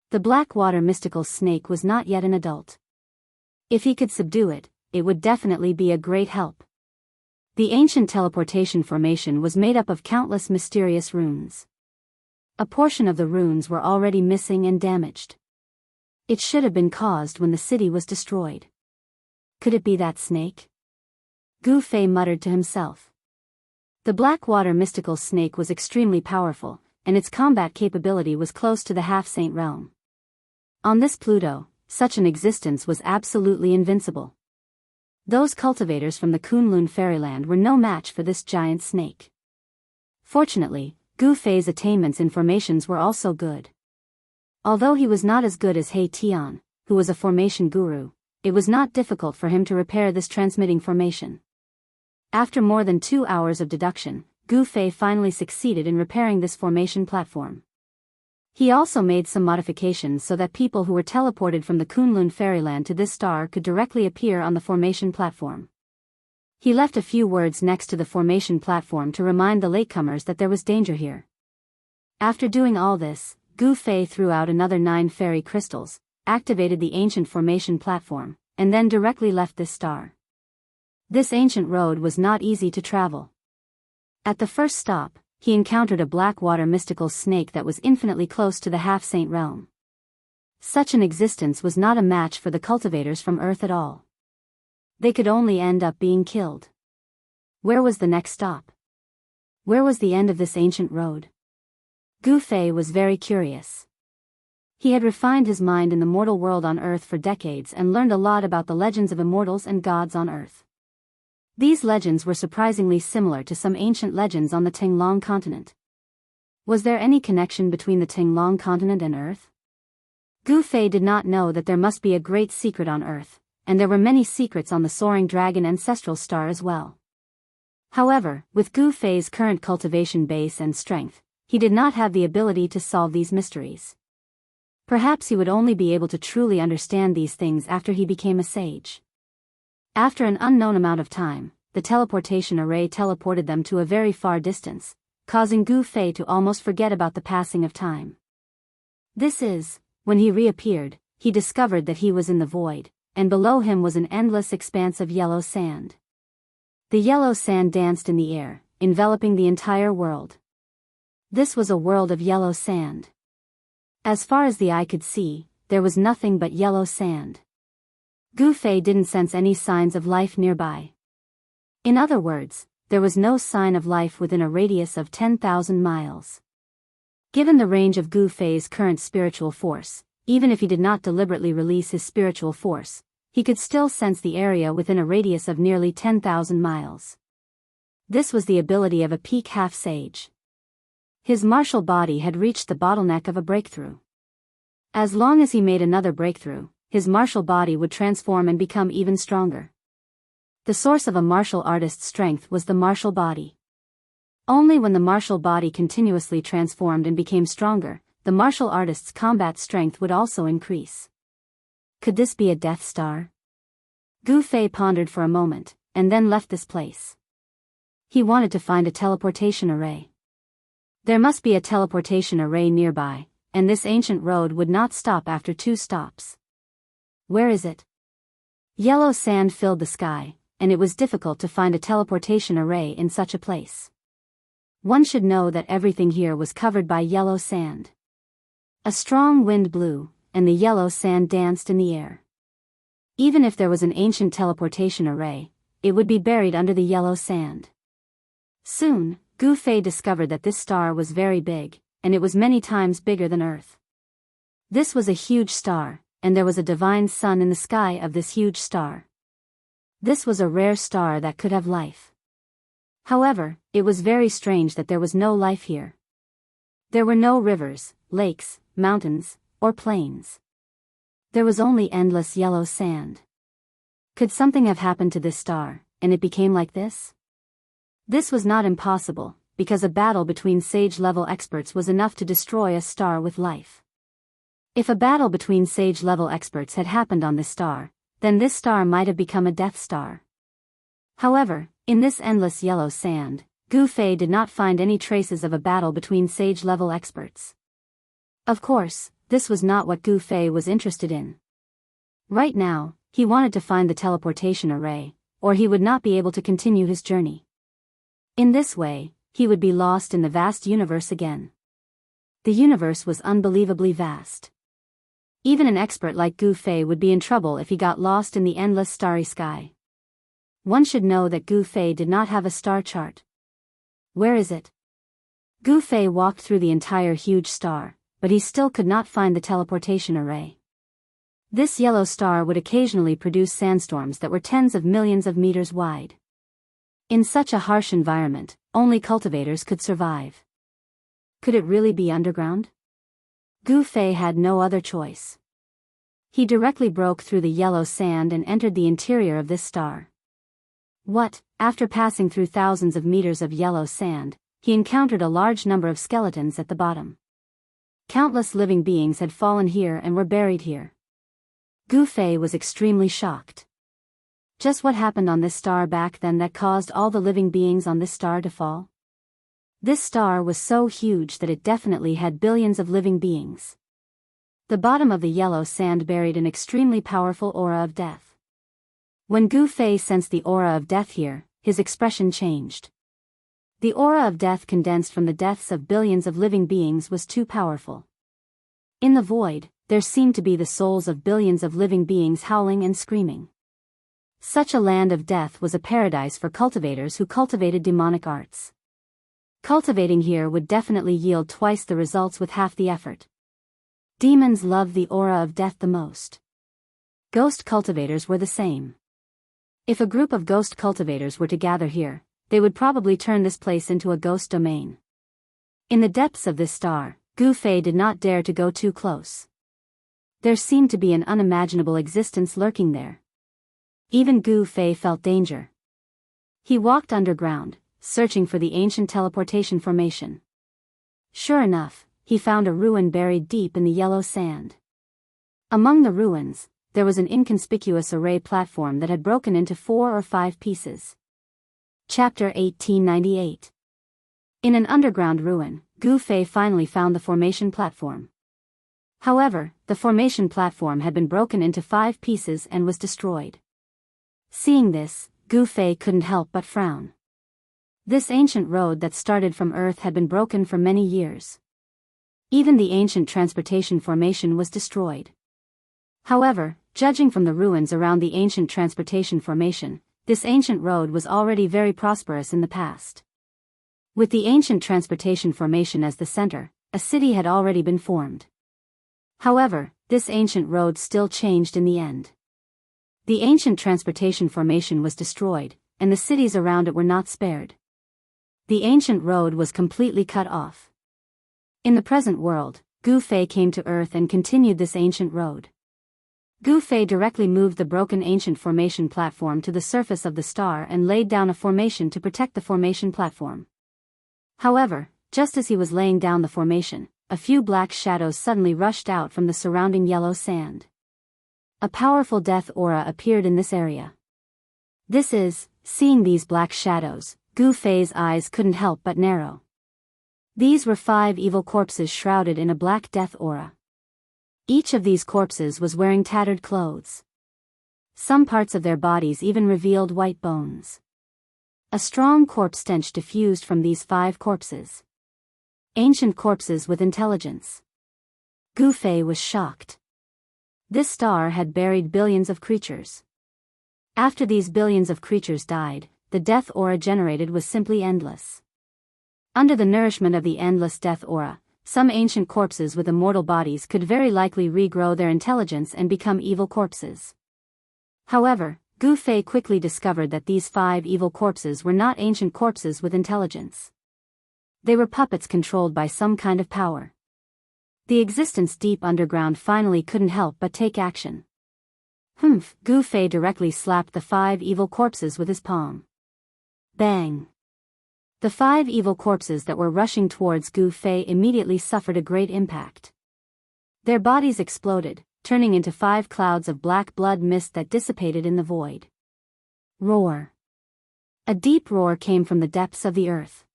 The Blackwater mystical snake was not yet an adult. If he could subdue it, it would definitely be a great help. The ancient teleportation formation was made up of countless mysterious runes. A portion of the runes were already missing and damaged. It should have been caused when the city was destroyed. Could it be that snake? Gu Fei muttered to himself. The Blackwater mystical snake was extremely powerful, and its combat capability was close to the half-saint realm. On this Pluto, such an existence was absolutely invincible. Those cultivators from the Kunlun fairyland were no match for this giant snake. Fortunately, Gu Fei's attainments in formations were also good. Although he was not as good as He Tian, who was a formation guru, it was not difficult for him to repair this transmitting formation. After more than 2 hours of deduction, Gu Fei finally succeeded in repairing this formation platform. He also made some modifications so that people who were teleported from the Kunlun fairyland to this star could directly appear on the formation platform. He left a few words next to the formation platform to remind the latecomers that there was danger here. After doing all this, Gu Fei threw out another 9 fairy crystals, activated the ancient formation platform, and then directly left this star. This ancient road was not easy to travel. At the first stop, he encountered a Blackwater mystical snake that was infinitely close to the half-saint realm. Such an existence was not a match for the cultivators from Earth at all. They could only end up being killed. Where was the next stop? Where was the end of this ancient road? Gu Fei was very curious. He had refined his mind in the mortal world on Earth for decades and learned a lot about the legends of immortals and gods on Earth. These legends were surprisingly similar to some ancient legends on the Tinglong continent. Was there any connection between the Tinglong continent and Earth? Gu Fei did not know that there must be a great secret on Earth, and there were many secrets on the soaring dragon ancestral star as well. However, with Gu Fei's current cultivation base and strength, he did not have the ability to solve these mysteries. Perhaps he would only be able to truly understand these things after he became a sage. After an unknown amount of time, the teleportation array teleported them to a very far distance, causing Gu Fei to almost forget about the passing of time. When he reappeared, he discovered that he was in the void, and below him was an endless expanse of yellow sand. The yellow sand danced in the air, enveloping the entire world. This was a world of yellow sand. As far as the eye could see, there was nothing but yellow sand. Gu Fei didn't sense any signs of life nearby. In other words, there was no sign of life within a radius of 10,000 miles. Given the range of Gu Fei's current spiritual force, even if he did not deliberately release his spiritual force, he could still sense the area within a radius of nearly 10,000 miles. This was the ability of a peak half-sage. His martial body had reached the bottleneck of a breakthrough. As long as he made another breakthrough, his martial body would transform and become even stronger. The source of a martial artist's strength was the martial body. Only when the martial body continuously transformed and became stronger, the martial artist's combat strength would also increase. Could this be a Death Star? Gu Fei pondered for a moment, and then left this place. He wanted to find a teleportation array. There must be a teleportation array nearby, and this ancient road would not stop after 2 stops. Where is it? Yellow sand filled the sky, and it was difficult to find a teleportation array in such a place. One should know that everything here was covered by yellow sand. A strong wind blew, and the yellow sand danced in the air. Even if there was an ancient teleportation array, it would be buried under the yellow sand. Soon, Gu Fei discovered that this star was very big, and it was many times bigger than Earth. This was a huge star, and there was a divine sun in the sky of this huge star. This was a rare star that could have life. However, it was very strange that there was no life here. There were no rivers, lakes, mountains, or plains. There was only endless yellow sand. Could something have happened to this star, and it became like this? This was not impossible, because a battle between sage-level experts was enough to destroy a star with life. If a battle between sage-level experts had happened on this star, then this star might have become a Death Star. However, in this endless yellow sand, Gu Fei did not find any traces of a battle between sage-level experts. Of course, this was not what Gu Fei was interested in. Right now, he wanted to find the teleportation array, or he would not be able to continue his journey. In this way, he would be lost in the vast universe again. The universe was unbelievably vast. Even an expert like Gu Fei would be in trouble if he got lost in the endless starry sky. One should know that Gu Fei did not have a star chart. Where is it? Gu Fei walked through the entire huge star, but he still could not find the teleportation array. This yellow star would occasionally produce sandstorms that were tens of millions of meters wide. In such a harsh environment, only cultivators could survive. Could it really be underground? Gu Fei had no other choice. He directly broke through the yellow sand and entered the interior of this star. After passing through thousands of meters of yellow sand, he encountered a large number of skeletons at the bottom. Countless living beings had fallen here and were buried here. Gu Fei was extremely shocked. Just what happened on this star back then that caused all the living beings on this star to fall? This star was so huge that it definitely had billions of living beings. The bottom of the yellow sand buried an extremely powerful aura of death. When Gu Fei sensed the aura of death here, his expression changed. The aura of death condensed from the deaths of billions of living beings was too powerful. In the void, there seemed to be the souls of billions of living beings howling and screaming. Such a land of death was a paradise for cultivators who cultivated demonic arts. Cultivating here would definitely yield twice the results with half the effort. Demons love the aura of death the most. Ghost cultivators were the same. If a group of ghost cultivators were to gather here, they would probably turn this place into a ghost domain. In the depths of this star, Gu Fei did not dare to go too close. There seemed to be an unimaginable existence lurking there. Even Gu Fei felt danger. He walked underground, searching for the ancient teleportation formation. Sure enough, he found a ruin buried deep in the yellow sand. Among the ruins, there was an inconspicuous array platform that had broken into 4 or 5 pieces. Chapter 1898. In an underground ruin, Gu Fei finally found the formation platform. However, the formation platform had been broken into 5 pieces and was destroyed. Seeing this, Gu Fei couldn't help but frown. This ancient road that started from Earth had been broken for many years. Even the ancient transportation formation was destroyed. However, judging from the ruins around the ancient transportation formation, this ancient road was already very prosperous in the past. With the ancient transportation formation as the center, a city had already been formed. However, this ancient road still changed in the end. The ancient transportation formation was destroyed, and the cities around it were not spared. The ancient road was completely cut off. In the present world, Gu Fei came to Earth and continued this ancient road. Gu Fei directly moved the broken ancient formation platform to the surface of the star and laid down a formation to protect the formation platform. However, just as he was laying down the formation, a few black shadows suddenly rushed out from the surrounding yellow sand. A powerful death aura appeared in this area. Seeing these black shadows, Gu Fei's eyes couldn't help but narrow. These were 5 evil corpses shrouded in a black death aura. Each of these corpses was wearing tattered clothes. Some parts of their bodies even revealed white bones. A strong corpse stench diffused from these 5 corpses. Ancient corpses with intelligence. Gu Fei was shocked. This star had buried billions of creatures. After these billions of creatures died, the death aura generated was simply endless. Under the nourishment of the endless death aura, some ancient corpses with immortal bodies could very likely regrow their intelligence and become evil corpses. However, Gu Fei quickly discovered that these 5 evil corpses were not ancient corpses with intelligence. They were puppets controlled by some kind of power. The existence deep underground finally couldn't help but take action. Gu Fei directly slapped the 5 evil corpses with his palm. Bang! The 5 evil corpses that were rushing towards Gu Fei immediately suffered a great impact. Their bodies exploded, turning into 5 clouds of black blood mist that dissipated in the void. Roar! A deep roar came from the depths of the earth.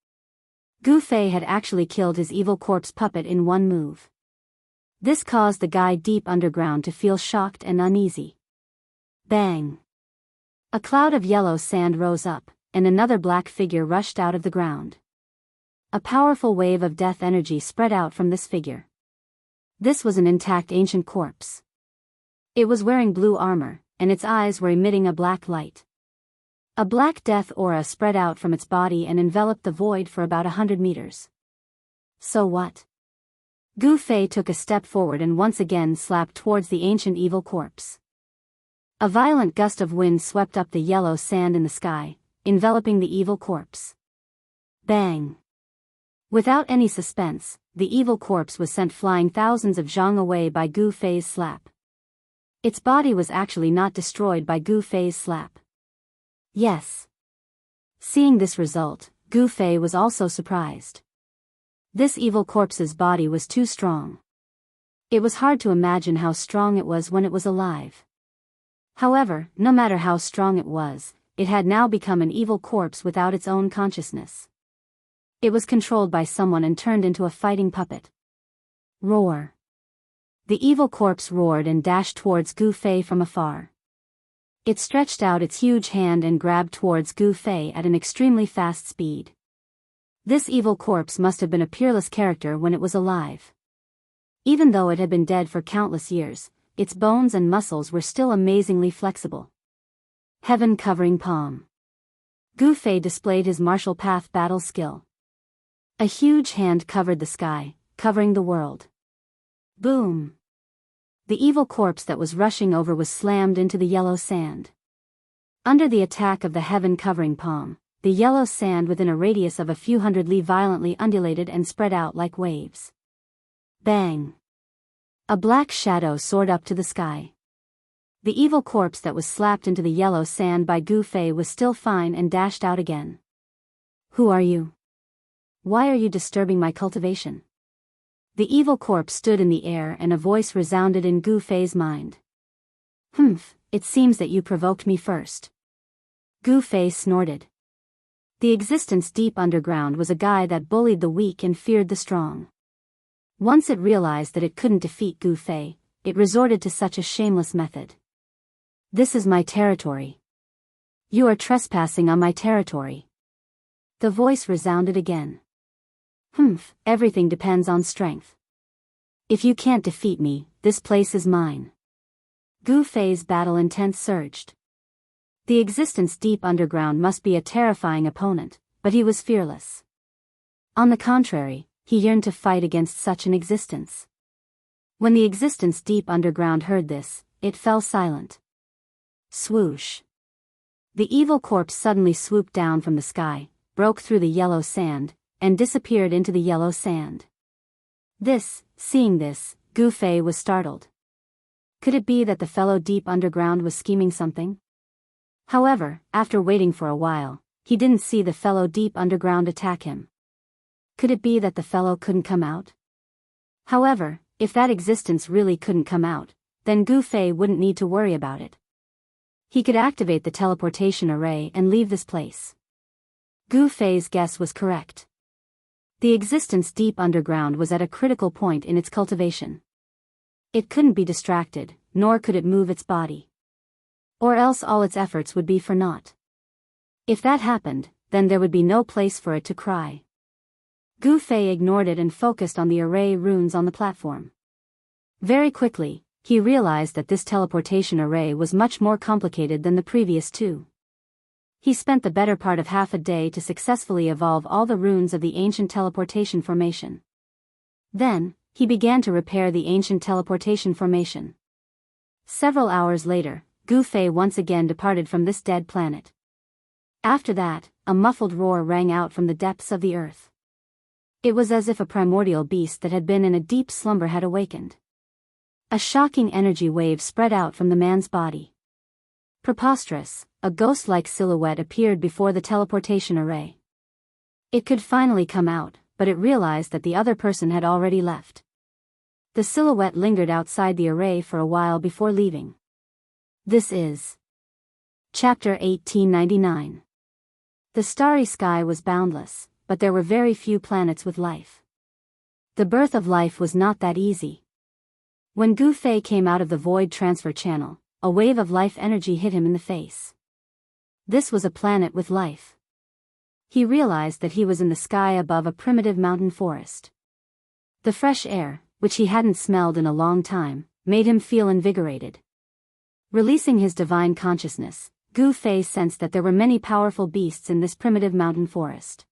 Gu Fei had actually killed his evil corpse puppet in one move. This caused the guy deep underground to feel shocked and uneasy. Bang! A cloud of yellow sand rose up, and another black figure rushed out of the ground. A powerful wave of death energy spread out from this figure. This was an intact ancient corpse. It was wearing blue armor, and its eyes were emitting a black light. A black death aura spread out from its body and enveloped the void for about 100 meters. So what? Gu Fei took a step forward and once again slapped towards the ancient evil corpse. A violent gust of wind swept up the yellow sand in the sky, enveloping the evil corpse. Bang! Without any suspense, the evil corpse was sent flying thousands of zhang away by Gu Fei's slap. Its body was actually not destroyed by Gu Fei's slap. Yes. Seeing this result, Gu Fei was also surprised. This evil corpse's body was too strong. It was hard to imagine how strong it was when it was alive. However, no matter how strong it was, it had now become an evil corpse without its own consciousness. It was controlled by someone and turned into a fighting puppet. Roar! The evil corpse roared and dashed towards Gu Fei from afar. It stretched out its huge hand and grabbed towards Gu Fei at an extremely fast speed. This evil corpse must have been a peerless character when it was alive. Even though it had been dead for countless years, its bones and muscles were still amazingly flexible. Heaven covering palm. Gu Fei displayed his martial path battle skill. A huge hand covered the sky, covering the world. Boom! The evil corpse that was rushing over was slammed into the yellow sand. Under the attack of the heaven covering palm, the yellow sand within a radius of a few hundred li violently undulated and spread out like waves. Bang! A black shadow soared up to the sky. The evil corpse that was slapped into the yellow sand by Gu Fei was still fine and dashed out again. Who are you? Why are you disturbing my cultivation? The evil corpse stood in the air and a voice resounded in Gu Fei's mind. "Humph, it seems that you provoked me first." Gu Fei snorted. The existence deep underground was a guy that bullied the weak and feared the strong. Once it realized that it couldn't defeat Gu Fei, it resorted to such a shameless method. "This is my territory. You are trespassing on my territory." The voice resounded again. "Humph, everything depends on strength. If you can't defeat me, this place is mine." Gu Fei's battle intent surged. The existence deep underground must be a terrifying opponent, but he was fearless. On the contrary, he yearned to fight against such an existence. When the existence deep underground heard this, it fell silent. Swoosh. The evil corpse suddenly swooped down from the sky, broke through the yellow sand, and disappeared into the yellow sand. Seeing this, Gu Fei was startled. Could it be that the fellow deep underground was scheming something? However, after waiting for a while, he didn't see the fellow deep underground attack him. Could it be that the fellow couldn't come out? However, if that existence really couldn't come out, then Gu Fei wouldn't need to worry about it. He could activate the teleportation array and leave this place. Gu Fei's guess was correct. The existence deep underground was at a critical point in its cultivation. It couldn't be distracted, nor could it move its body. Or else all its efforts would be for naught. If that happened, then there would be no place for it to cry. Gu Fei ignored it and focused on the array runes on the platform. Very quickly, he realized that this teleportation array was much more complicated than the previous two. He spent the better part of half a day to successfully evolve all the runes of the ancient teleportation formation. Then, he began to repair the ancient teleportation formation. Several hours later, Gu Fei once again departed from this dead planet. After that, a muffled roar rang out from the depths of the earth. It was as if a primordial beast that had been in a deep slumber had awakened. A shocking energy wave spread out from the man's body. Preposterous, a ghost-like silhouette appeared before the teleportation array. It could finally come out, but it realized that the other person had already left. The silhouette lingered outside the array for a while before leaving. This is Chapter 1899. The starry sky was boundless, but there were very few planets with life. The birth of life was not that easy. When Gu Fei came out of the void transfer channel, a wave of life energy hit him in the face. This was a planet with life. He realized that he was in the sky above a primitive mountain forest. The fresh air, which he hadn't smelled in a long time, made him feel invigorated. Releasing his divine consciousness, Gu Fei sensed that there were many powerful beasts in this primitive mountain forest.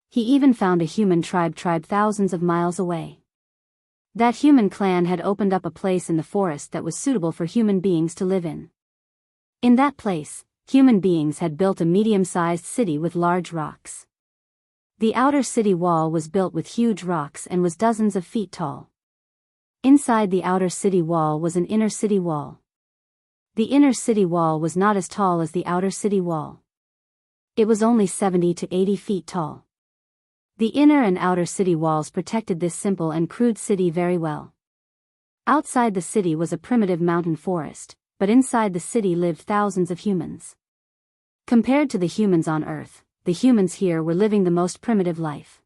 He even found a human tribe thousands of miles away. That human clan had opened up a place in the forest that was suitable for human beings to live in. In that place, human beings had built a medium-sized city with large rocks. The outer city wall was built with huge rocks and was dozens of feet tall. Inside the outer city wall was an inner city wall. The inner city wall was not as tall as the outer city wall. It was only 70 to 80 feet tall. The inner and outer city walls protected this simple and crude city very well. Outside the city was a primitive mountain forest, but inside the city lived thousands of humans. Compared to the humans on Earth, the humans here were living the most primitive life.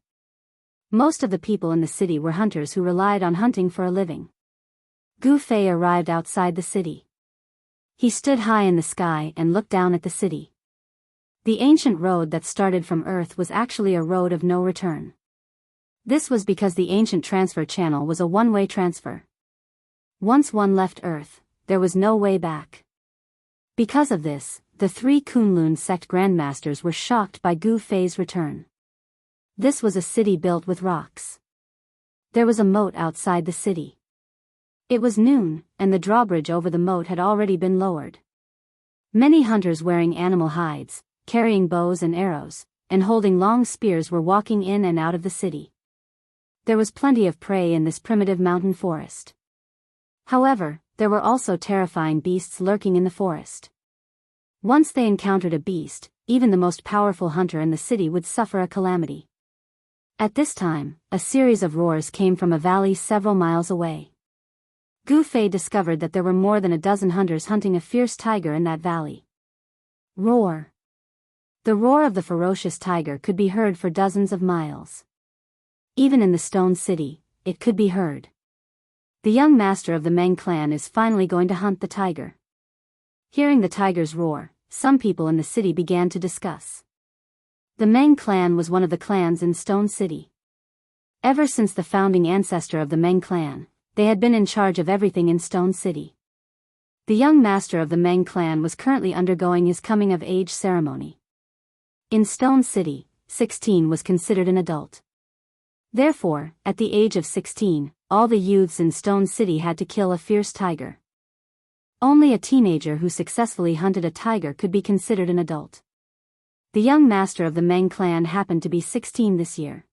Most of the people in the city were hunters who relied on hunting for a living. Gu Fei arrived outside the city. He stood high in the sky and looked down at the city. The ancient road that started from Earth was actually a road of no return. This was because the ancient transfer channel was a one-way transfer. Once one left Earth, there was no way back. Because of this, the three Kunlun sect grandmasters were shocked by Gu Fei's return. This was a city built with rocks. There was a moat outside the city. It was noon, and the drawbridge over the moat had already been lowered. Many hunters wearing animal hides, carrying bows and arrows, and holding long spears were walking in and out of the city. There was plenty of prey in this primitive mountain forest. However, there were also terrifying beasts lurking in the forest. Once they encountered a beast, even the most powerful hunter in the city would suffer a calamity. At this time, a series of roars came from a valley several miles away. Gu Fei discovered that there were more than a dozen hunters hunting a fierce tiger in that valley. Roar. The roar of the ferocious tiger could be heard for dozens of miles. Even in the stone city, it could be heard. The young master of the Meng clan is finally going to hunt the tiger. Hearing the tiger's roar, some people in the city began to discuss. The Meng clan was one of the clans in Stone City. Ever since the founding ancestor of the Meng clan, they had been in charge of everything in Stone City. The young master of the Meng clan was currently undergoing his coming-of-age ceremony. In Stone City, 16 was considered an adult. Therefore, at the age of 16, all the youths in Stone City had to kill a fierce tiger. Only a teenager who successfully hunted a tiger could be considered an adult. The young master of the Meng clan happened to be 16 this year.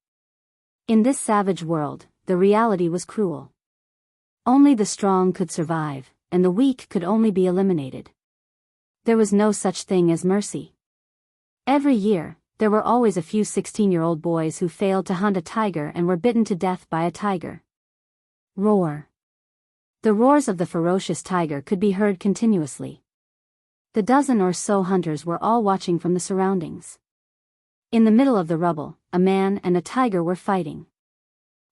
In this savage world, the reality was cruel. Only the strong could survive, and the weak could only be eliminated. There was no such thing as mercy. Every year, there were always a few 16-year-old boys who failed to hunt a tiger and were bitten to death by a tiger. Roar. The roars of the ferocious tiger could be heard continuously. The dozen or so hunters were all watching from the surroundings. In the middle of the rubble, a man and a tiger were fighting.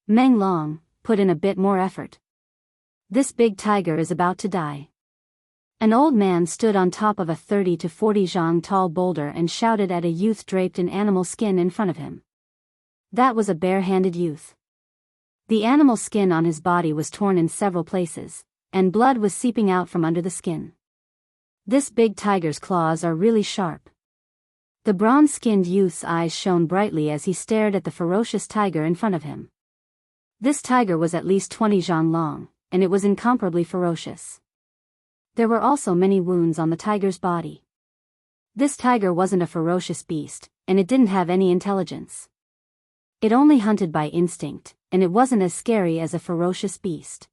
Meng Long, put in a bit more effort. This big tiger is about to die. An old man stood on top of a 30 to 40 zhang tall boulder and shouted at a youth draped in animal skin in front of him. That was a bare-handed youth. The animal skin on his body was torn in several places, and blood was seeping out from under the skin. This big tiger's claws are really sharp. The bronze-skinned youth's eyes shone brightly as he stared at the ferocious tiger in front of him. This tiger was at least 20 zhang long, and it was incomparably ferocious. There were also many wounds on the tiger's body. This tiger wasn't a ferocious beast, and it didn't have any intelligence. It only hunted by instinct, and it wasn't as scary as a ferocious beast.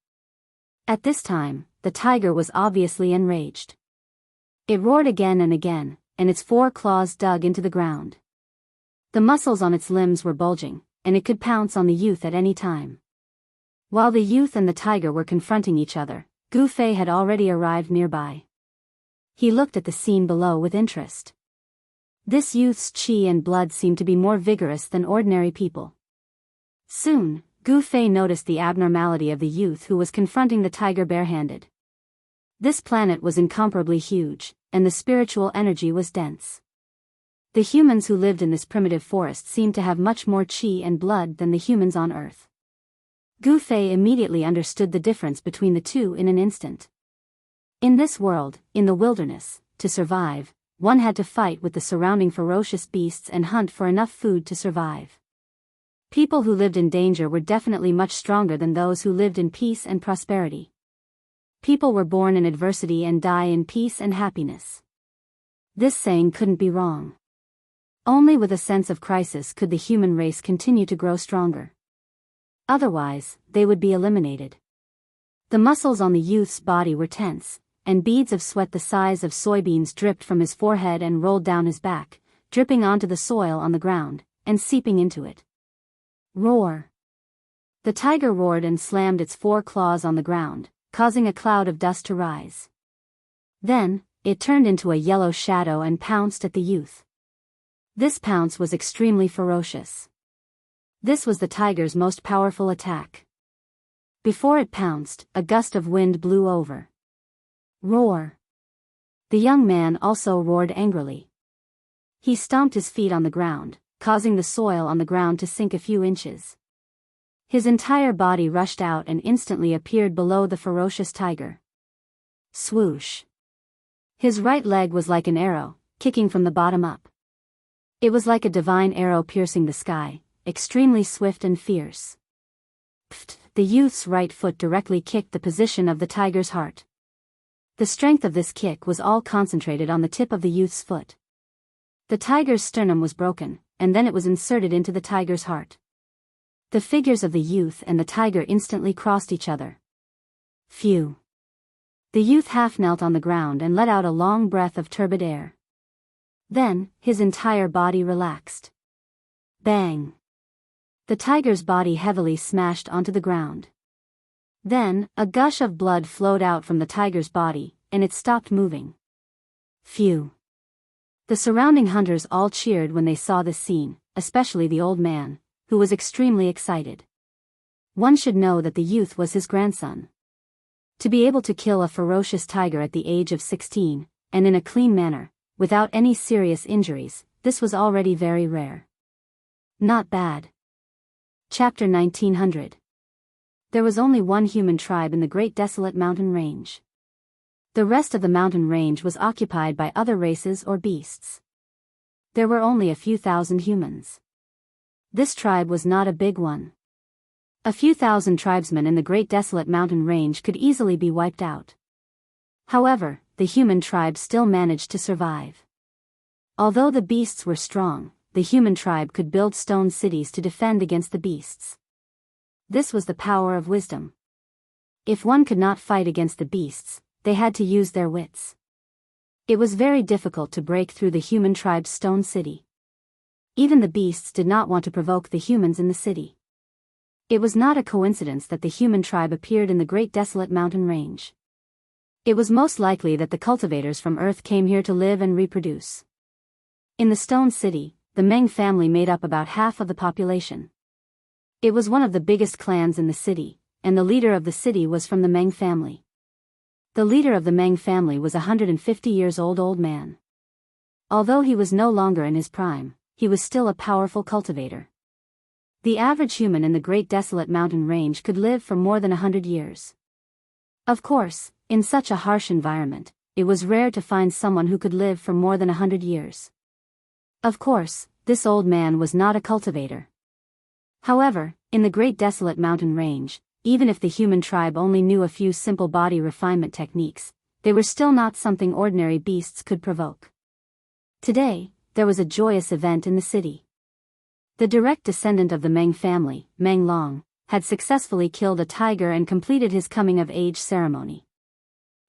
At this time, the tiger was obviously enraged. It roared again, and its 4 claws dug into the ground. The muscles on its limbs were bulging, and it could pounce on the youth at any time. While the youth and the tiger were confronting each other, Gu Fei had already arrived nearby. He looked at the scene below with interest. This youth's qi and blood seemed to be more vigorous than ordinary people. Soon, Gu Fei noticed the abnormality of the youth who was confronting the tiger barehanded. This planet was incomparably huge, and the spiritual energy was dense. The humans who lived in this primitive forest seemed to have much more qi and blood than the humans on Earth. Gu Fei immediately understood the difference between the two in an instant. In this world, in the wilderness, to survive, one had to fight with the surrounding ferocious beasts and hunt for enough food to survive. People who lived in danger were definitely much stronger than those who lived in peace and prosperity. People were born in adversity and die in peace and happiness. This saying couldn't be wrong. Only with a sense of crisis could the human race continue to grow stronger. Otherwise, they would be eliminated. The muscles on the youth's body were tense, and beads of sweat the size of soybeans dripped from his forehead and rolled down his back, dripping onto the soil on the ground, and seeping into it. Roar. The tiger roared and slammed its 4 claws on the ground, causing a cloud of dust to rise. Then, it turned into a yellow shadow and pounced at the youth. This pounce was extremely ferocious. This was the tiger's most powerful attack. Before it pounced, a gust of wind blew over. Roar. The young man also roared angrily. He stomped his feet on the ground, causing the soil on the ground to sink a few inches. His entire body rushed out and instantly appeared below the ferocious tiger. Swoosh. His right leg was like an arrow, kicking from the bottom up. It was like a divine arrow piercing the sky, extremely swift and fierce. Pfft, the youth's right foot directly kicked the position of the tiger's heart. The strength of this kick was all concentrated on the tip of the youth's foot. The tiger's sternum was broken, and then it was inserted into the tiger's heart. The figures of the youth and the tiger instantly crossed each other. Phew. The youth half knelt on the ground and let out a long breath of turbid air. Then, his entire body relaxed. Bang. The tiger's body heavily smashed onto the ground. Then, a gush of blood flowed out from the tiger's body, and it stopped moving. Phew! The surrounding hunters all cheered when they saw this scene, especially the old man, who was extremely excited. One should know that the youth was his grandson. To be able to kill a ferocious tiger at the age of 16, and in a clean manner, without any serious injuries, this was already very rare. Not bad. Chapter 1900. There was only one human tribe in the Great Desolate Mountain Range. The rest of the mountain range was occupied by other races or beasts. There were only a few thousand humans. This tribe was not a big one. A few thousand tribesmen in the Great Desolate Mountain Range could easily be wiped out. However, the human tribe still managed to survive. Although the beasts were strong, the human tribe could build stone cities to defend against the beasts. This was the power of wisdom. If one could not fight against the beasts, they had to use their wits. It was very difficult to break through the human tribe's stone city. Even the beasts did not want to provoke the humans in the city. It was not a coincidence that the human tribe appeared in the Great Desolate Mountain Range. It was most likely that the cultivators from Earth came here to live and reproduce. In the Stone City, the Meng family made up about half of the population. It was one of the biggest clans in the city, and the leader of the city was from the Meng family. The leader of the Meng family was a 150 years old man. Although he was no longer in his prime, he was still a powerful cultivator. The average human in the Great Desolate Mountain Range could live for more than 100 years. Of course, in such a harsh environment, it was rare to find someone who could live for more than 100 years. Of course, this old man was not a cultivator. However, in the Great Desolate Mountain Range, even if the human tribe only knew a few simple body refinement techniques, they were still not something ordinary beasts could provoke. Today, there was a joyous event in the city. The direct descendant of the Meng family, Meng Long, had successfully killed a tiger and completed his coming-of-age ceremony.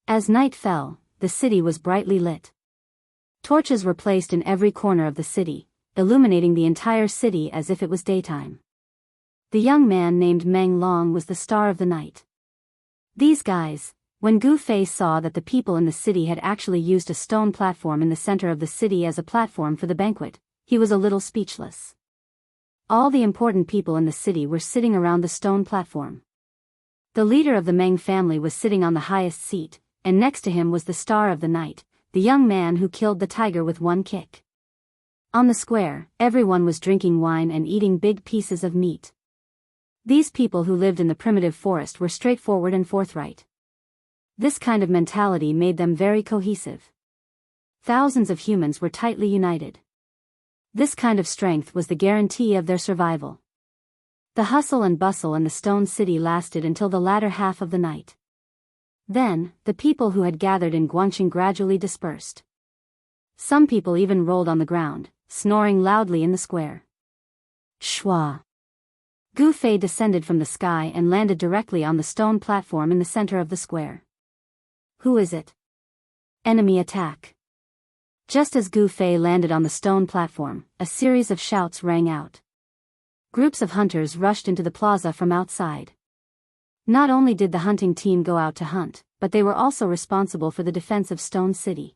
As night fell, the city was brightly lit. Torches were placed in every corner of the city, illuminating the entire city as if it was daytime. The young man named Meng Long was the star of the night. These guys, when Gu Fei saw that the people in the city had actually used a stone platform in the center of the city as a platform for the banquet, he was a little speechless. All the important people in the city were sitting around the stone platform. The leader of the Meng family was sitting on the highest seat, and next to him was the star of the night, the young man who killed the tiger with one kick. On the square, everyone was drinking wine and eating big pieces of meat. These people who lived in the primitive forest were straightforward and forthright. This kind of mentality made them very cohesive. Thousands of humans were tightly united. This kind of strength was the guarantee of their survival. The hustle and bustle in the stone city lasted until the latter half of the night. Then, the people who had gathered in Guangqing gradually dispersed. Some people even rolled on the ground, snoring loudly in the square. Shwa! Gu Fei descended from the sky and landed directly on the stone platform in the center of the square. Who is it? Enemy attack. Just as Gu Fei landed on the stone platform, a series of shouts rang out. Groups of hunters rushed into the plaza from outside. Not only did the hunting team go out to hunt, but they were also responsible for the defense of Stone City.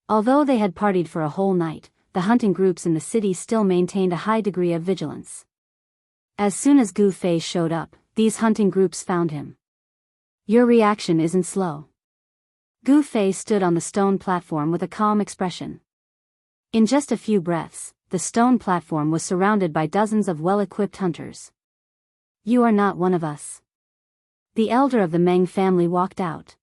Although they had partied for a whole night, the hunting groups in the city still maintained a high degree of vigilance. As soon as Gu Fei showed up, these hunting groups found him. Your reaction isn't slow. Gu Fei stood on the stone platform with a calm expression. In just a few breaths, the stone platform was surrounded by dozens of well-equipped hunters. You are not one of us. The elder of the Meng family walked out.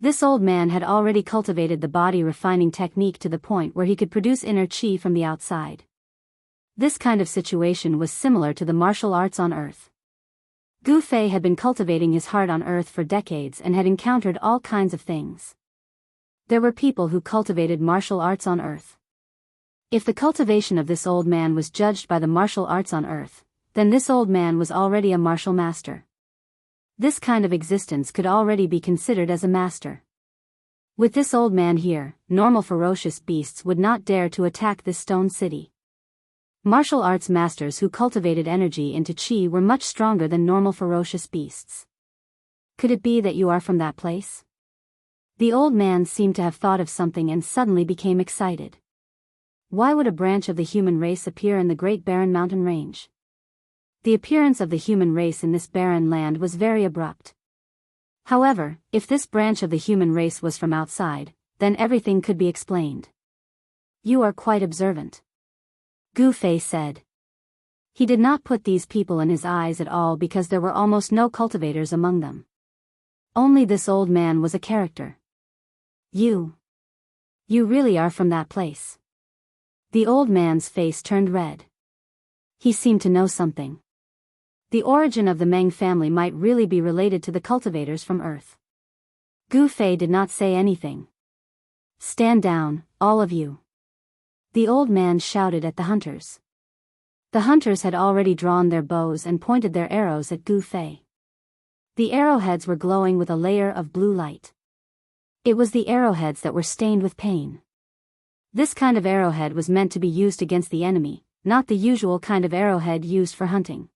This old man had already cultivated the body refining technique to the point where he could produce inner qi from the outside. This kind of situation was similar to the martial arts on Earth. Gu Fei had been cultivating his heart on Earth for decades and had encountered all kinds of things. There were people who cultivated martial arts on Earth. If the cultivation of this old man was judged by the martial arts on Earth, then this old man was already a martial master. This kind of existence could already be considered as a master. With this old man here, normal ferocious beasts would not dare to attack this stone city. Martial arts masters who cultivated energy into qi were much stronger than normal ferocious beasts. Could it be that you are from that place? The old man seemed to have thought of something and suddenly became excited. Why would a branch of the human race appear in the Great Barren Mountain Range? The appearance of the human race in this barren land was very abrupt. However, if this branch of the human race was from outside, then everything could be explained. You are quite observant, Gu Fei said. He did not put these people in his eyes at all because there were almost no cultivators among them. Only this old man was a character. You really are from that place. The old man's face turned red. He seemed to know something. The origin of the Meng family might really be related to the cultivators from Earth. Gu Fei did not say anything. Stand down, all of you. The old man shouted at the hunters. The hunters had already drawn their bows and pointed their arrows at Gu Fei. The arrowheads were glowing with a layer of blue light. It was the arrowheads that were stained with pain. This kind of arrowhead was meant to be used against the enemy, not the usual kind of arrowhead used for hunting.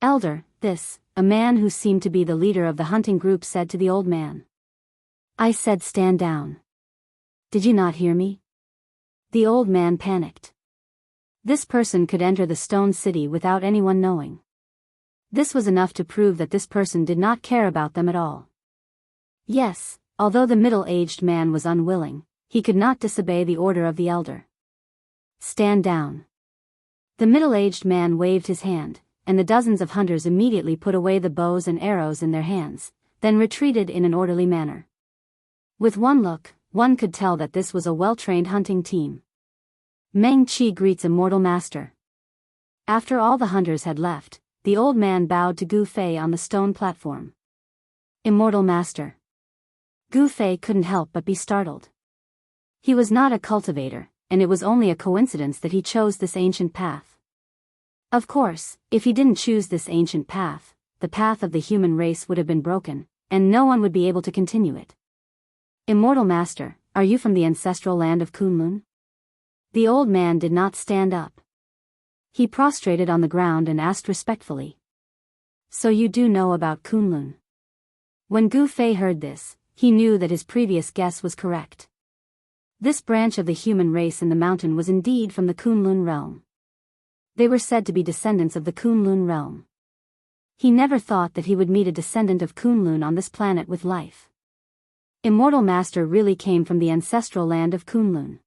Elder, a man who seemed to be the leader of the hunting group said to the old man. I said stand down. Did you not hear me? The old man panicked. This person could enter the stone city without anyone knowing. This was enough to prove that this person did not care about them at all. Yes, although the middle-aged man was unwilling, he could not disobey the order of the elder. Stand down. The middle-aged man waved his hand, and the dozens of hunters immediately put away the bows and arrows in their hands, then retreated in an orderly manner. With one look, one could tell that this was a well-trained hunting team. Meng Qi greets Immortal Master. After all the hunters had left, the old man bowed to Gu Fei on the stone platform. Immortal Master. Gu Fei couldn't help but be startled. He was not a cultivator, and it was only a coincidence that he chose this ancient path. Of course, if he didn't choose this ancient path, the path of the human race would have been broken, and no one would be able to continue it. Immortal Master, are you from the ancestral land of Kunlun? The old man did not stand up. He prostrated on the ground and asked respectfully. So you do know about Kunlun? When Gu Fei heard this, he knew that his previous guess was correct. This branch of the human race in the mountain was indeed from the Kunlun realm. They were said to be descendants of the Kunlun realm. He never thought that he would meet a descendant of Kunlun on this planet with life. Immortal Master really came from the ancestral land of Kunlun.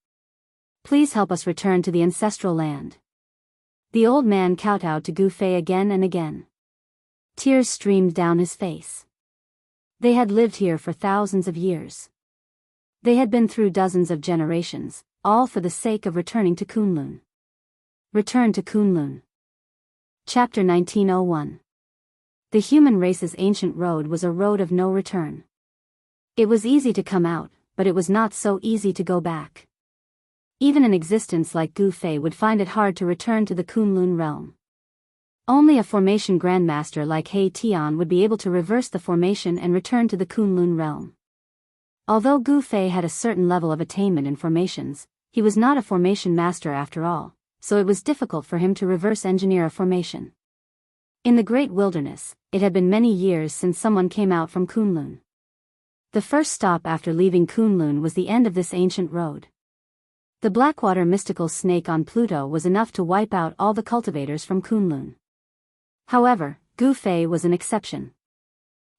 Please help us return to the ancestral land. The old man kowtowed to Gu Fei again and again. Tears streamed down his face. They had lived here for thousands of years. They had been through dozens of generations, all for the sake of returning to Kunlun. Return to Kunlun. Chapter 1901. The human race's ancient road was a road of no return. It was easy to come out, but it was not so easy to go back. Even an existence like Gu Fei would find it hard to return to the Kunlun realm. Only a formation grandmaster like He Tian would be able to reverse the formation and return to the Kunlun realm. Although Gu Fei had a certain level of attainment in formations, he was not a formation master after all, so it was difficult for him to reverse engineer a formation. In the great wilderness, it had been many years since someone came out from Kunlun. The first stop after leaving Kunlun was the end of this ancient road. The Blackwater mystical snake on Pluto was enough to wipe out all the cultivators from Kunlun. However, Gu Fei was an exception.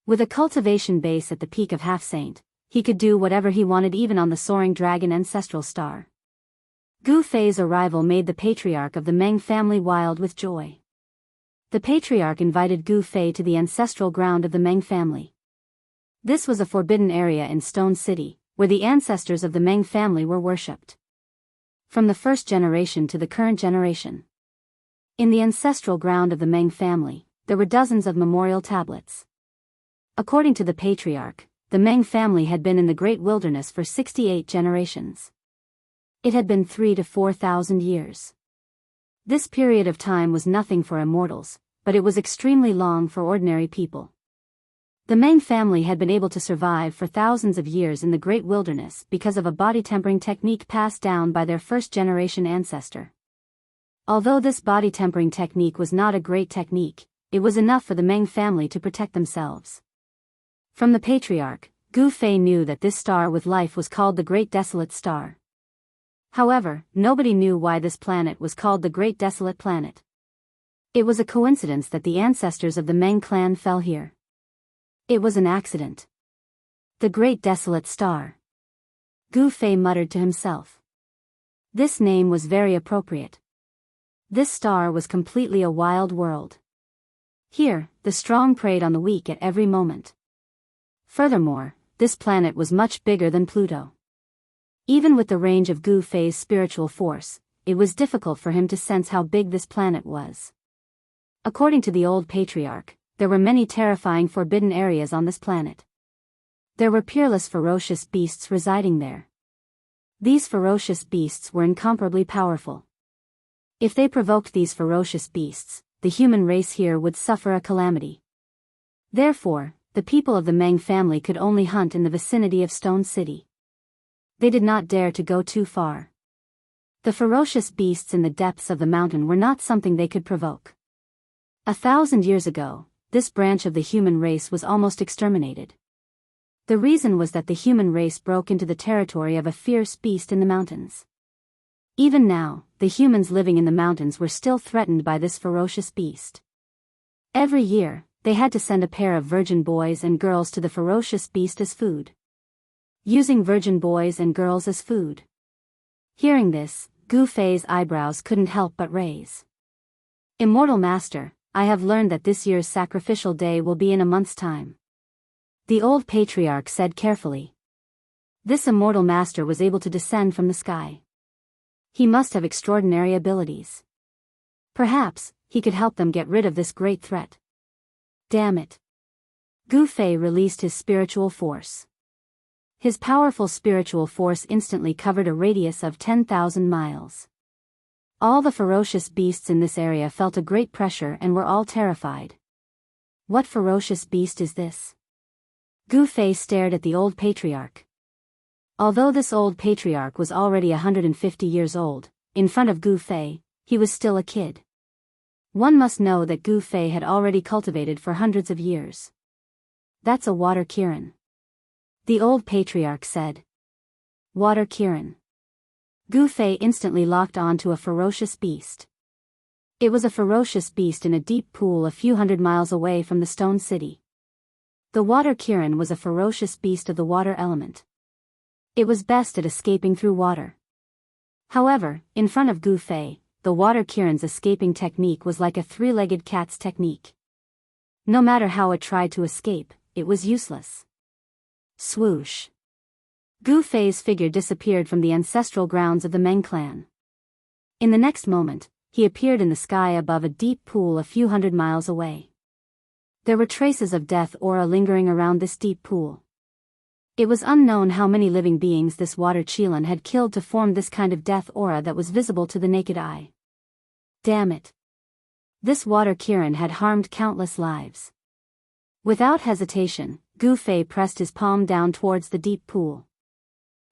With a cultivation base at the peak of Half-Saint, he could do whatever he wanted even on the soaring dragon ancestral star. Gu Fei's arrival made the patriarch of the Meng family wild with joy. The patriarch invited Gu Fei to the ancestral ground of the Meng family. This was a forbidden area in Stone City, where the ancestors of the Meng family were worshipped. From the first generation to the current generation. In the ancestral ground of the Meng family, there were dozens of memorial tablets. According to the patriarch, the Meng family had been in the Great Wilderness for 68 generations. It had been 3,000 to 4,000 years. This period of time was nothing for immortals, but it was extremely long for ordinary people. The Meng family had been able to survive for thousands of years in the Great Wilderness because of a body tempering technique passed down by their first-generation ancestor. Although this body tempering technique was not a great technique, it was enough for the Meng family to protect themselves. From the patriarch, Gu Fei knew that this star with life was called the Great Desolate Star. However, nobody knew why this planet was called the Great Desolate Planet. It was a coincidence that the ancestors of the Meng clan fell here. It was an accident. The Great Desolate Star. Gu Fei muttered to himself. This name was very appropriate. This star was completely a wild world. Here, the strong preyed on the weak at every moment. Furthermore, this planet was much bigger than Pluto. Even with the range of Gu Fei's spiritual force, it was difficult for him to sense how big this planet was. According to the old patriarch, there were many terrifying forbidden areas on this planet. There were peerless ferocious beasts residing there. These ferocious beasts were incomparably powerful. If they provoked these ferocious beasts, the human race here would suffer a calamity. Therefore, the people of the Meng family could only hunt in the vicinity of Stone City. They did not dare to go too far. The ferocious beasts in the depths of the mountain were not something they could provoke. 1,000 years ago, this branch of the human race was almost exterminated. The reason was that the human race broke into the territory of a fierce beast in the mountains. Even now, the humans living in the mountains were still threatened by this ferocious beast. Every year, they had to send a pair of virgin boys and girls to the ferocious beast as food. Using virgin boys and girls as food. Hearing this, Gu Fei's eyebrows couldn't help but raise. Immortal Master, I have learned that this year's sacrificial day will be in a month's time. The old patriarch said carefully. This immortal master was able to descend from the sky. He must have extraordinary abilities. Perhaps, he could help them get rid of this great threat. Damn it. Gu Fei released his spiritual force. His powerful spiritual force instantly covered a radius of 10,000 miles. All the ferocious beasts in this area felt a great pressure and were all terrified. What ferocious beast is this? Gu Fei stared at the old patriarch. Although this old patriarch was already 150 years old, in front of Gu Fei, he was still a kid. One must know that Gu Fei had already cultivated for hundreds of years. That's a water kirin. The old patriarch said. Water kirin. Gu Fei instantly locked on to a ferocious beast. It was a ferocious beast in a deep pool a few hundred miles away from the Stone City. The water kirin was a ferocious beast of the water element. It was best at escaping through water. However, in front of Gu Fei, the water kirin's escaping technique was like a three-legged cat's technique. No matter how it tried to escape, it was useless. Swoosh. Gu Fei's figure disappeared from the ancestral grounds of the Meng clan. In the next moment, he appeared in the sky above a deep pool a few hundred miles away. There were traces of death aura lingering around this deep pool. It was unknown how many living beings this water qilin had killed to form this kind of death aura that was visible to the naked eye. Damn it. This water kirin had harmed countless lives. Without hesitation, Gu Fei pressed his palm down towards the deep pool.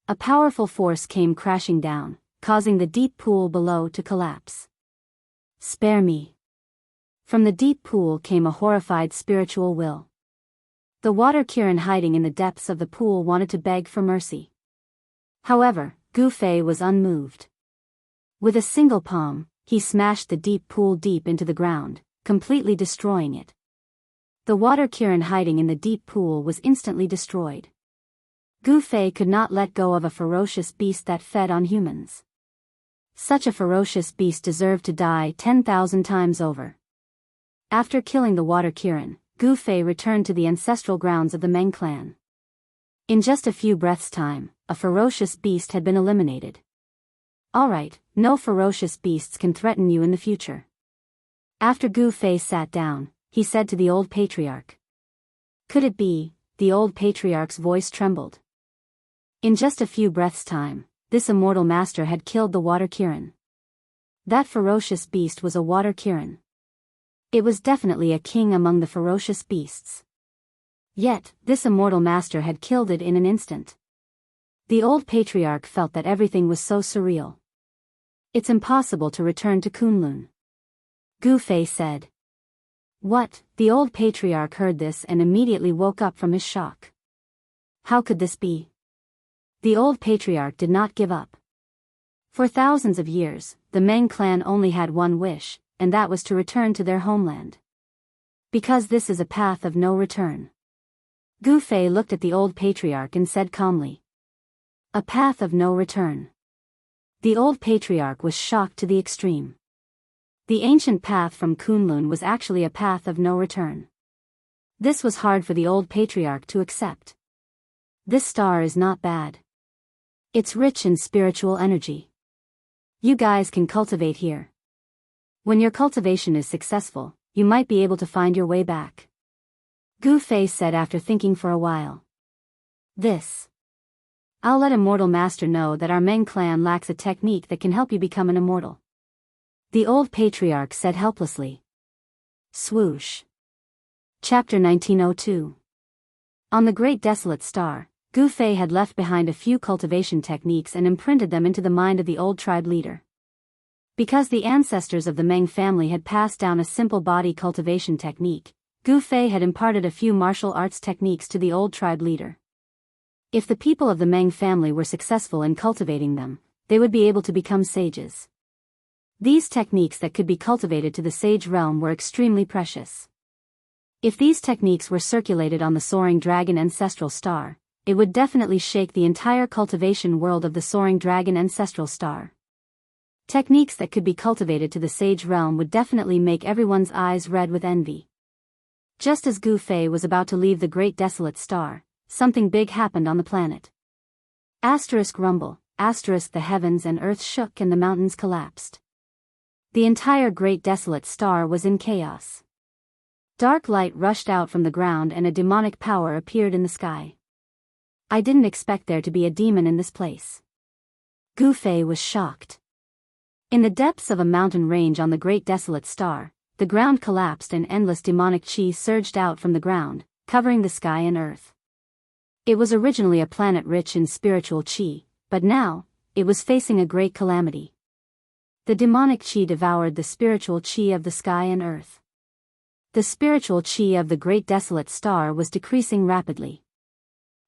A powerful force came crashing down, causing the deep pool below to collapse. Spare me. From the deep pool came a horrified spiritual will. The water kirin hiding in the depths of the pool wanted to beg for mercy. However, Gu Fei was unmoved. With a single palm, he smashed the deep pool deep into the ground, completely destroying it. The water kirin hiding in the deep pool was instantly destroyed. Gu Fei could not let go of a ferocious beast that fed on humans. Such a ferocious beast deserved to die 10,000 times over. After killing the water kirin, Gu Fei returned to the ancestral grounds of the Meng clan. In just a few breaths' time, a ferocious beast had been eliminated. Alright, no ferocious beasts can threaten you in the future. After Gu Fei sat down, he said to the old patriarch. Could it be? The old patriarch's voice trembled. In just a few breaths' time, this immortal master had killed the water kirin. That ferocious beast was a water kirin. It was definitely a king among the ferocious beasts. Yet, this immortal master had killed it in an instant. The old patriarch felt that everything was so surreal. It's impossible to return to Kunlun. Gu Fei said. What? The old patriarch heard this and immediately woke up from his shock. How could this be? The old patriarch did not give up. For thousands of years, the Meng clan only had one wish, and that was to return to their homeland. Because this is a path of no return. Gu Fei looked at the old patriarch and said calmly. A path of no return. The old patriarch was shocked to the extreme. The ancient path from Kunlun was actually a path of no return. This was hard for the old patriarch to accept. This star is not bad. It's rich in spiritual energy. You guys can cultivate here. When your cultivation is successful, you might be able to find your way back. Gu Fei said after thinking for a while. I'll let Immortal Master know that our Meng clan lacks a technique that can help you become an immortal. The old patriarch said helplessly. Swoosh. Chapter 1902. On the Great Desolate Star, Gu Fei had left behind a few cultivation techniques and imprinted them into the mind of the old tribe leader. Because the ancestors of the Meng family had passed down a simple body cultivation technique, Gu Fei had imparted a few martial arts techniques to the old tribe leader. If the people of the Meng family were successful in cultivating them, they would be able to become sages. These techniques that could be cultivated to the sage realm were extremely precious. If these techniques were circulated on the Soaring Dragon Ancestral Star, it would definitely shake the entire cultivation world of the Soaring Dragon Ancestral Star. Techniques that could be cultivated to the sage realm would definitely make everyone's eyes red with envy. Just as Gu Fei was about to leave the Great Desolate Star, something big happened on the planet. Rumble, the heavens and earth shook and the mountains collapsed. The entire Great Desolate Star was in chaos. Dark light rushed out from the ground and a demonic power appeared in the sky. I didn't expect there to be a demon in this place. Gu Fei was shocked. In the depths of a mountain range on the Great Desolate Star, the ground collapsed and endless demonic chi surged out from the ground, covering the sky and earth. It was originally a planet rich in spiritual chi, but now, it was facing a great calamity. The demonic chi devoured the spiritual chi of the sky and earth. The spiritual chi of the Great Desolate Star was decreasing rapidly.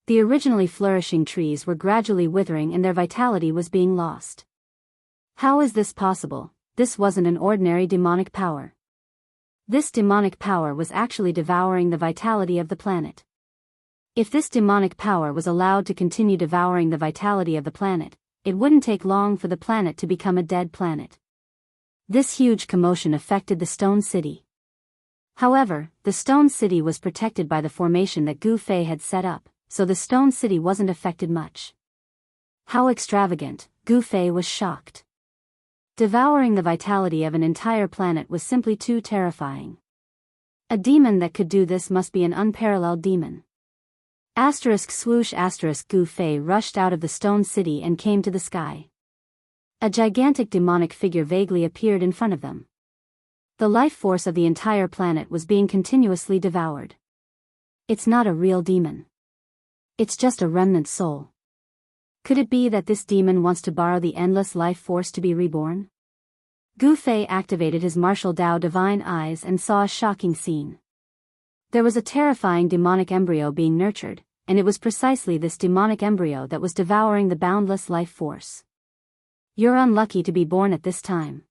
The originally flourishing trees were gradually withering and their vitality was being lost. How is this possible? This wasn't an ordinary demonic power. This demonic power was actually devouring the vitality of the planet. If this demonic power was allowed to continue devouring the vitality of the planet, it wouldn't take long for the planet to become a dead planet. This huge commotion affected the Stone City. However, the Stone City was protected by the formation that Gu Fei had set up, so the Stone City wasn't affected much. How extravagant, Gu Fei was shocked. Devouring the vitality of an entire planet was simply too terrifying. A demon that could do this must be an unparalleled demon. Swoosh Gu Fei rushed out of the Stone City and came to the sky. A gigantic demonic figure vaguely appeared in front of them. The life force of the entire planet was being continuously devoured. It's not a real demon. It's just a remnant soul. Could it be that this demon wants to borrow the endless life force to be reborn? Gu Fei activated his martial Dao divine eyes and saw a shocking scene. There was a terrifying demonic embryo being nurtured, and it was precisely this demonic embryo that was devouring the boundless life force. You're unlucky to be born at this time.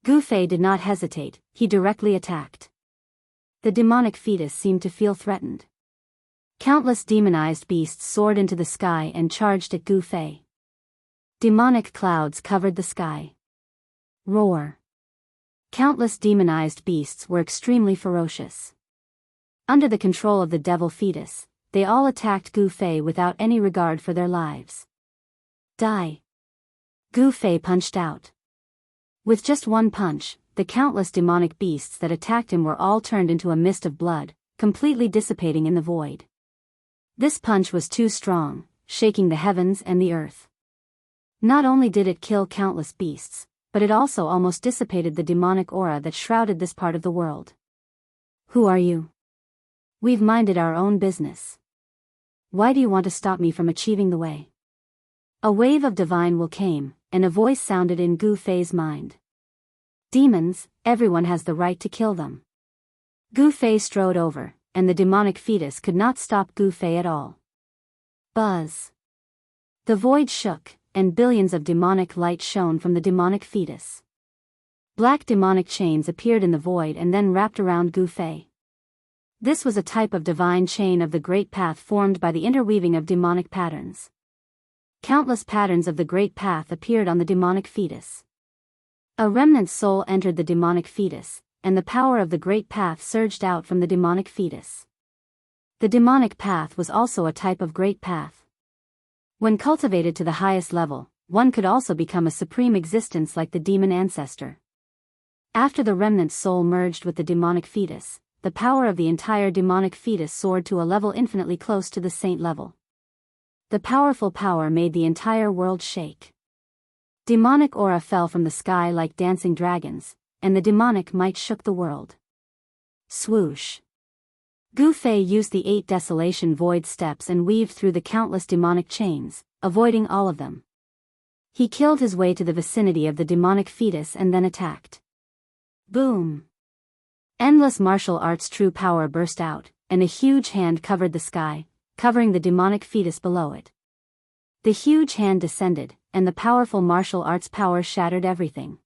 Gu Fei did not hesitate, he directly attacked. The demonic fetus seemed to feel threatened. Countless demonized beasts soared into the sky and charged at Gu Fei. Demonic clouds covered the sky. Roar. Countless demonized beasts were extremely ferocious. Under the control of the devil fetus, they all attacked Gu Fei without any regard for their lives. Die. Gu Fei punched out. With just one punch, the countless demonic beasts that attacked him were all turned into a mist of blood, completely dissipating in the void. This punch was too strong, shaking the heavens and the earth. Not only did it kill countless beasts, but it also almost dissipated the demonic aura that shrouded this part of the world. Who are you? We've minded our own business. Why do you want to stop me from achieving the way? A wave of divine will came, and a voice sounded in Gu Fei's mind. Demons, everyone has the right to kill them. Gu Fei strode over, and the demonic fetus could not stop Gu Fei at all. Buzz. The void shook, and billions of demonic light shone from the demonic fetus. Black demonic chains appeared in the void and then wrapped around Gu Fei. This was a type of divine chain of the Great Path formed by the interweaving of demonic patterns. Countless patterns of the Great Path appeared on the demonic fetus. A remnant soul entered the demonic fetus, and the power of the Great Path surged out from the demonic fetus. The demonic path was also a type of Great Path. When cultivated to the highest level, one could also become a supreme existence like the demon ancestor. After the remnant soul merged with the demonic fetus, the power of the entire demonic fetus soared to a level infinitely close to the saint level. The powerful power made the entire world shake. Demonic aura fell from the sky like dancing dragons, and the demonic might shook the world. Swoosh. Gu Fei used the 8 desolation void steps and weaved through the countless demonic chains, avoiding all of them. He killed his way to the vicinity of the demonic fetus and then attacked. Boom! Endless martial arts true power burst out, and a huge hand covered the sky, covering the demonic fetus below it. The huge hand descended, and the powerful martial arts power shattered everything.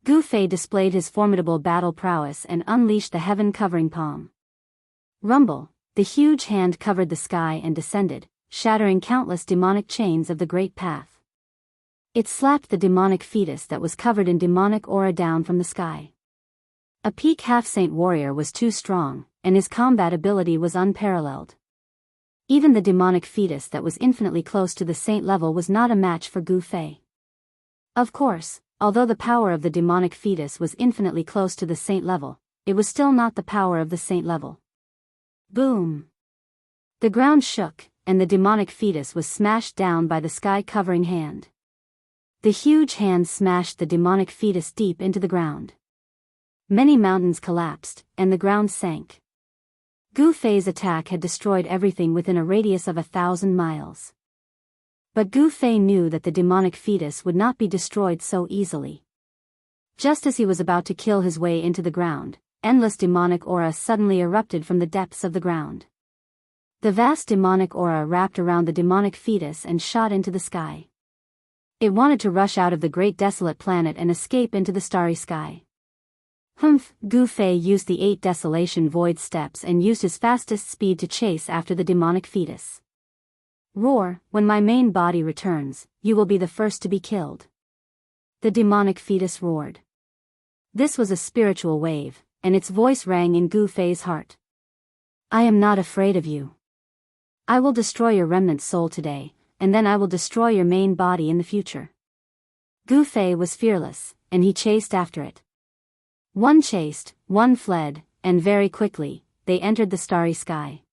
Gu Fei displayed his formidable battle prowess and unleashed the heaven-covering palm. Rumble, the huge hand covered the sky and descended, shattering countless demonic chains of the Great Path. It slapped the demonic fetus that was covered in demonic aura down from the sky. A peak half-saint warrior was too strong, and his combat ability was unparalleled. Even the demonic fetus that was infinitely close to the saint level was not a match for Gu Fei. Of course, although the power of the demonic fetus was infinitely close to the saint level, it was still not the power of the saint level. Boom! The ground shook, and the demonic fetus was smashed down by the sky-covering hand. The huge hand smashed the demonic fetus deep into the ground. Many mountains collapsed, and the ground sank. Gu Fei's attack had destroyed everything within a radius of 1,000 miles. But Gu Fei knew that the demonic fetus would not be destroyed so easily. Just as he was about to kill his way into the ground, endless demonic aura suddenly erupted from the depths of the ground. The vast demonic aura wrapped around the demonic fetus and shot into the sky. It wanted to rush out of the great desolate planet and escape into the starry sky. Humph! Gu Fei used the 8 desolation void steps and used his fastest speed to chase after the demonic fetus. Roar, when my main body returns, you will be the first to be killed. The demonic fetus roared. This was a spiritual wave, and its voice rang in Gu Fei's heart. I am not afraid of you. I will destroy your remnant soul today, and then I will destroy your main body in the future. Gu Fei was fearless, and he chased after it. One chased, one fled, and very quickly, they entered the starry sky.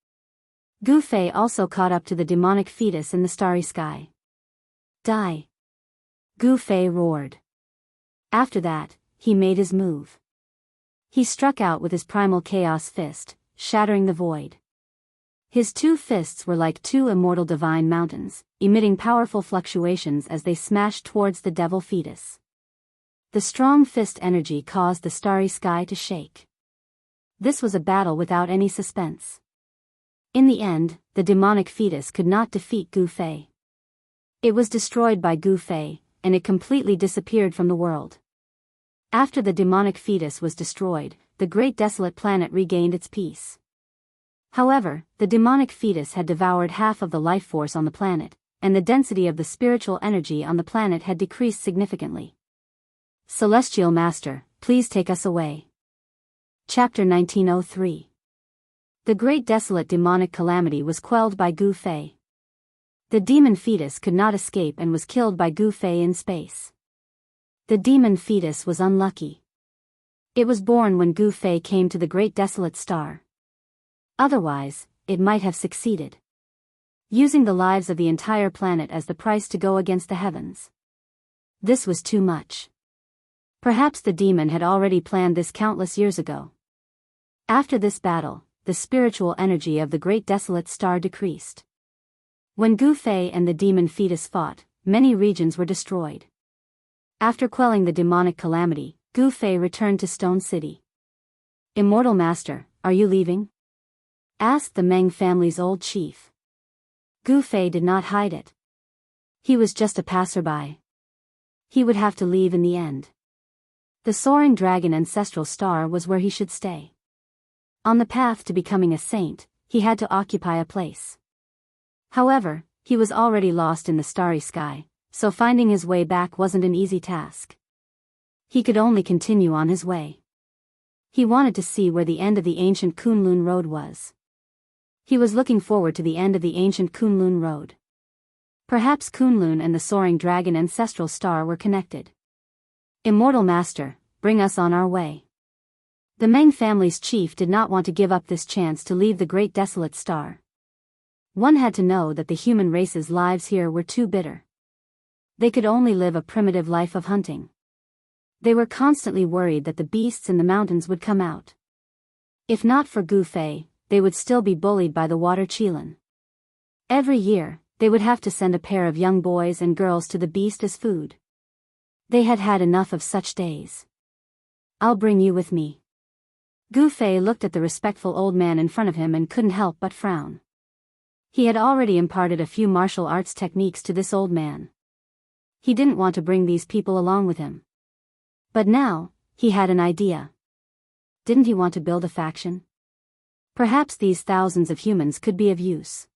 Gu Fei also caught up to the demonic fetus in the starry sky. Die! Gu Fei roared. After that, he made his move. He struck out with his primal chaos fist, shattering the void. His 2 fists were like 2 immortal divine mountains, emitting powerful fluctuations as they smashed towards the devil fetus. The strong fist energy caused the starry sky to shake. This was a battle without any suspense. In the end, the demonic fetus could not defeat Gu Fei. It was destroyed by Gu Fei, and it completely disappeared from the world. After the demonic fetus was destroyed, the great desolate planet regained its peace. However, the demonic fetus had devoured half of the life force on the planet, and the density of the spiritual energy on the planet had decreased significantly. Celestial Master, please take us away. Chapter 1903. The great desolate demonic calamity was quelled by Gu Fei. The demon fetus could not escape and was killed by Gu Fei in space. The demon fetus was unlucky. It was born when Gu Fei came to the great desolate star. Otherwise, it might have succeeded. Using the lives of the entire planet as the price to go against the heavens. This was too much. Perhaps the demon had already planned this countless years ago. After this battle, the spiritual energy of the great desolate star decreased. When Gu Fei and the demon fetus fought, many regions were destroyed. After quelling the demonic calamity, Gu Fei returned to Stone City. "Immortal Master, are you leaving?" asked the Meng family's old chief. Gu Fei did not hide it. He was just a passerby. He would have to leave in the end. The soaring dragon ancestral star was where he should stay. On the path to becoming a saint, he had to occupy a place. However, he was already lost in the starry sky, so finding his way back wasn't an easy task. He could only continue on his way. He wanted to see where the end of the ancient Kunlun Road was. He was looking forward to the end of the ancient Kunlun Road. Perhaps Kunlun and the soaring dragon ancestral star were connected. "Immortal Master, bring us on our way." The Meng family's chief did not want to give up this chance to leave the great desolate star. One had to know that the human race's lives here were too bitter. They could only live a primitive life of hunting. They were constantly worried that the beasts in the mountains would come out. If not for Gu Fei, they would still be bullied by the water Qilin. Every year, they would have to send a pair of young boys and girls to the beast as food. They had had enough of such days. "I'll bring you with me." Gu Fei looked at the respectful old man in front of him and couldn't help but frown. He had already imparted a few martial arts techniques to this old man. He didn't want to bring these people along with him. But now, he had an idea. Didn't he want to build a faction? Perhaps these thousands of humans could be of use.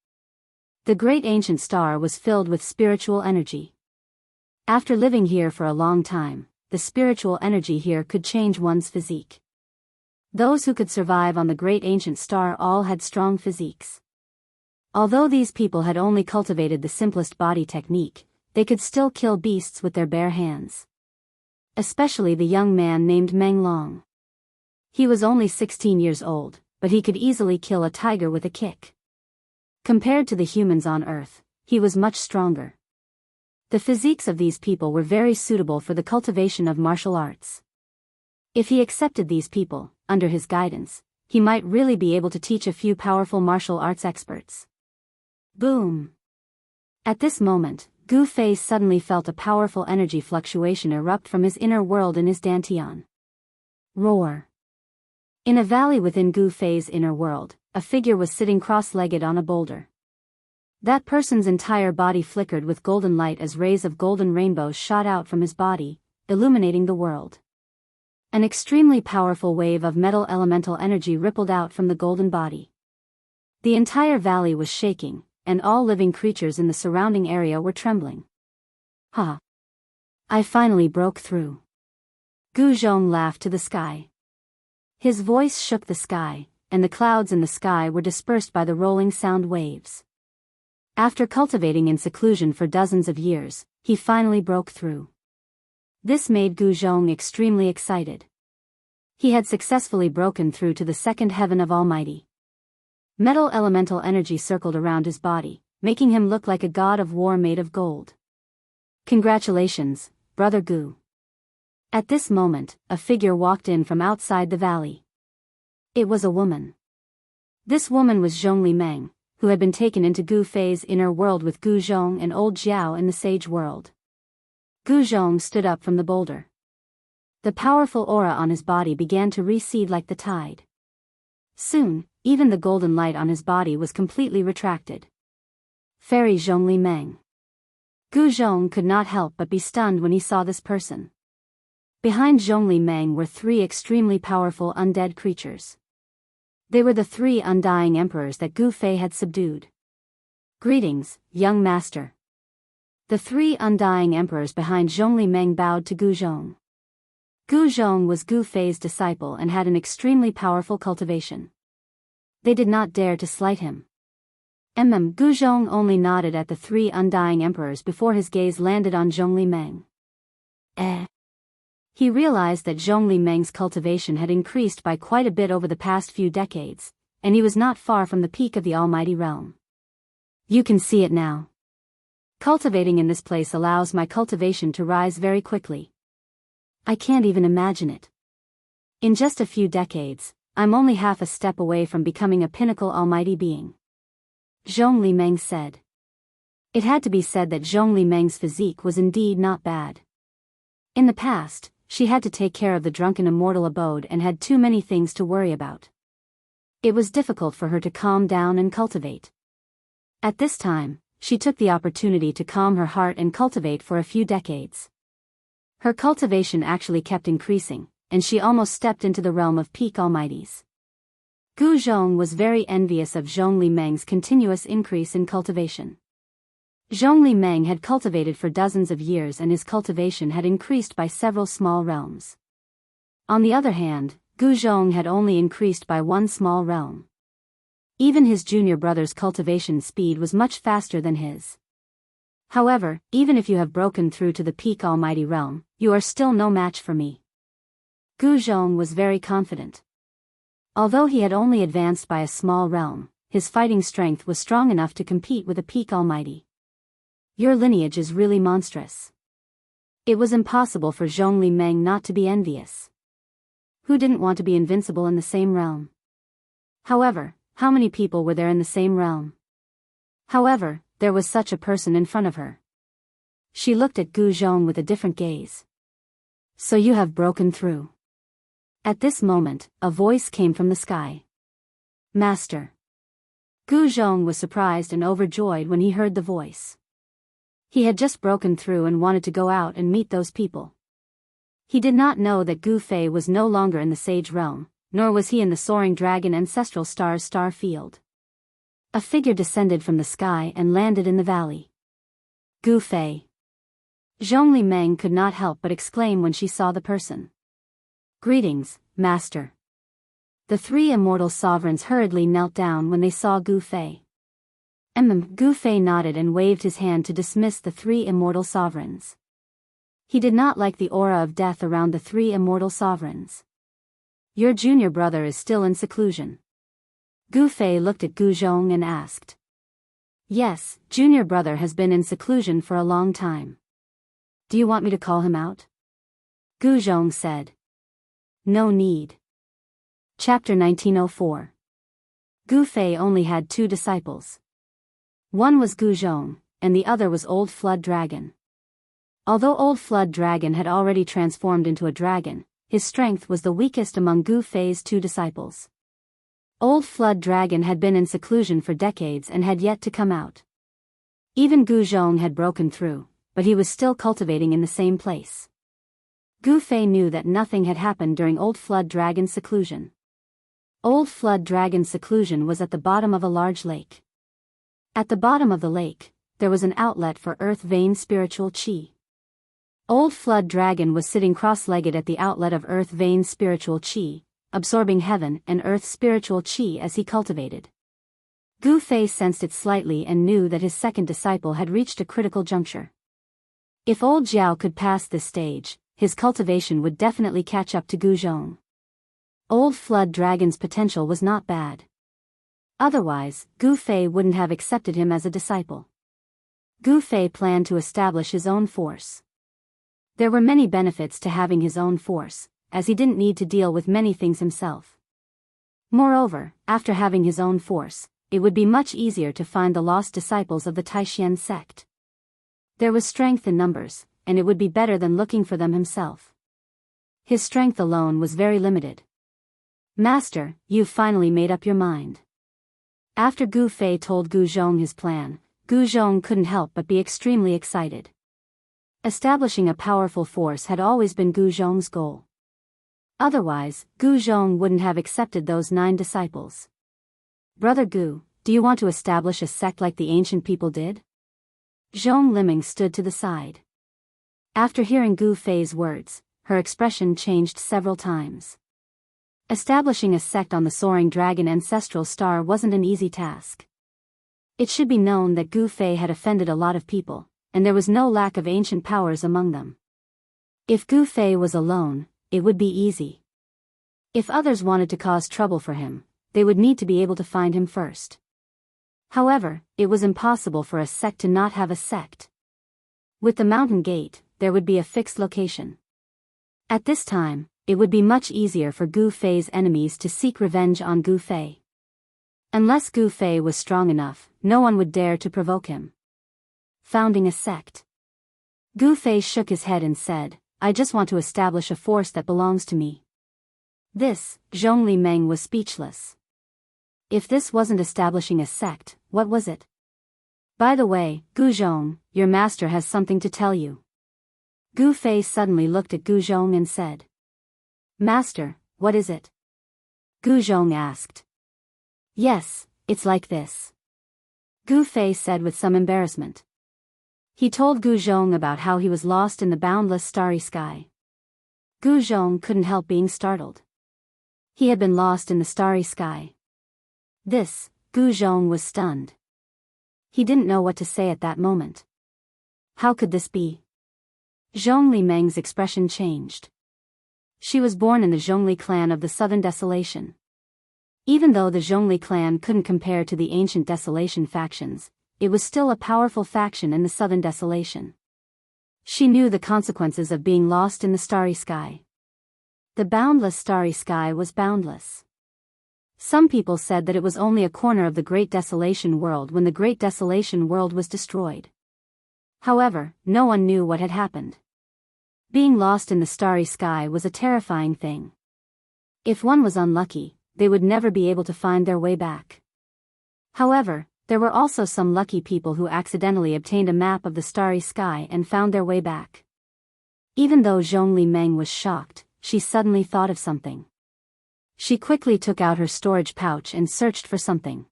The great ancient star was filled with spiritual energy. After living here for a long time, the spiritual energy here could change one's physique. Those who could survive on the great ancient star all had strong physiques. Although these people had only cultivated the simplest body technique, they could still kill beasts with their bare hands. Especially the young man named Meng Long. He was only 16 years old, but he could easily kill a tiger with a kick. Compared to the humans on Earth, he was much stronger. The physiques of these people were very suitable for the cultivation of martial arts. If he accepted these people, under his guidance, he might really be able to teach a few powerful martial arts experts. Boom! At this moment, Gu Fei suddenly felt a powerful energy fluctuation erupt from his inner world in his dantian. Roar! In a valley within Gu Fei's inner world, a figure was sitting cross-legged on a boulder. That person's entire body flickered with golden light as rays of golden rainbows shot out from his body, illuminating the world. An extremely powerful wave of metal elemental energy rippled out from the golden body. The entire valley was shaking, and all living creatures in the surrounding area were trembling. "Ha! I finally broke through." Gu Zhong laughed to the sky. His voice shook the sky, and the clouds in the sky were dispersed by the rolling sound waves. After cultivating in seclusion for dozens of years, he finally broke through. This made Gu Zhong extremely excited. He had successfully broken through to the second heaven of Almighty. Metal elemental energy circled around his body, making him look like a god of war made of gold. "Congratulations, Brother Gu." At this moment, a figure walked in from outside the valley. It was a woman. This woman was Zhongli Meng, who had been taken into Gu Fei's inner world with Gu Zhong and old Jiao in the sage world. Gu Zhong stood up from the boulder. The powerful aura on his body began to recede like the tide. Soon, even the golden light on his body was completely retracted. Fairy Zhongli Meng. Gu Zhong could not help but be stunned when he saw this person. Behind Zhongli Meng were three extremely powerful undead creatures. They were the three undying emperors that Gu Fei had subdued. "Greetings, young master." The three undying emperors behind Zhongli Meng bowed to Gu Zhong. Gu Zhong was Gu Fei's disciple and had an extremely powerful cultivation. They did not dare to slight him. Gu Zhong only nodded at the three undying emperors before his gaze landed on Zhongli Meng. He realized that Zhongli Meng's cultivation had increased by quite a bit over the past few decades, and he was not far from the peak of the almighty realm. "You can see it now. Cultivating in this place allows my cultivation to rise very quickly. I can't even imagine it. In just a few decades, I'm only half a step away from becoming a pinnacle almighty being." Zhongli Meng said. It had to be said that Zhongli Meng's physique was indeed not bad. In the past, she had to take care of the drunken immortal abode and had too many things to worry about. It was difficult for her to calm down and cultivate. At this time, she took the opportunity to calm her heart and cultivate for a few decades. Her cultivation actually kept increasing, and she almost stepped into the realm of peak almighties. Gu Zhong was very envious of Zhongli Meng's continuous increase in cultivation. Zhongli Meng had cultivated for dozens of years and his cultivation had increased by several small realms. On the other hand, Gu Zhong had only increased by one small realm. Even his junior brother's cultivation speed was much faster than his. However, even if you have broken through to the peak almighty realm, you are still no match for me. Gu Zhong was very confident. Although he had only advanced by a small realm, his fighting strength was strong enough to compete with a peak almighty. Your lineage is really monstrous. It was impossible for Zhongli Meng not to be envious. Who didn't want to be invincible in the same realm? However, how many people were there in the same realm? However, there was such a person in front of her. She looked at Gu Zhong with a different gaze. So you have broken through. At this moment, a voice came from the sky. Master. Gu Zhong was surprised and overjoyed when he heard the voice. He had just broken through and wanted to go out and meet those people. He did not know that Gu Fei was no longer in the sage realm, nor was he in the soaring dragon ancestral star's star field. A figure descended from the sky and landed in the valley. Gu Fei. Zhongli Meng could not help but exclaim when she saw the person. Greetings, Master. The three immortal sovereigns hurriedly knelt down when they saw Gu Fei. Gu Fei nodded and waved his hand to dismiss the three immortal sovereigns. He did not like the aura of death around the three immortal sovereigns. Your junior brother is still in seclusion. Gu Fei looked at Gu Zhong and asked. Yes, junior brother has been in seclusion for a long time. Do you want me to call him out? Gu Zhong said. No need. Chapter 1904. Gu Fei only had two disciples. One was Gu Zhong, and the other was Old Flood Dragon. Although Old Flood Dragon had already transformed into a dragon, his strength was the weakest among Gu Fei's two disciples. Old Flood Dragon had been in seclusion for decades and had yet to come out. Even Gu Zhong had broken through, but he was still cultivating in the same place. Gu Fei knew that nothing had happened during Old Flood Dragon's seclusion. Old Flood Dragon's seclusion was at the bottom of a large lake. At the bottom of the lake, there was an outlet for Earth Vein Spiritual Qi. Old Flood Dragon was sitting cross-legged at the outlet of Earth Vein Spiritual Qi, absorbing heaven and earth spiritual qi as he cultivated. Gu Fei sensed it slightly and knew that his second disciple had reached a critical juncture. If old Jiao could pass this stage, his cultivation would definitely catch up to Gu Zhong. Old Flood Dragon's potential was not bad. Otherwise, Gu Fei wouldn't have accepted him as a disciple. Gu Fei planned to establish his own force. There were many benefits to having his own force, as he didn't need to deal with many things himself. Moreover, after having his own force, it would be much easier to find the lost disciples of the Taishan sect. There was strength in numbers, and it would be better than looking for them himself. His strength alone was very limited. Master, you've finally made up your mind. After Gu Fei told Gu Zhong his plan, Gu Zhong couldn't help but be extremely excited. Establishing a powerful force had always been Gu Zhong's goal. Otherwise, Gu Zhong wouldn't have accepted those 9 disciples. Brother Gu, do you want to establish a sect like the ancient people did? Zhong Liming stood to the side. After hearing Gu Fei's words, her expression changed several times. Establishing a sect on the soaring dragon ancestral star wasn't an easy task. It should be known that Gu Fei had offended a lot of people, and there was no lack of ancient powers among them. If Gu Fei was alone, it would be easy. If others wanted to cause trouble for him, they would need to be able to find him first. However, it was impossible for a sect to not have a sect. With the mountain gate, there would be a fixed location. At this time, it would be much easier for Gu Fei's enemies to seek revenge on Gu Fei. Unless Gu Fei was strong enough, no one would dare to provoke him. Founding a sect. Gu Fei shook his head and said, I just want to establish a force that belongs to me. This, Zhongli Meng was speechless. If this wasn't establishing a sect, what was it? By the way, Gu Zhong, your master has something to tell you. Gu Fei suddenly looked at Gu Zhong and said. Master, what is it? Gu Zhong asked. Yes, it's like this. Gu Fei said with some embarrassment. He told Gu Zhong about how he was lost in the boundless starry sky. Gu Zhong couldn't help being startled. He had been lost in the starry sky. This, Gu Zhong was stunned. He didn't know what to say at that moment. How could this be? Zhongli Meng's expression changed. She was born in the Zhongli clan of the Southern Desolation. Even though the Zhongli clan couldn't compare to the ancient Desolation factions, it was still a powerful faction in the Southern Desolation. She knew the consequences of being lost in the starry sky. The boundless starry sky was boundless. Some people said that it was only a corner of the Great Desolation world when the Great Desolation world was destroyed. However, no one knew what had happened. Being lost in the starry sky was a terrifying thing. If one was unlucky, they would never be able to find their way back. However, there were also some lucky people who accidentally obtained a map of the starry sky and found their way back. Even though Zhongli Meng was shocked, she suddenly thought of something. She quickly took out her storage pouch and searched for something.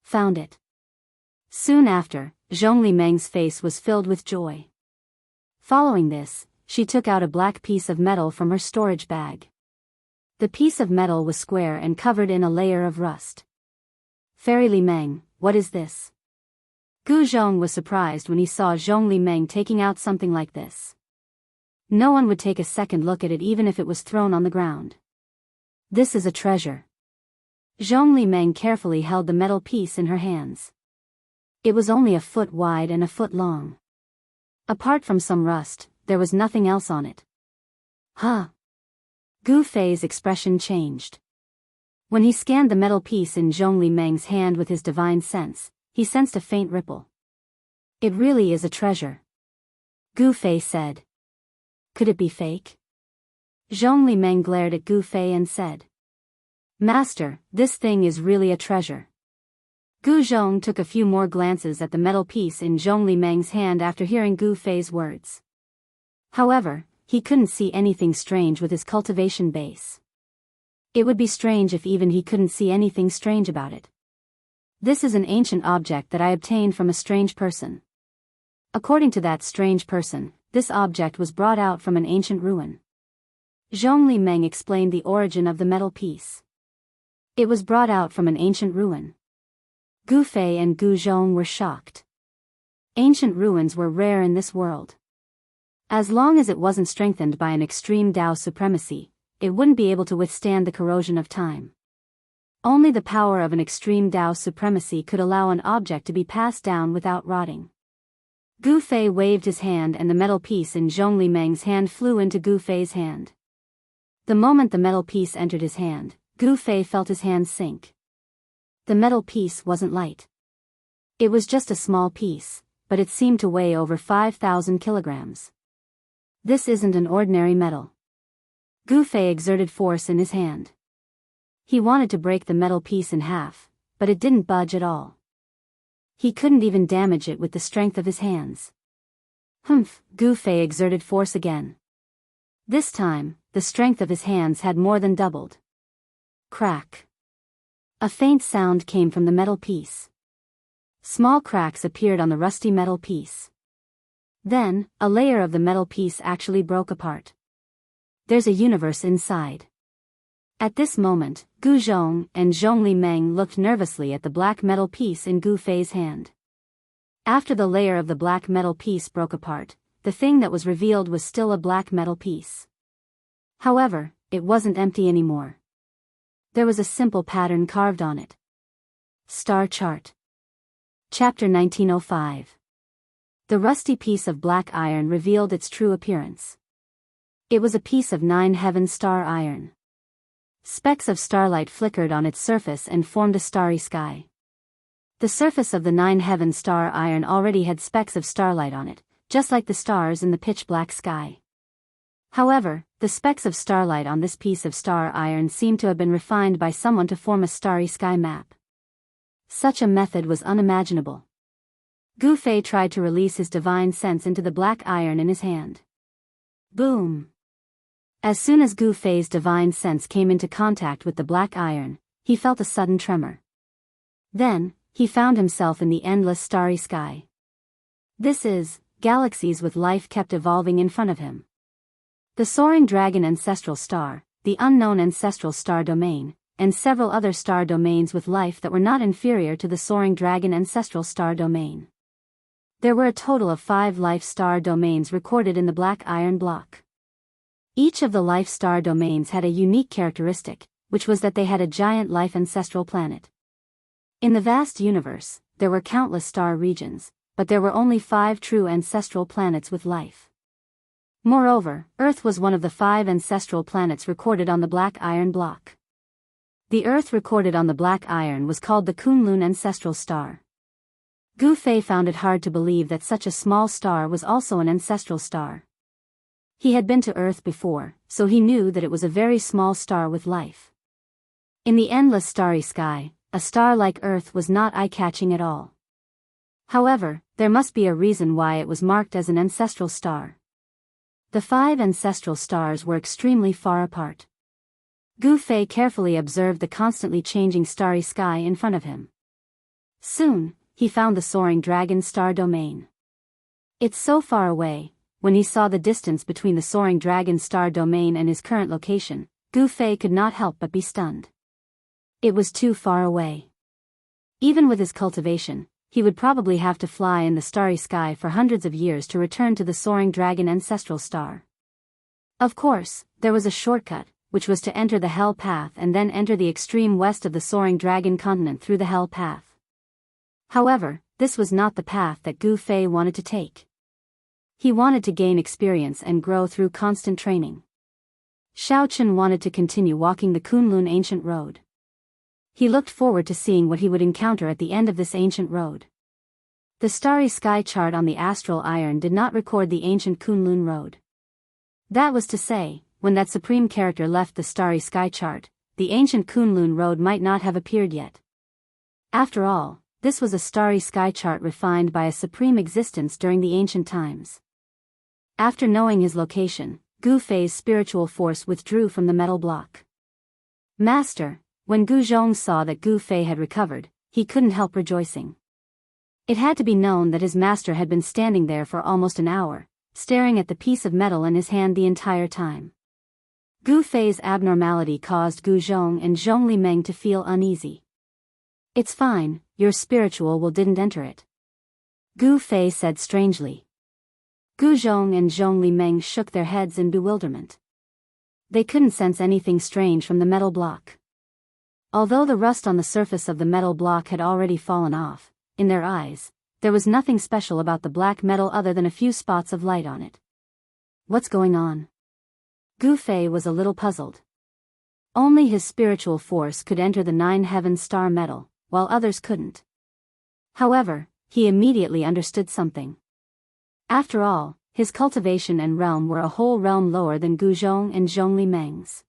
Found it. Soon after, Zhongli Meng's face was filled with joy. Following this, she took out a black piece of metal from her storage bag. The piece of metal was square and covered in a layer of rust. Fairy Li Meng, what is this? Gu Zhong was surprised when he saw Zhongli Meng taking out something like this. No one would take a second look at it even if it was thrown on the ground. This is a treasure. Zhongli Meng carefully held the metal piece in her hands. It was only a foot wide and a foot long. Apart from some rust, there was nothing else on it. Huh? Gu Fei's expression changed. When he scanned the metal piece in Zhongli Meng's hand with his divine sense, he sensed a faint ripple. It really is a treasure. Gu Fei said. Could it be fake? Zhongli Meng glared at Gu Fei and said. Master, this thing is really a treasure. Gu Zhong took a few more glances at the metal piece in Zhongli Meng's hand after hearing Gu Fei's words. However, he couldn't see anything strange with his cultivation base. It would be strange if even he couldn't see anything strange about it. This is an ancient object that I obtained from a strange person. According to that strange person, this object was brought out from an ancient ruin. Zhongli Meng explained the origin of the metal piece. It was brought out from an ancient ruin. Gu Fei and Gu Zhong were shocked. Ancient ruins were rare in this world. As long as it wasn't strengthened by an extreme Dao supremacy, it wouldn't be able to withstand the corrosion of time. Only the power of an extreme Dao supremacy could allow an object to be passed down without rotting. Gu Fei waved his hand and the metal piece in Zhongli Meng's hand flew into Gu Fei's hand. The moment the metal piece entered his hand, Gu Fei felt his hand sink. The metal piece wasn't light. It was just a small piece, but it seemed to weigh over 5,000 kilograms. This isn't an ordinary metal. Gu Fei exerted force in his hand. He wanted to break the metal piece in half, but it didn't budge at all. He couldn't even damage it with the strength of his hands. Humph, Gu Fei exerted force again. This time, the strength of his hands had more than doubled. Crack. A faint sound came from the metal piece. Small cracks appeared on the rusty metal piece. Then, a layer of the metal piece actually broke apart. There's a universe inside. At this moment, Gu Zhong and Zhongli Meng looked nervously at the black metal piece in Gu Fei's hand. After the layer of the black metal piece broke apart, the thing that was revealed was still a black metal piece. However, it wasn't empty anymore. There was a simple pattern carved on it. Star Chart. Chapter 1905. The rusty piece of black iron revealed its true appearance. It was a piece of 9 heaven star iron. Specks of starlight flickered on its surface and formed a starry sky. The surface of the 9 heaven star iron already had specks of starlight on it, just like the stars in the pitch-black sky. However, the specks of starlight on this piece of star iron seemed to have been refined by someone to form a starry sky map. Such a method was unimaginable. Gu Fei tried to release his divine sense into the black iron in his hand. Boom! As soon as Gu Fei's divine sense came into contact with the black iron, he felt a sudden tremor. Then, he found himself in the endless starry sky. Galaxies with life kept evolving in front of him. The soaring dragon ancestral star, the unknown ancestral star domain, and several other star domains with life that were not inferior to the soaring dragon ancestral star domain. There were a total of 5 life star domains recorded in the black iron block. Each of the life star domains had a unique characteristic, which was that they had a giant life ancestral planet. In the vast universe, there were countless star regions, but there were only 5 true ancestral planets with life. Moreover, Earth was one of the 5 ancestral planets recorded on the black iron block. The Earth recorded on the black iron was called the Kunlun ancestral star. Gu Fei found it hard to believe that such a small star was also an ancestral star. He had been to Earth before, so he knew that it was a very small star with life. In the endless starry sky, a star like Earth was not eye-catching at all. However, there must be a reason why it was marked as an ancestral star. The 5 ancestral stars were extremely far apart. Gu Fei carefully observed the constantly changing starry sky in front of him. Soon, he found the soaring dragon star domain. It's so far away. When he saw the distance between the soaring dragon star domain and his current location, Gu Fei could not help but be stunned. It was too far away. Even with his cultivation, he would probably have to fly in the starry sky for hundreds of years to return to the soaring dragon ancestral star. Of course, there was a shortcut, which was to enter the Hell Path and then enter the extreme west of the soaring dragon continent through the Hell Path. However, this was not the path that Gu Fei wanted to take. He wanted to gain experience and grow through constant training. Xiao Chen wanted to continue walking the Kunlun ancient road. He looked forward to seeing what he would encounter at the end of this ancient road. The starry sky chart on the astral iron did not record the ancient Kunlun road. That was to say, when that supreme character left the starry sky chart, the ancient Kunlun road might not have appeared yet. After all, this was a starry sky chart refined by a supreme existence during the ancient times. After knowing his location, Gu Fei's spiritual force withdrew from the metal block. Master, when Gu Zhong saw that Gu Fei had recovered, he couldn't help rejoicing. It had to be known that his master had been standing there for almost an hour, staring at the piece of metal in his hand the entire time. Gu Fei's abnormality caused Gu Zhong and Zhong Li Meng to feel uneasy. It's fine, your spiritual will didn't enter it. Gu Fei said strangely. Gu Zhong and Zhong Li Meng shook their heads in bewilderment. They couldn't sense anything strange from the metal block. Although the rust on the surface of the metal block had already fallen off, in their eyes, there was nothing special about the black metal other than a few spots of light on it. What's going on? Gu Fei was a little puzzled. Only his spiritual force could enter the 9 heaven star metal, while others couldn't. However, he immediately understood something. After all, his cultivation and realm were a whole realm lower than Gu Zhong and Zhong Li Meng's.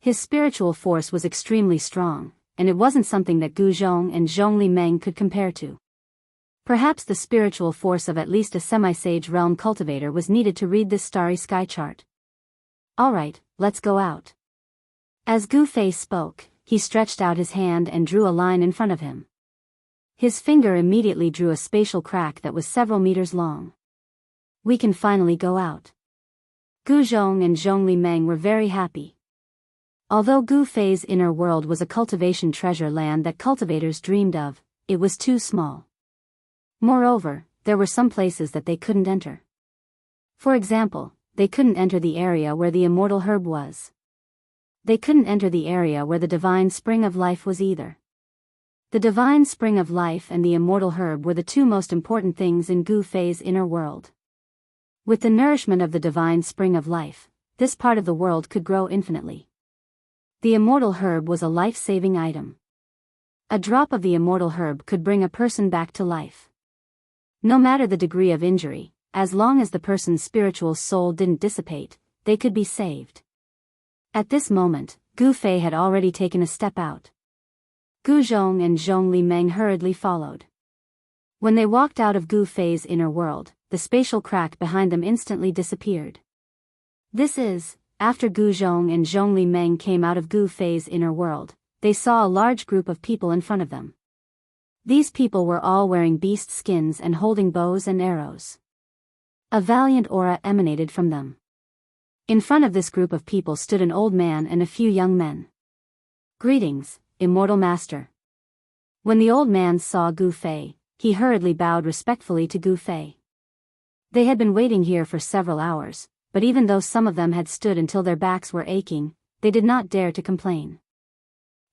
His spiritual force was extremely strong, and it wasn't something that Gu Zhong and Zhong Li Meng could compare to. Perhaps the spiritual force of at least a semi-sage realm cultivator was needed to read this starry sky chart. Alright, let's go out. As Gu Fei spoke, he stretched out his hand and drew a line in front of him. His finger immediately drew a spatial crack that was several meters long. We can finally go out. Gu Zhong and Zhong Li Meng were very happy. Although Gu Fei's inner world was a cultivation treasure land that cultivators dreamed of, it was too small. Moreover, there were some places that they couldn't enter. For example, they couldn't enter the area where the immortal herb was. They couldn't enter the area where the divine spring of life was either. The divine spring of life and the immortal herb were the 2 most important things in Gu Fei's inner world. With the nourishment of the divine spring of life, this part of the world could grow infinitely. The immortal herb was a life-saving item. A drop of the immortal herb could bring a person back to life. No matter the degree of injury, as long as the person's spiritual soul didn't dissipate, they could be saved. At this moment, Gu Fei had already taken a step out. Gu Zhong and Zhong Li Meng hurriedly followed. When they walked out of Gu Fei's inner world, the spatial crack behind them instantly disappeared. This is, after Gu Zhong and Zhong Li Meng came out of Gu Fei's inner world, they saw a large group of people in front of them. These people were all wearing beast skins and holding bows and arrows. A valiant aura emanated from them. In front of this group of people stood an old man and a few young men. "Greetings, immortal master." When the old man saw Gu Fei, he hurriedly bowed respectfully to Gu Fei. They had been waiting here for several hours, but even though some of them had stood until their backs were aching, they did not dare to complain.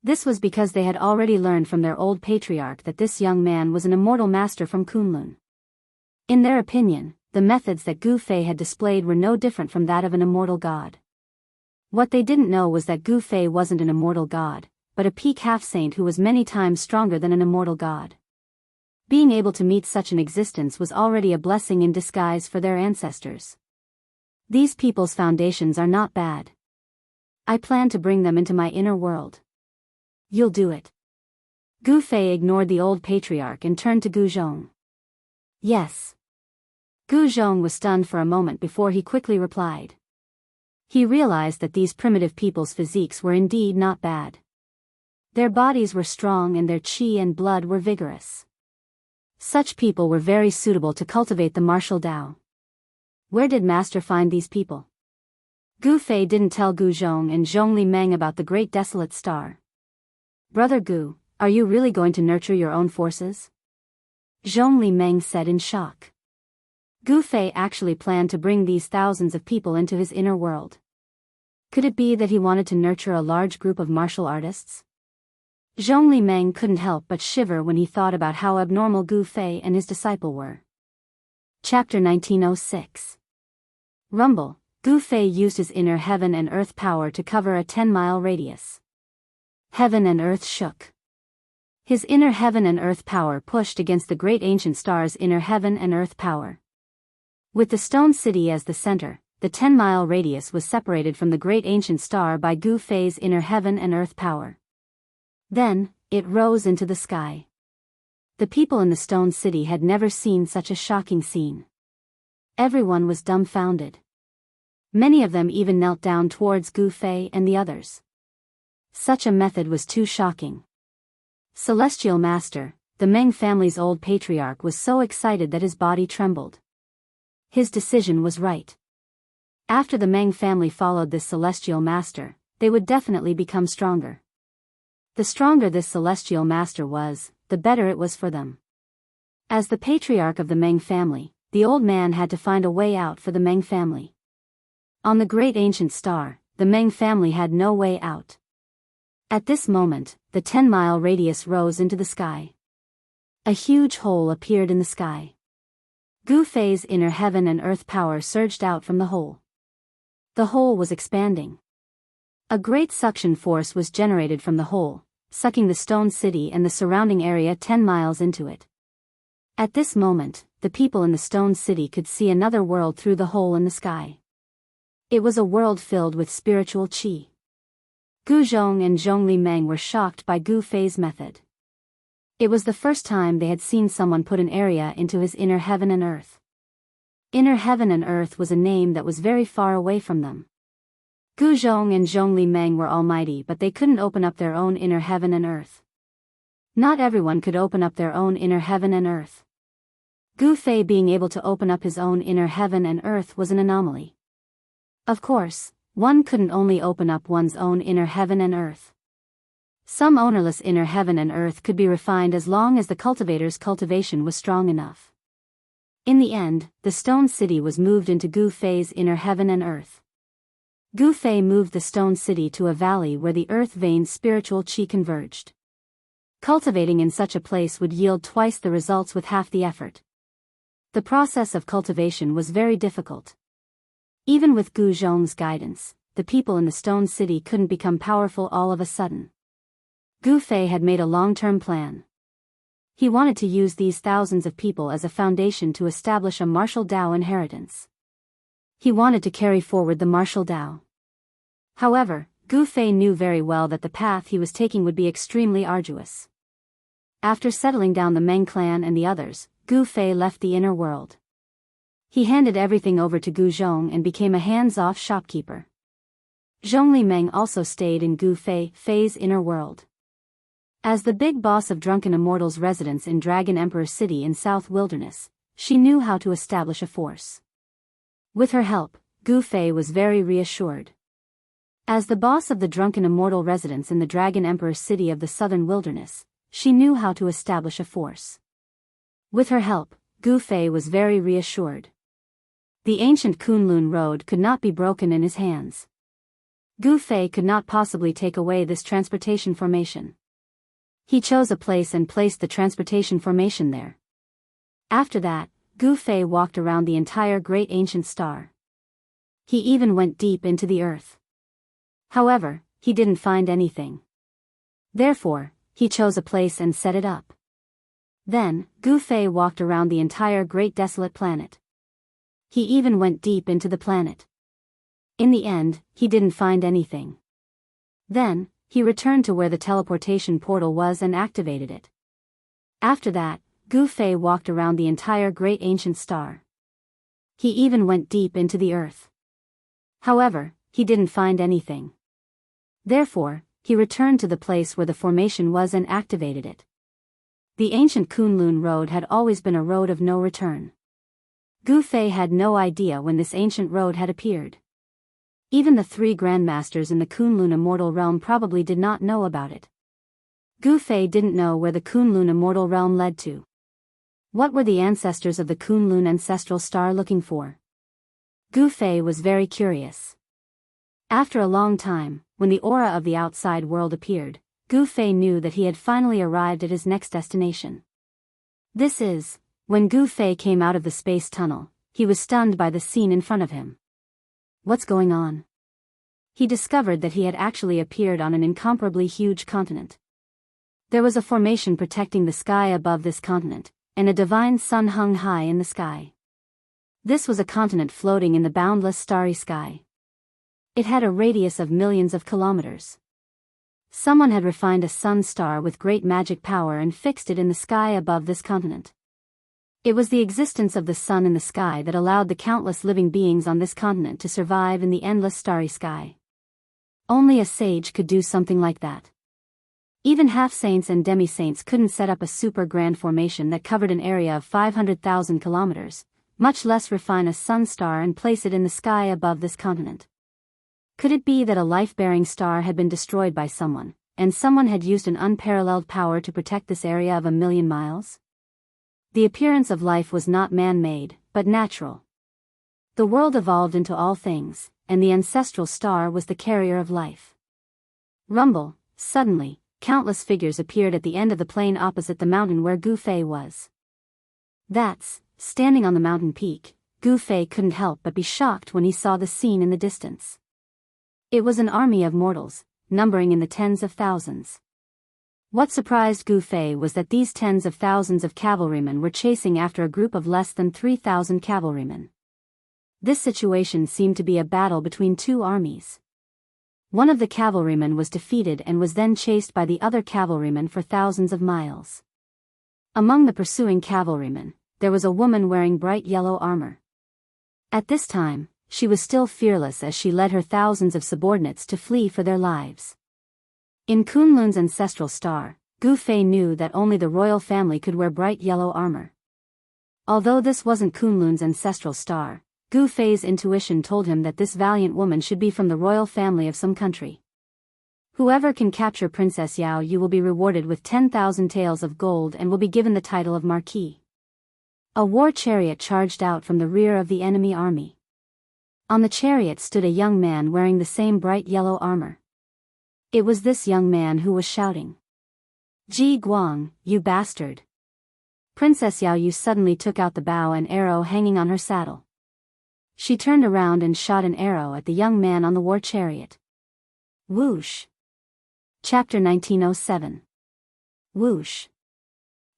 This was because they had already learned from their old patriarch that this young man was an immortal master from Kunlun. In their opinion, the methods that Gu Fei had displayed were no different from that of an immortal god. What they didn't know was that Gu Fei wasn't an immortal god, but a peak half-saint who was many times stronger than an immortal god. Being able to meet such an existence was already a blessing in disguise for their ancestors. These people's foundations are not bad. I plan to bring them into my inner world. You'll do it. Gu Fei ignored the old patriarch and turned to Gu Zhong. Yes. Gu Zhong was stunned for a moment before he quickly replied. He realized that these primitive people's physiques were indeed not bad. Their bodies were strong and their qi and blood were vigorous. Such people were very suitable to cultivate the martial Dao. Where did Master find these people? Gu Fei didn't tell Gu Zhong and Zhong Li Meng about the great desolate star. Brother Gu, are you really going to nurture your own forces? Zhong Li Meng said in shock. Gu Fei actually planned to bring these thousands of people into his inner world. Could it be that he wanted to nurture a large group of martial artists? Zhong Li Meng couldn't help but shiver when he thought about how abnormal Gu Fei and his disciple were. Chapter 1906. Rumble. Gu Fei used his inner heaven and earth power to cover a 10-mile radius. Heaven and earth shook. His inner heaven and earth power pushed against the great ancient star's inner heaven and earth power. With the stone city as the center, the 10-mile radius was separated from the great ancient star by Gu Fei's inner heaven and earth power. Then, it rose into the sky. The people in the stone city had never seen such a shocking scene. Everyone was dumbfounded. Many of them even knelt down towards Gu Fei and the others. Such a method was too shocking. Celestial Master, the Meng family's old patriarch, was so excited that his body trembled. His decision was right. After the Meng family followed this Celestial Master, they would definitely become stronger. The stronger this Celestial Master was, the better it was for them. As the patriarch of the Meng family, the old man had to find a way out for the Meng family. On the great ancient star, the Meng family had no way out. At this moment, the 10-mile radius rose into the sky. A huge hole appeared in the sky. Gu Fei's inner heaven and earth power surged out from the hole. The hole was expanding. A great suction force was generated from the hole, sucking the stone city and the surrounding area 10 miles into it. At this moment, the people in the stone city could see another world through the hole in the sky. It was a world filled with spiritual qi. Gu Zhong and Zhong Li Meng were shocked by Gu Fei's method. It was the first time they had seen someone put an area into his inner heaven and earth. Inner heaven and earth was a name that was very far away from them. Gu Zhong and Zhong Li Meng were almighty, but they couldn't open up their own inner heaven and earth. Not everyone could open up their own inner heaven and earth. Gu Fei being able to open up his own inner heaven and earth was an anomaly. Of course, one couldn't only open up one's own inner heaven and earth. Some ownerless inner heaven and earth could be refined as long as the cultivator's cultivation was strong enough. In the end, the stone city was moved into Gu Fei's inner heaven and earth. Gu Fei moved the stone city to a valley where the earth veins spiritual qi converged. Cultivating in such a place would yield twice the results with half the effort. The process of cultivation was very difficult. Even with Gu Zhong's guidance, the people in the stone city couldn't become powerful all of a sudden. Gu Fei had made a long-term plan. He wanted to use these thousands of people as a foundation to establish a martial Dao inheritance. He wanted to carry forward the martial Dao. However, Gu Fei knew very well that the path he was taking would be extremely arduous. After settling down the Meng clan and the others, Gu Fei left the inner world. He handed everything over to Gu Zhong and became a hands-off shopkeeper. Zhongli Meng also stayed in Gu Fei's inner world. As the big boss of Drunken Immortal's residence in Dragon Emperor City in South Wilderness, she knew how to establish a force. With her help, Gu Fei was very reassured. As the boss of the Drunken Immortal residence in the Dragon Emperor City of the Southern Wilderness, she knew how to establish a force. With her help, Gu Fei was very reassured. The ancient Kunlun road could not be broken in his hands. Gu Fei could not possibly take away this transportation formation. He chose a place and placed the transportation formation there. After that, Gu Fei walked around the entire great ancient star. He even went deep into the earth. However, he didn't find anything. Therefore, he chose a place and set it up. Then, Gu Fei walked around the entire great desolate planet. He even went deep into the planet. In the end, he didn't find anything. Then, he returned to where the teleportation portal was and activated it. After that, Gu Fei walked around the entire great ancient star. He even went deep into the earth. However, he didn't find anything. Therefore, he returned to the place where the formation was and activated it. The ancient Kunlun road had always been a road of no return. Gu Fei had no idea when this ancient road had appeared. Even the three grandmasters in the Kunlun immortal realm probably did not know about it. Gu Fei didn't know where the Kunlun immortal realm led to. What were the ancestors of the Kunlun ancestral star looking for? Gu Fei was very curious. After a long time, when the aura of the outside world appeared, Gu Fei knew that he had finally arrived at his next destination. This is, when Gu Fei came out of the space tunnel, he was stunned by the scene in front of him. What's going on? He discovered that he had actually appeared on an incomparably huge continent. There was a formation protecting the sky above this continent, and a divine sun hung high in the sky. This was a continent floating in the boundless starry sky. It had a radius of millions of kilometers. Someone had refined a sun star with great magic power and fixed it in the sky above this continent. It was the existence of the sun in the sky that allowed the countless living beings on this continent to survive in the endless starry sky. Only a sage could do something like that. Even half-saints and demi-saints couldn't set up a super grand formation that covered an area of 500,000 kilometers, much less refine a sun star and place it in the sky above this continent. Could it be that a life-bearing star had been destroyed by someone, and someone had used an unparalleled power to protect this area of 1,000,000 miles? The appearance of life was not man-made, but natural. The world evolved into all things, and the ancestral star was the carrier of life. Rumble, suddenly, countless figures appeared at the end of the plain opposite the mountain where Gu Fei was. That's, standing on the mountain peak, Gu Fei couldn't help but be shocked when he saw the scene in the distance. It was an army of mortals, numbering in the tens of thousands. What surprised Gu Fei was that these tens of thousands of cavalrymen were chasing after a group of less than 3,000 cavalrymen. This situation seemed to be a battle between two armies. One of the cavalrymen was defeated and was then chased by the other cavalrymen for thousands of miles. Among the pursuing cavalrymen, there was a woman wearing bright yellow armor. At this time, she was still fearless as she led her thousands of subordinates to flee for their lives. In Kunlun's ancestral star, Gu Fei knew that only the royal family could wear bright yellow armor. Although this wasn't Kunlun's ancestral star, Gu Fei's intuition told him that this valiant woman should be from the royal family of some country. Whoever can capture Princess Yao Yu will be rewarded with 10,000 taels of gold and will be given the title of Marquis. A war chariot charged out from the rear of the enemy army. On the chariot stood a young man wearing the same bright yellow armor. It was this young man who was shouting, "Ji Guang, you bastard!" Princess Yao Yu suddenly took out the bow and arrow hanging on her saddle. She turned around and shot an arrow at the young man on the war chariot. Whoosh! Chapter 1907. Whoosh!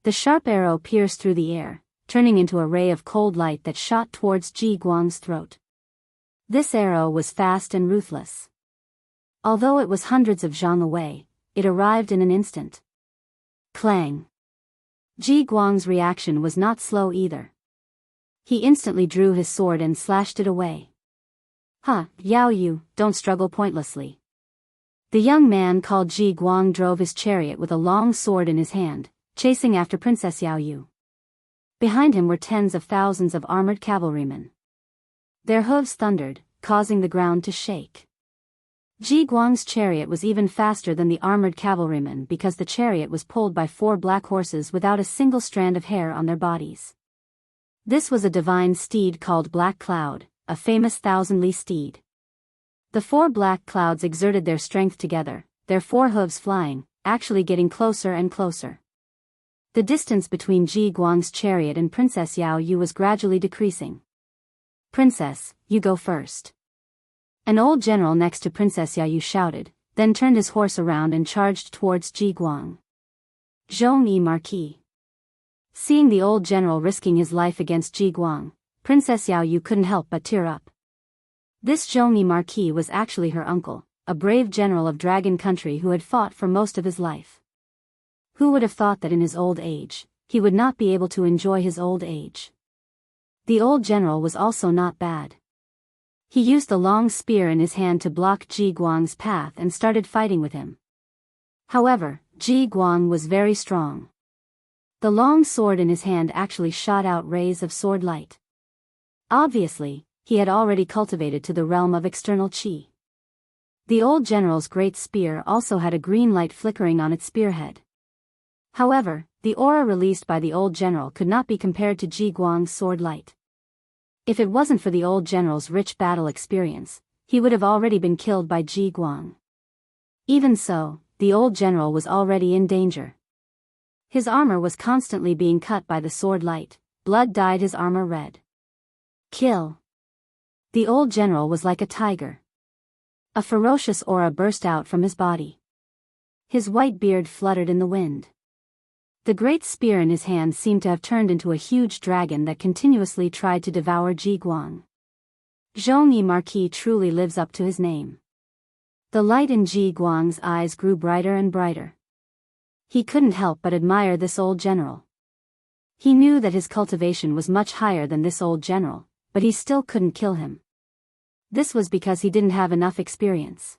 The sharp arrow pierced through the air, turning into a ray of cold light that shot towards Ji Guang's throat. This arrow was fast and ruthless. Although it was hundreds of zhang away, it arrived in an instant. Clang! Ji Guang's reaction was not slow either. He instantly drew his sword and slashed it away. Yao Yu, don't struggle pointlessly. The young man called Ji Guang drove his chariot with a long sword in his hand, chasing after Princess Yao Yu. Behind him were tens of thousands of armored cavalrymen. Their hooves thundered, causing the ground to shake. Ji Guang's chariot was even faster than the armored cavalrymen because the chariot was pulled by 4 black horses without a single strand of hair on their bodies. This was a divine steed called Black Cloud, a famous 1,000-li steed. The 4 black clouds exerted their strength together, their 4 hooves flying, actually getting closer and closer. The distance between Ji Guang's chariot and Princess Yao Yu was gradually decreasing. Princess, you go first. An old general next to Princess Yao Yu shouted, then turned his horse around and charged towards Ji Guang. Zhong-yi Marquis. Seeing the old general risking his life against Ji Guang, Princess Yao Yu couldn't help but tear up. This Zhong-yi Marquis was actually her uncle, a brave general of Dragon Country who had fought for most of his life. Who would have thought that in his old age, he would not be able to enjoy his old age? The old general was also not bad. He used the long spear in his hand to block Ji Guang's path and started fighting with him. However, Ji Guang was very strong. The long sword in his hand actually shot out rays of sword light. Obviously, he had already cultivated to the realm of external qi. The old general's great spear also had a green light flickering on its spearhead. However, the aura released by the old general could not be compared to Ji Guang's sword light. If it wasn't for the old general's rich battle experience, he would have already been killed by Ji Guang. Even so, the old general was already in danger. His armor was constantly being cut by the sword light, blood dyed his armor red. Kill! The old general was like a tiger. A ferocious aura burst out from his body. His white beard fluttered in the wind. The great spear in his hand seemed to have turned into a huge dragon that continuously tried to devour Ji Guang. Zhong-yi Marquis truly lives up to his name. The light in Ji Guang's eyes grew brighter and brighter. He couldn't help but admire this old general. He knew that his cultivation was much higher than this old general, but he still couldn't kill him. This was because he didn't have enough experience.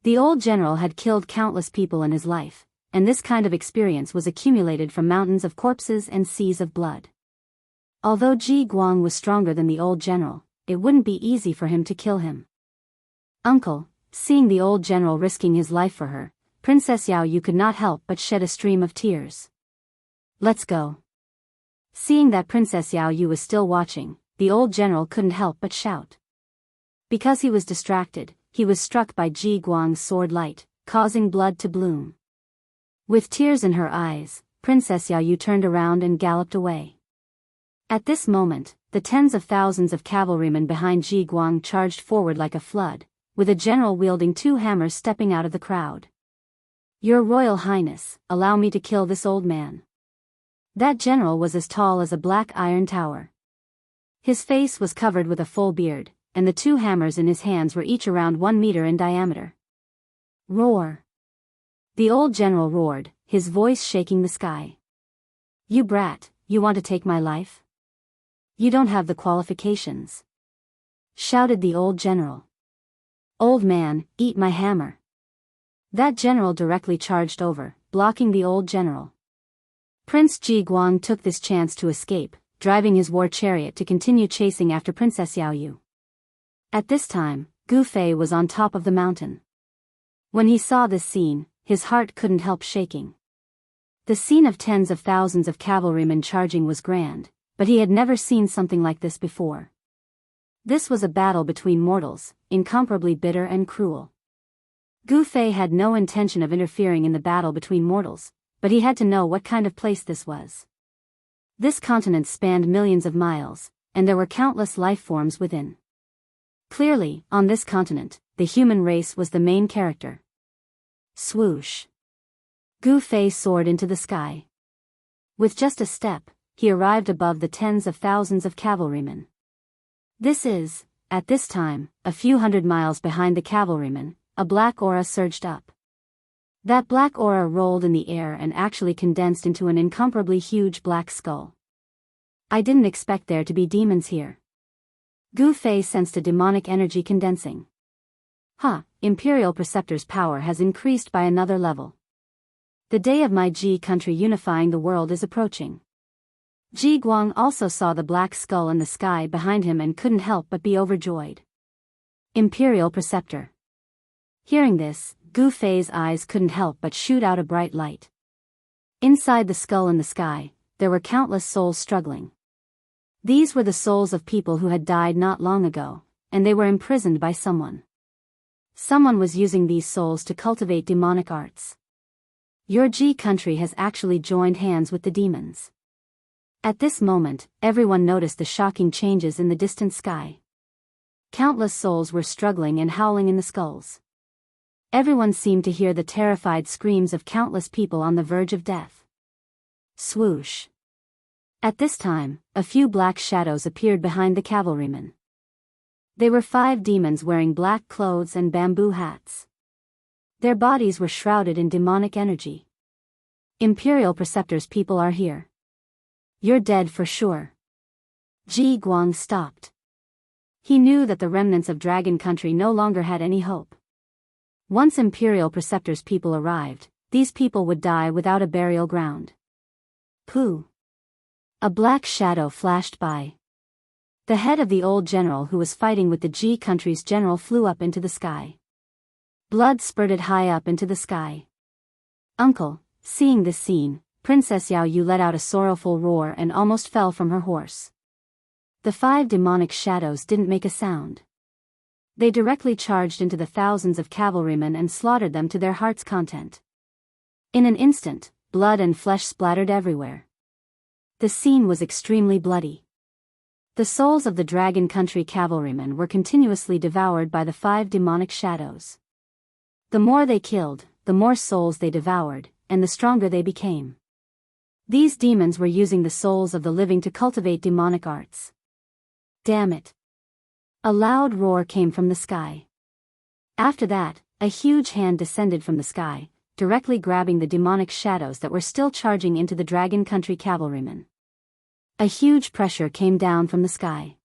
The old general had killed countless people in his life, and this kind of experience was accumulated from mountains of corpses and seas of blood. Although Ji Guang was stronger than the old general, it wouldn't be easy for him to kill him. Uncle, seeing the old general risking his life for her, Princess Yao Yu could not help but shed a stream of tears. Let's go. Seeing that Princess Yao Yu was still watching, the old general couldn't help but shout. Because he was distracted, he was struck by Ji Guang's sword light, causing blood to bloom. With tears in her eyes, Princess Yao Yu turned around and galloped away. At this moment, the tens of thousands of cavalrymen behind Ji Guang charged forward like a flood, with a general wielding 2 hammers stepping out of the crowd. Your Royal Highness, allow me to kill this old man. That general was as tall as a black iron tower. His face was covered with a full beard, and the 2 hammers in his hands were each around 1 meter in diameter. Roar! The old general roared, his voice shaking the sky. You brat, you want to take my life? You don't have the qualifications. Shouted the old general. Old man, eat my hammer. That general directly charged over, blocking the old general. Prince Ji Guang took this chance to escape, driving his war chariot to continue chasing after Princess Yao Yu. At this time, Gu Fei was on top of the mountain. When he saw this scene, his heart couldn't help shaking. The scene of tens of thousands of cavalrymen charging was grand, but he had never seen something like this before. This was a battle between mortals, incomparably bitter and cruel. Gu Fei had no intention of interfering in the battle between mortals, but he had to know what kind of place this was. This continent spanned millions of miles, and there were countless life forms within. Clearly, on this continent, the human race was the main character. Swoosh! Gu Fei soared into the sky. With just a step, he arrived above the tens of thousands of cavalrymen. This is At this time, a few hundred miles behind the cavalrymen, a black aura surged up. That black aura rolled in the air and actually condensed into an incomparably huge black skull. I didn't expect there to be demons here. Gu Fei sensed a demonic energy condensing. Imperial Preceptor's power has increased by another level. The day of my Ji country unifying the world is approaching. Ji Guang also saw the black skull in the sky behind him and couldn't help but be overjoyed. Imperial Preceptor. Hearing this, Gu Fei's eyes couldn't help but shoot out a bright light. Inside the skull in the sky, there were countless souls struggling. These were the souls of people who had died not long ago, and they were imprisoned by someone. Someone was using these souls to cultivate demonic arts. Your Ji country has actually joined hands with the demons. At this moment, everyone noticed the shocking changes in the distant sky. Countless souls were struggling and howling in the skulls. Everyone seemed to hear the terrified screams of countless people on the verge of death. Swoosh. At this time, a few black shadows appeared behind the cavalrymen. They were 5 demons wearing black clothes and bamboo hats. Their bodies were shrouded in demonic energy. Imperial Preceptor's people are here. You're dead for sure. Ji Guang stopped. He knew that the remnants of Dragon Country no longer had any hope. Once Imperial Preceptor's people arrived, these people would die without a burial ground. Pooh. A black shadow flashed by. The head of the old general who was fighting with the Ji country's general flew up into the sky. Blood spurted high up into the sky. Uncle, seeing this scene, Princess Yao Yu let out a sorrowful roar and almost fell from her horse. The 5 demonic shadows didn't make a sound. They directly charged into the thousands of cavalrymen and slaughtered them to their heart's content. In an instant, blood and flesh splattered everywhere. The scene was extremely bloody. The souls of the Dragon Country cavalrymen were continuously devoured by the 5 demonic shadows. The more they killed, the more souls they devoured, and the stronger they became. These demons were using the souls of the living to cultivate demonic arts. Damn it! A loud roar came from the sky. After that, a huge hand descended from the sky, directly grabbing the demonic shadows that were still charging into the Dragon Country cavalrymen. A huge pressure came down from the sky.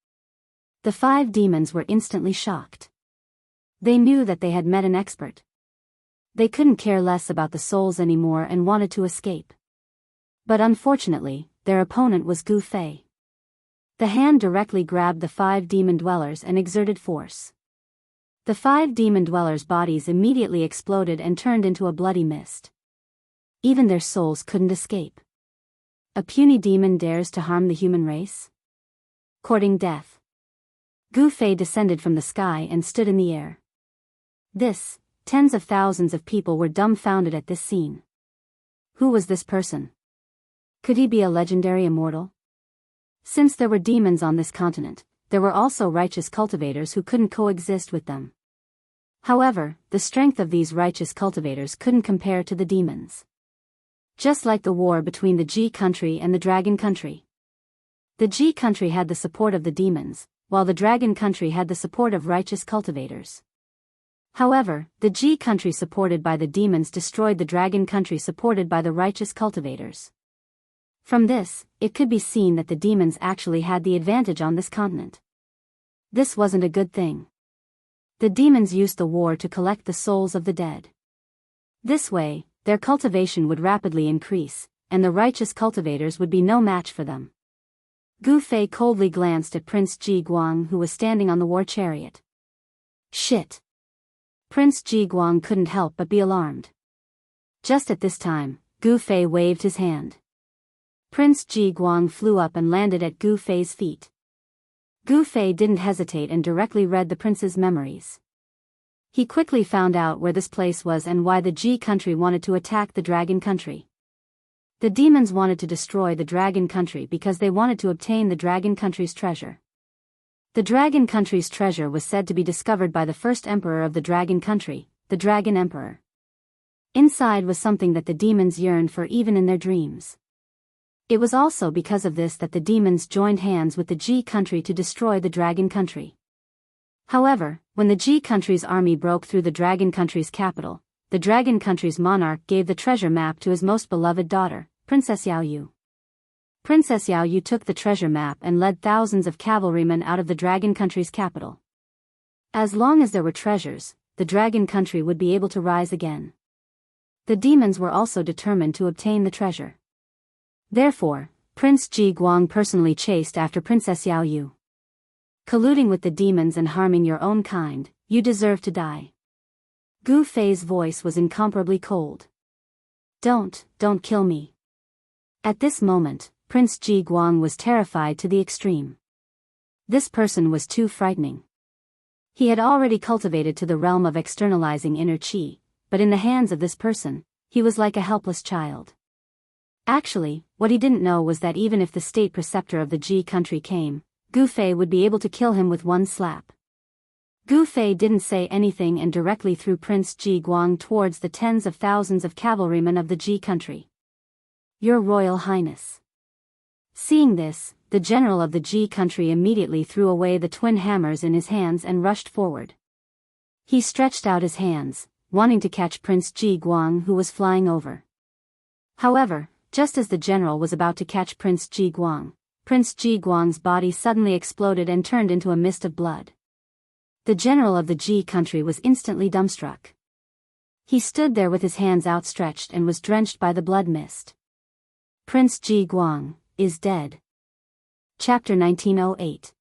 The 5 demons were instantly shocked. They knew that they had met an expert. They couldn't care less about the souls anymore and wanted to escape. But unfortunately, their opponent was Gu Fei. The hand directly grabbed the 5 demon dwellers and exerted force. The 5 demon dwellers' bodies immediately exploded and turned into a bloody mist. Even their souls couldn't escape. A puny demon dares to harm the human race? Courting death. Gu Fei descended from the sky and stood in the air. Tens of thousands of people were dumbfounded at this scene. Who was this person? Could he be a legendary immortal? Since there were demons on this continent, there were also righteous cultivators who couldn't coexist with them. However, the strength of these righteous cultivators couldn't compare to the demons. Just like the war between the Ji country and the Dragon country. The Ji country had the support of the demons, while the Dragon country had the support of righteous cultivators. However, the Ji country supported by the demons destroyed the Dragon country supported by the righteous cultivators. From this, it could be seen that the demons actually had the advantage on this continent. This wasn't a good thing. The demons used the war to collect the souls of the dead. This way, their cultivation would rapidly increase, and the righteous cultivators would be no match for them. Gu Fei coldly glanced at Prince Ji Guang who was standing on the war chariot. Shit! Prince Ji Guang couldn't help but be alarmed. Just at this time, Gu Fei waved his hand. Prince Ji Guang flew up and landed at Gu Fei's feet. Gu Fei didn't hesitate and directly read the prince's memories. He quickly found out where this place was and why the Ji country wanted to attack the Dragon country. The demons wanted to destroy the Dragon country because they wanted to obtain the Dragon country's treasure. The Dragon country's treasure was said to be discovered by the first emperor of the Dragon country, the Dragon Emperor. Inside was something that the demons yearned for even in their dreams. It was also because of this that the demons joined hands with the Ji country to destroy the Dragon country. However, when the Ji country's army broke through the Dragon country's capital, the Dragon country's monarch gave the treasure map to his most beloved daughter, Princess Xiaoyu. Princess Xiaoyu took the treasure map and led thousands of cavalrymen out of the Dragon country's capital. As long as there were treasures, the Dragon country would be able to rise again. The demons were also determined to obtain the treasure. Therefore, Prince Ji Guang personally chased after Princess Xiaoyu. Colluding with the demons and harming your own kind, you deserve to die. Gu Fei's voice was incomparably cold. Don't kill me. At this moment, Prince Ji Guang was terrified to the extreme. This person was too frightening. He had already cultivated to the realm of externalizing inner qi, but in the hands of this person, he was like a helpless child. Actually, what he didn't know was that even if the state preceptor of the Ji country came, Gu Fei would be able to kill him with one slap. Gu Fei didn't say anything and directly threw Prince Ji Guang towards the tens of thousands of cavalrymen of the Ji country. Your Royal Highness. Seeing this, the general of the Ji country immediately threw away the twin hammers in his hands and rushed forward. He stretched out his hands, wanting to catch Prince Ji Guang who was flying over. However, just as the general was about to catch Prince Ji Guang's body suddenly exploded and turned into a mist of blood. The general of the Ji country was instantly dumbstruck. He stood there with his hands outstretched and was drenched by the blood mist. Prince Ji Guang is dead. Chapter 1908.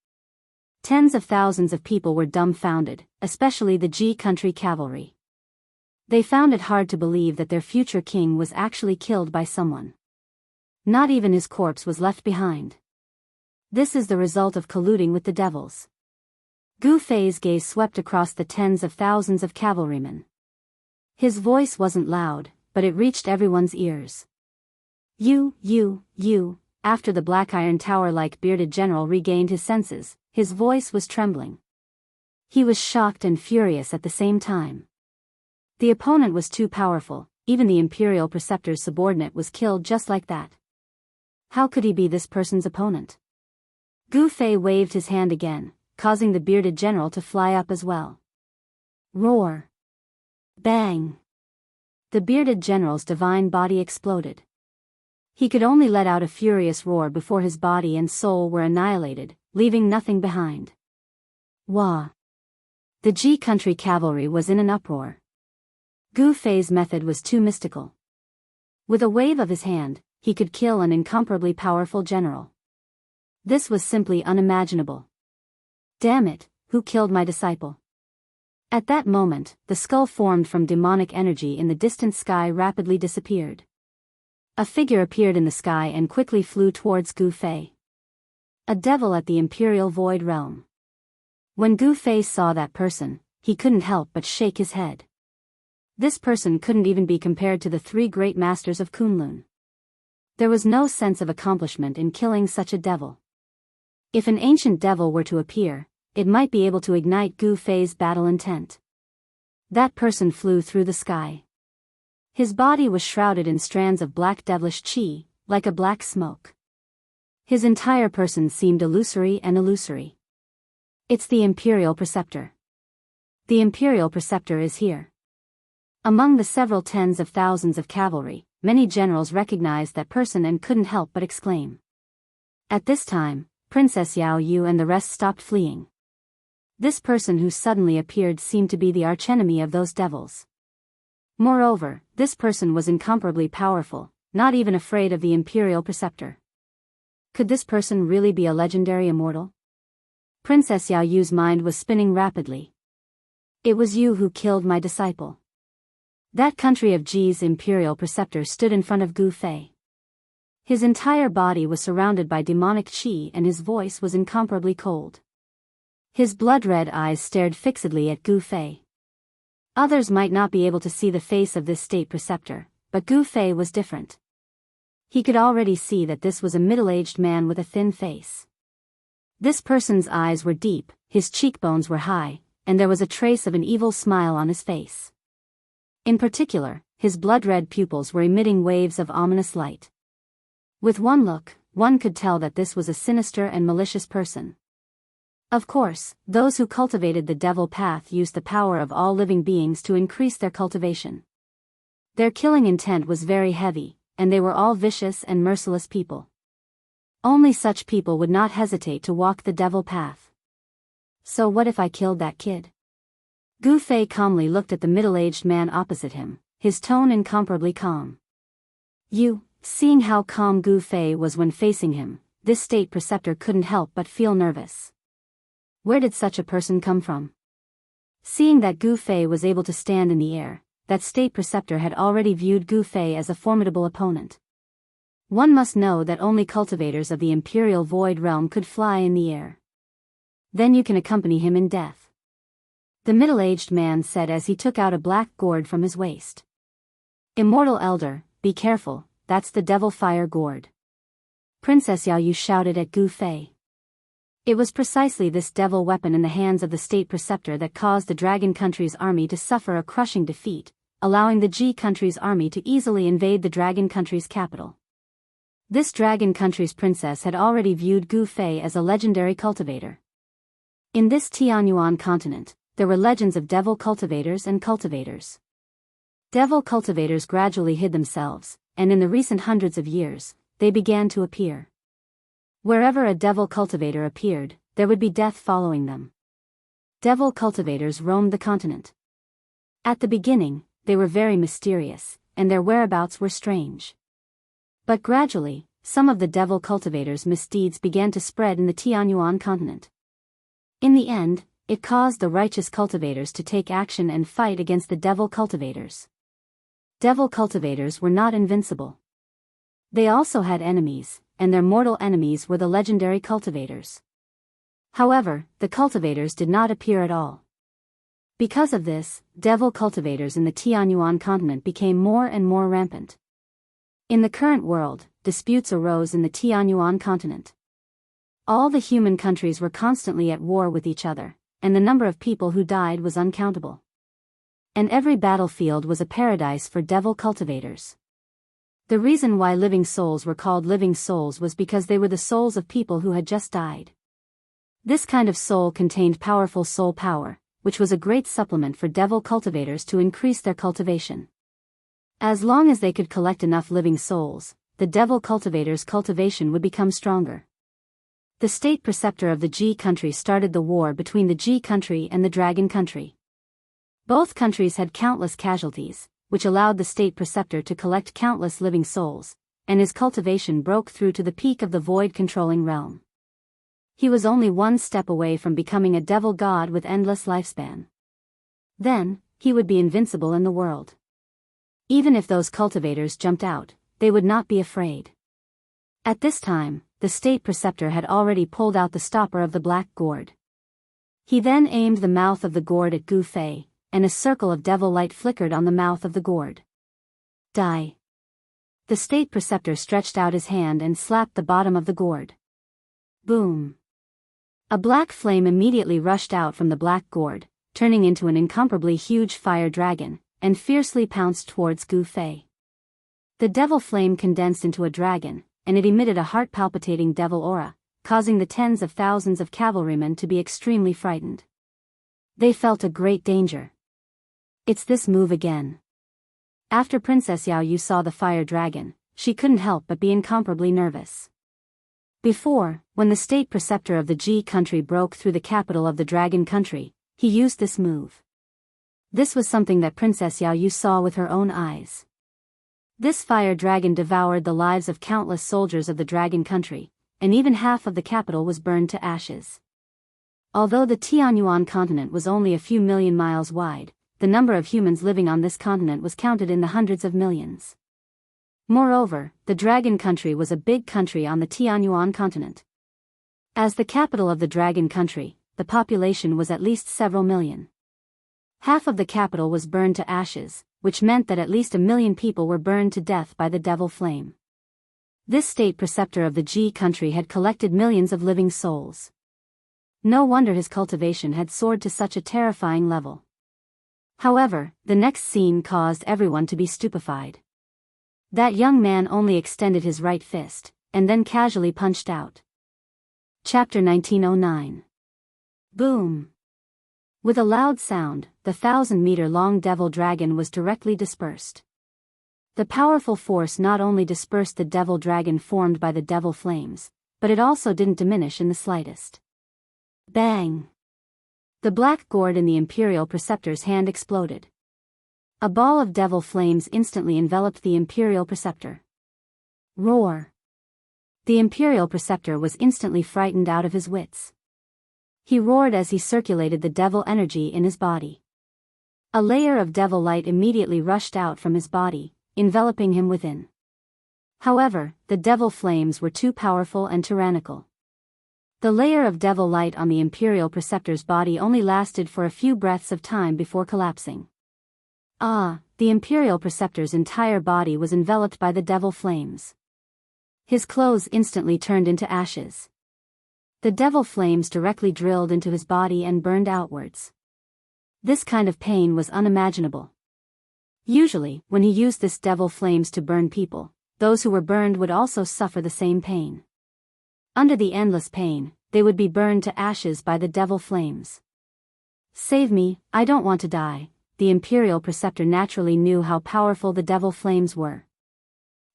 Tens of thousands of people were dumbfounded, especially the Ji country cavalry. They found it hard to believe that their future king was actually killed by someone. Not even his corpse was left behind. This is the result of colluding with the devils. Gu Fei's gaze swept across the tens of thousands of cavalrymen. His voice wasn't loud, but it reached everyone's ears. You. After the Black Iron Tower-like bearded general regained his senses, his voice was trembling. He was shocked and furious at the same time. The opponent was too powerful, even the Imperial Preceptor's subordinate was killed just like that. How could he be this person's opponent? Gu Fei waved his hand again, causing the bearded general to fly up as well. Roar! Bang! The bearded general's divine body exploded. He could only let out a furious roar before his body and soul were annihilated, leaving nothing behind. Wah! The Ji country cavalry was in an uproar. Gu Fei's method was too mystical. With a wave of his hand, he could kill an incomparably powerful general. This was simply unimaginable. Damn it, who killed my disciple? At that moment, the skull formed from demonic energy in the distant sky rapidly disappeared. A figure appeared in the sky and quickly flew towards Gu Fei. A devil at the Imperial Void Realm. When Gu Fei saw that person, he couldn't help but shake his head. This person couldn't even be compared to the three great masters of Kunlun. There was no sense of accomplishment in killing such a devil. If an ancient devil were to appear, it might be able to ignite Gu Fei's battle intent. That person flew through the sky. His body was shrouded in strands of black devilish qi, like a black smoke. His entire person seemed illusory and illusory. It's the Imperial Preceptor. The Imperial Preceptor is here. Among the several tens of thousands of cavalry, many generals recognized that person and couldn't help but exclaim. At this time, Princess Xiaoyu and the rest stopped fleeing. This person who suddenly appeared seemed to be the archenemy of those devils. Moreover, this person was incomparably powerful, not even afraid of the Imperial Preceptor. Could this person really be a legendary immortal? Princess Xiaoyu's mind was spinning rapidly. It was you who killed my disciple. That country of Ji's Imperial Preceptor stood in front of Gu Fei. His entire body was surrounded by demonic qi and his voice was incomparably cold. His blood-red eyes stared fixedly at Gu Fei. Others might not be able to see the face of this state preceptor, but Gu Fei was different. He could already see that this was a middle-aged man with a thin face. This person's eyes were deep, his cheekbones were high, and there was a trace of an evil smile on his face. In particular, his blood-red pupils were emitting waves of ominous light. With one look, one could tell that this was a sinister and malicious person. Of course, those who cultivated the devil path used the power of all living beings to increase their cultivation. Their killing intent was very heavy, and they were all vicious and merciless people. Only such people would not hesitate to walk the devil path. So what if I killed that kid? Gu Fei calmly looked at the middle-aged man opposite him, his tone incomparably calm. Seeing how calm Gu Fei was when facing him, this state preceptor couldn't help but feel nervous. Where did such a person come from? Seeing that Gu Fei was able to stand in the air, that state preceptor had already viewed Gu Fei as a formidable opponent. One must know that only cultivators of the Imperial Void Realm could fly in the air. Then you can accompany him in death. The middle-aged man said as he took out a black gourd from his waist. Immortal Elder, be careful, that's the devil fire gourd. Princess Xiaoyu shouted at Gu Fei. It was precisely this devil weapon in the hands of the state preceptor that caused the Dragon Country's army to suffer a crushing defeat, allowing the Ji Country's army to easily invade the Dragon Country's capital. This Dragon Country's princess had already viewed Gu Fei as a legendary cultivator. In this Tianyuan continent, there were legends of devil cultivators and cultivators. Devil cultivators gradually hid themselves, and in the recent hundreds of years, they began to appear. Wherever a devil cultivator appeared, there would be death following them. Devil cultivators roamed the continent. At the beginning, they were very mysterious, and their whereabouts were strange. But gradually, some of the devil cultivators' misdeeds began to spread in the Tianyuan continent. In the end, it caused the righteous cultivators to take action and fight against the devil cultivators. Devil cultivators were not invincible. They also had enemies, and their mortal enemies were the legendary cultivators. However, the cultivators did not appear at all. Because of this, devil cultivators in the Tianyuan continent became more and more rampant. In the current world, disputes arose in the Tianyuan continent. All the human countries were constantly at war with each other, and the number of people who died was uncountable. And every battlefield was a paradise for devil cultivators. The reason why living souls were called living souls was because they were the souls of people who had just died. This kind of soul contained powerful soul power, which was a great supplement for devil cultivators to increase their cultivation. As long as they could collect enough living souls, the devil cultivators' cultivation would become stronger. The state preceptor of the Ji country started the war between the Ji country and the Dragon country. Both countries had countless casualties, which allowed the state preceptor to collect countless living souls, and his cultivation broke through to the peak of the void-controlling realm. He was only one step away from becoming a devil god with endless lifespan. Then, he would be invincible in the world. Even if those cultivators jumped out, they would not be afraid. At this time, the state preceptor had already pulled out the stopper of the black gourd. He then aimed the mouth of the gourd at Gu Fei, and a circle of devil light flickered on the mouth of the gourd. Die. The state preceptor stretched out his hand and slapped the bottom of the gourd. Boom. A black flame immediately rushed out from the black gourd, turning into an incomparably huge fire dragon, and fiercely pounced towards Gu Fei. The devil flame condensed into a dragon, and it emitted a heart-palpitating devil aura, causing the tens of thousands of cavalrymen to be extremely frightened. They felt a great danger. It's this move again. After Princess Xiaoyu saw the fire dragon, she couldn't help but be incomparably nervous. Before, when the state preceptor of the Ji country broke through the capital of the Dragon country, he used this move. This was something that Princess Xiaoyu saw with her own eyes. This fire dragon devoured the lives of countless soldiers of the Dragon country, and even half of the capital was burned to ashes. Although the Tianyuan continent was only a few million miles wide, the number of humans living on this continent was counted in the hundreds of millions. Moreover, the Dragon country was a big country on the Tianyuan continent. As the capital of the Dragon country, the population was at least several million. Half of the capital was burned to ashes, which meant that at least 1 million people were burned to death by the devil flame. This state preceptor of the Ji country had collected millions of living souls. No wonder his cultivation had soared to such a terrifying level. However, the next scene caused everyone to be stupefied. That young man only extended his right fist, and then casually punched out. Chapter 1909. Boom! With a loud sound, the 1,000-meter-long devil dragon was directly dispersed. The powerful force not only dispersed the devil dragon formed by the devil flames, but it also didn't diminish in the slightest. Bang! The black gourd in the Imperial Preceptor's hand exploded. A ball of devil flames instantly enveloped the Imperial Preceptor. Roar! The Imperial Preceptor was instantly frightened out of his wits. He roared as he circulated the devil energy in his body. A layer of devil light immediately rushed out from his body, enveloping him within. However, the devil flames were too powerful and tyrannical. The layer of devil light on the Imperial Preceptor's body only lasted for a few breaths of time before collapsing. The Imperial Preceptor's entire body was enveloped by the devil flames. His clothes instantly turned into ashes. The devil flames directly drilled into his body and burned outwards. This kind of pain was unimaginable. Usually, when he used this devil flames to burn people, those who were burned would also suffer the same pain. Under the endless pain, they would be burned to ashes by the devil flames. Save me, I don't want to die. The Imperial Preceptor naturally knew how powerful the devil flames were.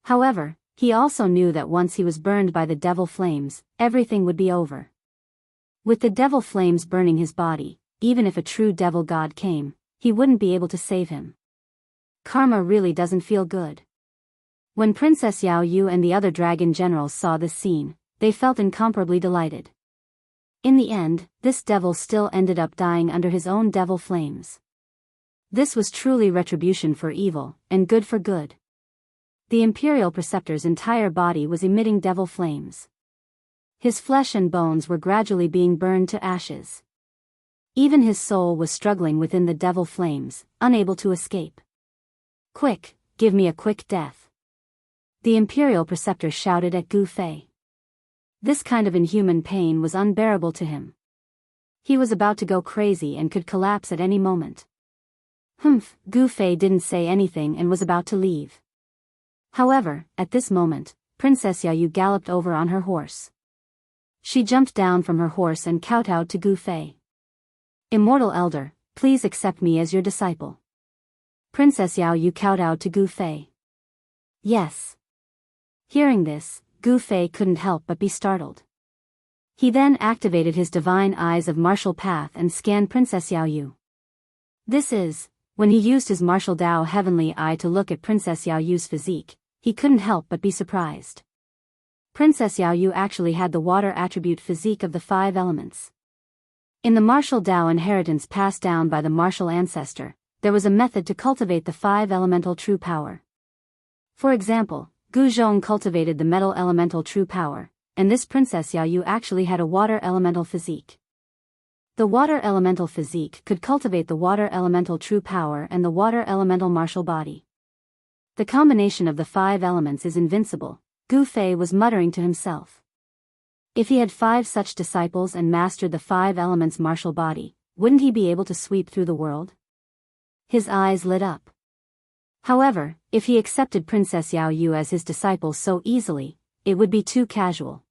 However, he also knew that once he was burned by the devil flames, everything would be over. With the devil flames burning his body, even if a true devil god came, he wouldn't be able to save him. Karma really doesn't feel good. When Princess Xiaoyu and the other dragon generals saw this scene, they felt incomparably delighted. In the end, this devil still ended up dying under his own devil flames. This was truly retribution for evil, and good for good. The Imperial Preceptor's entire body was emitting devil flames. His flesh and bones were gradually being burned to ashes. Even his soul was struggling within the devil flames, unable to escape. Quick, give me a quick death. The Imperial Preceptor shouted at Gu Fei. This kind of inhuman pain was unbearable to him. He was about to go crazy and could collapse at any moment. Gu Fei didn't say anything and was about to leave. However, at this moment, Princess Xiaoyu galloped over on her horse. She jumped down from her horse and kowtowed to Gu Fei. Immortal Elder, please accept me as your disciple. Princess Xiaoyu kowtowed to Gu Fei. Yes. Hearing this, Gu Fei couldn't help but be startled. He then activated his divine eyes of martial path and scanned Princess Xiaoyu. When he used his martial Dao heavenly eye to look at Princess Xiaoyu's physique, he couldn't help but be surprised. Princess Xiaoyu actually had the water attribute physique of the 5 elements. In the martial Dao inheritance passed down by the martial ancestor, there was a method to cultivate the 5 elemental true power. For example, Gu Zhong cultivated the metal elemental true power, and this Princess Xiaoyu actually had a water elemental physique. The water elemental physique could cultivate the water elemental true power and the water elemental martial body. The combination of the 5 elements is invincible, Gu Fei was muttering to himself. If he had 5 such disciples and mastered the 5 elements martial body, wouldn't he be able to sweep through the world? His eyes lit up. However, if he accepted Princess Xiaoyu as his disciple so easily, it would be too casual.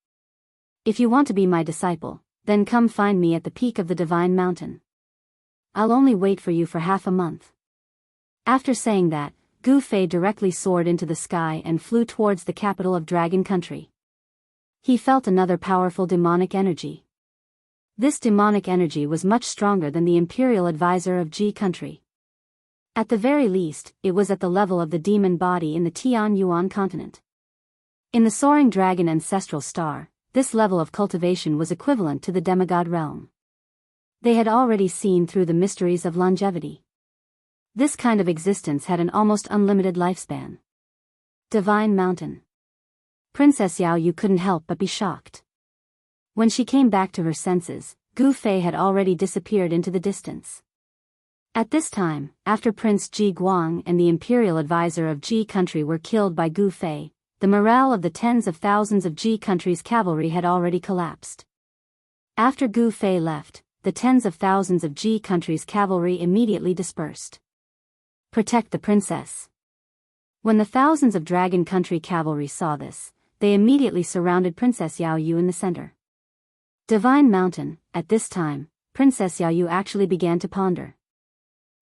If you want to be my disciple, then come find me at the peak of the Divine Mountain. I'll only wait for you for half a month. After saying that, Gu Fei directly soared into the sky and flew towards the capital of Dragon Country. He felt another powerful demonic energy. This demonic energy was much stronger than the Imperial Advisor of Ji Country. At the very least, it was at the level of the demon body in the Tian Yuan continent. In the soaring dragon ancestral star, this level of cultivation was equivalent to the demigod realm. They had already seen through the mysteries of longevity. This kind of existence had an almost unlimited lifespan. Divine Mountain. Princess Xiaoyu couldn't help but be shocked. When she came back to her senses, Gu Fei had already disappeared into the distance. At this time, after Prince Ji Guang and the Imperial Advisor of Ji Country were killed by Gu Fei, the morale of the tens of thousands of Ji Country's cavalry had already collapsed. After Gu Fei left, the tens of thousands of Ji Country's cavalry immediately dispersed. Protect the princess. When the thousands of Dragon Country cavalry saw this, they immediately surrounded Princess Xiaoyu in the center. Divine Mountain, at this time, Princess Xiaoyu actually began to ponder.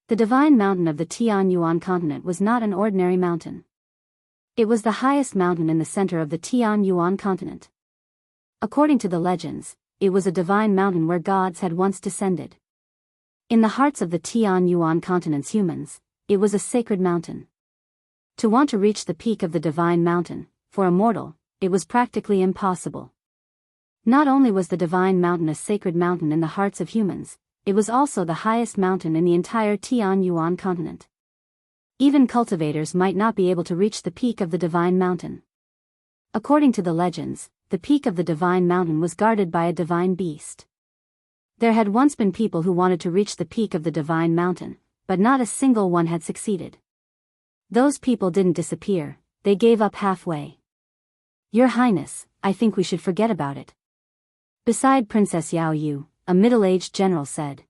The divine mountain of the Tianyuan continent was not an ordinary mountain. It was the highest mountain in the center of the Tianyuan continent. According to the legends, it was a divine mountain where gods had once descended. In the hearts of the Tianyuan continent's humans, it was a sacred mountain. To want to reach the peak of the divine mountain, for a mortal, it was practically impossible. Not only was the divine mountain a sacred mountain in the hearts of humans, it was also the highest mountain in the entire Tianyuan continent. Even cultivators might not be able to reach the peak of the divine mountain. According to the legends, the peak of the divine mountain was guarded by a divine beast. There had once been people who wanted to reach the peak of the divine mountain, but not a single one had succeeded. Those people didn't disappear, they gave up halfway. Your Highness, I think we should forget about it. Beside Princess Xiaoyu, a middle-aged general said.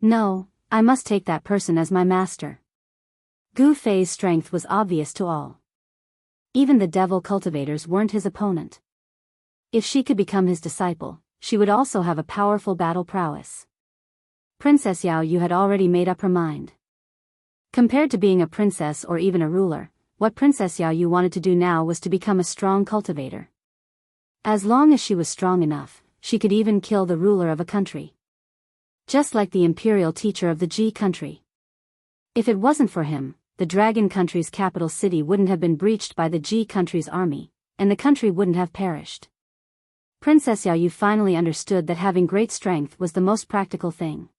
No, I must take that person as my master. Gu Fei's strength was obvious to all. Even the devil cultivators weren't his opponent. If she could become his disciple, she would also have a powerful battle prowess. Princess Xiaoyu had already made up her mind. Compared to being a princess or even a ruler, what Princess Xiaoyu wanted to do now was to become a strong cultivator. As long as she was strong enough, she could even kill the ruler of a country. Just like the imperial teacher of the Ji country. If it wasn't for him, the dragon country's capital city wouldn't have been breached by the Ji country's army, and the country wouldn't have perished. Princess Xiaoyu finally understood that having great strength was the most practical thing.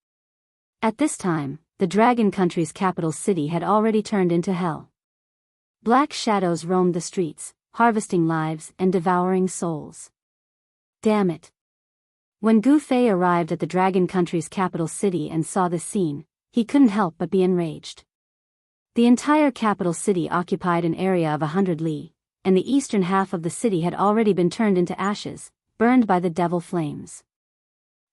At this time, the dragon country's capital city had already turned into hell. Black shadows roamed the streets, harvesting lives and devouring souls. Damn it. When Gu Fei arrived at the dragon country's capital city and saw this scene, he couldn't help but be enraged. The entire capital city occupied an area of 100 li, and the eastern half of the city had already been turned into ashes, burned by the devil flames.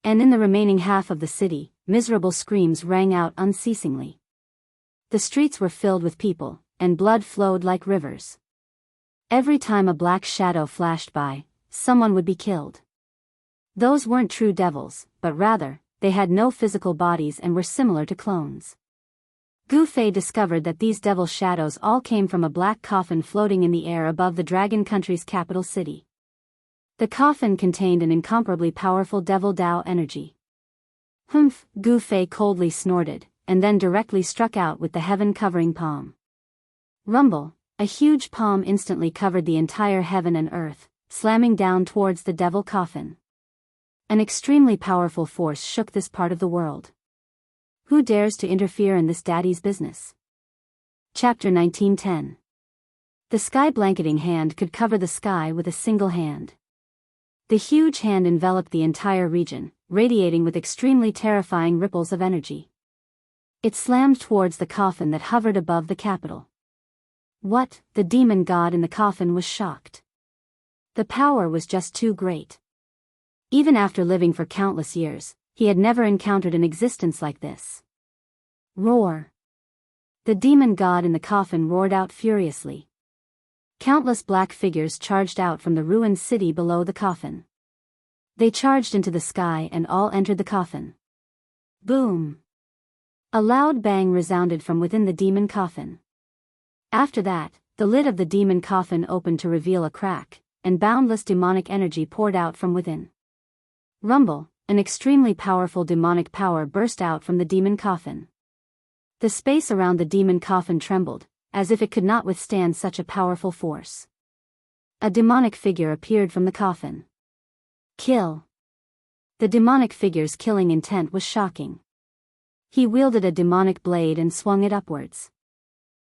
And in the remaining half of the city, miserable screams rang out unceasingly. The streets were filled with people, and blood flowed like rivers. Every time a black shadow flashed by, someone would be killed. Those weren't true devils, but rather, they had no physical bodies and were similar to clones. Gu Fei discovered that these devil shadows all came from a black coffin floating in the air above the dragon country's capital city. The coffin contained an incomparably powerful devil Dao energy. Humph, Gu Fei coldly snorted, and then directly struck out with the heaven-covering palm. Rumble, a huge palm instantly covered the entire heaven and earth, slamming down towards the devil coffin. An extremely powerful force shook this part of the world. Who dares to interfere in this daddy's business? Chapter 1910. The sky-blanketing hand could cover the sky with a single hand. The huge hand enveloped the entire region, radiating with extremely terrifying ripples of energy. It slammed towards the coffin that hovered above the capital. What? The demon god in the coffin was shocked. The power was just too great. Even after living for countless years, he had never encountered an existence like this. Roar! The demon god in the coffin roared out furiously. Countless black figures charged out from the ruined city below the coffin. They charged into the sky and all entered the coffin. Boom! A loud bang resounded from within the demon coffin. After that, the lid of the demon coffin opened to reveal a crack, and boundless demonic energy poured out from within. Rumble, an extremely powerful demonic power burst out from the demon coffin. The space around the demon coffin trembled, as if it could not withstand such a powerful force. A demonic figure appeared from the coffin. Kill! The demonic figure's killing intent was shocking. He wielded a demonic blade and swung it upwards.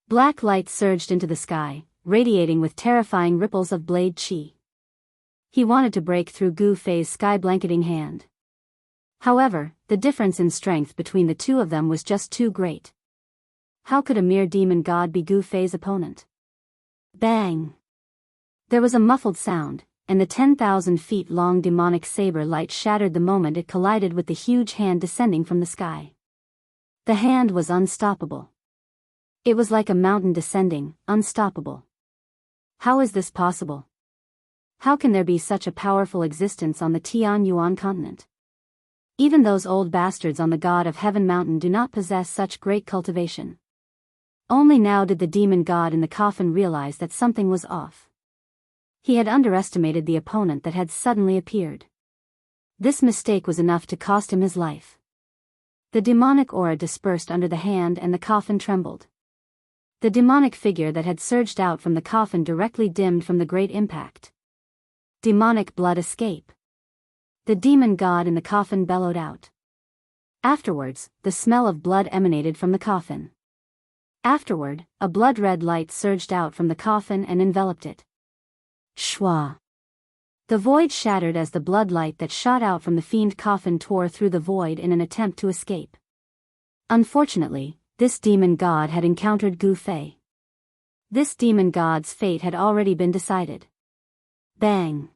Black light surged into the sky, radiating with terrifying ripples of blade chi. He wanted to break through Gu Fei's sky-blanketing hand. However, the difference in strength between the two of them was just too great. How could a mere demon god be Gu Fei's opponent? Bang! There was a muffled sound, and the 10,000 feet long demonic saber light shattered the moment it collided with the huge hand descending from the sky. The hand was unstoppable. It was like a mountain descending, unstoppable. How is this possible? How can there be such a powerful existence on the Tianyuan continent? Even those old bastards on the God of Heaven mountain do not possess such great cultivation. Only now did the demon god in the coffin realize that something was off. He had underestimated the opponent that had suddenly appeared. This mistake was enough to cost him his life. The demonic aura dispersed under the hand and the coffin trembled. The demonic figure that had surged out from the coffin directly dimmed from the great impact. Demonic blood escape. The demon god in the coffin bellowed out. Afterwards, the smell of blood emanated from the coffin. Afterward, a blood-red light surged out from the coffin and enveloped it. Shwa. The void shattered as the blood light that shot out from the fiend coffin tore through the void in an attempt to escape. Unfortunately, this demon god had encountered Gu Fei. This demon god's fate had already been decided. Bang!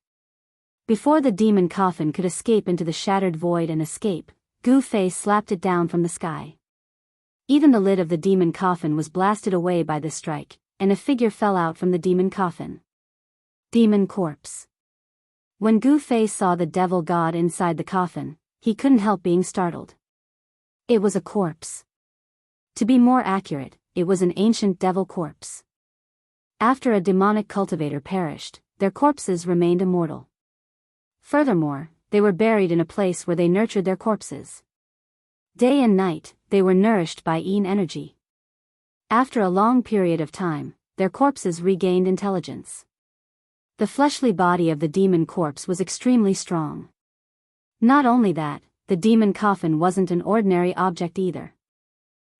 Before the demon coffin could escape into the shattered void and escape, Gu Fei slapped it down from the sky. Even the lid of the demon coffin was blasted away by this strike, and a figure fell out from the demon coffin. Demon corpse. When Gu Fei saw the devil god inside the coffin, he couldn't help being startled. It was a corpse. To be more accurate, it was an ancient devil corpse. After a demonic cultivator perished, their corpses remained immortal. Furthermore, they were buried in a place where they nurtured their corpses. Day and night, they were nourished by Yin energy. After a long period of time, their corpses regained intelligence. The fleshly body of the demon corpse was extremely strong. Not only that, the demon coffin wasn't an ordinary object either.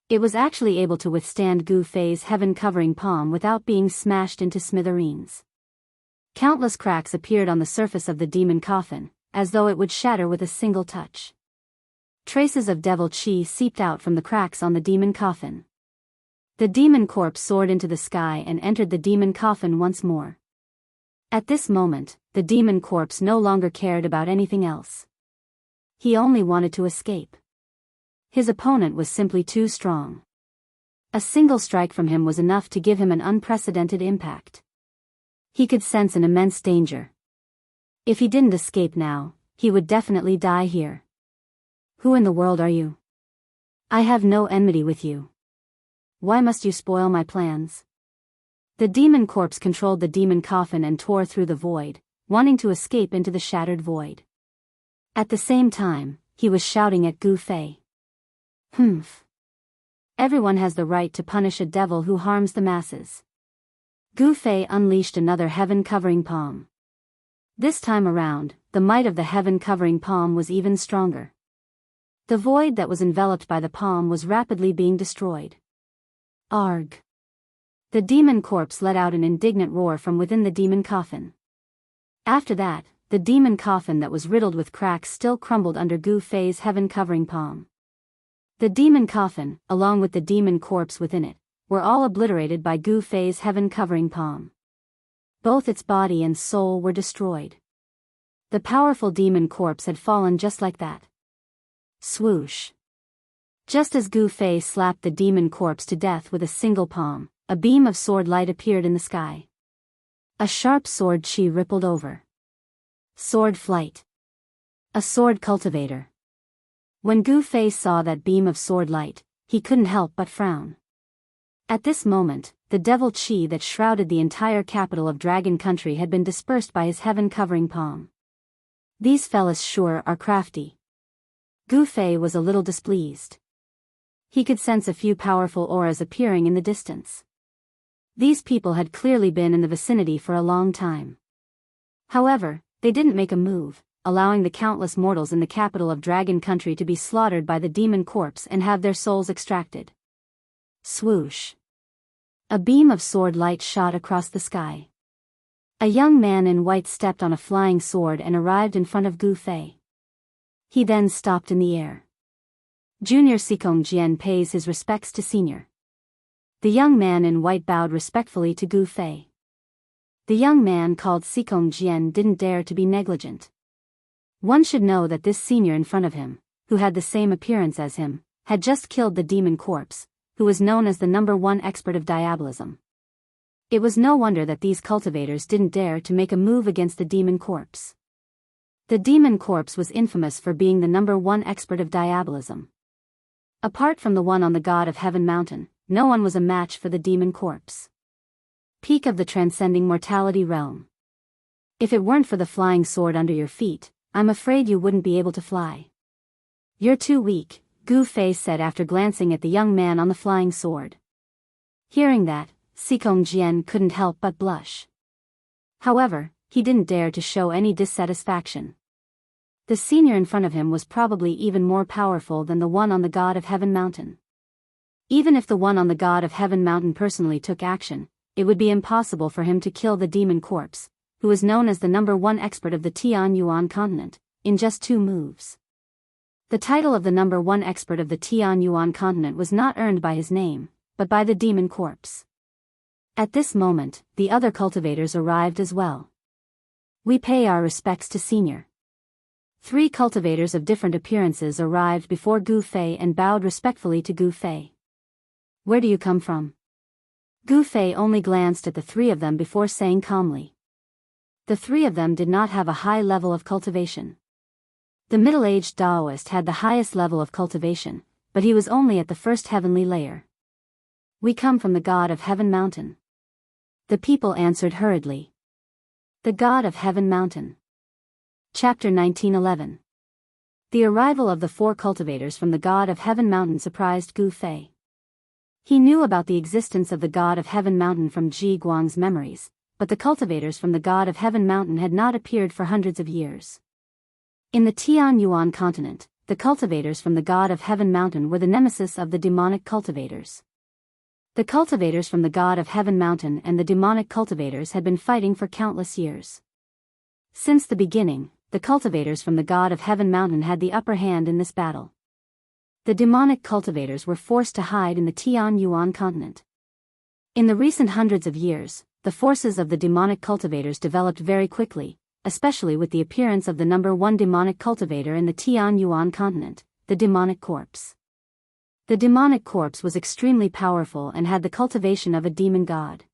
It was actually able to withstand Gu Fei's heaven-covering palm without being smashed into smithereens. Countless cracks appeared on the surface of the demon coffin, as though it would shatter with a single touch. Traces of devil chi seeped out from the cracks on the demon coffin. The demon corpse soared into the sky and entered the demon coffin once more. At this moment, the demon corpse no longer cared about anything else. He only wanted to escape. His opponent was simply too strong. A single strike from him was enough to give him an unprecedented impact. He could sense an immense danger. If he didn't escape now, he would definitely die here. Who in the world are you? I have no enmity with you. Why must you spoil my plans? The demon corpse controlled the demon coffin and tore through the void, wanting to escape into the shattered void. At the same time, he was shouting at Gu Fei. Humph. Everyone has the right to punish a devil who harms the masses. Gu Fei unleashed another heaven-covering palm. This time around, the might of the heaven-covering palm was even stronger. The void that was enveloped by the palm was rapidly being destroyed. Arg! The demon corpse let out an indignant roar from within the demon coffin. After that, the demon coffin that was riddled with cracks still crumbled under Gu Fei's heaven-covering palm. The demon coffin, along with the demon corpse within it, were all obliterated by Gu Fei's heaven-covering palm. Both its body and soul were destroyed. The powerful demon corpse had fallen just like that. Swoosh. Just as Gu Fei slapped the demon corpse to death with a single palm, a beam of sword light appeared in the sky. A sharp sword chi rippled over. Sword flight. A sword cultivator. When Gu Fei saw that beam of sword light, he couldn't help but frown. At this moment, the devil chi that shrouded the entire capital of Dragon Country had been dispersed by his heaven-covering palm. These fellas sure are crafty. Gu Fei was a little displeased. He could sense a few powerful auras appearing in the distance. These people had clearly been in the vicinity for a long time. However, they didn't make a move, allowing the countless mortals in the capital of Dragon Country to be slaughtered by the demon corpse and have their souls extracted. Swoosh. A beam of sword light shot across the sky. A young man in white stepped on a flying sword and arrived in front of Gu Fei. He then stopped in the air. Junior Sikong Jian pays his respects to senior. The young man in white bowed respectfully to Gu Fei. The young man called Sikong Jian didn't dare to be negligent. One should know that this senior in front of him, who had the same appearance as him, had just killed the demon corpse, who was known as the #1 expert of diabolism. It was no wonder that these cultivators didn't dare to make a move against the demon corpse. The demon corpse was infamous for being the #1 expert of diabolism. Apart from the one on the God of Heaven mountain, no one was a match for the demon corpse. Peak of the transcending mortality realm. If it weren't for the flying sword under your feet, I'm afraid you wouldn't be able to fly. You're too weak, Gu Fei said after glancing at the young man on the flying sword. Hearing that, Sikong Jian couldn't help but blush. However, he didn't dare to show any dissatisfaction. The senior in front of him was probably even more powerful than the one on the God of Heaven mountain. Even if the one on the God of Heaven mountain personally took action, it would be impossible for him to kill the demon corpse, who is known as the #1 expert of the Tianyuan continent, in just 2 moves. The title of the #1 expert of the Tianyuan continent was not earned by his name, but by the demon corpse. At this moment, the other cultivators arrived as well. We pay our respects to Senior. 3 cultivators of different appearances arrived before Gu Fei and bowed respectfully to Gu Fei. Where do you come from? Gu Fei only glanced at the 3 of them before saying calmly. The 3 of them did not have a high level of cultivation. The middle-aged Daoist had the highest level of cultivation, but he was only at the first heavenly layer. We come from the God of Heaven mountain. The people answered hurriedly. The God of Heaven mountain. Chapter 1911. The arrival of the 4 cultivators from the God of Heaven mountain surprised Gu Fei. He knew about the existence of the God of Heaven mountain from Ji Guang's memories, but the cultivators from the God of Heaven mountain had not appeared for hundreds of years. In the Tianyuan continent, the cultivators from the God of Heaven mountain were the nemesis of the demonic cultivators. The cultivators from the God of Heaven mountain and the demonic cultivators had been fighting for countless years. Since the beginning, the cultivators from the God of Heaven mountain had the upper hand in this battle. The demonic cultivators were forced to hide in the Tianyuan continent. In the recent hundreds of years, the forces of the demonic cultivators developed very quickly, especially with the appearance of the #1 demonic cultivator in the Tianyuan continent, the demonic corpse. The demonic corpse was extremely powerful and had the cultivation of a demon god.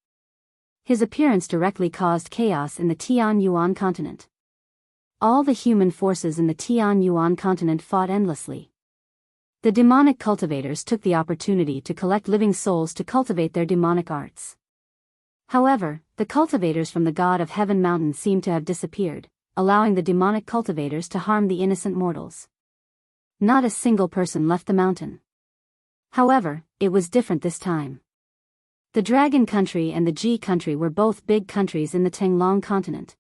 His appearance directly caused chaos in the Tianyuan continent. All the human forces in the Tianyuan continent fought endlessly. The demonic cultivators took the opportunity to collect living souls to cultivate their demonic arts. However, the cultivators from the God of Heaven mountain seemed to have disappeared, allowing the demonic cultivators to harm the innocent mortals. Not a single person left the mountain. However, it was different this time. The Dragon Country and the Ji Country were both big countries in the Tenglong continent.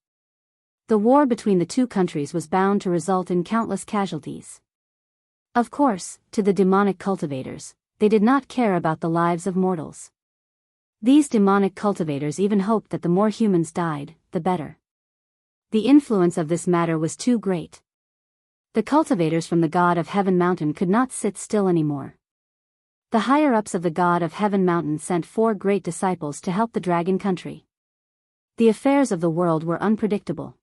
The war between the 2 countries was bound to result in countless casualties. Of course, to the demonic cultivators, they did not care about the lives of mortals. These demonic cultivators even hoped that the more humans died, the better. The influence of this matter was too great. The cultivators from the God of Heaven mountain could not sit still anymore. The higher-ups of the God of Heaven mountain sent 4 great disciples to help the Dragon Country. The affairs of the world were unpredictable.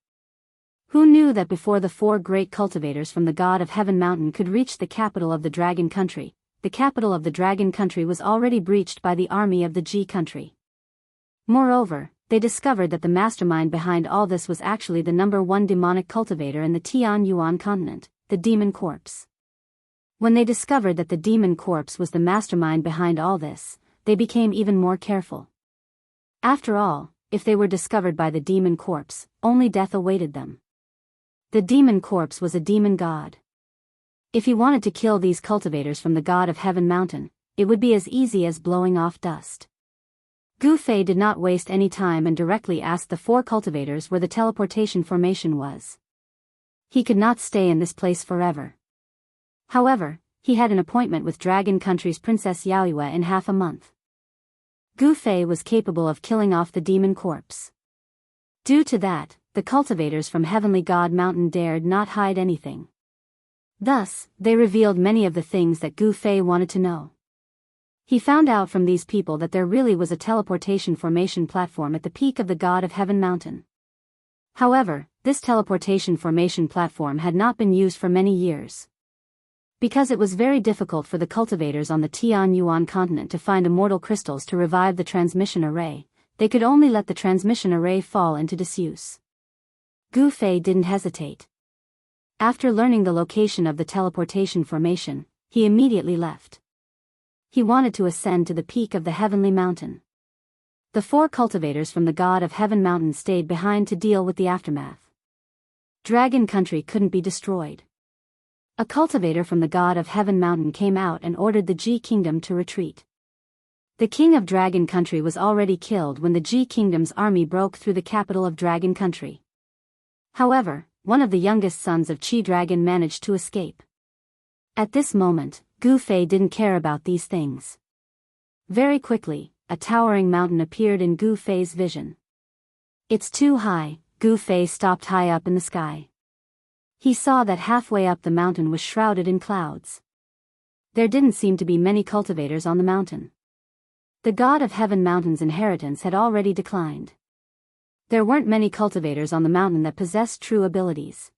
Who knew that before the 4 great cultivators from the God of Heaven mountain could reach the capital of the Dragon Country, the capital of the Dragon Country was already breached by the army of the Ji Country. Moreover, they discovered that the mastermind behind all this was actually the #1 demonic cultivator in the Tianyuan continent, the demon corpse. When they discovered that the demon corpse was the mastermind behind all this, they became even more careful. After all, if they were discovered by the demon corpse, only death awaited them. The demon corpse was a demon god. If he wanted to kill these cultivators from the God of Heaven mountain, it would be as easy as blowing off dust. Gu Fei did not waste any time and directly asked the 4 cultivators where the teleportation formation was. He could not stay in this place forever. However, he had an appointment with Dragon Country's Princess Yaoyue in half a month. Gu Fei was capable of killing off the demon corpse. Due to that, the cultivators from Heavenly God Mountain dared not hide anything. Thus, they revealed many of the things that Gu Fei wanted to know. He found out from these people that there really was a teleportation formation platform at the peak of the God of Heaven mountain. However, this teleportation formation platform had not been used for many years. Because it was very difficult for the cultivators on the Tianyuan continent to find immortal crystals to revive the transmission array, they could only let the transmission array fall into disuse. Gu Fei didn't hesitate. After learning the location of the teleportation formation, he immediately left. He wanted to ascend to the peak of the heavenly mountain. The 4 cultivators from the God of Heaven Mountain stayed behind to deal with the aftermath. Dragon Country couldn't be destroyed. A cultivator from the God of Heaven Mountain came out and ordered the Ji Kingdom to retreat. The king of Dragon Country was already killed when the Ji Kingdom's army broke through the capital of Dragon Country. However, one of the youngest sons of Chi Dragon managed to escape. At this moment, Gu Fei didn't care about these things. Very quickly, a towering mountain appeared in Gu Fei's vision. It's too high. Gu Fei stopped high up in the sky. He saw that halfway up the mountain was shrouded in clouds. There didn't seem to be many cultivators on the mountain. The God of Heaven Mountain's inheritance had already declined. There weren't many cultivators on the mountain that possessed true abilities.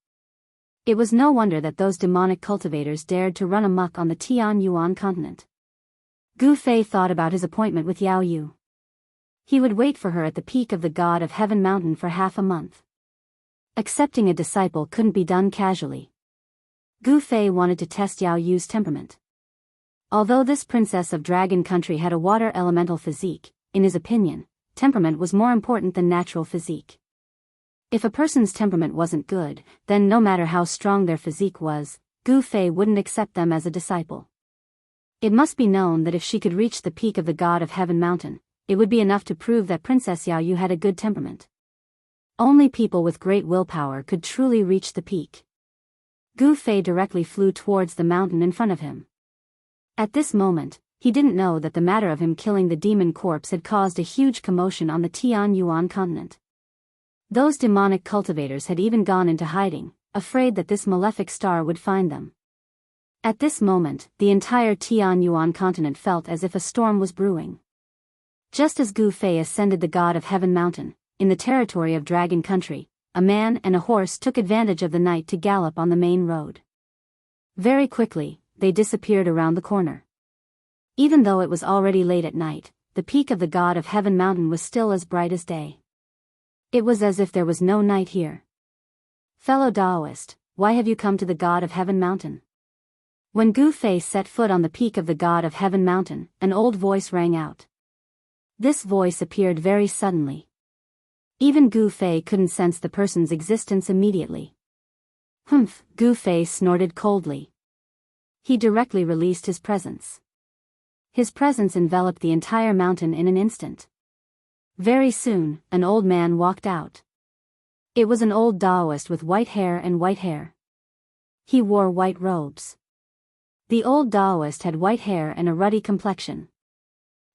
It was no wonder that those demonic cultivators dared to run amok on the Tianyuan continent. Gu Fei thought about his appointment with Yao Yu. He would wait for her at the peak of the God of Heaven Mountain for half a month. Accepting a disciple couldn't be done casually. Gu Fei wanted to test Yao Yu's temperament. Although this princess of Dragon Country had a water elemental physique, in his opinion, temperament was more important than natural physique. If a person's temperament wasn't good, then no matter how strong their physique was, Gu Fei wouldn't accept them as a disciple. It must be known that if she could reach the peak of the God of Heaven Mountain, it would be enough to prove that Princess Yao Yu had a good temperament. Only people with great willpower could truly reach the peak. Gu Fei directly flew towards the mountain in front of him. At this moment, he didn't know that the matter of him killing the demon corpse had caused a huge commotion on the Tianyuan continent. Those demonic cultivators had even gone into hiding, afraid that this malefic star would find them. At this moment, the entire Tianyuan continent felt as if a storm was brewing. Just as Gu Fei ascended the God of Heaven Mountain, in the territory of Dragon Country, a man and a horse took advantage of the night to gallop on the main road. Very quickly, they disappeared around the corner. Even though it was already late at night, the peak of the God of Heaven Mountain was still as bright as day. It was as if there was no night here. Fellow Daoist, why have you come to the God of Heaven Mountain? When Gu Fei set foot on the peak of the God of Heaven Mountain, an old voice rang out. This voice appeared very suddenly. Even Gu Fei couldn't sense the person's existence immediately. Humph, Gu Fei snorted coldly. He directly released his presence. His presence enveloped the entire mountain in an instant. Very soon, an old man walked out. It was an old Daoist with white hair and white hair. He wore white robes. The old Daoist had white hair and a ruddy complexion.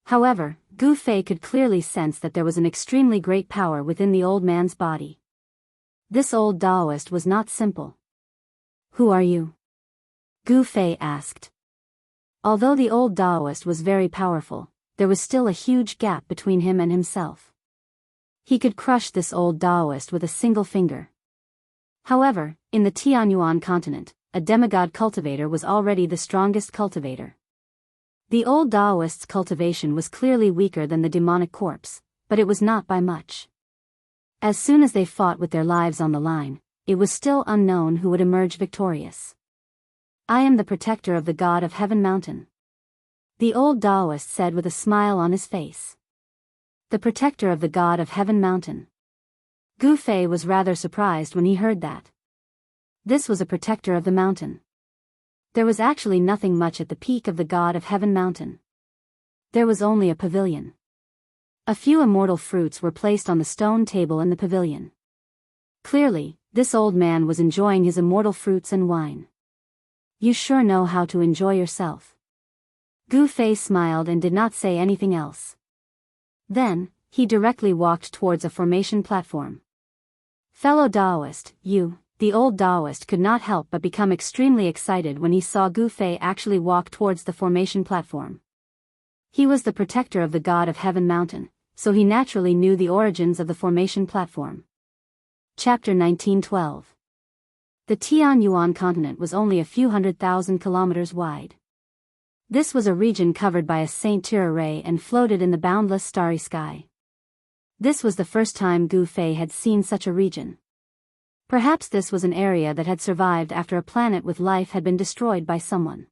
However, Gu Fei could clearly sense that there was an extremely great power within the old man's body. This old Daoist was not simple. Who are you? Gu Fei asked. Although the old Daoist was very powerful, there was still a huge gap between him and himself. He could crush this old Daoist with a single finger. However, in the Tianyuan continent, a demigod cultivator was already the strongest cultivator. The old Daoist's cultivation was clearly weaker than the demonic corpse, but it was not by much. As soon as they fought with their lives on the line, it was still unknown who would emerge victorious. I am the protector of the God of Heaven Mountain. The old Daoist said with a smile on his face. The protector of the God of Heaven Mountain. Gu Fei was rather surprised when he heard that. This was a protector of the mountain. There was actually nothing much at the peak of the God of Heaven Mountain. There was only a pavilion. A few immortal fruits were placed on the stone table in the pavilion. Clearly, this old man was enjoying his immortal fruits and wine. You sure know how to enjoy yourself. Gu Fei smiled and did not say anything else. Then, he directly walked towards a formation platform. Fellow Daoist, you. The old Daoist could not help but become extremely excited when he saw Gu Fei actually walk towards the formation platform. He was the protector of the God of Heaven Mountain, so he naturally knew the origins of the formation platform. Chapter 1912. The Tianyuan continent was only a few 100,000 kilometers wide. This was a region covered by a Saint-Tir ray and floated in the boundless starry sky. This was the first time Gu Fei had seen such a region. Perhaps this was an area that had survived after a planet with life had been destroyed by someone.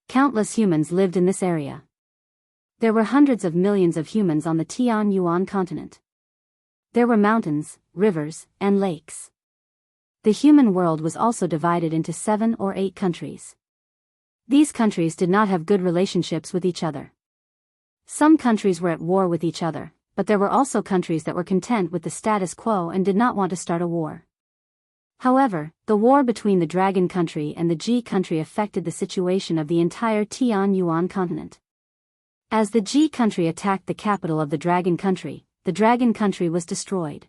Countless humans lived in this area. There were hundreds of millions of humans on the Tianyuan continent. There were mountains, rivers, and lakes. The human world was also divided into 7 or 8 countries. These countries did not have good relationships with each other. Some countries were at war with each other, but there were also countries that were content with the status quo and did not want to start a war. However, the war between the Dragon Country and the Ji Country affected the situation of the entire Tianyuan continent. As the Ji Country attacked the capital of the Dragon Country was destroyed.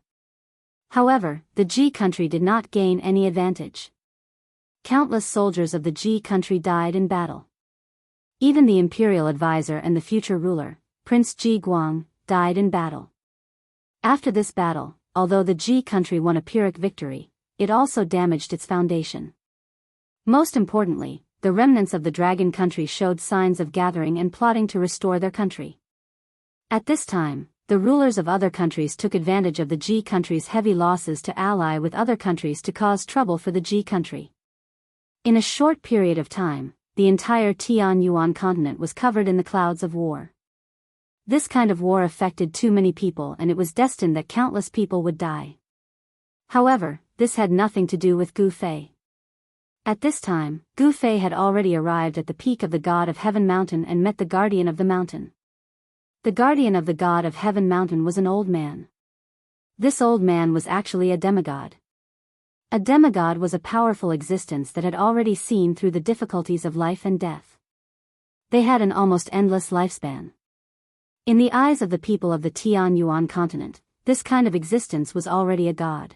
However, the Ji Country did not gain any advantage. Countless soldiers of the Ji Country died in battle. Even the imperial advisor and the future ruler, Prince Ji Guang, died in battle. After this battle, although the Ji Country won a Pyrrhic victory, it also damaged its foundation. Most importantly, the remnants of the Dragon Country showed signs of gathering and plotting to restore their country. At this time, the rulers of other countries took advantage of the Ji Country's heavy losses to ally with other countries to cause trouble for the Ji Country. In a short period of time, the entire Tianyuan continent was covered in the clouds of war. This kind of war affected too many people and it was destined that countless people would die. However, this had nothing to do with Gu Fei. At this time, Gu Fei had already arrived at the peak of the God of Heaven Mountain and met the guardian of the mountain. The guardian of the God of Heaven Mountain was an old man. This old man was actually a demigod. A demigod was a powerful existence that had already seen through the difficulties of life and death. They had an almost endless lifespan. In the eyes of the people of the Tianyuan continent, this kind of existence was already a god.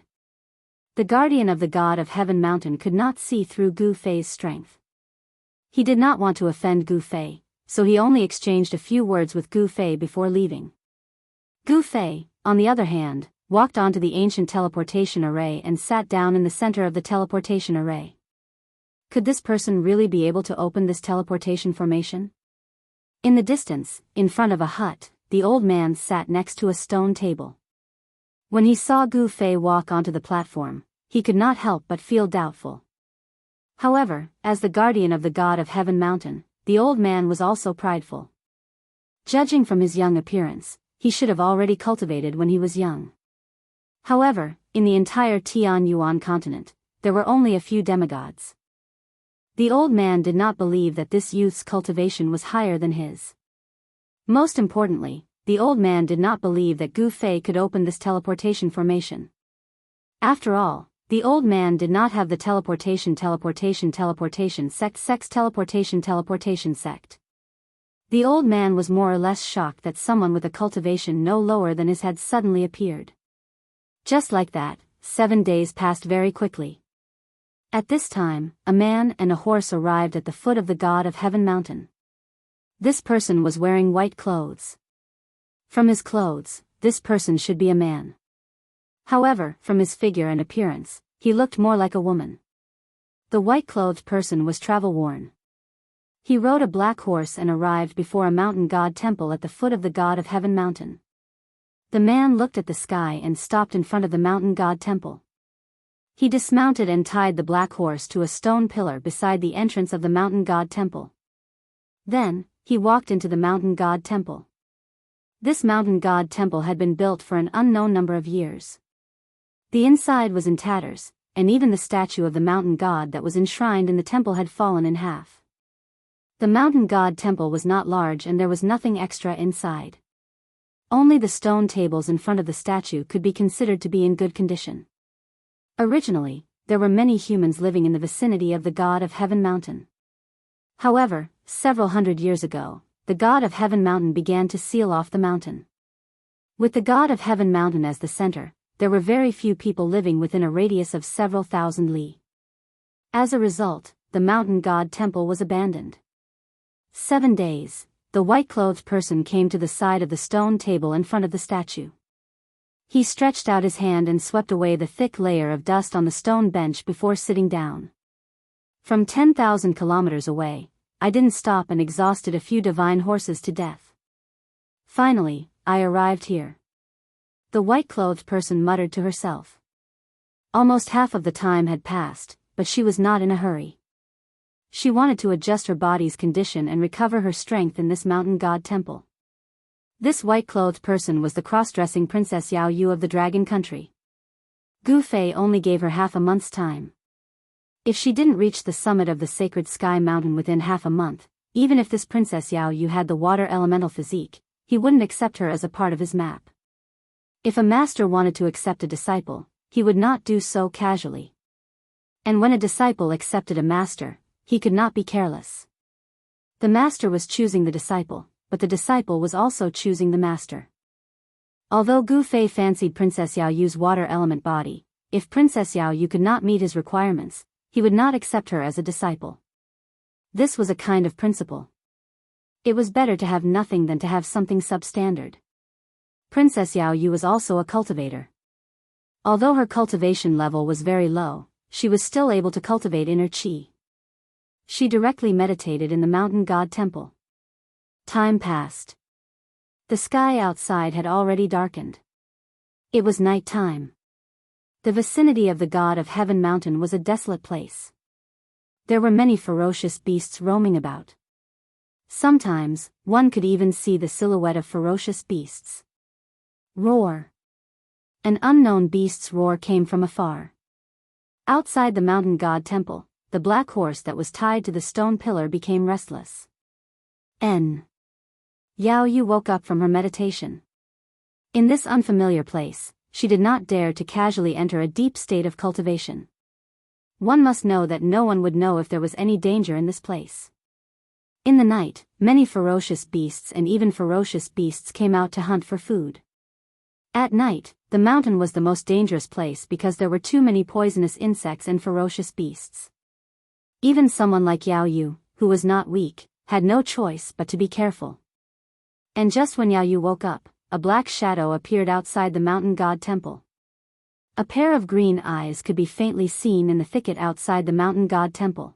The guardian of the God of Heaven Mountain could not see through Gu Fei's strength. He did not want to offend Gu Fei, so he only exchanged a few words with Gu Fei before leaving. Gu Fei, on the other hand, walked onto the ancient teleportation array and sat down in the center of the teleportation array. Could this person really be able to open this teleportation formation? In the distance, in front of a hut, the old man sat next to a stone table. When he saw Gu Fei walk onto the platform, he could not help but feel doubtful. However, as the guardian of the God of Heaven Mountain, the old man was also prideful. Judging from his young appearance, he should have already cultivated when he was young. However, in the entire Tianyuan continent, there were only a few demigods. The old man did not believe that this youth's cultivation was higher than his. Most importantly, the old man did not believe that Gu Fei could open this teleportation formation. After all, the old man did not have the teleportation sect. The old man was more or less shocked that someone with a cultivation no lower than his had suddenly appeared. Just like that, 7 days passed very quickly. At this time, a man and a horse arrived at the foot of the God of Heaven Mountain. This person was wearing white clothes. From his clothes, this person should be a man. However, from his figure and appearance, he looked more like a woman. The white-clothed person was travel-worn. He rode a black horse and arrived before a mountain god temple at the foot of the God of Heaven Mountain. The man looked at the sky and stopped in front of the mountain god temple. He dismounted and tied the black horse to a stone pillar beside the entrance of the mountain god temple. Then, he walked into the mountain god temple. This mountain god temple had been built for an unknown number of years. The inside was in tatters, and even the statue of the mountain god that was enshrined in the temple had fallen in half. The mountain god temple was not large and there was nothing extra inside. Only the stone tables in front of the statue could be considered to be in good condition. Originally, there were many humans living in the vicinity of the God of Heaven Mountain. However, several hundred years ago, the God of Heaven Mountain began to seal off the mountain. With the God of Heaven Mountain as the center, there were very few people living within a radius of several thousand li. As a result, the mountain god temple was abandoned. 7 days, the white-clothed person came to the side of the stone table in front of the statue. He stretched out his hand and swept away the thick layer of dust on the stone bench before sitting down. From 10,000 kilometers away, I didn't stop and exhausted a few divine horses to death. Finally, I arrived here. The white-clothed person muttered to herself. Almost half of the time had passed, but she was not in a hurry. She wanted to adjust her body's condition and recover her strength in this mountain god temple. This white-clothed person was the cross-dressing Princess Yao Yu of the Dragon Country. Gu Fei only gave her half a month's time. If she didn't reach the summit of the sacred sky mountain within half a month, even if this Princess Yao Yu had the water elemental physique, he wouldn't accept her as a part of his map. If a master wanted to accept a disciple, he would not do so casually. And when a disciple accepted a master, he could not be careless. The master was choosing the disciple, but the disciple was also choosing the master. Although Gu Fei fancied Princess Yao Yu's water element body, if Princess Yao Yu could not meet his requirements, he would not accept her as a disciple. This was a kind of principle. It was better to have nothing than to have something substandard. Princess Yao Yu was also a cultivator. Although her cultivation level was very low, she was still able to cultivate inner qi. She directly meditated in the mountain god temple. Time passed. The sky outside had already darkened. It was night time. The vicinity of the god of heaven mountain was a desolate place. There were many ferocious beasts roaming about. Sometimes, one could even see the silhouette of ferocious beasts. Roar. An unknown beast's roar came from afar. Outside the mountain god temple, the black horse that was tied to the stone pillar became restless. Yao Yu woke up from her meditation. In this unfamiliar place, she did not dare to casually enter a deep state of cultivation. One must know that no one would know if there was any danger in this place. In the night, many ferocious beasts and even ferocious beasts came out to hunt for food. At night, the mountain was the most dangerous place because there were too many poisonous insects and ferocious beasts. Even someone like Yao Yu, who was not weak, had no choice but to be careful. And just when Yao Yu woke up, a black shadow appeared outside the mountain god temple. A pair of green eyes could be faintly seen in the thicket outside the mountain god temple.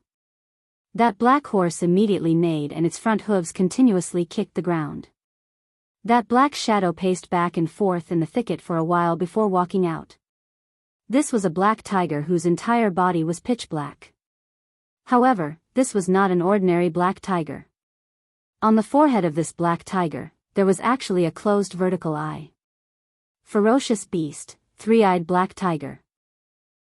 That black horse immediately neighed and its front hooves continuously kicked the ground. That black shadow paced back and forth in the thicket for a while before walking out. This was a black tiger whose entire body was pitch black. However, this was not an ordinary black tiger. On the forehead of this black tiger, there was actually a closed vertical eye. Ferocious beast, three-eyed black tiger.